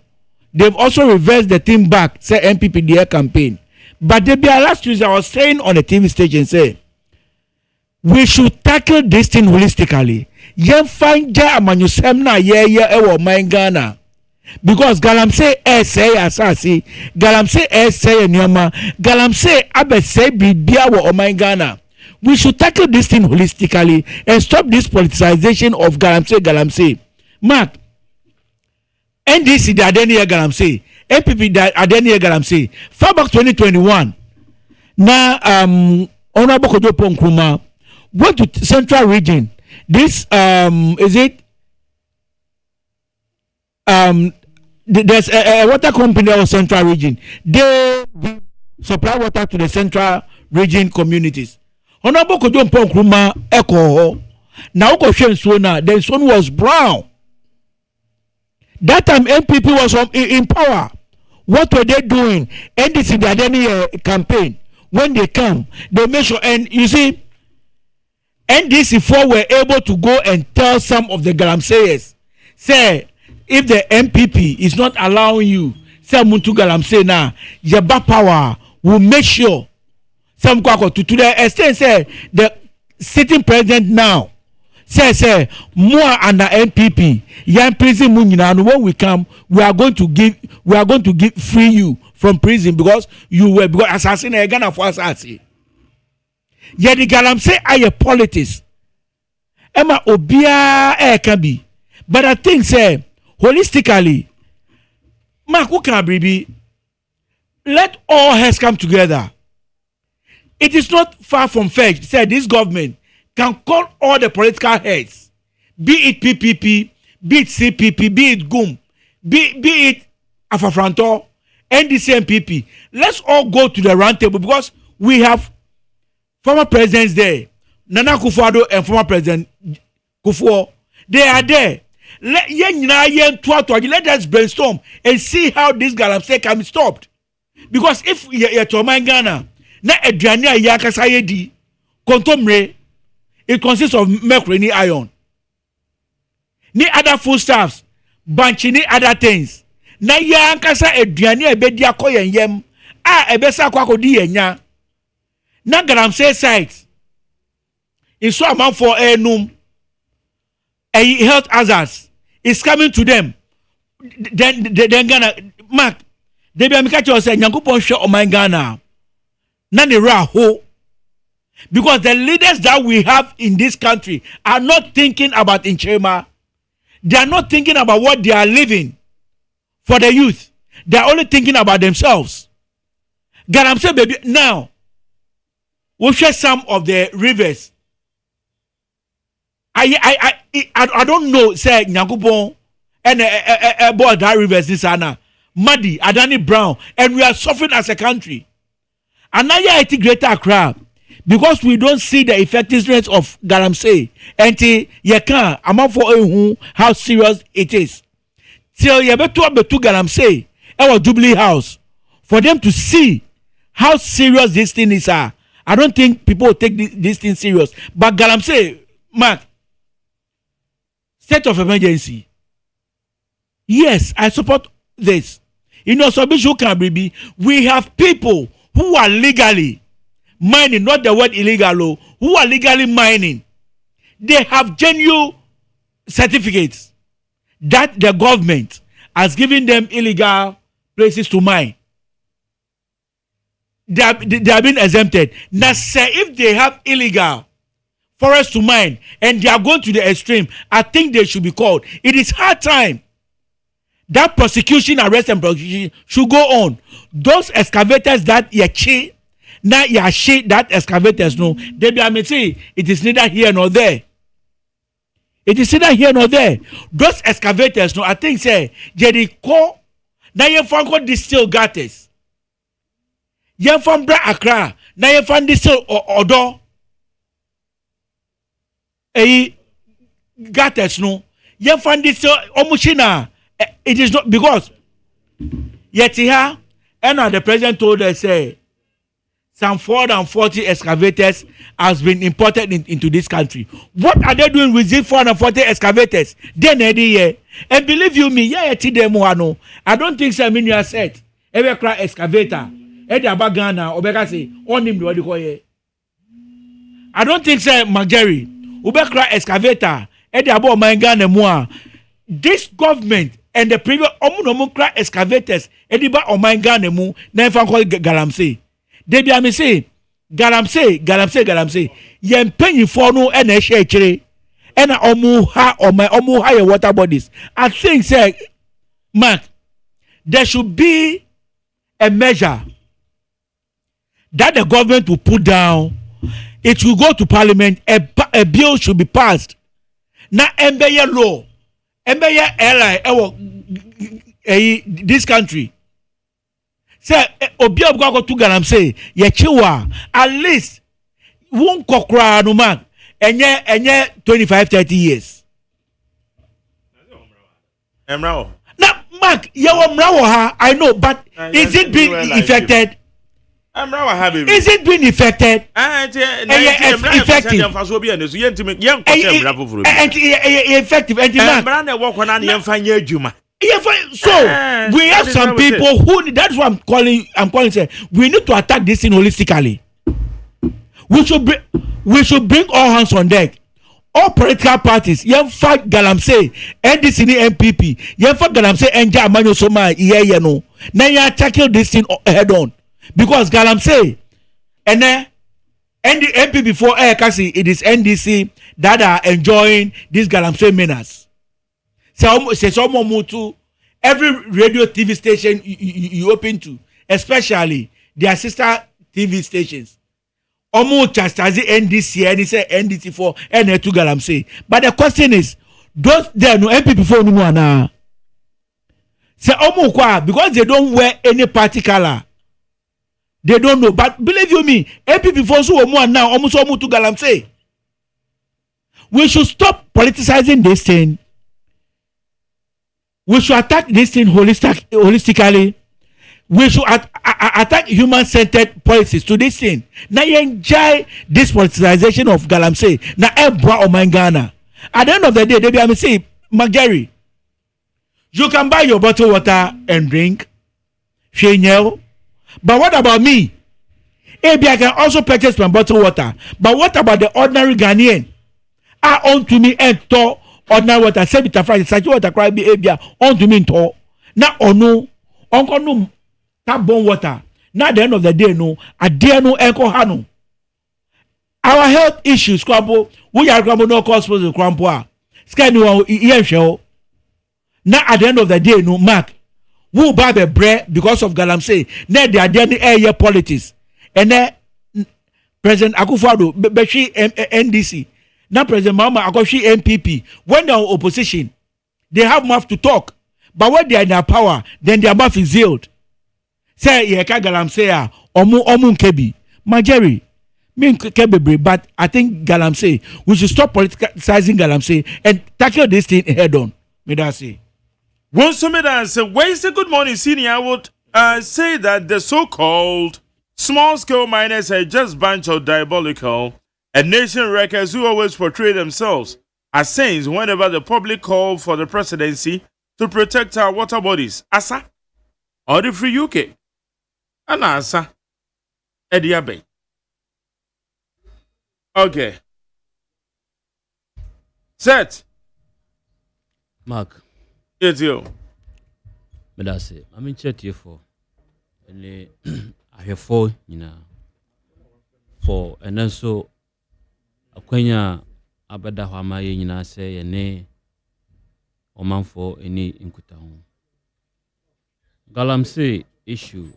they've also reversed the thing back, say MPP their campaign. But they be last Tuesday, I was saying on the TV station, say, we should tackle this thing holistically. Yen find ja amanyosemna ye ewo Ghana. Because Galamsey say asasi, Galamsey say nyama, Galamsey abe say bibia wo Ghana. We should tackle this thing holistically and stop this politicization of Galamsey. Mark, NDC the Adenia Galamsey, MPP the Adenia Galamsey. Far back 2021, na Honorable Kojopo Nkrumah went to Central Region. This is it? There's a water company of Central Region. They supply water to the Central Region communities. Honorable Kojopo Nkrumah echo. Now the sun was brown. That time MPP was in power. What were they doing? NDC the Adenia campaign. When they come, they make sure, and you see, NDC4 were able to go and tell some of the Galamseyers, say, if the MPP is not allowing you, say Muntu Galamsey na, yeba power, will make sure some kwako to the extent say the sitting president now say more under MPP young prison mu nyina no when we come we are going to give free you from prison because assassin e Ghana for assassin ye the galamsey aye politics Emma obia e can be but I think say holistically Mark who can be let all heads come together. It is not far from fetched say this government can call all the political heads, be it PPP, be it CPP, be it GUM, be it Afafranto, NDC MPP. Let's all go to the round table because we have former presidents there, Nana Akufo-Addo and former President Kufuor. They are there. Let us brainstorm and see how this galamsey can be stopped. Because if you're to Ghana, na aduane a yakasa yedi kontomre it consists of mercury ni iron ni other foodstuffs banchi ni other things na yakasa aduane e bedi akoyem a ebesa akodi yenya na galamsey site in so amount for enum a health hazards is coming to them then Ghana Mark they be amika cho say Nyankopon hwe o man Ghana because the leaders that we have in this country are not thinking about Inchema. They are not thinking about what they are living for the youth. They are only thinking about themselves. Galamsey baby now we'll share some of the rivers. I don't know say Nyankopon and about that rivers this ana Muddy Adani Brown and we are suffering as a country. And now you greater Accra because we don't see the effectiveness of galamsey and you can amount for how serious it is. Till you better galamsey our Jubilee House for them to see how serious this thing is. I don't think people will take this thing serious. But galamsey, Mark, state of emergency. Yes, I support this. You know, so can we have people who are legally mining, not the word illegal, who are legally mining. They have genuine certificates that the government has given them illegal places to mine. They have been exempted. Now, say if they have illegal forest to mine and they are going to the extreme, I think they should be called. It is hard time. That prosecution, arrest and prosecution should go on. Those excavators that yachi, now yashi that excavators no, they be I say it is neither here nor there. It is neither here nor there. Those excavators no, I think say Jericho, now you find distill gutters. You find Bra Accra, now you find distill Odo. Gutters no, you find distill Omushina. It is not because yet here and the president told us say some 440 excavators has been imported into this country. What are they doing with these 440 excavators? Then and believe you me, I don't think so. I mean you said every cry excavator, Ghana or say on him the I don't think so. Mageri, Ubekra excavator, about my Ghana. This government and the previous omunokra excavators ediba oman Ghana mu na fa call galamsey they be am say galamsey yen panyifo no e na ehye akire e na omu ha your water bodies. I think say Mark, there should be a measure that the government will put down. It will go to parliament. A bill should be passed. Na embeye law embeye this country say obi go to galamsey ye chiwa at least won kokra no man enye 25-30 years Emrao na Mark ye wo mrawo ha I know but is it being effected? Emrao ha baby is it being effected? Effective and Mark na wo kwana na yemfa nya adwuma Yeah, so we have some people who. That's what I'm calling. Say we need to attack this thing holistically. We should bring all hands on deck. All political parties. Yen fight Galamsey, NDC, MPP. Yen fight Galamsey, Enja Amanyo Soma. Yeah, no. Now you tackle this thing head on because Galamsey and then the MP before Kasi, it is NDC that are enjoying this Galamsey menace. Say someone move to every radio TV station you open to, especially their sister TV stations. Almost just as the NDC and he said NDC for N2 Galamsey. But the question is, those there no MP before no more now. Say almost because they don't wear any party color. They don't know. But believe you me, MP before so more now almost to Galamsey. We should stop politicizing this thing. We should attack this thing holistically. We should attack human-centered policies to this thing. Now you enjoy this politicization of Galamsey. Now Ebra or Ghana. At the end of the day, they be say, Magari, you can buy your bottled water and drink. But what about me? Maybe I can also purchase my bottled water. But what about the ordinary Ghanaian? I own to me and to ordinary water. Say it afresh. Such water cry be Abia on to me to. Now or no, uncle no. Tap bon water. Now at the end of the day, no, a dear no echo hano. Our health issues, crumble, we are crumble no cause for the crumple. Sky no show. Now at the end of the day, no mark. Who buy the bread because of Galamsey. Now they are there air politics. And then President Akufo-Addo, Beshi NDC. Now President Mahama Akoshi MPP. When they are opposition, they have mouth to talk. But when they are in their power, then their mouth is sealed. Say ye ka Galamsey omu kebi Majeri me kebebre, but I think Galamsey we should stop politicizing Galamsey and tackle this thing head on. Me that say. Once me that say, Wednesday good morning, senior. I would say that the so-called small-scale miners are just bunch of diabolical and nation wreckers who always portray themselves as saints whenever the public call for the presidency to protect our water bodies. Asa or the free UK. Anasa Ediabe. Okay. Set. Mark. It's you. But that's it. I'm in chat here for. And I have four, for and then so Akwenya Abada Hama say ne Oman for any inkuta. Galamsey issue.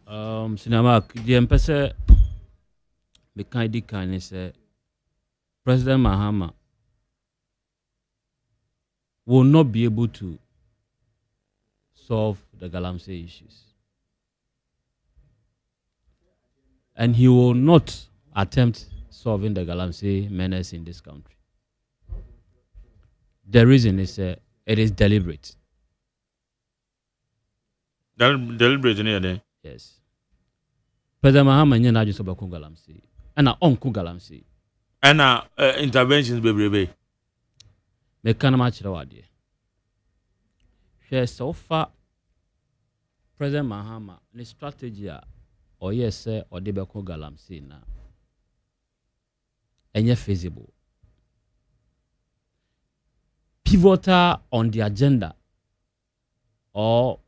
Sinama the empese me kind can say President Mahama will not be able to solve the Galamsey issues. And he will not attempt solving the Galamsey menace in this country. The reason is it is deliberate. Deliberate near there. Yes. President Mahama nyina aju so ba Galamsey. Ana onku Galamsey. Ana interventions bebrebe. Me kana ma kire wade. Hwe so far President Mahama ne strategy a oyese ode be Galamsey na enye feasible. Pivotal on the agenda or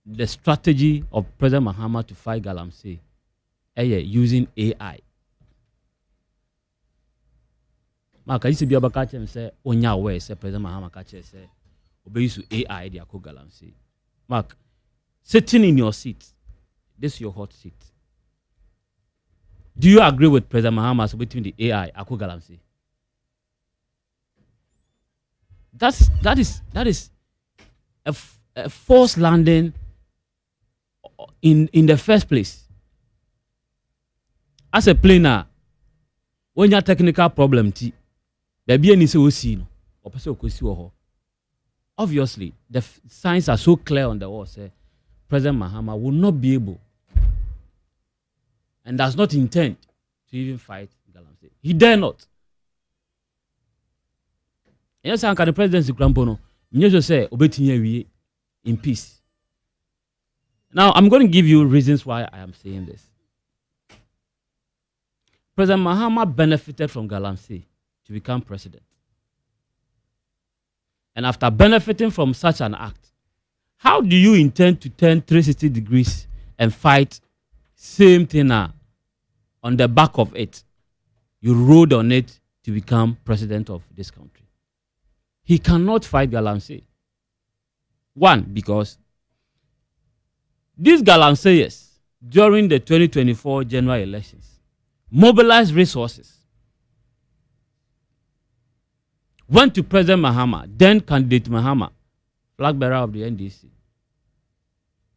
the strategy of President Mahama to fight Galamsey using AI. Mark, I used to be able to catch him say, Onya way, say President Mahama catch say, obey use AI, they are called Galamsey. Mark, sitting in your seat, this is your hot seat. Do you agree with President Mahama so between the AI and Galamsey? That is a forced landing in the first place. As a planer, when you have technical problem, baby any say no, or person obviously the signs are so clear on the wall. Say President Mahama will not be able and does not intend to even fight Galamsey. He dare not. Yes, I can the presidency crampono. You say obetinya in peace. Now I'm going to give you reasons why I am saying this. President Mahama benefited from Galamsey to become president. And after benefiting from such an act, how do you intend to turn 360 degrees and fight same thing on the back of it? You rode on it to become president of this country. He cannot fight Galamsey. One, because these Galamseyers during the 2024 general elections mobilized resources, went to President Mahama, then candidate Mahama, flag bearer of the NDC,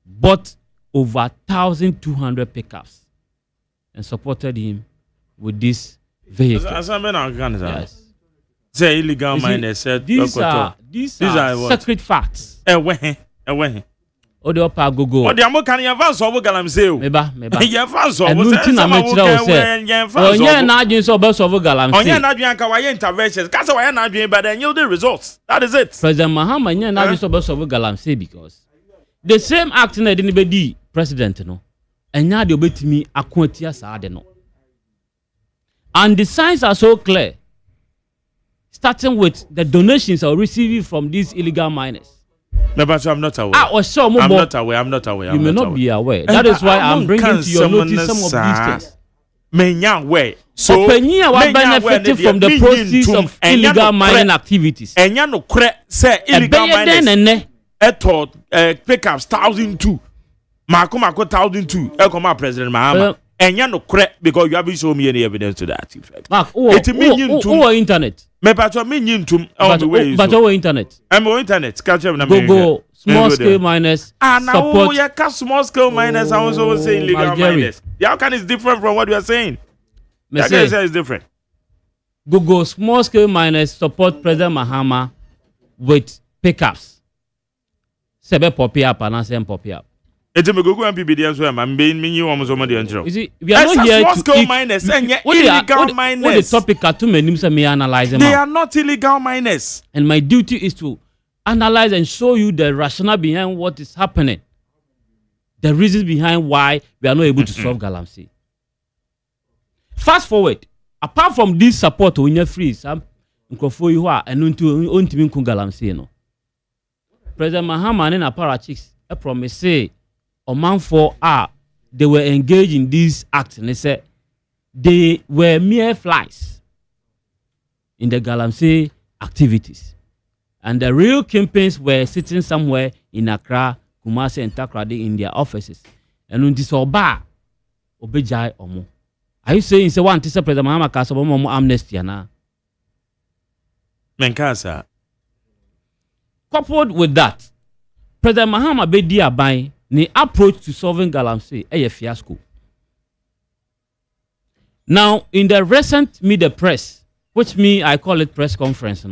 bought over 1,200 pickups and supported him with this vehicle. Yes. Say illegal miners said these are secret facts. Ode opa gogo. Ode amokan ye fa so wo galamsey o. Meba. Ye fa so wo say sama wo kan ye fa so. Onye na adwen so be so wo galamsey. Onye na adwen aka wa ye interventions. Ka say wa ye na adwen but then yield the results. That is it. President Mahama nye na adwen so be so wo galamsey because the same act na de ne be di president no. Enya de obetimi akoatia sa de no. And the signs are so clear. Starting with the donations are receiving from these illegal miners. No, but I'm not aware. I'm not aware. You may not be aware. That is why I'm bringing to your notice some of these things. Menya so Openia was benefiting from the proceeds of illegal mining activities. Enya no kre say illegal miners. Eto pickups 1,002. Mako 1,002. Ekoma President Mahama. Enya no kre because you haven't shown me any evidence to that effect. Mark, who internet? Me patcho me nyintum all the way. But over internet. I'm on internet. Catch up na me. Go small scale miners. Now you can small scale miners. I also say illegal miners. The outcome is different from what you are saying. The outcome is different. Go small scale miners support President Mahama with pickups. Sebe poppy up and answer poppy up. It's a go and PBD as well. I'm being you almost on the intro. You see, we are not here to small-scale miners and illegal miners. What the topic are to me analyze them. They are not illegal miners. And my duty is to analyze and show you the rationale behind what is happening. The reasons behind why we are not able to solve Galamsey. Fast forward, apart from this support to your free, some you are and unto Galamsey no. President Mahama and Aparachiks a promise say Omanfo they were engaged in this act and they said they were mere flies in the Galamsey activities. And the real kingpins were sitting somewhere in Accra, Kumasi, and Takoradi in their offices. And when this oba obejai omo. Are you saying say one tisa President Mahama kasa omo amnesty na? Menkasa. Coupled with that, President Mahama bedi abai the approach to solving Galamsey a fiasco. Now, in the recent media press, which I call it press conference,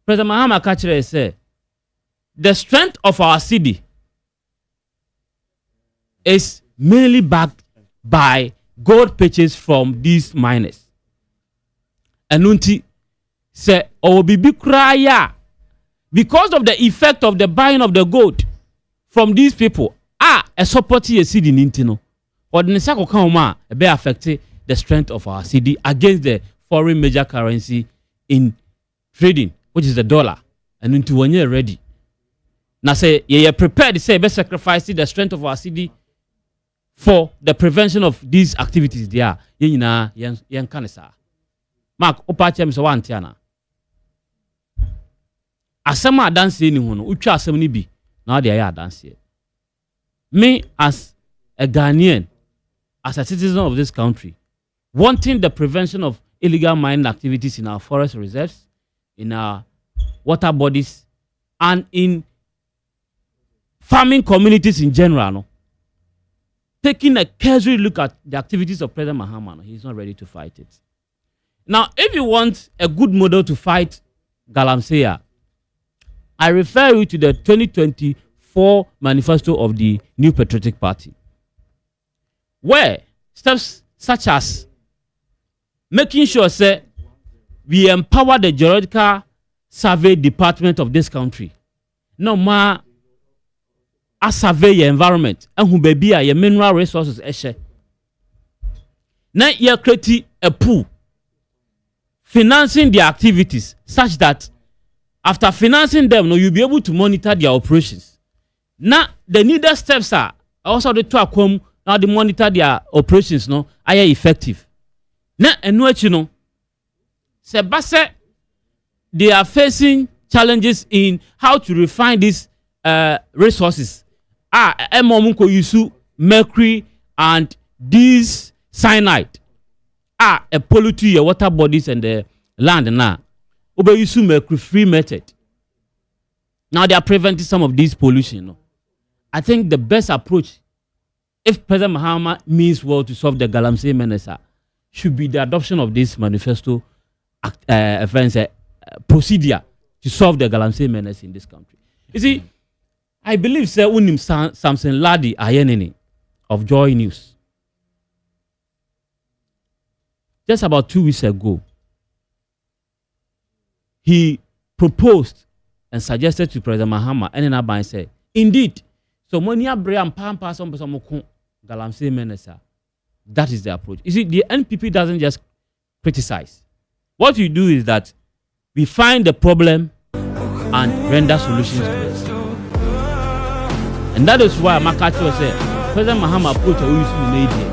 President Mahama Kachire said, the strength of our city is mainly backed by gold purchase from these miners. And Nunti said, "Oh, bibi kraya," because of the effect of the buying of the gold from these people, a support a city in Intino. Or the Nisako Kauma be affected the strength of our city against the foreign major currency in trading, which is the dollar. And into 1 year ready. Now say, you are prepared to say, be sacrificing the strength of our city for the prevention of these activities there. Yen kanisa. Mark, opachem so one tiana. Asama dance ni hono, ucha asem ni bi. Now they are dancing. Me as a Ghanaian, as a citizen of this country, wanting the prevention of illegal mining activities in our forest reserves, in our water bodies, and in farming communities in general, no? Taking a casual look at the activities of President Mahama, no? He's not ready to fight it. Now, if you want a good model to fight Galamsey, I refer you to the 2024 manifesto of the New Patriotic Party, where steps such as making sure we empower the geological survey department of this country. No ma a survey your environment and who baby your mineral resources eshe. Na you create a pool financing their activities such that after financing them, no, you'll be able to monitor their operations. Now, the needed steps are also the two come now they monitor their operations, no, are effective. Now, and what you know, Sebase, they are facing challenges in how to refine these resources. Emomunko use mercury and this cyanide. A pollute your water bodies and the land now. Ube use mercury-free method. Now they are preventing some of these pollution. No? I think the best approach, if President Mahama means well to solve the Galamsey menace, should be the adoption of this manifesto procedure to solve the Galamsey menace in this country. You see, I believe Sir Unim Samson Ladi Ayenini of Joy News. Just about 2 weeks ago, he proposed and suggested to President Mahama and then Abai said, indeed, so money abre and pampa some Galamsey menace. That is the approach. You see, the NPP doesn't just criticize. What we do is that we find the problem and render solutions to it. And that is why Makacho said, President Mahama approach we use to made here.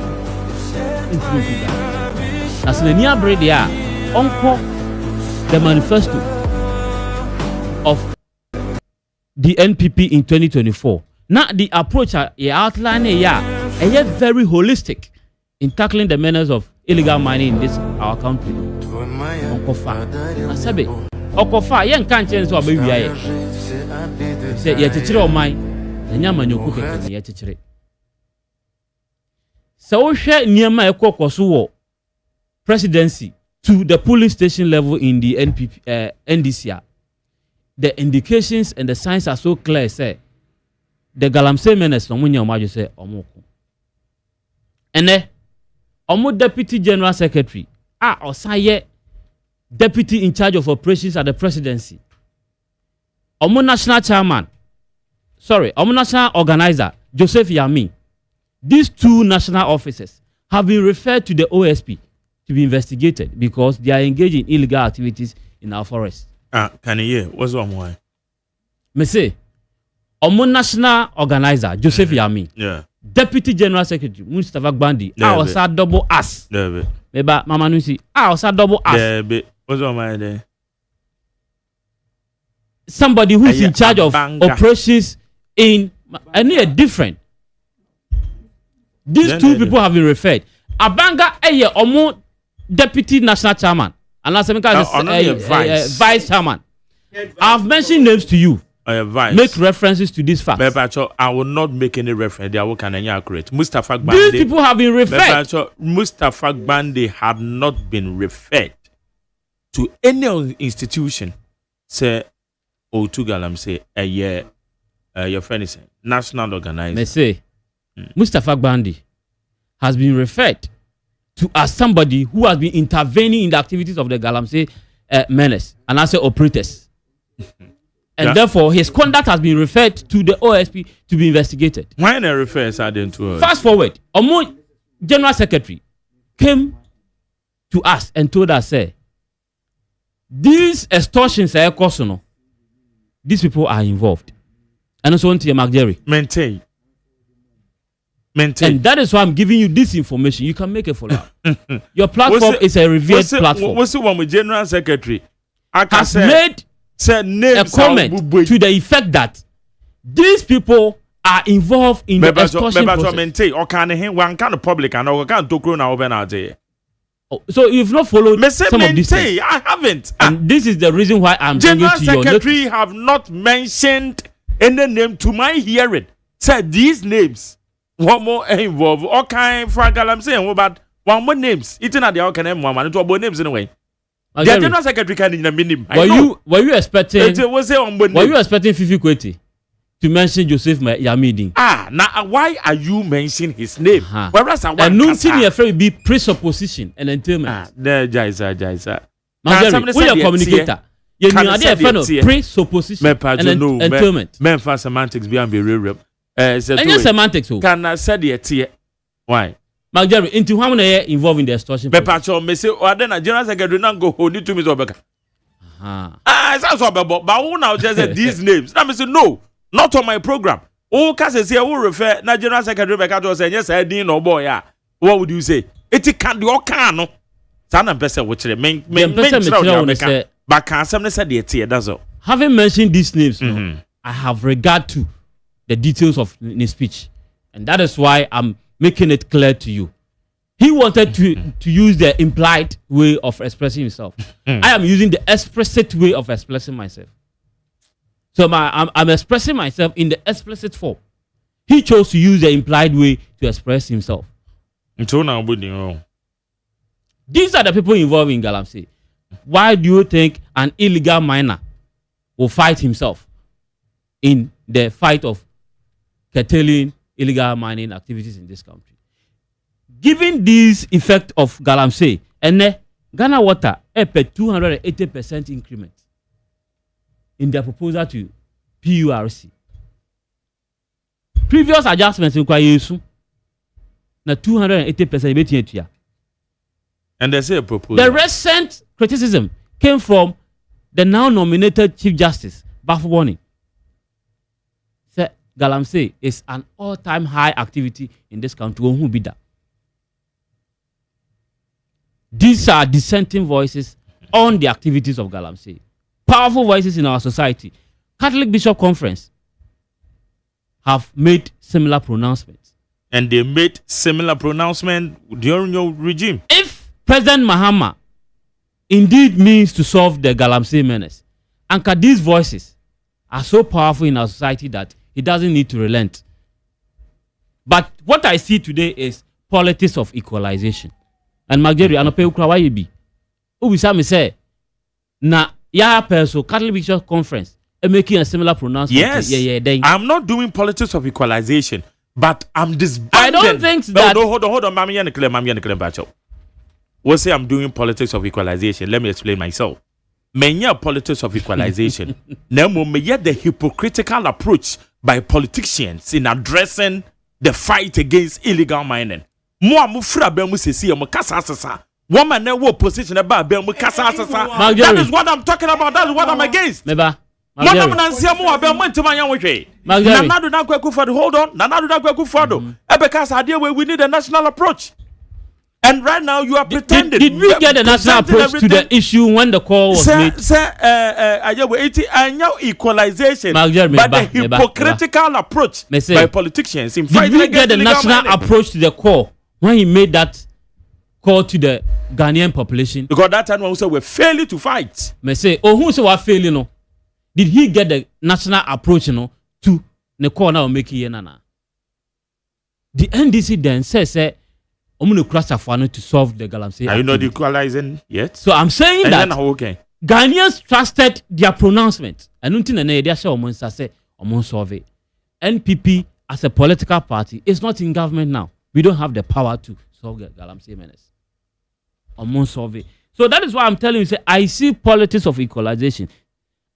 That's the near bread there. Uncle the manifesto of the NPP in 2024. Now the approach outline is very holistic in tackling the menace of illegal mining in this our country. Okofa. Asabe. Okofa yen kan change so baby aye. Say ye tichire o man. Enya manyoku keke ye tichire. So wo hwe niema ekokoso wo presidency to the polling station level in the NPP NDC. The indications and the signs are so clear say the Galamsey menace no munya omajo say omoko. Ene omo deputy general secretary osaye deputy in charge of operations at the presidency. Omo national chairman omo national organizer Joseph Yami. These two national officers have been referred to the OSP to be investigated because they are engaged in illegal activities in our forest. Can you hear? What's wrong? Why? Me say, Omo national organizer Joseph Yami, deputy general secretary Mustafa Gbandi, was a double ass. Meba Mama Nusi, was a double ass. What's wrong there? Somebody who is in charge of operations in any different. These two people have been referred. Abanga Omo deputy national chairman. And last time vice chairman. I've mentioned names to you. Make references to this fact. I will not make any reference. They are accurate. Mustafa Gbandi. These people have been referred. Mustafa Gbandi have not been referred to any institution. Say, O2 Galamsey, your friend is national organizer. Me say, Mustafa Gbandi has been referred to as somebody who has been intervening in the activities of the Galamsey menace and as operators. And therefore, his conduct has been referred to the OSP to be investigated. Why not refer Sergeant to us? Fast forward, Omo General Secretary came to us and told us, say, these extortions are personal. These people are involved. And also to Mark Jerry. Maintain. And that is why I'm giving you this information. You can make a follow-up. Your platform is a revered platform. What's the one with General Secretary? Has made a comment to the effect that these people are involved in the extortion process. One kind of public and one kind of talk. So you've not followed some of these things. I haven't. And this is the reason why I'm bringing to General Secretary have not mentioned any name to my hearing. Said these names. One more involved. Okay, Frank, I'm saying about one more names. It's not the okay name. One two names anyway. The General Secretary can in a minimum. Were you expecting? Were you expecting Fifi Kweti to mention Joseph Yamidi? Now why are you mentioning his name? Whereas I want to afraid be presupposition and entailment. There, Jaisa. Who your communicator? You know, they are presupposition and entailment. Men for semantics beyond be real. And your semantics. Can I say the tier? Why? Mark Jerry, into how many involved in the extortion? Pepacho, me say, or then a general secretary not go hold it to me, Zobeka. It's also about, but who now just said these names? Now, me say, no, not on my program. Oh, Cassie say, who refer, na general secretary Becato saying, yes, I didn't know, boy, yeah. What would you say? It can't do all can, no? Sana person which remain, but can't some say the tier, that's all. Having mentioned these names, I have regard to the details of his speech, and that is why I'm making it clear to you. He wanted to use the implied way of expressing himself. I am using the explicit way of expressing myself. So I'm expressing myself in the explicit form. He chose to use the implied way to express himself. These are the people involved in Galamsey. Why do you think an illegal miner will fight himself in the fight of curtailing illegal mining activities in this country? Given this effect of Galamsey, and Ghana Water a 280% increment in their proposal to PURC. Previous adjustments require na 280%. And they say a proposal. The recent criticism came from the now nominated Chief Justice, Bafuboni. Said Galamsey is an all-time high activity in this country. Who be that? These are dissenting voices on the activities of Galamsey. Powerful voices in our society. Catholic Bishop Conference have made similar pronouncements. And they made similar pronouncements during your regime. If President Mahama indeed means to solve the Galamsey menace, and these voices are so powerful in our society that he doesn't need to relent. But what I see today is politics of equalization. And Mageri, anope ukra why be? Ubisa me say, na ya perso Catholic Bishop Conference making a similar pronouncement. Yes, I'm not doing politics of equalization, but I'm disbanding. I don't think that. No, hold on, Mami Yanniclem Bacho. What say I'm doing politics of equalization? Let me explain myself. Many politics of equalization. Now, me yet the hypocritical approach by politicians in addressing the fight against illegal mining. Woman never position about that is what I'm talking about. That is what I'm against. Hold on. Because idea we need a national approach. And right now you are pretending. Did we get a national approach to the issue when the call was made? Equalization, but the hypocritical approach by politicians in fighting against illegal mining. Did we get a national approach to the call when he made that call to the Ghanaian population? Because that time when we said we're failing to fight. Me say, who say we're failing? No? Did he get the national approach to the call now making nana? The NDC then says, to solve the Galamsey. Are you not equalizing yet? So I'm saying and that okay. Ghanaians trusted their pronouncement. And nothing they say solve it. NPP as a political party is not in government now. We don't have the power to solve the Galamsey menace. Solve it. So that is why I'm telling you, say I see politics of equalization.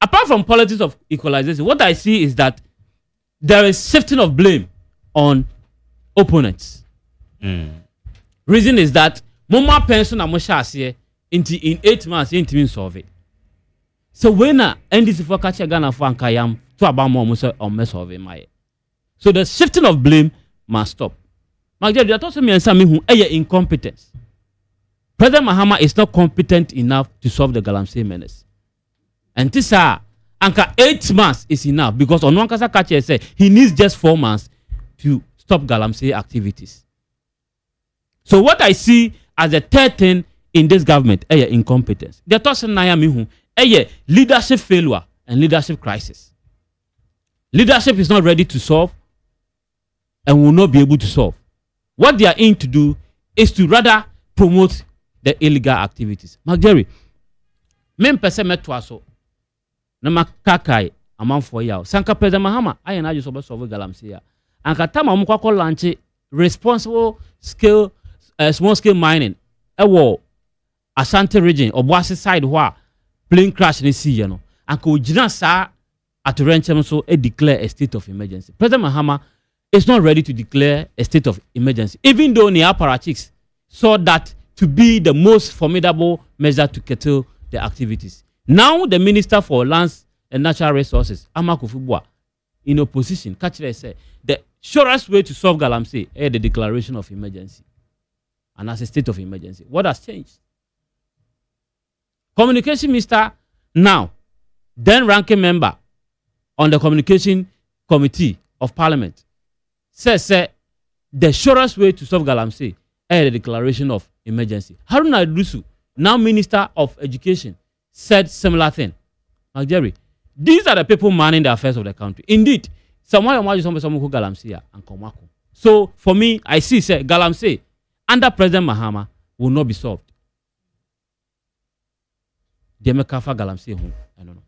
Apart from politics of equalization, what I see is that there is shifting of blame on opponents. Reason is that Mama pension and Mosha in 8 months into solve it. So when NDC for catch Ghana for Ankayam to about more or mess of my. So the shifting of blame must stop. My dear, that also means some who are incompetence. President Mahama is not competent enough to solve the Galamsey menace. And this Anka 8 months is enough because on one kasa catch say he needs just 4 months to stop Galamsey activities. So what I see as the third thing in this government is incompetence. The person is leadership failure and leadership crisis. Leadership is not ready to solve and will not be able to solve. What they are in to do is to rather promote the illegal activities. Mageri, men person metwaso na makakai among 4 years. Sanka President Mahama, I and I just solve Galamsey. And katama mkwako launch responsible scale small scale mining. Ewo Ashanti region or Boise side where plane crash ni see you know and ko jina sa at Renchem so declare a state of emergency. President Mahama is not ready to declare a state of emergency, even though the apparatchiks saw that to be the most formidable measure to curtail the activities. Now the Minister for Lands and Natural Resources, Amakufubwa, in opposition, Kachire said the surest way to solve Galamsey is the declaration of emergency and as a state of emergency. What has changed? Communication Minister now, then ranking member on the Communication Committee of Parliament, says the surest way to solve Galamsey is the declaration of emergency. Haruna Dusu, now Minister of Education, said similar thing. Jerry, these are the people manning the affairs of the country. Indeed, someone who Galamsey and Komako. So for me, I see Galamsey under President Mahama will not be solved. Demekafa Galamsey home. I don't know.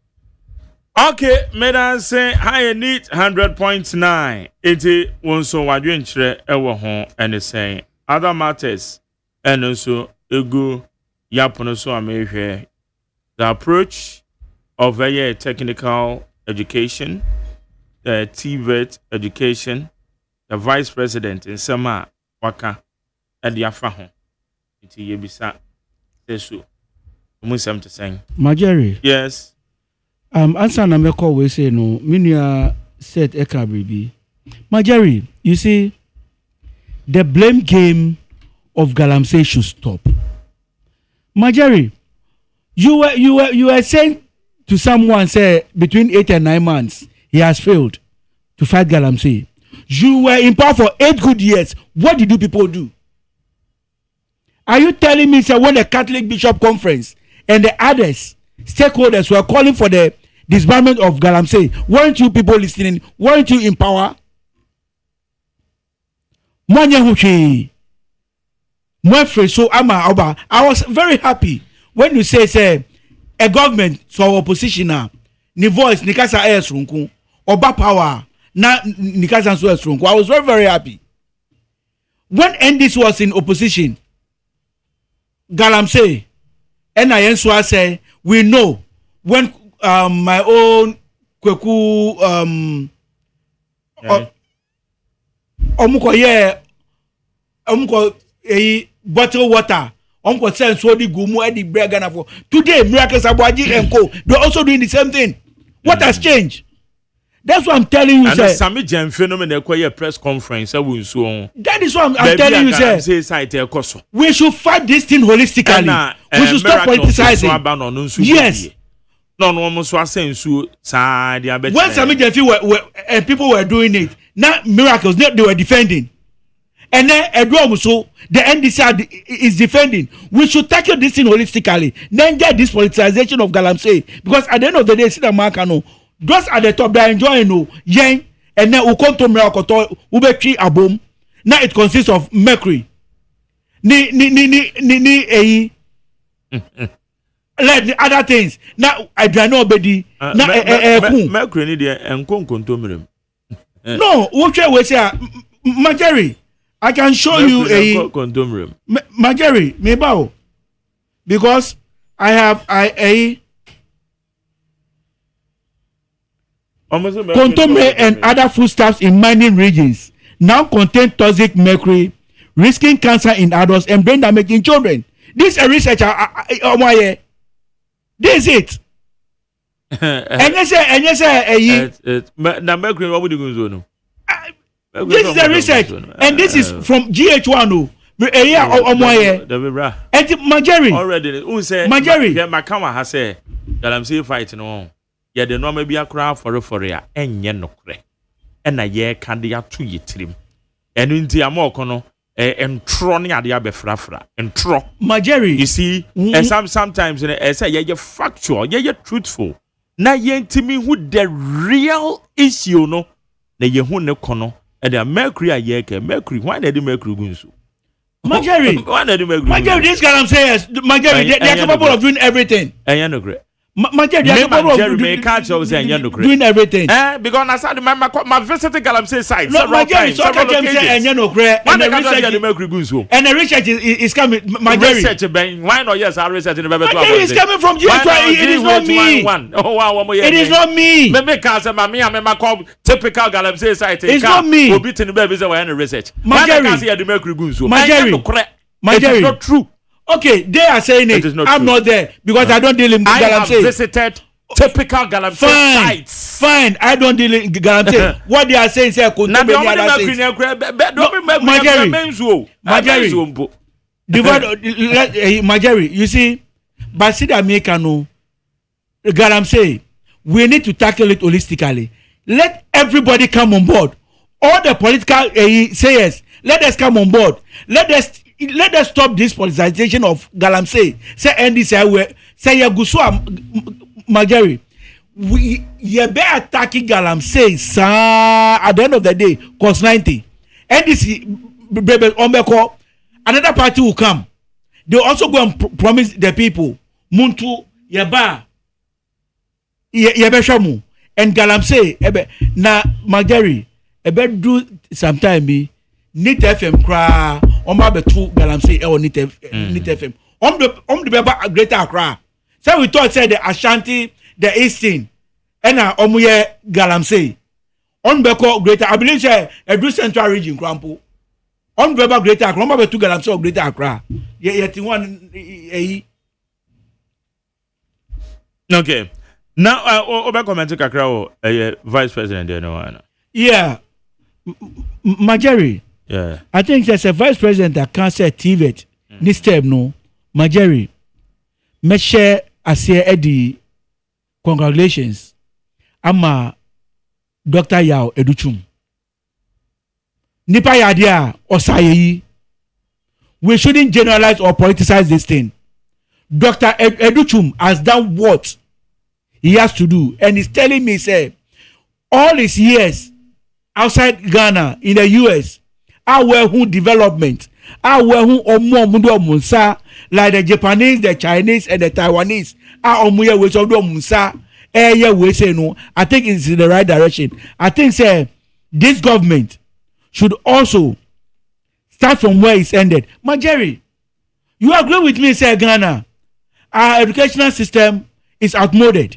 Okay, medan say high need 100.9. Iti wonso wadwenchre ewo ho ene say other matters and also egu yapono so amehwe the approach of a technical education, the TVET education, the vice president in Sama Waka and the Afaho. Iti yebisa tesu. Umusem to saying. Majeri. Yes. Answer na meko we say no. Minia said eka baby. Majeri, you see, the blame game of Galamsey should stop. Majeri, you were saying to someone say between 8 and 9 months he has failed to fight Galamsey. You were in power for 8 good years. What did you people do? Are you telling me sir, when the Catholic Bishop Conference and the others stakeholders were calling for the disbandment of Galamsey, weren't you people listening? Weren't you in power? I was very happy when you say a government so opposition now ni voice ni kasa runku oba power na ni kasa so runku. I was very happy when NDC was in opposition. Galamsey and I say we know when my own kweku bottle water send so the gumu and the Ghana for today miracles Abwaji and co they're also doing the same thing. What has changed? That's what I'm telling you, sir. Sami Jen phenomenon a press conference. That is what I'm telling you, sir. We should fight this thing holistically. We should stop politicizing. Yes. No, almost was saying so. When Sami Jen and people were doing it, not miracles. They were defending, and then so the NDC is defending. We should tackle this thing holistically. Then get this politicization of Galamsey, because at the end of the day, see the mark. Those at the top they are enjoying no yen and then we come to miracle ube abom. Now it consists of mercury. Like the other things. Now I do not obedi. Mercury need and contomerium. No, what we say Majeri, I can show you a condominium. Majeri, maybe because I have a contomere and other foodstuffs in mining regions now contain toxic mercury, risking cancer in adults and brain damage in children. This is a researcher. This is it. And you say, now mercury, what would you do? This is the research, and this is from GH1. Majeri already. Who say Majeri? My camera has said that I'm still fighting on. Yeah, the normal be a crowd for ya, and yen no cre. And a year candy up to ye trim. And in the amocono, and trony at the abefrafra, and tro. Majeri, you see, and sometimes I say, you're factual, you're truthful. Now, yen to me who the real issue, no, the Yehune kono, and the mercury a yeke, mercury, why did the mercury gunsu? Majeri, why did the mercury? Majeri, this guy I'm saying, Majeri, they are capable of doing everything. I am no great. Jerry catch us and you doing everything. Because I said my visiting Galamsey site. No, Jerry, so catch him say and you know and the research is coming. Research why not? Yes, I research in the Jerry is coming from GH. It is not me. It is not me. Me can't say me call typical Galamsey site. It's not me. We'll be in the baby say when research. Jerry, it is not true. Okay, they are saying it. I'm not there because I don't deal in Galamsey. I have visited typical Galamsey sites. Fine, I don't deal in Galamsey. What they are saying is Majari, you see, Basida Mekano, Galamsey, we need to tackle it holistically. Let everybody come on board. All the political sayers, let us come on board. Let us stop this politicization of Galamsey. Say Andy say Yagusua Majari. We be attacking Galamsey at the end of the day, cost 90. NDC Bebe Ombeko, another party will come. They also go and promise the people Muntu Yaba Yabeshamu and Galamsey na Majari ebe do sometime be Nit FM cry on my two Galamsey or Nit FM. On the Beba Greater Accra. So we thought say the Ashanti, the Eastern, and Omuye Galamsey. On Beko Greater, I believe say a do Central Region Crampo. On Beba Greater Accra, on my two Galamsey or Greater Accra. Yet one. Okay. Now, over comment to Kakra, Vice President, you know. Yeah. Majari. Yeah. I think there's a vice president that can't say TVET. This time, no. Majari. Meshe Asie Eddie. Congratulations. I'm Dr. Yao Educhum. Nipa Yadia Osayi. We shouldn't generalize or politicize this thing. Dr. Educhum has done what he has to do. And he's telling me, say, all his years outside Ghana, in the US, our who development, our who omundo munsa, like the Japanese, the Chinese, and the Taiwanese, our omuya we so do munsa, we say no. I think it's in the right direction. I think say this government should also start from where it's ended. Majeri, you agree with me, say Ghana, our educational system is outmoded.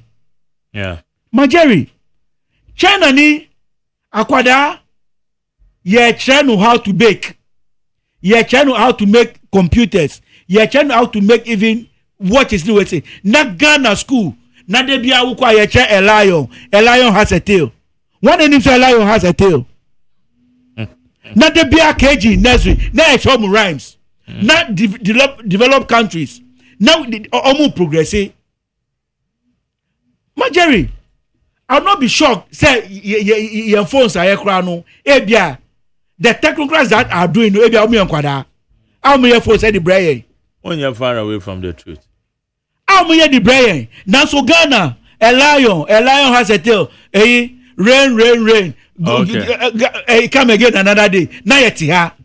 Yeah. Majeri, China ni akwada ye trying how to bake, ye trying how to make computers, ye trying how to make even what is new say na Ghana school na de bia wo kwa ye try a lion has a tail. One name say a lion has a tail. Na de bia KG nursery na e show rhymes. Na develop countries now omu progress. Majeri, I'll not be shocked. Say your phones are no. Ebia, the technocrats that are doing ebia omi enkwada. How many phones say the brain? When you're far away from the truth. How many the brain? Now so Ghana, a lion has a tail. Rain. Come again another day. Na yeti ha.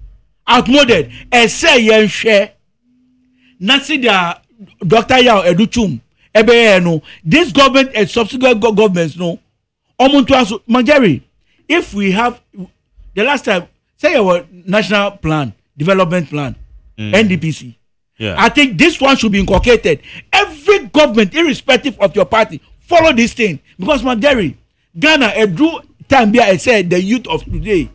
Outmoded. Say yen share. Nancy the Dr. Yao Educhum. No, this government and subsequent governments no. Majari, if we have the last time, say our national plan, development plan, NDPC. Yeah. I think this one should be inculcated. Every government, irrespective of your party, follow this thing. Because Majari, Ghana, a drew time there, I said the youth of today,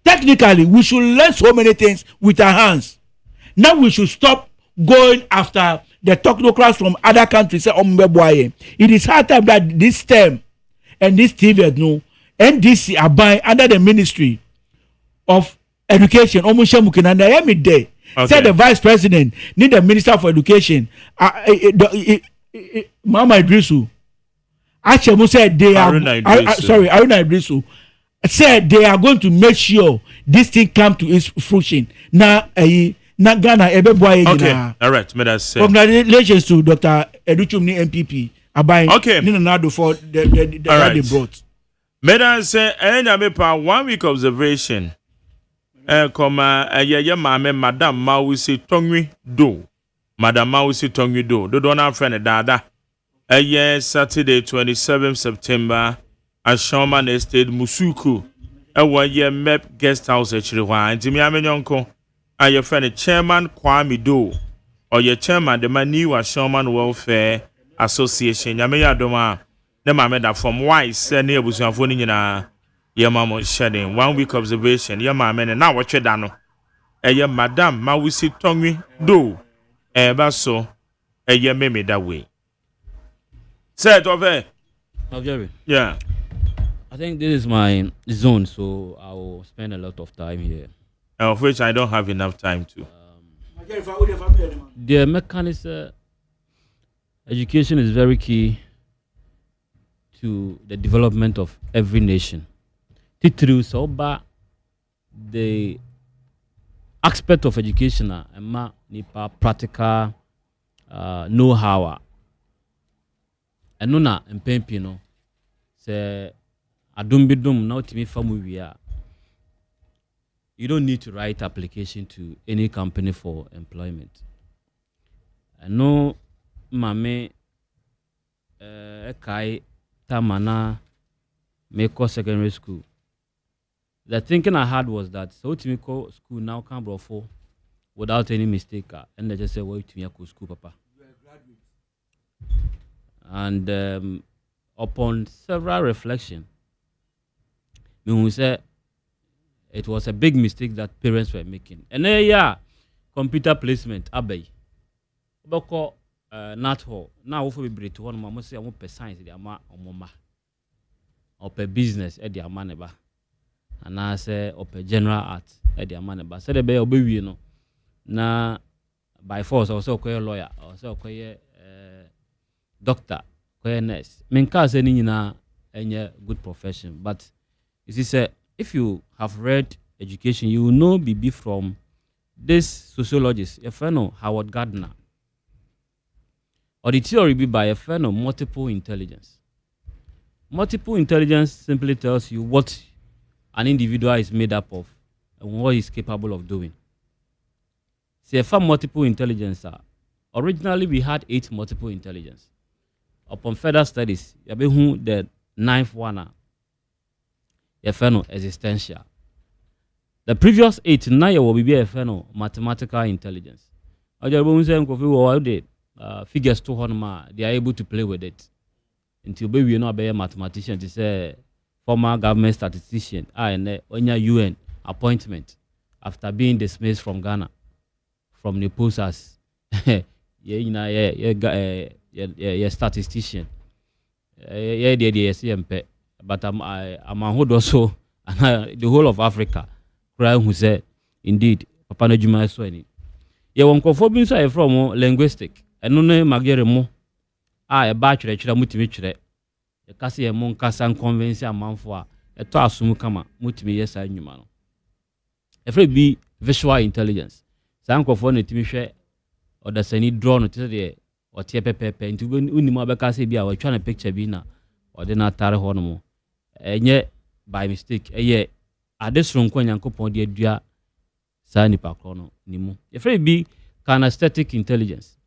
technically, we should learn so many things with our hands. Now we should stop going after the technocrats from other countries. It is hard time that this term and this TV no NDC are buying under the Ministry of Education. Said the Vice President need the Minister for Education. Mama Idrisu. Achemu said they are Aruna Idrisu said they are going to make sure this thing come to its fruition. Now Ghana okay, all right. May I say congratulations to Dr. Educhumni MPP. Okay, for the right. They brought. May I say 1 week observation. koma ye maame Madam Mawusi Tongwi Do. Madam Mawusi Tongwi Do. Do na friend dada. Saturday 27 September at Shawman Estate Musuku. Ye MEP guest house achirwa. Ntimi amenyonko. Your friend Chairman Kwame Do. Or your chairman the Maniwa Shawman Welfare Association. Yameya doma. Ne maame da from Wise ne abusuafo ni nyina. Ye mama shedding 1 week observation. Ye maame ne na watch da no. Madam Mawusi Tongwi Do. Baso. Meme that way. Say it over. Jerry. Yeah. I think this is my zone, so I will spend a lot of time here. Of which I don't have enough time to. The mechanism, education is very key to the development of every nation. Through soba, the aspect of education, nipa practical know-how. And no na mpempi no say adumbidum na otimi famu wia. You don't need to write application to any company for employment. And no mame kai tamana meko secondary school. The thinking I had was that so to me call school now can bro for without any mistake and they just say well to me school papa. And upon several reflection, we say it was a big mistake that parents were making. And computer placement, abay. Boko not ho. Now we be to one mama say I want per science the ama mama. Or per business at the amaneba. And I say or per general art at the amaneba. Say the be obe we no. Na by force also a lawyer, also a doctor, nurse. Menka say ni na any good profession, but you see, say if you have read education, you will know be from this sociologist, a friend Howard Gardner, or the theory be by a friend of multiple intelligence. Multiple intelligence simply tells you what an individual is made up of and what he's capable of doing. See, if multiple intelligence, originally we had 8 multiple intelligence. Upon further studies, the 9th one, existential. The previous 8 now will be a mathematical intelligence. Figures to Honma, they are able to play with it. Until we know be a mathematician to say former government statistician, and when your UN appointment after being dismissed from Ghana, from the post as statistician. But I'm also the whole of Africa. Crying who said, indeed, Papa Nejuma Swani. Ye won't conform so from linguistic, and no magere mo. A bachelor mutimitre. A cassia mon cassan convince a man for a toasum kama, mutimi yes I knew. A free be visual intelligence. Sanko for nitimishe or the seni drawn to the or tepepe into Unimabacasi be our trying to picture bina or the Natara Honomo. And yet, by mistake, a year at this room when Yanko Pondia Dia Sani Pacono Nimo. If it be kinesthetic intelligence,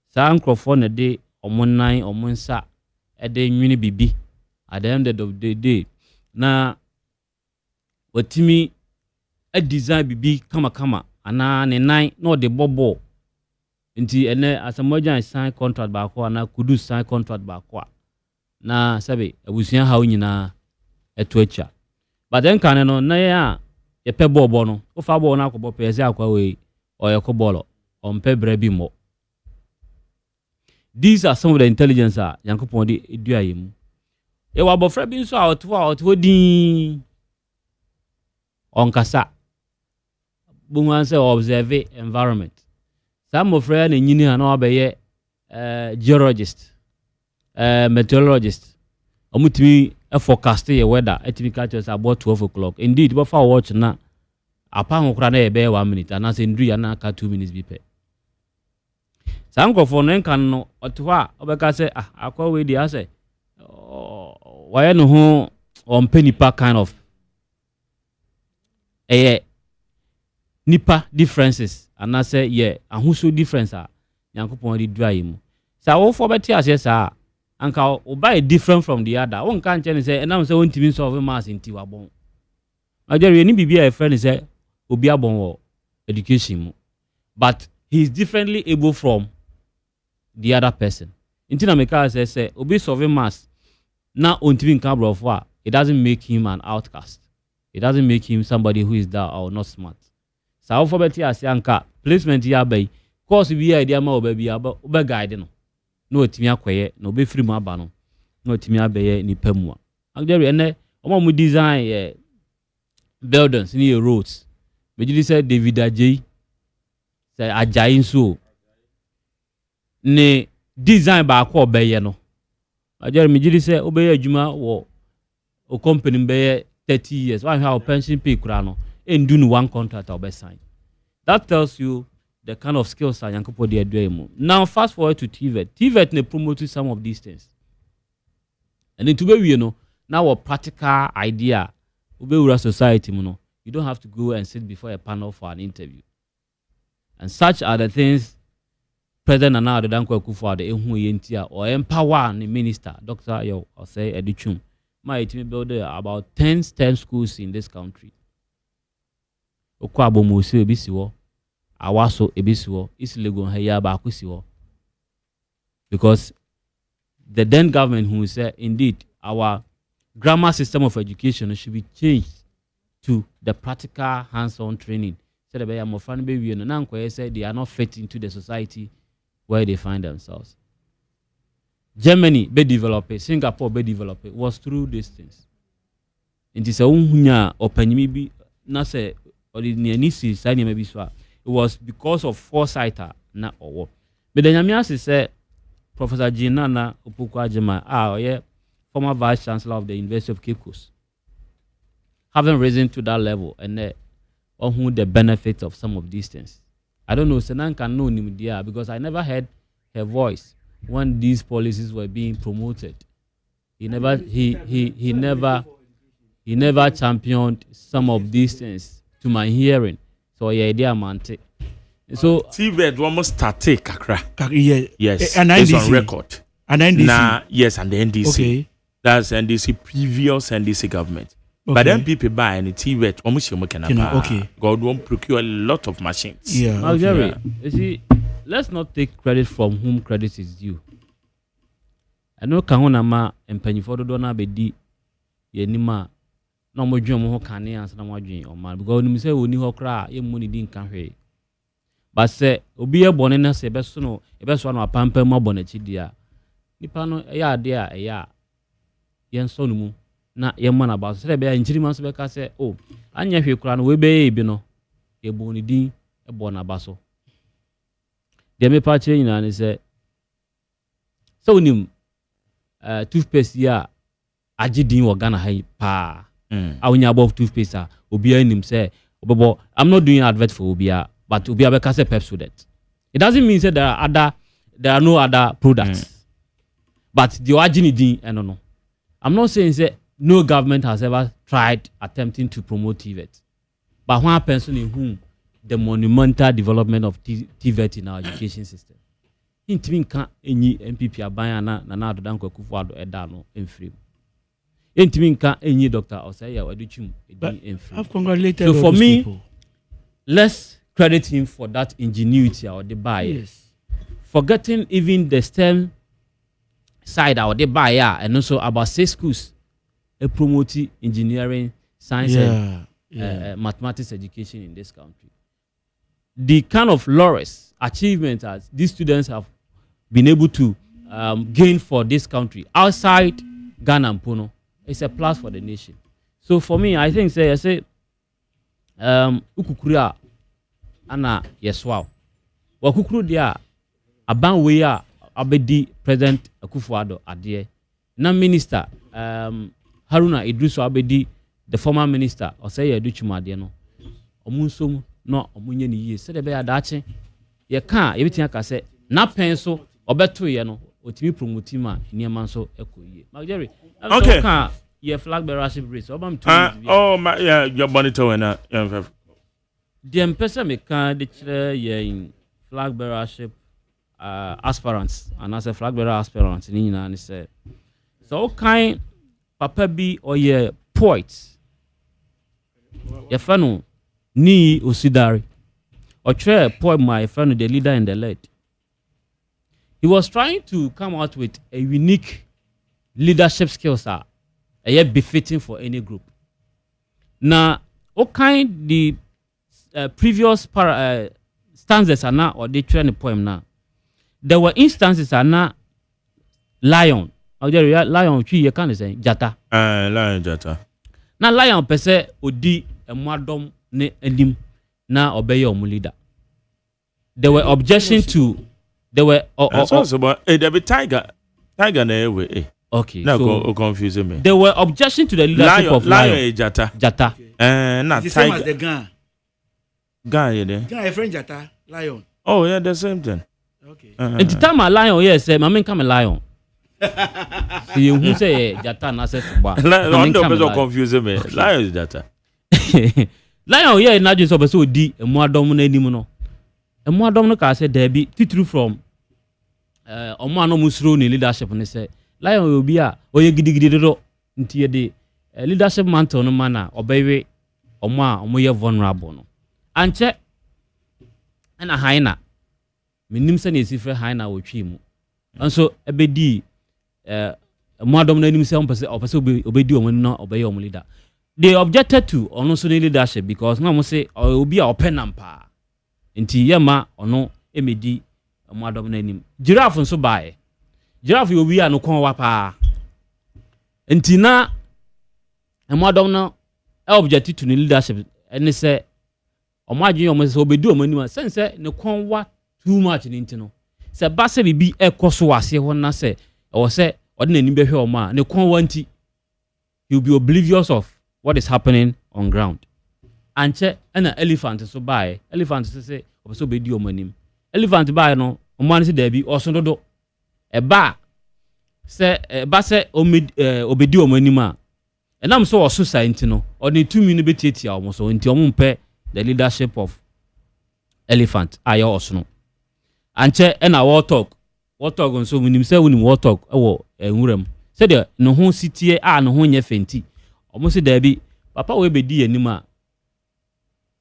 Sanko for a day or 1 9 or 1 sa a day muni bibi at the end of the day. Now, what Timmy a design bibi kama. Ana ne 9 no the bobo nti ene asamoja sign contract ba kwa na kudu sign contract ba kwa na sabe abusia ha nyina etuacha but then kan no na ya ye pe bobo no o fa bobo na akobọ pese akwa we o ye kobolo o mpe brebi mo. These are some of the intelligence yankopon de edua yemu e wa bofra bi nso a otwo din onkasa bunwan say observe environment. Some of friend engineer na obeye geologist, meteorologist. Omutimi forecast the weather etimi catch us about 12 o'clock. Indeed, before watch na apa nkura na ebe 1 minute and as ndru ya na ka 2 minutes bi pe. Some go for nkan no otwa obeka say akwa we dey say why no ho on penipa kind of nipa differences and I say yeah and who so difference are Yankopon di dry mu. So wo for better as yes anka oba different from the other. One can't say and I'm say won timi solve mass in tiwa bon. Ajere ni bibia e friend say obi abon education mu. But he is differently able from the other person. Intina meka say obi solve mass na ontimi nka brofo it doesn't make him an outcast. It doesn't make him somebody who is down or not smart. So wo for better as anka placement ya bay course bi idea ma oba guide no. No otimi akoye no be free mu aba no. No otimi abeye nipa mu a. Agere ene omo mu design buildings ni roads. Mejidi say David Ajay say Ajay nso ne design ba ko obeye no. Agere mejidi say obeye adwuma wo o company mbeye 30 years. Why have pension pay kura no and do one contract or sign. That tells you the kind of skills that Yankopo they are doing. Now fast forward to TVET. TVET they promoted some of these things. And then to be you know now a practical idea ube society you don't have to go and sit before a panel for an interview. And such are the things President Nana Addo Dankwa Akufo-Addo or empower the minister Dr. OSEI Agyeman. My team build about 10 STEM schools in this country. Okwabo Mosi ebisiwo, Awaso ebisiwo, Isilegon Heya Bakusiwo. Because the then government who said indeed our grammar system of education should be changed to the practical hands-on training. Said the Mofan baby and Nanko said they are not fit into the society where they find themselves. Germany be developed, Singapore be developed was through these things. It is a unhunya openimi bi na se ordinary sign maybe so. It was because of foresight na owo. But the nyamias say Professor Nana Agyeman former vice chancellor of the University of Cape Coast. Haven't risen to that level and on who the benefits of some of these things. I don't know, Senan can know him there because I never heard her voice when these policies were being promoted. He never championed some of these things to my hearing. So yeah, they are mante. So TVET almost started kakra. Yes, and it's on record. And NDC. Yes, and the NDC. Okay. That's NDC previous NDC government. Okay. But then people buy and the TVET almost okay. God won't procure a lot of machines. Yeah. Okay. You see, let's not take credit from whom credit is due. I know Kahonama and Pennyford Donna Bedi Yenima no more drum ho can answer no more dream or man because you say we need cry your money didn't can but say obi e born na say best no e best one pampa mo bonachi dia nipa no ya dia ya yen so no mu na yen man about say be nchiri man so be ka say oh anya hwe kura no we be bi no e bon din e born abaso de me pa che nyina ne say so nim toothpaste ya agidin wo Ghana hai pa awunya above toothpaste obi anim say obebo I'm not doing advert for obia but obia be ka say Pepsodent. It doesn't mean say there are no other products but the agidin I don't know. I'm not saying say no government has ever tried attempting to promote TVET but one person in whom the monumental development of TVET in our education system intimi kan enyi MPP aban na Nana Addo Dankwa Akufo-Addo eda no emfiri intimi kan enyi Dr. OSEI Agyeman emfiri. I've congratulated so for me people. Let's credit him for that ingenuity or the buy. Yes. Forgetting even the STEM side or the buyer and also about 6 schools promoting engineering, science and mathematics education in this country. The kind of laurels achievements that these students have been able to gain for this country outside Ghana and Pono, it's a plus for the nation. So for me, I think say ukukura ana yeswa wakukuru dia aban we a abedi President Akufo-Addo ade na minister Haruna Idrisu abedi the former minister OSEI Agyeman ade no omunsom no omunye ni yie se de be adache ye ka ye bitia ka se na pen so obeto ye no otimi promote ma niema so ekoyie Jerry okay ka ye flag bearership race obam oh my yeah your monitor and the empesa me can declare in flag bearership aspirants and as a flag bearer aspirant in Ina and say so kind papa bi or ye poet your friend ni Osidari or try poet my friend the leader in the lead. He was trying to come out with a unique leadership skills are yet befitting for any group. Now, what kind the previous stanzas are now or they train the poem now? There were instances are now lion. Or the lion which you can say jata. Lion jata. Now lion per se odi a madam ne elim na obey your leader. There were objections to. There were there be tiger na way. Okay, now so confusing me. There were objections to the leadership of lion. Jata. Not tiger. Same as the gun. Gun, yeah, there. Gun, a friend jata, lion. Oh yeah, the same thing. Okay. And the time a lion, yes, my man come a lion. See who say jata na say football. Lion don't confusing me. Lion is jata. Lion, yeah, not just over so di a more dominant anymore. A more dominant car said there be titru from Omano Musro ni leadership and they say lion will be a or ye giddy into the leadership mantle no manner or baby or more vulnerable no. And check and a hyena. Minimson is if a hyena with him. And so a bedi more dominant himself or obey you when not obey your leader. They objected to or no leadership because no say or will be our pen and power. Inti yama or no emedi a more dominant. Giraffe and so by. Giraffe will be no con wapa. Inti na a more dominant objected to the leadership and they say or my junior must obey do money sense no con what too much in intino. Say Basse be a cosuasi when I say or say or any be here ma no con wanti. You'll be oblivious of what is happening on ground. And check an elephant so by elephant to say or so be do money. Elephant by no man say there be or so do a bar say Basse obedio money ma. And I'm so society no or the 2 minutes almost so into the leadership of elephant I also know. And check and our talk on so when him say when war talk and said there no whole city no one ye fenti almost there be papa we be di anima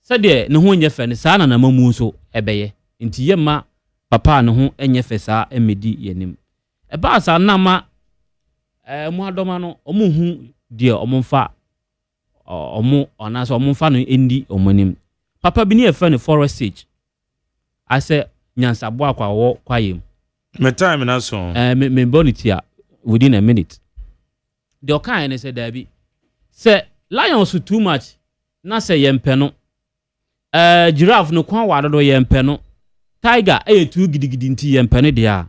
said there no one ye fenti sa na mamu so ebeye nti ye ma papa no ho enye fe sa emedi yanim e ba sa na ma mo adoma no omo hu de omfa omo ona so omfa no endi omonim papa bi ne e fe no forest sage I say nyansa bo akwa wo kwayem me time na so me bonitia within a minute. The kind said there be say lions too much na say yempeno giraffe no kwan wado yempeno tiger too gidigidi nti yempeno dia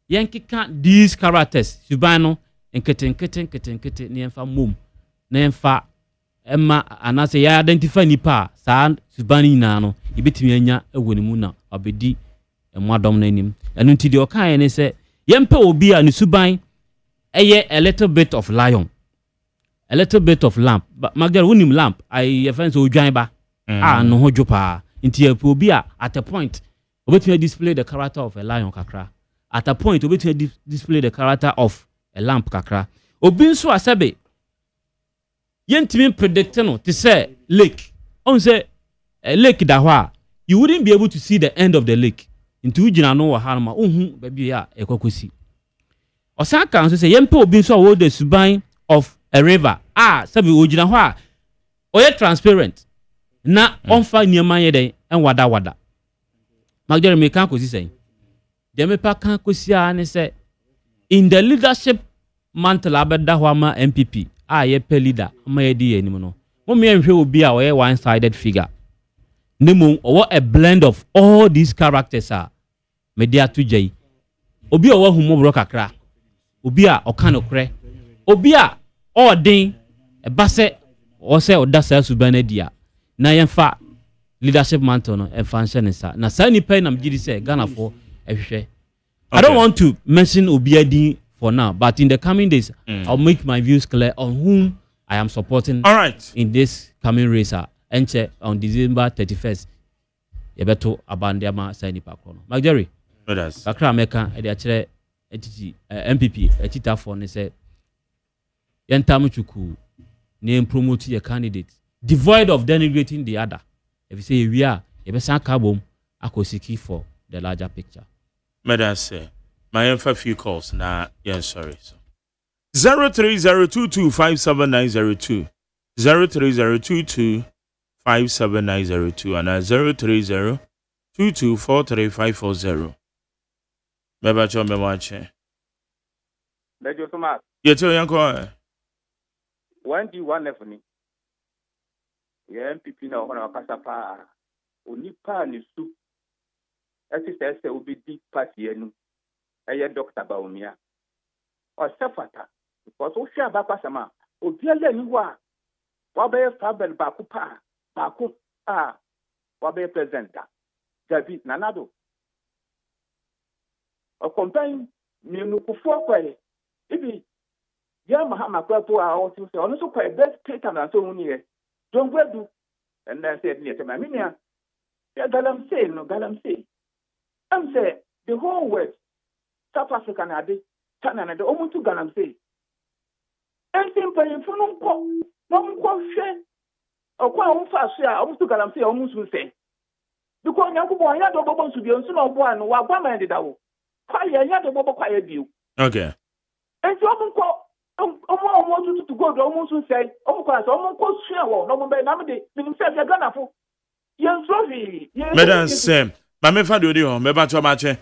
yenkeka these characters suban no enketen ne yemfa mom na yemfa emma anase ya identify nipa sa suban nyina no ibetimi anya ewonimu na obedi emwadom na nim enu nti the kind say yempe obi a ne suban a little bit of lion, a little bit of lamp. But Magdal wunim lamp, I offense o dwan ba. No ho jopa. Inti obi a at a point, obetumi display the character of a lion kakra. At a point, obetumi display the character of a lamp kakra. Obi nso asebe. Yentimi predict no to say lake. On say a lake da hwa, you wouldn't be able to see the end of the lake. Inti ujina no wa hanoma ohun baby ya ekokosi. Osaka nso say yempe obi nso wo the suban of a river sabi ojina ho a oye transparent na onfa niema ye den en wada Magdalene me kan kosi say dem pa kan kosi a ne say in the leadership mantle abeda ho ama MPP ye pe leader ama ye di anim no mo me nhwe obi a oye one sided figure nemu owo a blend of all these characters media to jai obi owo hu mo bro kakra obi a okanokre obi a odin e base o se odasa subana dia na yemfa leadership mantle no e function nsa na sa ni pay na mgidi say Ghana for ehwehwe. I don't want to mention obi adin for now, but in the coming days I'll make my views clear on whom I am supporting all right in this coming race enche on December 31st yebeto abandiama sani pakono Magjerry kakra meka e de akire etiti MPP etita for ne say yentam chuku ne promote your candidate devoid of denigrating the other. If you say we are yebesa kabom akosiki for the larger picture. Madam say my few calls na yeah sorry. 0302257902 0302257902 and 0302243540. Meba cho me wache. Bejo Thomas. Yeto yanko. When do you want me? Yeah, MPP na wana wakasa pa. Onipa ni su. Eti se obi di party enu. Eye Dr. Baumia. O sefata. Because o share ba kwasama. Obi ale ni wa. Wa be fabel ba ku pa. Ba ku wa be presenter. David Nanado. O campaign ni nukufo kwele. Ibi ya Mahama kwapo a o ti se ono so kwa best paper na so huni e. Don't go do and then said near to my minia. Yeah, Galamsey. I'm say the whole world, South Africa and Adi, Canada, almost to Galamsey. And simple for no share. Or quite on fast share, almost to Galamsey, almost will say. Because Yakubo, I had a bubble to be on some one, while one man did out. Quiet, I had a bubble quiet view. Okay. And so almost to go to almost say, almost share, no one by Namadi, himself, a gunner for. Yes, Rosie. Madam Sam, Mamma Fadio, Meba Tomache.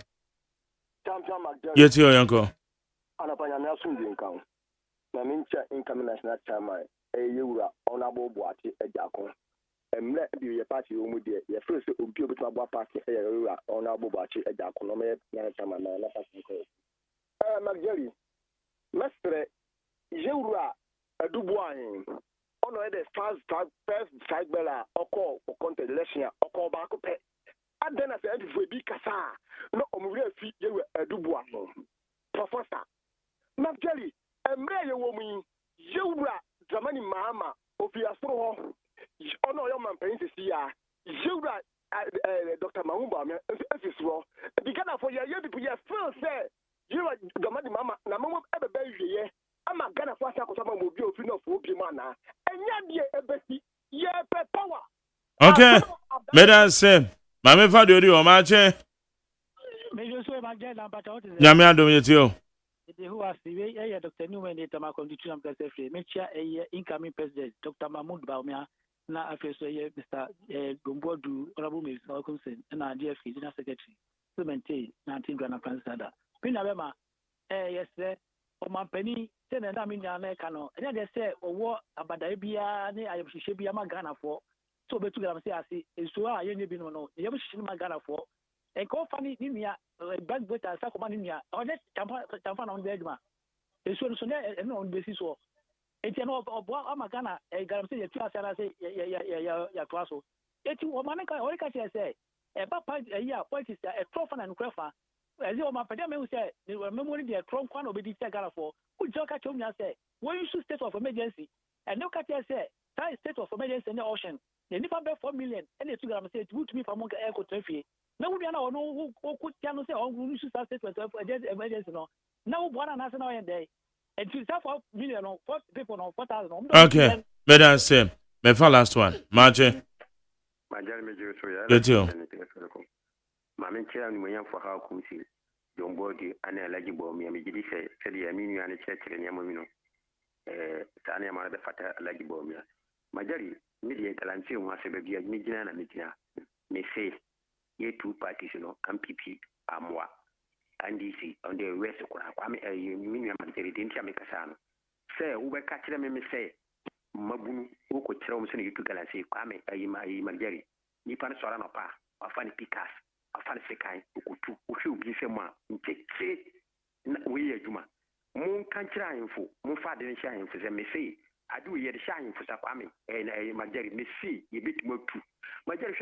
Yet your uncle. Anapanya Nelson Dinkan. Namincha incoming national chairman, a Yura, honorable Boati, a Jacon. And let be a party who did your first Ubio party, a Yura, honorable Boati, a Jacon, chairman, Magjerry. Mestre, Yura, a Dubois. Ono the first fight bella oko for content election oko ba ko pe adena se edi fo bi kasa no omure fi ye Dubois professor Magjerry emre ye wo mu yewura Dramani Mahama ofi asoro ho ono yo man pen sisi ya yewura Dr. Mahumba me efisro the Ghana for ye people ye feel say yewura Dramani Mahama na mo ebe be hweye ama Ghana for asa ko sama mo bi ofi no fo bi mana enya die ebesi ye pe power. Okay. Madam Sam, Mamma Fadio o mache. Mejo so Magjerry na bata what is it? Nyame adom yetio. Who has the Dr. New when they tama condition of the Mecha a incoming president, Dr. Mahmoud Baumia, na after Mr. Gombodu, Honorable Minister Wilkinson, and our dear General Secretary, to maintain 19 Ghana Fransada. Pinabema, yes, sir, or my penny, send a Namina Cano, and then they say, or what about the Abia, I should be a Magana for. So, but to them say, I see, is to our young been no, you ever should Magana for. And call funny in here, back with a Sacoman in here, or let's Tampan on the Edma. It's so on basis or it's an of Amagana, a guarantee, a class, and I say, yeah, Classo. It's what Manaka or I say, a papa, a year, point is a trophy and craffer. As you my pandemic said, they were memory the trunk one of the Tagala for, who joke at me and say, well, you should state of emergency. And no cat say, state of emergency in the ocean. They never bear 4 million, and they took them say, good to me from Monka Echo Trophy. Now we know who could say, oh, we should start emergency. Now, one and a day. And to sell 4 million or 4 people or 4,000. Okay. Madam Sam, my last one. Marche. Get you. Mamma chair and William for how could see John Body and eligible me, said the Aminu and the church in Yamino. Tanya Mother Fata eligible me. Magjerry, media Calancy was a baby at Midina and Midina. May say, ye 2 parties, MPP, Amwa, and DC on the west of Kwame, a union Magjerry didn't make a sound. Say, who were catching them, say, Mabu, who could throw me to Calancy, Kwame, a Magjerry, Nipan Soranopa, or Fanny Picas, or Fanny Sekai, who could be someone, say, we are Juma. Moon can't try info, Moon father and shine for them, may say. I do hear the shine for Sakwame, and Magjerry may see a bit more too. Magjerry,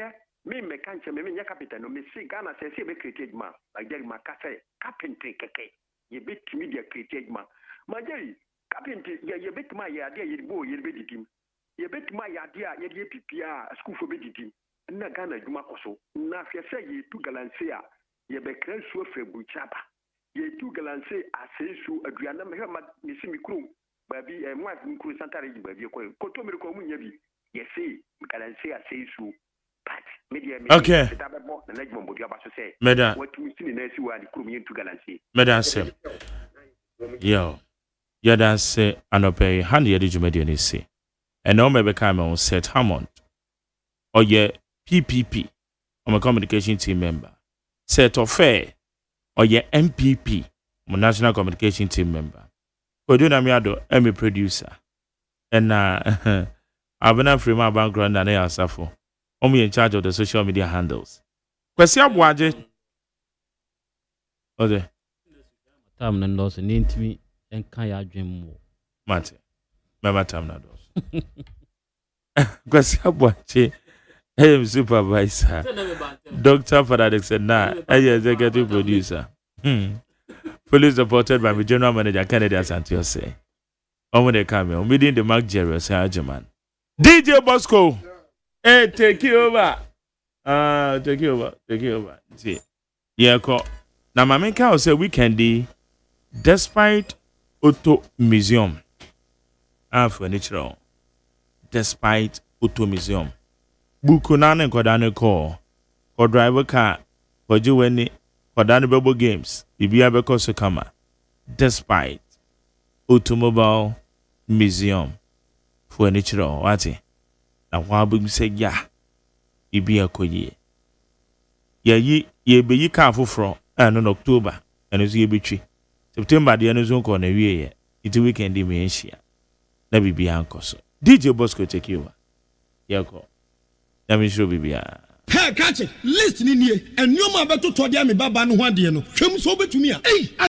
me can't say, me captain, no, me see Ghana says, a created man, Magjerry Macassa, carpentry, keke, ye bit media created man. Magjerry, carpentry, ye bit my idea, you go, you'll be him. ye betima yade a ye de pipia school for bedidi na Ghana adwuma koso na afia say ye tu galanse a ye be kran so afrebu chaba ye tu galanse asensu aduana me ma nisi mikru babi mo af mikru santare ji babi ko to mere ko munya bi ye say galanse asensu pat media okay na najmo bodu abaso say Meda. What we see in the SUA, the crew to Galancy. Medase. Yo. Yada se anope hand yedi jumedi ni se. And now maybe come on set Hammond. Or ye PPP. I'm a communication team member. Set of fair. Or ye MPP. I'm a national communication team member. Koduna miado Emmy producer. And I've been free my background and I asafo. I'm in charge of the social media handles. Kwesi abwaje. Ode. Tam na ndoso ni ntimi enka ya adwen mu. Mate. Mama tam na dos. Kwesi abwaje. Hey, supervisor. Dr. Fadadek said, nah, hey, executive producer. Fully supported by my general manager, Kennedy Asantio. When they come here, meeting the Mark Jerry, OSEI AGYEMAN. DJ Bosco. Hey, take it over. Take it over. See. Yeah, call. Now, my main cow say weekendy, despite Auto Museum. Furniture. Despite Auto Museum. Bukunane kodane call. Or driver car. For Juweni. Kodane Bubble Games. Ibia Beko Sukama. Despite Automobile Museum. Furniture. Wati. Na wabu say ya. Ibia koye. Ye be yi car for and on October and it's ye betray. September the end zone corner ye. It's a weekend in Asia. Never be uncle. DJ Bosco take you over. Yako. Let me show Bibia. Hey, catch it. Listen in here. And you ma beto to dia me baba no ho ade no. Hwem so betu mi a. Hey.